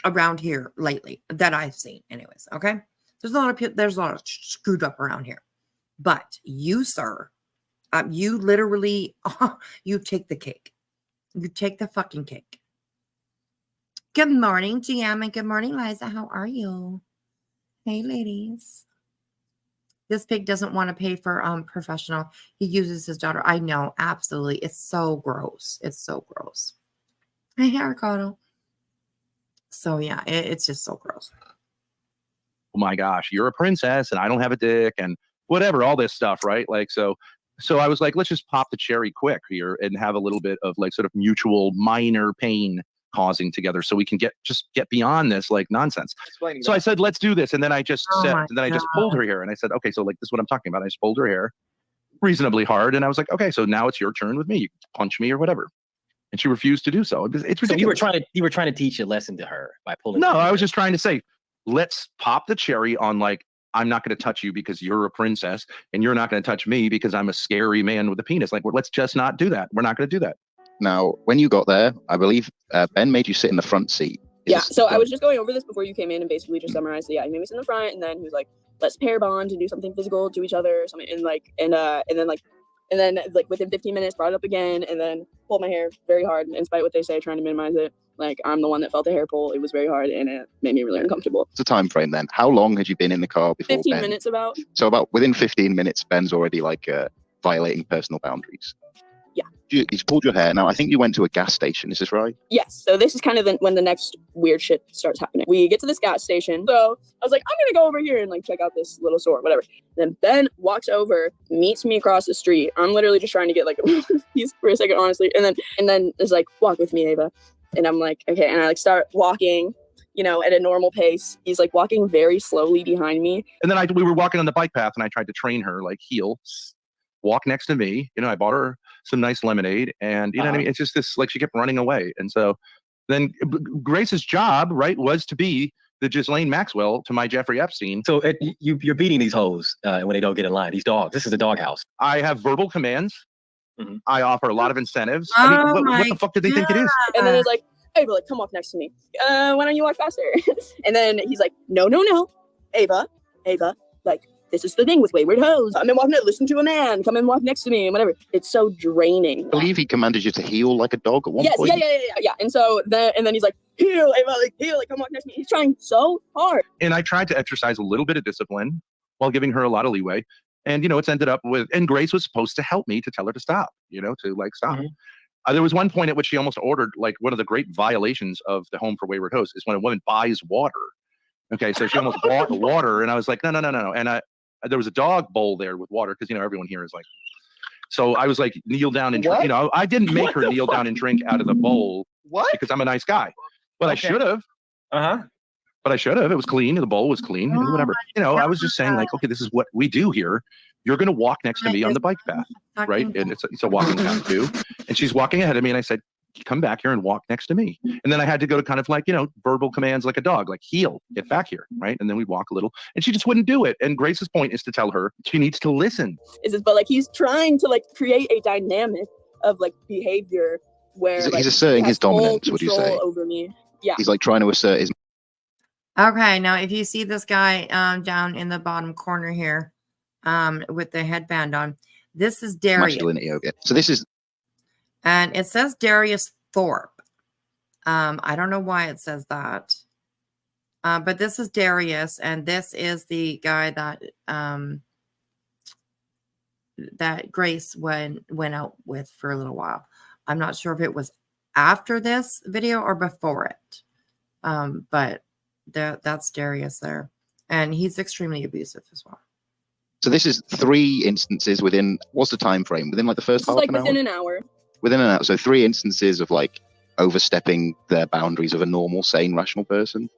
around here lately that I've seen. Anyways, okay? There's a lot of screwed up around here. But you, sir, you literally, you take the cake. You take the fucking cake. Good morning, GM, and good morning, Liza. How are you? Hey, ladies. This pig doesn't want to pay for professional. He uses his daughter. I know, absolutely. It's so gross. It's so gross. Hey, Ricardo. So yeah, it's just so gross. Oh my gosh, you're a princess and I don't have a dick and whatever, all this stuff, right? Like, so I was like, let's just pop the cherry quick here and have a little bit of like sort of mutual minor pain causing together so we can get beyond this like nonsense. So I said, let's do this. And then I just I just pulled her hair and I said, okay, so like this is what I'm talking about. I just pulled her hair reasonably hard. And I was like, okay, so now it's your turn with me. You can punch me or whatever. And she refused to do so. It's ridiculous. So you were trying to teach a lesson to her by pulling. No, I was just trying to say, let's pop the cherry on like, I'm not going to touch you because you're a princess and you're not going to touch me because I'm a scary man with a penis. Like, well, let's just not do that. We're not going to do that. Now, when you got there, I believe Ben made you sit in the front seat. Yeah, so I was just going over this before you came in and basically just summarized. Yeah, he made me sit in the front, and then he was like, "Let's pair bond and do something physical to each other," or something, and then within 15 minutes, brought it up again, and then pulled my hair very hard, in spite of what they say, trying to minimize it. Like, I'm the one that felt the hair pull. It was very hard, and it made me really uncomfortable. What's the time frame then? How long had you been in the car before 15 Ben? minutes about. So about within 15 minutes, Ben's already like violating personal boundaries. Yeah. He's pulled your hair. Now, I think you went to a gas station. Is this right? Yes. So this is kind of when the next weird shit starts happening. We get to this gas station. So I was like, I'm going to go over here and like check out this little store, whatever. Then Ben walks over, meets me across the street. I'm literally just trying to get like a piece for a second, honestly. And then it's like, walk with me, Ava. And I'm like, okay. And I like start walking, at a normal pace. He's like walking very slowly behind me. And then we were walking on the bike path and I tried to train her like heel, walk next to me. I bought her some nice lemonade and what I mean? It's just this, like she kept running away. And so then Grace's job, right, was to be the Ghislaine Maxwell to my Jeffrey Epstein. So you're beating these hoes when they don't get in line. These dogs. This is a doghouse. I have verbal commands. Mm-hmm. I offer a lot of incentives. I mean, what the fuck do they think it is? And then it's like, Ava, like, come walk next to me. Why don't you walk faster? And then he's like, no, Ava, like, this is the thing with wayward hoes. I'm in walking to listen to a man. Come and walk next to me and whatever. It's so draining. I believe he commanded you to heel like a dog at one point. Yeah. And so then he's like, heel, Ava, like heel, like come walk next to me. He's trying so hard. And I tried to exercise a little bit of discipline while giving her a lot of leeway. And it's ended up with, and Grace was supposed to help me to tell her to stop, to like stop. Mm-hmm. There was one point at which she almost ordered, like one of the great violations of the Home for Wayward Hosts is when a woman buys water. Okay, so she almost bought water, and I was like, no. And there was a dog bowl there with water because everyone here is like. So I was like, kneel down and drink. I didn't make her kneel down and drink out of the bowl. What? Because I'm a nice guy, but I should have. But I should have. It was clean. The bowl was clean. And whatever. I was just saying like, okay, this is what we do here. You're going to walk next to me on the bike path, right? And it's a walking path too. And she's walking ahead of me, and I said, come back here and walk next to me. And then I had to go to kind of like, verbal commands like a dog, like heel, get back here, right? And then we'd walk a little, and she just wouldn't do it. And Grace's point is to tell her she needs to listen. But like he's trying to like create a dynamic of like behavior where he's asserting his dominance. Would you say over me? Yeah, he's like trying to assert his. Okay, now if you see this guy down in the bottom corner here, with the headband on, this is Darius. Masculinity, okay. So this is. And it says Grace Thorp. I don't know why it says that. But this is Darius, and this is the guy that that Grace went out with for a little while. I'm not sure if it was after this video or before it. But that's Darius there. And he's extremely abusive as well. So this is 3 instances within, what's the time frame? Within like the first half an hour? Within an hour. Within an hour. So 3 instances of like overstepping their boundaries of a normal, sane, rational person.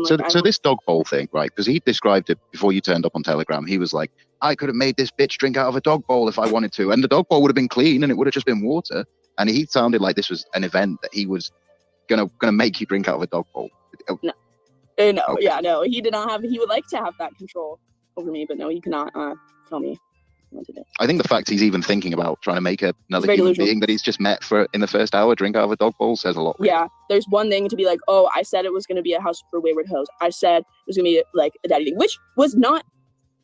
So this dog bowl thing, right? Because he described it before you turned up on Telegram. He was like, I could have made this bitch drink out of a dog bowl if I wanted to. And the dog bowl would have been clean and it would have just been water. And he sounded like this was an event that he was gonna make you drink out of a dog bowl. No. Okay. Yeah, no. He did not have, he would like to have that control over me, but no, he cannot. tell me what to do. I think the fact he's even thinking about trying to make another very human delusional. being that he's just met for in the first hour drink out of a dog bowl says a lot. Yeah, there's one thing to be like, oh, I said it was going to be a house for wayward hoes. I said it was going to be like a daddy thing, which was not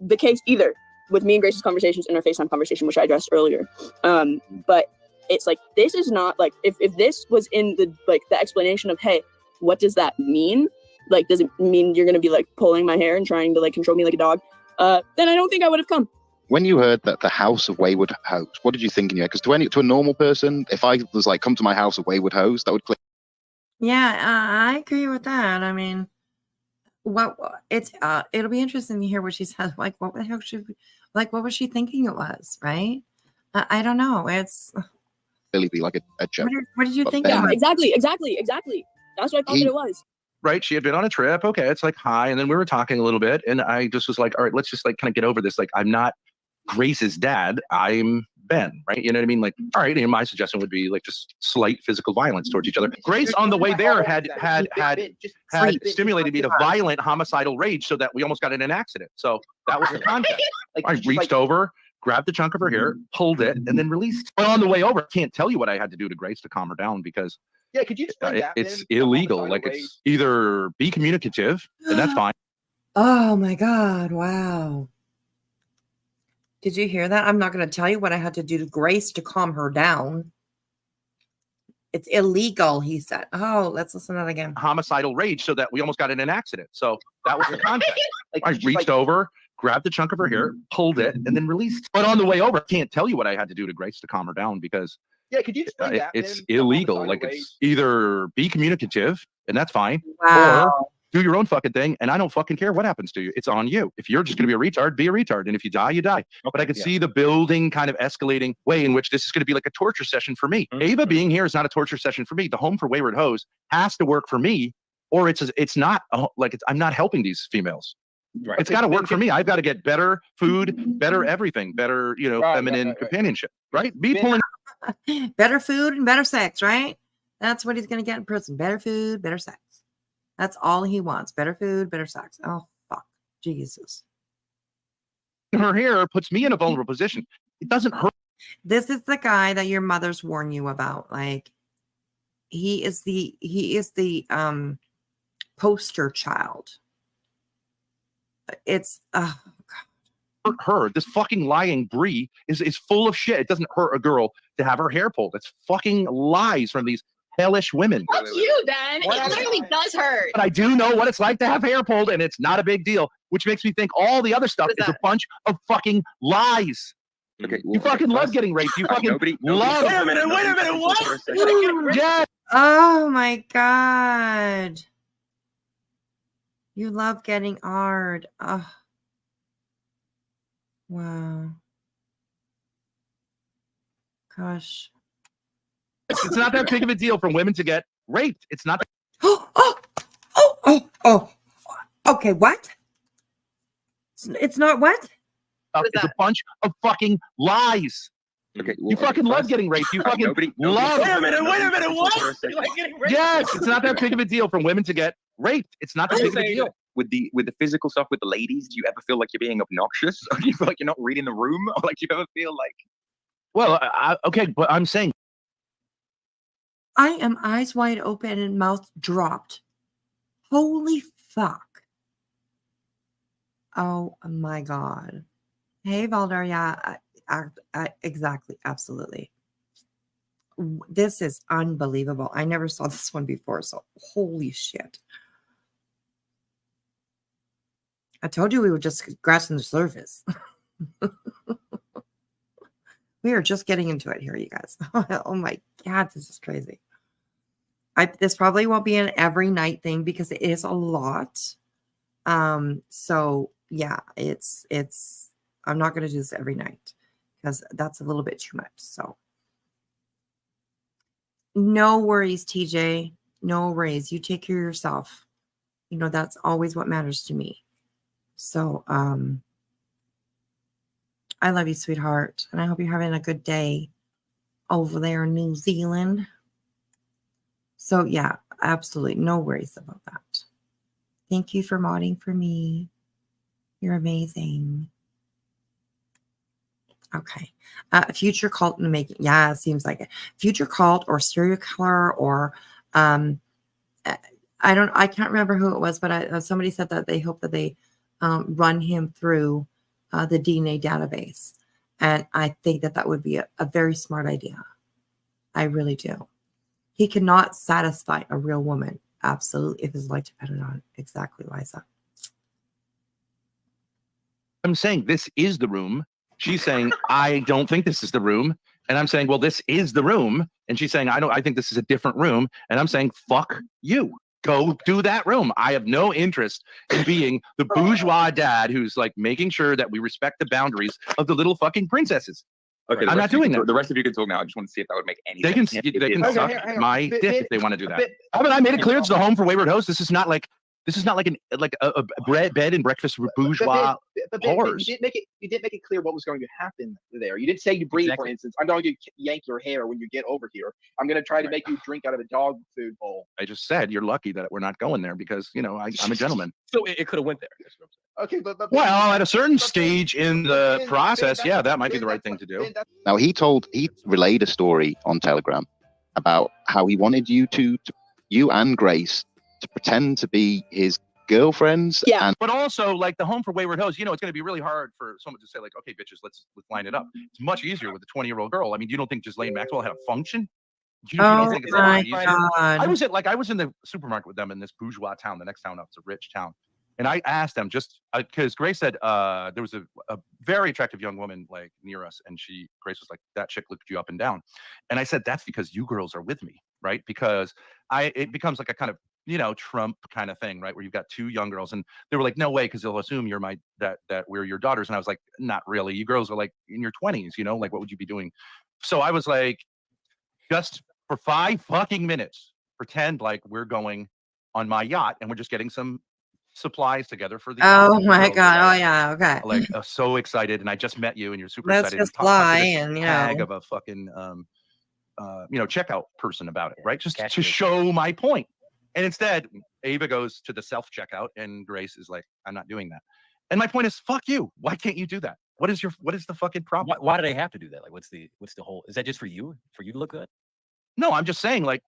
the case either with me and Grace's conversations and our FaceTime conversation, which I addressed earlier. But it's like, this is not like, if this was in the explanation of, hey, what does that mean? Like, does it mean you're going to be like pulling my hair and trying to like control me like a dog? Then I don't think I would have come. When you heard that the house of wayward hoes, what did you think in your head? Because to a normal person, if I was like, come to my house of wayward hoes, that would click. Yeah, I agree with that. I mean, it'll be interesting to hear what she says. Like, what the hell what was she thinking it was, right? I don't know. It's really be like a joke. What did you think? Yeah, exactly. That's what I thought that it was. Right, she had been on a trip. Okay, it's like hi, and then we were talking a little bit, and I just was like, all right, let's just like kind of get over this. Like, I'm not Grace's dad. I'm Ben, right? You know what I mean? Like, all right, and my suggestion would be like just slight physical violence towards each other. Grace on the way there had stimulated me to violent homicidal rage, so that we almost got in an accident. So that was the context. I reached over, grabbed the chunk of her hair, pulled it, and then released. But on the way over, I can't tell you what I had to do to Grace to calm her down because yeah, could you explain that? It's illegal. Like, it's either be communicative, and that's fine. Oh my God! Wow. Did you hear that? I'm not going to tell you what I had to do to Grace to calm her down. It's illegal, he said. Oh, let's listen to that again. Homicidal rage, so that we almost got in an accident. So that was the context. I reached over, grabbed the chunk of her hair, pulled it, and then released. But on the way over, I can't tell you what I had to do to Grace to calm her down because yeah, could you explain that? It's illegal. Like, it's either be communicative, and that's fine, wow. or do your own fucking thing, and I don't fucking care what happens to you. It's on you. If you're just going to be a retard, be a retard. And if you die, you die. But I could see the building kind of escalating way in which this is going to be like a torture session for me. Ava being here is not a torture session for me. The Home for Wayward Hoes has to work for me, or it's not I'm not helping these females. Right. It's got to work for me. I've got to get better food, better everything, better, feminine companionship, right? Be pulling better food and better sex, right? That's what he's going to get in prison. Better food, better sex. That's all he wants. Better food, better sex. Oh, fuck. Jesus. Her hair puts me in a vulnerable position. It doesn't hurt. This is the guy that your mother's warned you about. Like, he is the poster child. It's hurt her. This fucking lying Brie is full of shit. It doesn't hurt a girl to have her hair pulled. It's fucking lies from these hellish women. Fuck you, then. It literally does hurt. But I do know what it's like to have hair pulled, and it's not a big deal, which makes me think all the other stuff is a bunch of fucking lies. Okay, you fucking love getting raped. You fucking love. Wait a minute, what? Yeah. Oh my God. You love getting hard. Oh. Wow. Gosh. It's not that big of a deal for women to get raped. It's not. Okay, what? It's not what? It's a bunch of fucking lies. Okay, you fucking love getting raped. You fucking love. Wait a minute, what? You like getting raped? Yes, it's not that big of a deal for women to get raped. It's not that big of a deal. With the physical stuff with the ladies, do you ever feel like you're being obnoxious? Or do you feel like you're not reading the room? Or like, do you ever feel like? Well, okay, but I'm saying. I am eyes wide open and mouth dropped. Holy fuck. Oh my God. Hey, Valdar. Yeah, exactly. Absolutely. This is unbelievable. I never saw this one before. So holy shit. I told you we were just scratching the surface. We are just getting into it here, you guys. Oh my God, this is crazy. This probably won't be an every night thing because it is a lot. So yeah, I'm not going to do this every night because that's a little bit too much. So no worries, TJ. No worries. You take care of yourself. That's always what matters to me. So, I love you, sweetheart. And I hope you're having a good day over there in New Zealand. So yeah, absolutely. No worries about that. Thank you for modding for me. You're amazing. Okay. Future cult making. Yeah, it seems like it. Future cult or serial killer or I can't remember who it was, but somebody said that they hope that they run him through the DNA database. And I think that would be a very smart idea. I really do. He cannot satisfy a real woman. Absolutely. If his life depended on it. Exactly, Liza. I'm saying this is the room. She's saying, I don't think this is the room. And I'm saying, well, this is the room. And she's saying, I think this is a different room. And I'm saying, fuck you. Go do that room. I have no interest in being the bourgeois dad who's like making sure that we respect the boundaries of the little fucking princesses. Okay, I'm not doing that. The rest of you can talk now. I just want to see if that would make any They sense. can suck Hang on. my dick if they want to do that. Haven't I made it clear it's the home for wayward hosts? This is not like a bed and breakfast for bourgeois whores. You didn't make it clear what was going to happen there. You didn't say you breathe, for instance. I'm going to yank your hair when you get over here. I'm going to try to make you drink out of a dog food bowl. I just said you're lucky that we're not going there because I'm a gentleman. So it could have went there. Okay, well, at a certain stage in the process, yeah, that might be the right thing to do. Now he relayed a story on Telegram about how he wanted you and Grace to pretend to be his girlfriends. Yeah, but also like the home for wayward hosts, it's going to be really hard for someone to say like, okay, bitches, let's line it up. It's much easier with a 20-year-old girl. I mean, you don't think Ghislaine Maxwell had a function? You don't think it's a lot easier? I was in the supermarket with them in this bourgeois town. The next town up, it's a rich town. And I asked them just because Grace said there was a very attractive young woman like near us, and Grace was like, that chick looked you up and down. And I said, that's because you girls are with me, right? Because it becomes like a kind of Trump kind of thing, right? Where you've got two young girls, and they were like, no way, because they'll assume you're that we're your daughters. And I was like, not really. You girls are like in your 20s, like what would you be doing? So I was like, just for 5 fucking minutes, pretend like we're going on my yacht and we're just getting some supplies together for the oh my god, oh yeah, okay, like so excited, and I just met you and you're super let's excited just lie and tag of a fucking checkout person about it, right? Just to show my point. And instead Ava goes to the self checkout and Grace is like, I'm not doing that. And my point is, fuck you. Why can't you do that? What is the fucking problem? Why do they have to do that? Like what's the whole, is that just for you to look good? No, I'm just saying like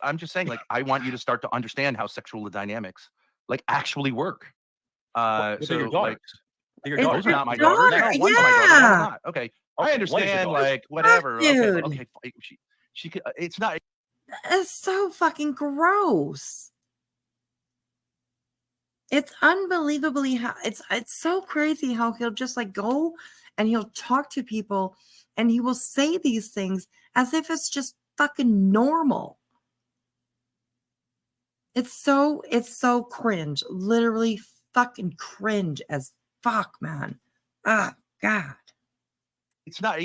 I want you to start to understand how sexual dynamics like actually work. So your daughters. Like, Your daughters daughters are not my daughters. No, one's my daughter, one's not. Okay, I understand. Like whatever. Dude. Okay. She could. It's not. It's so fucking gross. It's unbelievably how it's so crazy how he'll just like go and he'll talk to people and he will say these things as if it's just fucking normal. It's so cringe, literally fucking cringe as fuck, man. Ah, God. It's not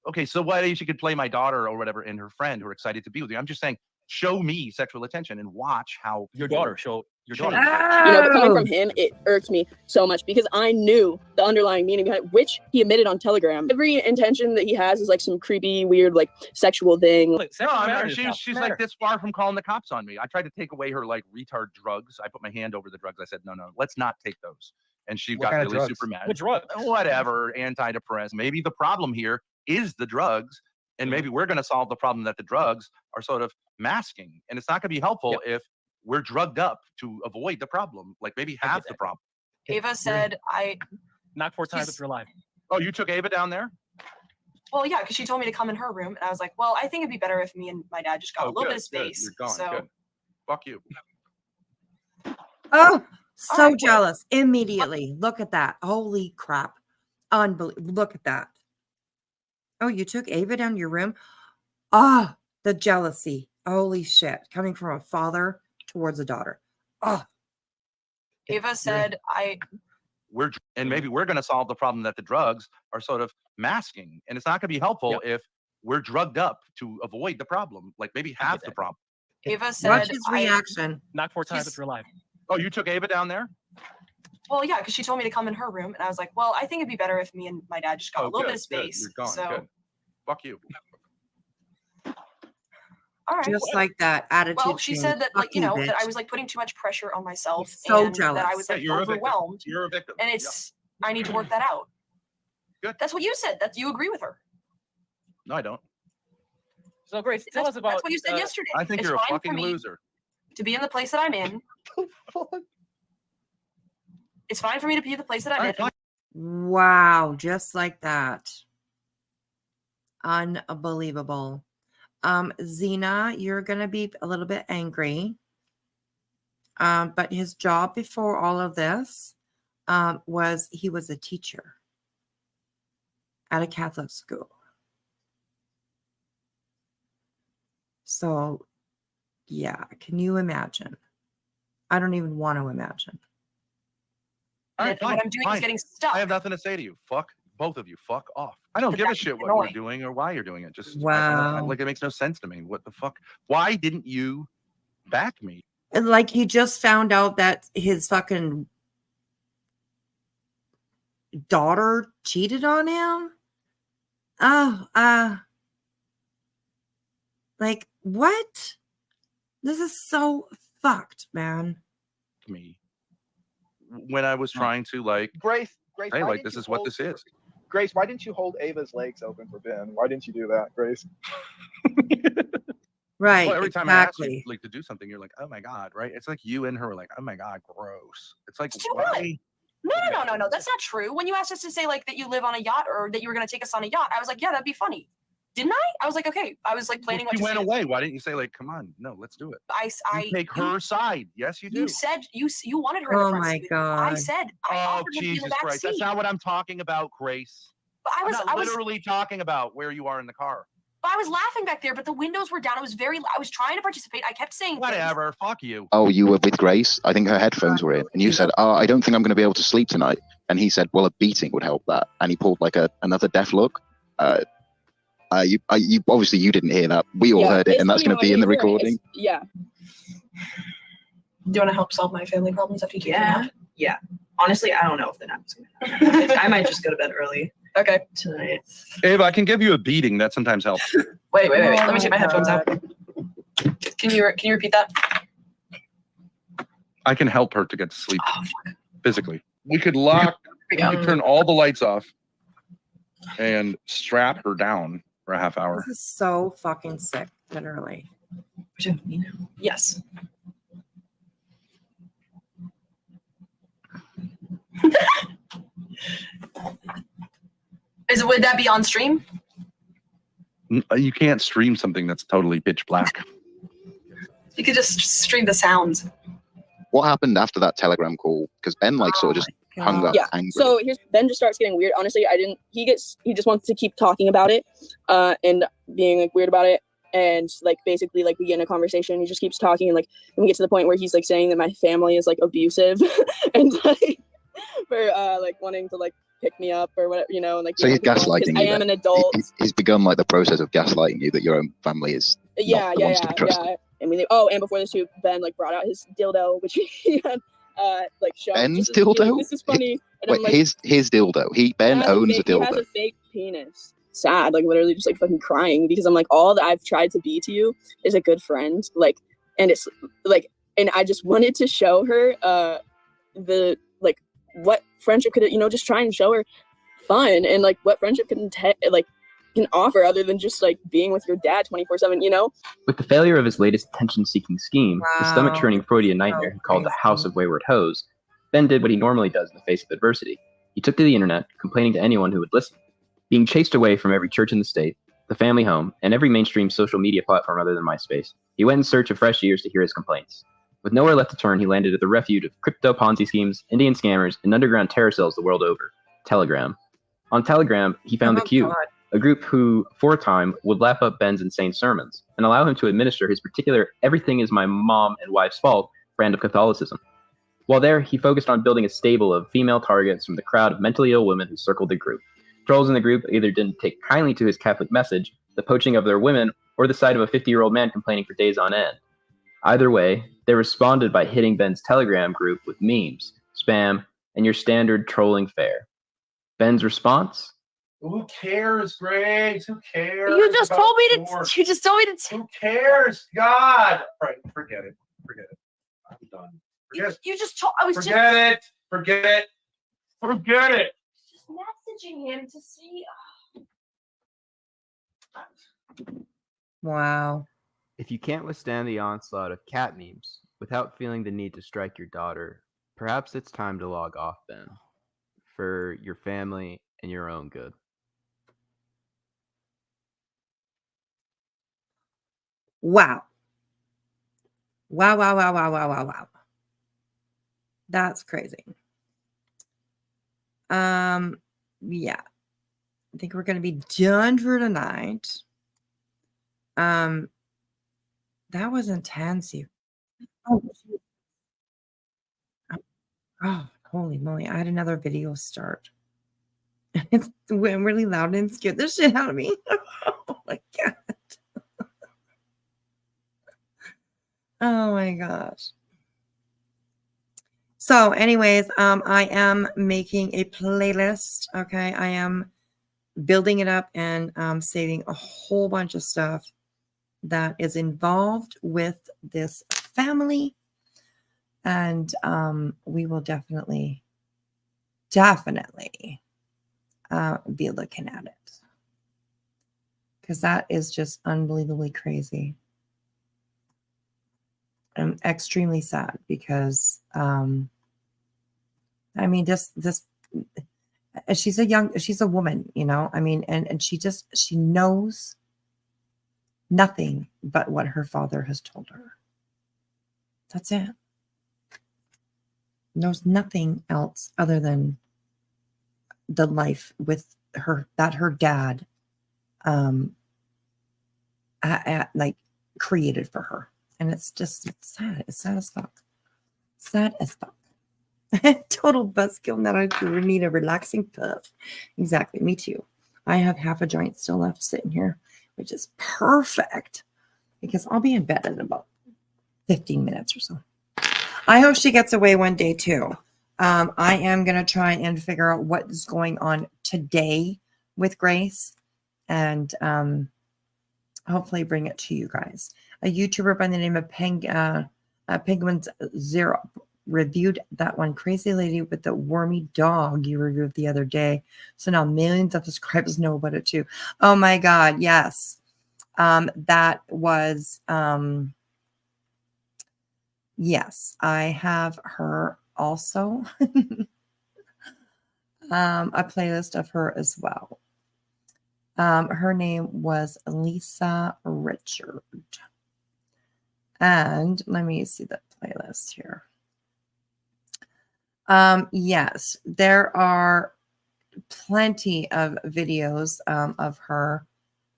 okay. So why she could play my daughter or whatever and her friend who are excited to be with you? I'm just saying, show me sexual attention and watch how your daughter show your daughter. But coming from him, it irked me so much because I knew the underlying meaning behind it, which he admitted on Telegram. Every intention that he has is like some creepy, weird, like sexual thing. No, she's like this far from calling the cops on me. I tried to take away her like retard drugs. I put my hand over the drugs. I said, no, let's not take those. And she got really super mad. What drugs? Whatever, antidepressant. Maybe the problem here is the drugs, and maybe we're going to solve the problem that the drugs are sort of masking. And it's not going to be helpful if we're drugged up to avoid the problem, like maybe half the problem. Ava said, knock 4 times if you're alive. Oh, you took Ava down there? Well, yeah, because she told me to come in her room, and I was like, well, I think it'd be better if me and my dad just got a little bit of space. You're gone. So, good. Fuck you. Oh, so jealous immediately. Look at that. Holy crap. Unbelievable. Look at that. Oh, you took Ava down to your room? Ah, the jealousy. Holy shit. Coming from a father towards a daughter. Oh. Ava said, maybe we're going to solve the problem that the drugs are sort of masking. And it's not going to be helpful if we're drugged up to avoid the problem, like maybe half the problem. Ava said, watch his reaction. Knock 4 times if you're alive. Oh, you took Ava down there? Well, yeah, because she told me to come in her room, and I was like, well, I think it'd be better if me and my dad just got a little bit of space. You're gone. So, good. Fuck you. all right. Just like that attitude. Well, she said that, like, Fucking that I bitch. was like putting too much pressure on myself, So and jealous. that I was like You're a victim. overwhelmed. You're a victim. And I need to work that out. Good. That's what you said. That you agree with her. No, I don't. So Grace, tell us about. That's what you said yesterday. I think It's you're a fine for fucking me loser. to be in the place that I'm in. It's fine for me to be in the place that I'm in. Wow, just like that. Unbelievable. Xena, you're gonna be a little bit angry. But his job before all of this was he was a teacher at a Catholic school. So, yeah, can you imagine? I don't even want to imagine. All right, What I'm doing is getting stuck. I have nothing to say to you. Fuck both of you. Fuck off. I don't give a shit what you're doing or why you're doing it. Just Wow. like it makes no sense to me. What the fuck? Why didn't you back me? And like he just found out that his fucking daughter cheated on him. Oh, like what? This is so fucked, man. Me when I was trying to like Grace, hey, why like didn't this you is what hold- this is. Grace, why didn't you hold Ava's legs open for Ben? Why didn't you do that, Grace? Right. Well, every time I ask you exactly. like to do something, you're like, oh my god, right? It's like you and her are like, oh my god, gross. It's like Do why? what? No. That's not true. When you asked us to say like that you live on a yacht or that you were going to take us on a yacht, I was like, yeah, that'd be funny. Didn't I? I was like, okay. I was like planning what You to went say. away. Why didn't you say like, come on, no, let's do it? I take her side. Yes, you do. You said you wanted her in the Oh front my seat with you. I God. said I Oh offered her to be in the Jesus back Christ! seat. That's not what I'm talking about, Grace. But I'm not literally talking about where you are in the car. I was laughing back there, but the windows were down. It was very. I was trying to participate. I kept saying Whatever. Fuck you. Oh, you were with Grace? I think her headphones were in. And you said, oh, I don't think I'm going to be able to sleep tonight. And he said, well, a beating would help that. And he pulled like another death look. You obviously you didn't hear that. We all heard it, and that's going to be in the recording. Yeah. Do you want to help solve my family problems after you take Yeah. a nap? Yeah. Honestly, I don't know if the nap is going to happen. I might just go to bed early. Okay. Tonight. Ava, I can give you a beating. That sometimes helps. Wait. Let me take my headphones out. Can you repeat that? I can help her to get to sleep physically. We could we could turn all the lights off and strap her down for a half hour. This is so fucking sick, literally. Yes. Would that be on stream? You can't stream something that's totally pitch black. You could just stream the sounds. What happened after that Telegram call? Because Ben sort of just hung up Yeah. angry. So here's Ben just starts getting weird. Honestly, he just wants to keep talking about it, and being like weird about it. And like basically like we get in a conversation, he just keeps talking, and like we get to the point where he's like saying that my family is like abusive and like for like wanting to like pick me up or whatever, and like So he's gaslighting you. I am then. an adult. He's begun like the process of gaslighting you that your own family is Yeah. trust. I mean, and before this too, Ben like brought out his dildo, which he had like shown. Ben's This is- dildo? This is funny. And Wait, I'm like, his dildo. Ben owns a He has dildo. a fake penis. Sad, like literally just like fucking crying because I'm like, all that I've tried to be to you is a good friend, like, and it's like, and I just wanted to show her the like what friendship could, just try and show her fun and like what friendship can offer other than just like being with your dad 24/7, With the failure of his latest attention-seeking scheme, the stomach-churning Freudian nightmare he called the House of Wayward Hoes, Ben did what he normally does in the face of adversity. He took to the internet, complaining to anyone who would listen. Being chased away from every church in the state, the family home, and every mainstream social media platform other than MySpace, he went in search of fresh ears to hear his complaints. With nowhere left to turn, he landed at the refuge of crypto Ponzi schemes, Indian scammers, and underground terror cells the world over, Telegram. On Telegram, he found the Cube, a group who, for a time, would laugh up Ben's insane sermons and allow him to administer his particular everything is my mom and wife's fault brand of Catholicism. While there, he focused on building a stable of female targets from the crowd of mentally ill women who circled the group. Trolls in the group either didn't take kindly to his Catholic message, the poaching of their women, or the sight of a 50-year-old man complaining for days on end. Either way, they responded by hitting Ben's Telegram group with memes, spam, and your standard trolling fare. Ben's response? Who cares, Grace? Who cares? You just about told me to. sports? You just told me to. Who cares? God. Right. Forget it. I'm done. Forget it. You just told. I was Forget it. Forget it. just. messaging him to see. Wow. If you can't withstand the onslaught of cat memes without feeling the need to strike your daughter, perhaps it's time to log off, Ben, for your family and your own good. Wow. Wow, wow, wow, wow, wow, wow, wow. That's crazy. Yeah. I think we're gonna be done for tonight. That was intense. Oh, oh, holy moly. I had another video start. It went really loud and scared the shit out of me. Oh my God. Oh my gosh. So anyways, I am making a playlist. Okay. I am building it up and saving a whole bunch of stuff that is involved with this family. And we will definitely be looking at it. Because that is just unbelievably crazy. I'm extremely sad because I mean this she's a woman, you know. I mean, and she knows nothing but what her father has told her. That's it. Knows nothing else other than the life with her that her dad like created for her. And it's sad. It's sad as fuck. Sad as fuck. Total buzzkill. Now I need a relaxing puff. Exactly. Me too. I have half a joint still left sitting here, which is perfect because I'll be in bed in about 15 minutes or so. I hope she gets away one day too. I am going to try and figure out what is going on today with Grace and hopefully bring it to you guys. A YouTuber by the name of Penguins Zero reviewed that one crazy lady with the wormy dog you reviewed the other day. So now millions of subscribers know about it too. Oh my God. Yes. That was, yes, I have her also. A playlist of her as well. Her name was Lisa Richard. And let me see the playlist here. Yes, there are plenty of videos of her.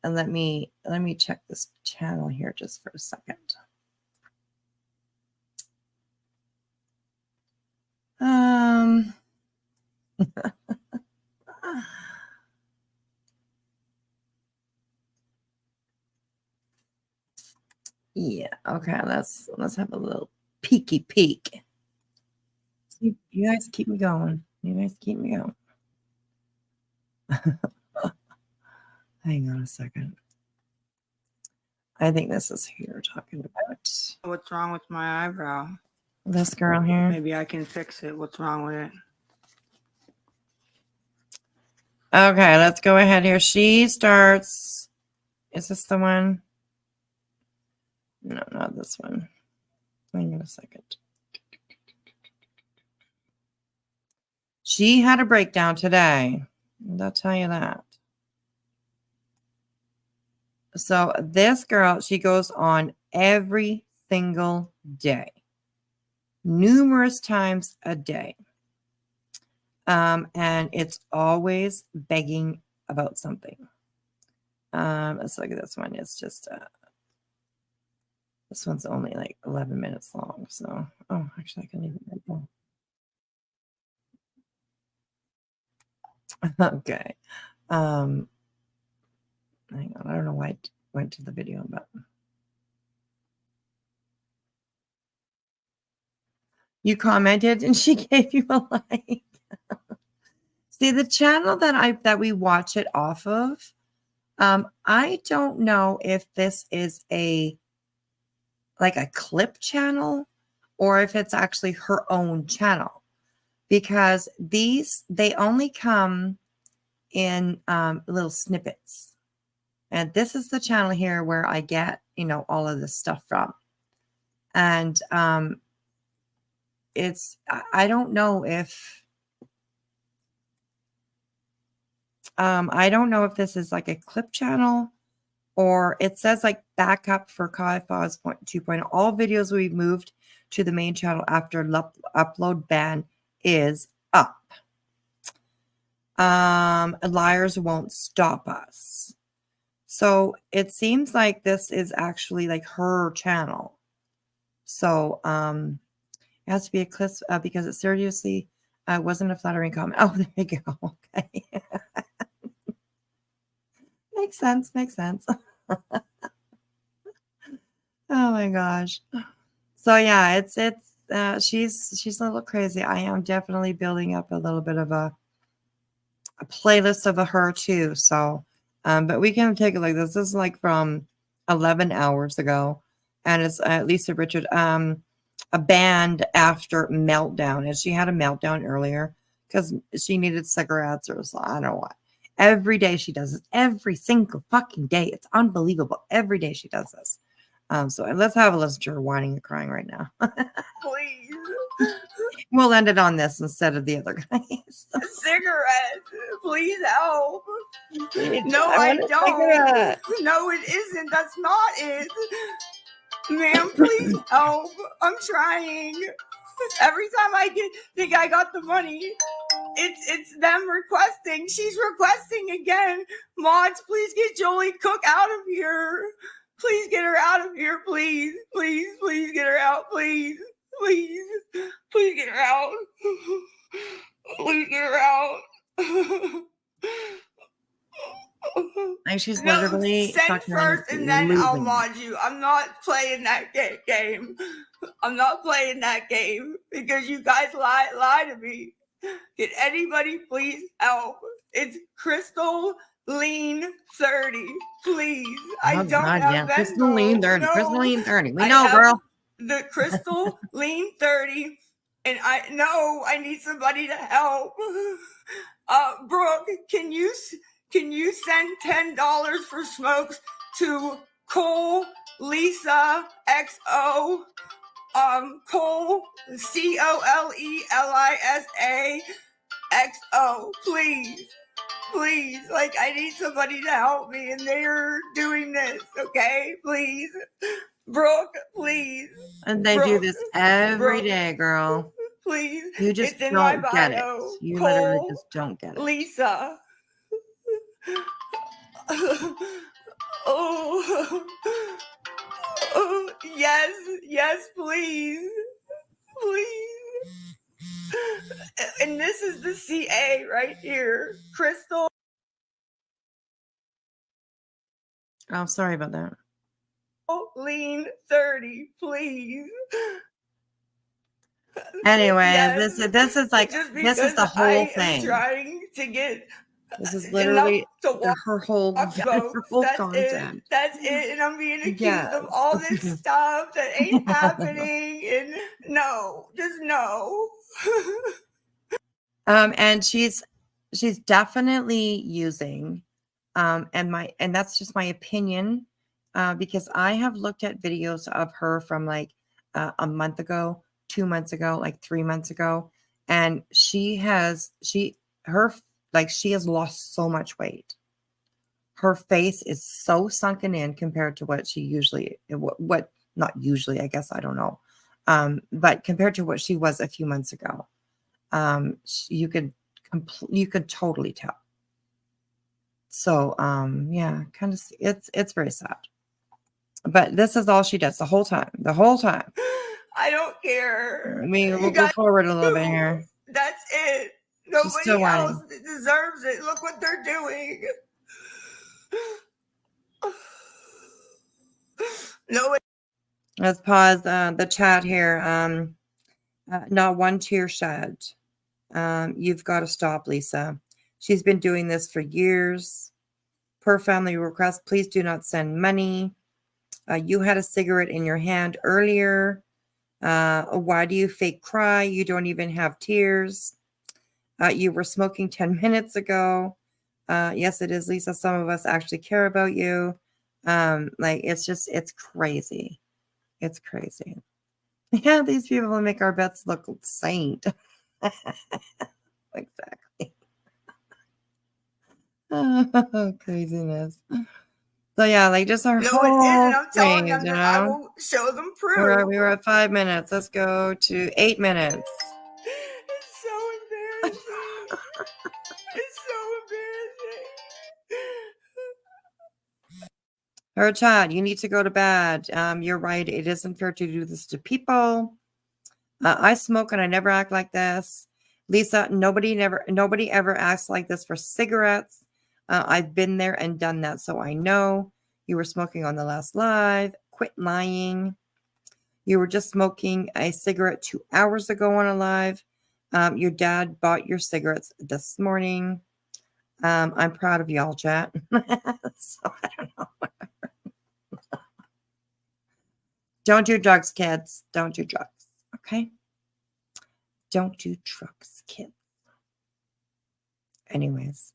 And let me check this channel here just for a second. Yeah, okay, let's have a little peeky peek. You guys keep me going. You guys keep me going. Hang on a second. I think this is who you're talking about. What's wrong with my eyebrow? This girl here. Maybe I can fix it. What's wrong with it? Okay, let's go ahead here. She starts. Is this the one? No, not this one. Hang on a second. She had a breakdown today. I'll tell you that. So this girl, she goes on every single day, numerous times a day. And it's always begging about something. Let's look at this one. It's just, this one's only like 11 minutes long. So, oh, actually I can leave it right there. Okay. Hang on. I don't know why it went to the video, but you commented and she gave you a like. See, the channel that we watch it off of, I don't know if this is like a clip channel or if it's actually her own channel, because they only come in little snippets. And this is the channel here where I get, all of this stuff from. And I don't know if this is like a clip channel, or it says like backup for Kai Foz 2.0. All videos we moved to the main channel after upload ban is up. Liars won't stop us. So it seems like this is actually like her channel. So it has to be a clip because it seriously wasn't a flattering comment. Oh, there you go. Okay. Makes sense. Oh my gosh. So yeah, she's a little crazy. I am definitely building up a little bit of a playlist of her too. So but we can take a look. This is like from 11 hours ago, and it's Lisa Richard, a band after meltdown, and she had a meltdown earlier because she needed cigarettes or so, I don't know what. Every day she does this. Every single fucking day. It's unbelievable. Every day she does this. So let's have a listen to her whining and crying right now. Please. We'll end it on this instead of the other guys. Cigarette. Please help. No, I I want a don't. cigarette. No, it isn't. That's not it. Ma'am, please help. I'm trying. Every time I think I got the money, it's them requesting. She's requesting again. Mods, please get Jolie Cook out of here. Please get her out of here, please. Please get her out, please. Please get her out. Please get her out. Like she's literally send fucking first and then I'll losing. mod you. I'm not playing that game. I'm not playing that game because you guys lie to me. Can anybody please help? It's Crystal Lean 30. Please. I don't have Venmo. Crystal Lean 30. No. Crystal Lean 30. We I know, have girl. The Crystal Lean 30. And I need somebody to help. Brooke, can you send $10 for smokes to Cole Lisa XO? Cole COLELISA XO, please. Like, I need somebody to help me, and they're doing this, okay? Please. Brooke, please. And they do this every day, girl. Please. You just It's in my don't get it. bio. You Cole, literally just don't get it. Lisa. Oh, yes, please. And this is the CA right here. Crystal. Oh, sorry about that. Lean 30, please. Anyway, Yes. this is like Just this is the because whole I am thing. trying to get This is literally enough her whole That's content. That's it. And I'm being accused Yes. of all this stuff that ain't happening. And no, just no. And she's definitely using and that's just my opinion, because I have looked at videos of her from like a month ago, 2 months ago, like 3 months ago, and she has lost so much weight. Her face is so sunken in compared to what she usually, what not usually, I guess, I don't know, but compared to what she was a few months ago, you could totally tell. So yeah, kind of, it's very sad. But this is all she does the whole time. I don't care. We'll go forward a little bit here. That's it. She's still Nobody whining. else deserves it. Look what they're doing. No. Let's pause the chat here. Not one tear shed. You've got to stop, Lisa. She's been doing this for years. Per family request, please do not send money. You had a cigarette in your hand earlier. Why do you fake cry? You don't even have tears. You were smoking 10 minutes ago. Yes, it is, Lisa. Some of us actually care about you. Like it's crazy. It's crazy. Yeah, these people will make our bets look saint. Exactly. Oh, craziness. So yeah, like just our No, it whole isn't. I'm telling thing, them you that I know. will show them proof. We were at 5 minutes. Let's go to 8 minutes. It's so embarrassing. It's so embarrassing. Her Chad, you need to go to bed. You're right. It isn't fair to do this to people. I smoke and I never act like this. Lisa, nobody ever acts like this for cigarettes. I've been there and done that, so I know. You were smoking on the last live. Quit lying. You were just smoking a cigarette 2 hours ago on a live. Your dad bought your cigarettes this morning. I'm proud of y'all, chat. So I don't know. Don't do drugs, kids. Don't do drugs. Okay? Don't do drugs, kids. Anyways.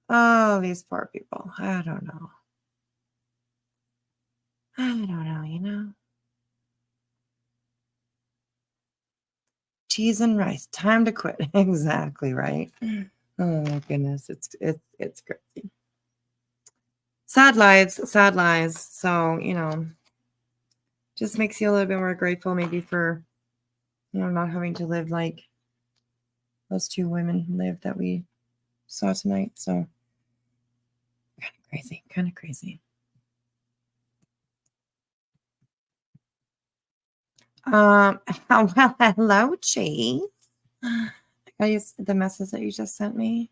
Oh, these poor people. I don't know. I don't know, you know. Cheese and rice. Time to quit. Exactly right. Oh my goodness. It's crazy. Sad lives, sad lives. So, you know, just makes you a little bit more grateful maybe for, you know, not having to live like those two women lived that we saw tonight. So kind of crazy. Well, hello, Cheese. I use the message that you just sent me.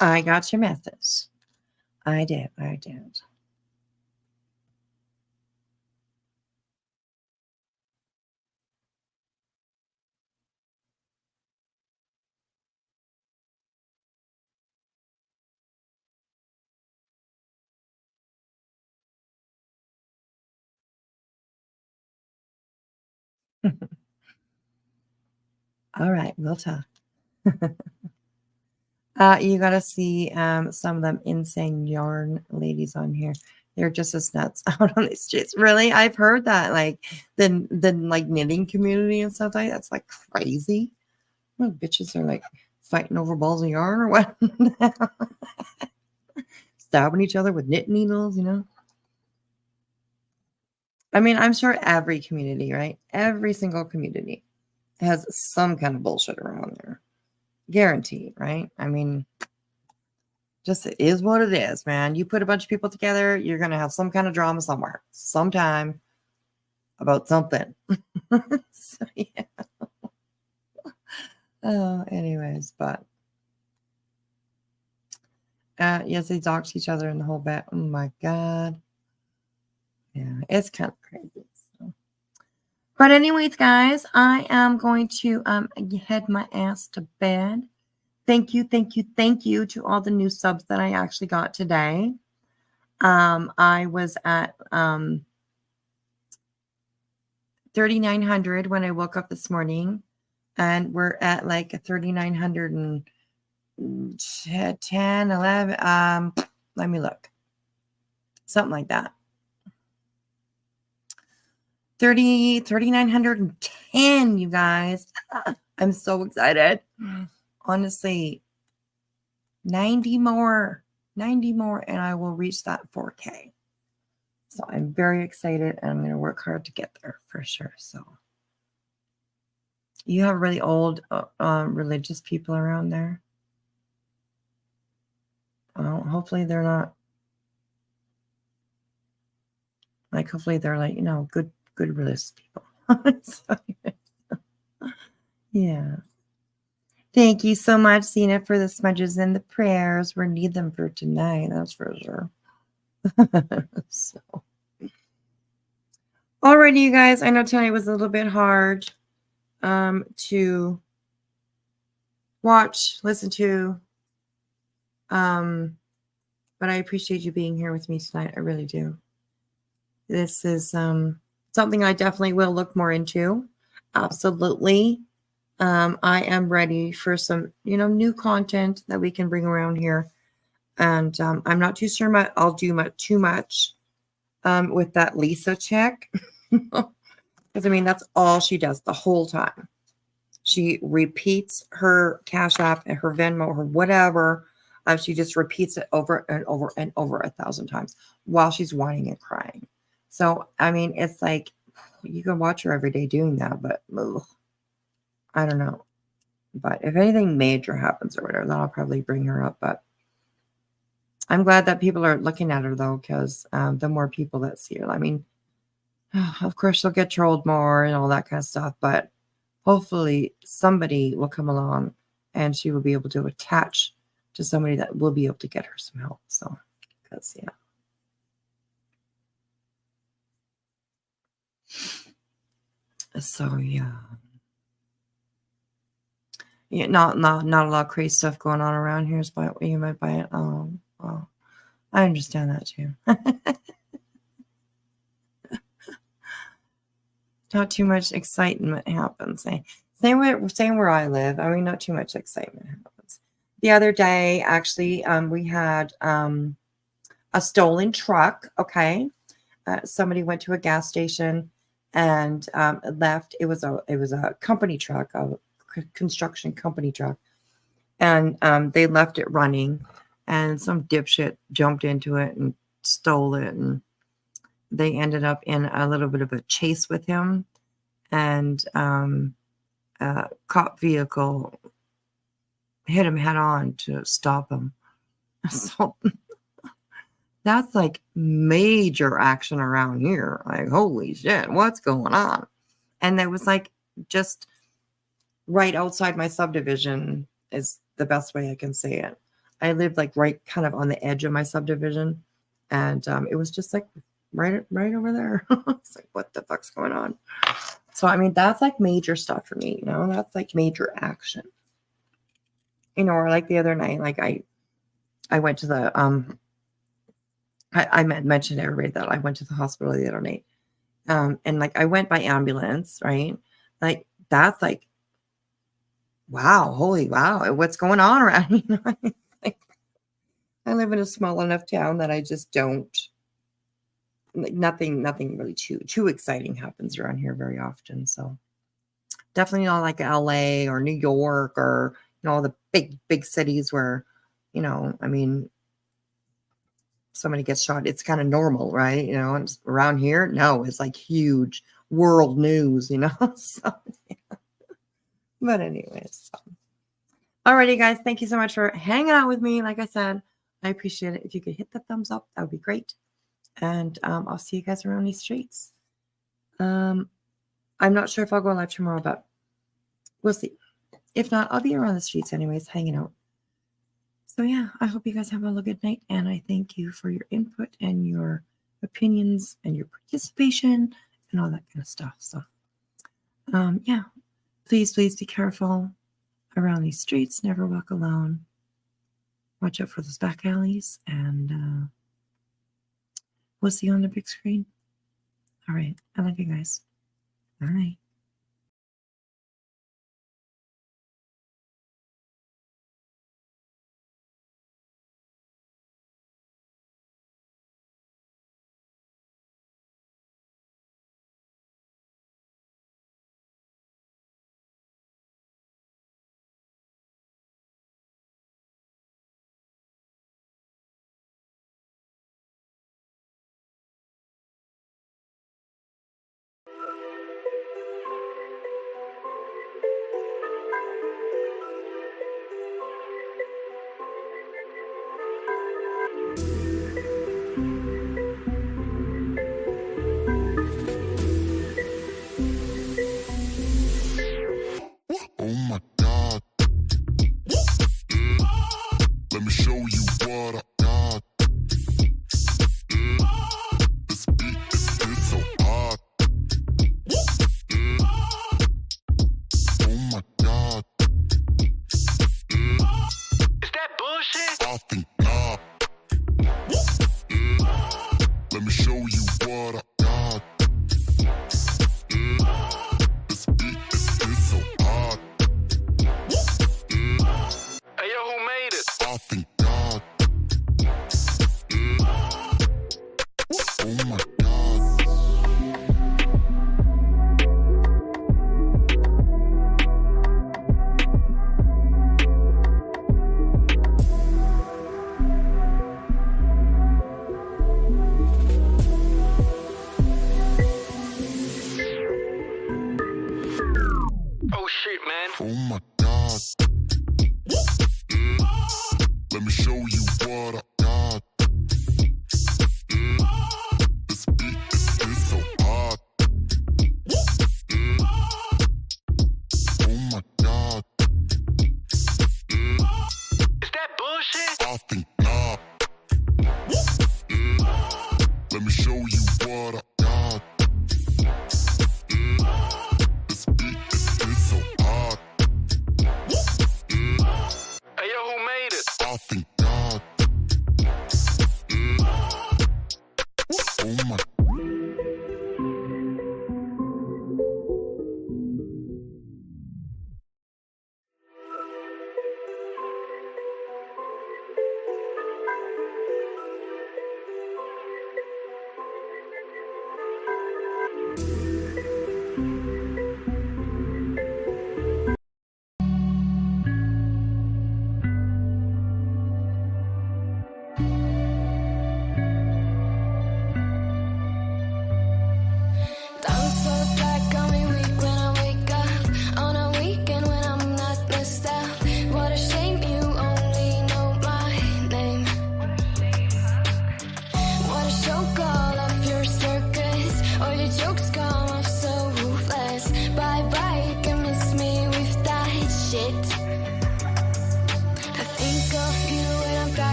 I got your message. I did. All right, we'll talk. You got to see some of them insane yarn ladies on here. They're just as nuts out on these streets. Really, I've heard that like the like knitting community and stuff like that's like crazy. Well, bitches are like fighting over balls of yarn or what? Stabbing each other with knit needles, you know. I mean, I'm sure every community, right? Every single community has some kind of bullshit around there. Guaranteed, right? I mean, just it is what it is, man. You put a bunch of people together, you're going to have some kind of drama somewhere, sometime about something. So, yeah. Oh, anyways, but yes, they doxed each other in the whole bit. Oh my God. Yeah, it's kind of crazy. So. But anyways, guys, I am going to head my ass to bed. Thank you to all the new subs that I actually got today. I was at 3,900 when I woke up this morning, and we're at like 3,910, 11. Let me look. Something like that. 3,910, you guys. I'm so excited. Honestly, 90 more, and I will reach that 4K. So I'm very excited, and I'm going to work hard to get there for sure. So you have really old religious people around there. Well, hopefully they're not like, hopefully they're like, you know, good religious people. So, yeah. Thank you so much, Cena, for the smudges and the prayers. We need them for tonight, that's for sure. So, alrighty, you guys. I know tonight was a little bit hard to watch, listen to. But I appreciate you being here with me tonight. I really do. This is something I definitely will look more into. Absolutely. I am ready for some, new content that we can bring around here. And I'm not too sure I'll do too much with that Lisa chick. Because, I mean, that's all she does the whole time. She repeats her Cash App and her Venmo or whatever. She just repeats it over and over and over 1,000 times while she's whining and crying. So, I mean, it's like you can watch her every day doing that, but ugh, I don't know. But if anything major happens or whatever, then I'll probably bring her up. But I'm glad that people are looking at her, though, because the more people that see her, I mean, of course, she'll get trolled more and all that kind of stuff. But hopefully somebody will come along and she will be able to attach to somebody that will be able to get her some help. So, because, yeah. So, yeah. Yeah, not a lot of crazy stuff going on around here. Is what you might buy it. Oh, well, I understand that too. Not too much excitement happens. Same where I live. I mean, not too much excitement happens. The other day, actually, we had a stolen truck. Okay, somebody went to a gas station and left. It was a company truck, a construction company truck, and they left it running, and some dipshit jumped into it and stole it, and they ended up in a little bit of a chase with him, and a cop vehicle hit him head on to stop him. So that's like major action around here. Like, holy shit, what's going on? And there was like just right outside my subdivision is the best way I can say it. I lived like right kind of on the edge of my subdivision, and it was just like right over there. It's like, what the fuck's going on? So, I mean, that's like major stuff for me, that's like major action. Or like the other night, like I went to the, I mentioned to everybody that I went to the hospital the other night. And like I went by ambulance, right? Like that's like, wow, holy wow, what's going on around me? Like, I live in a small enough town that I just don't, like, nothing really too exciting happens around here very often. So definitely not like LA or New York or all the big cities where, I mean, somebody gets shot, it's kind of normal, right? And around here, no, it's like huge world news, So, yeah. But anyways, alrighty, guys, thank you so much for hanging out with me. Like I said, I appreciate it. If you could hit the thumbs up, that would be great. And I'll see you guys around these streets. I'm not sure if I'll go live tomorrow, but we'll see. If not, I'll be around the streets anyways, hanging out. So yeah, I hope you guys have a good night, and I thank you for your input and your opinions and your participation and all that kind of stuff. So yeah, please be careful around these streets. Never walk alone. Watch out for those back alleys, and we'll see you on the big screen. All right, I love you guys. Bye. Oh my God. show you what I got. This beat is so hot. Oh my God. Is that bullshit? I think not. Let me show you what I got. This beat is so hot. Hey yo, who made it? I think God. Oh my God. Oh shit, man. Oh my God. Let me show you what I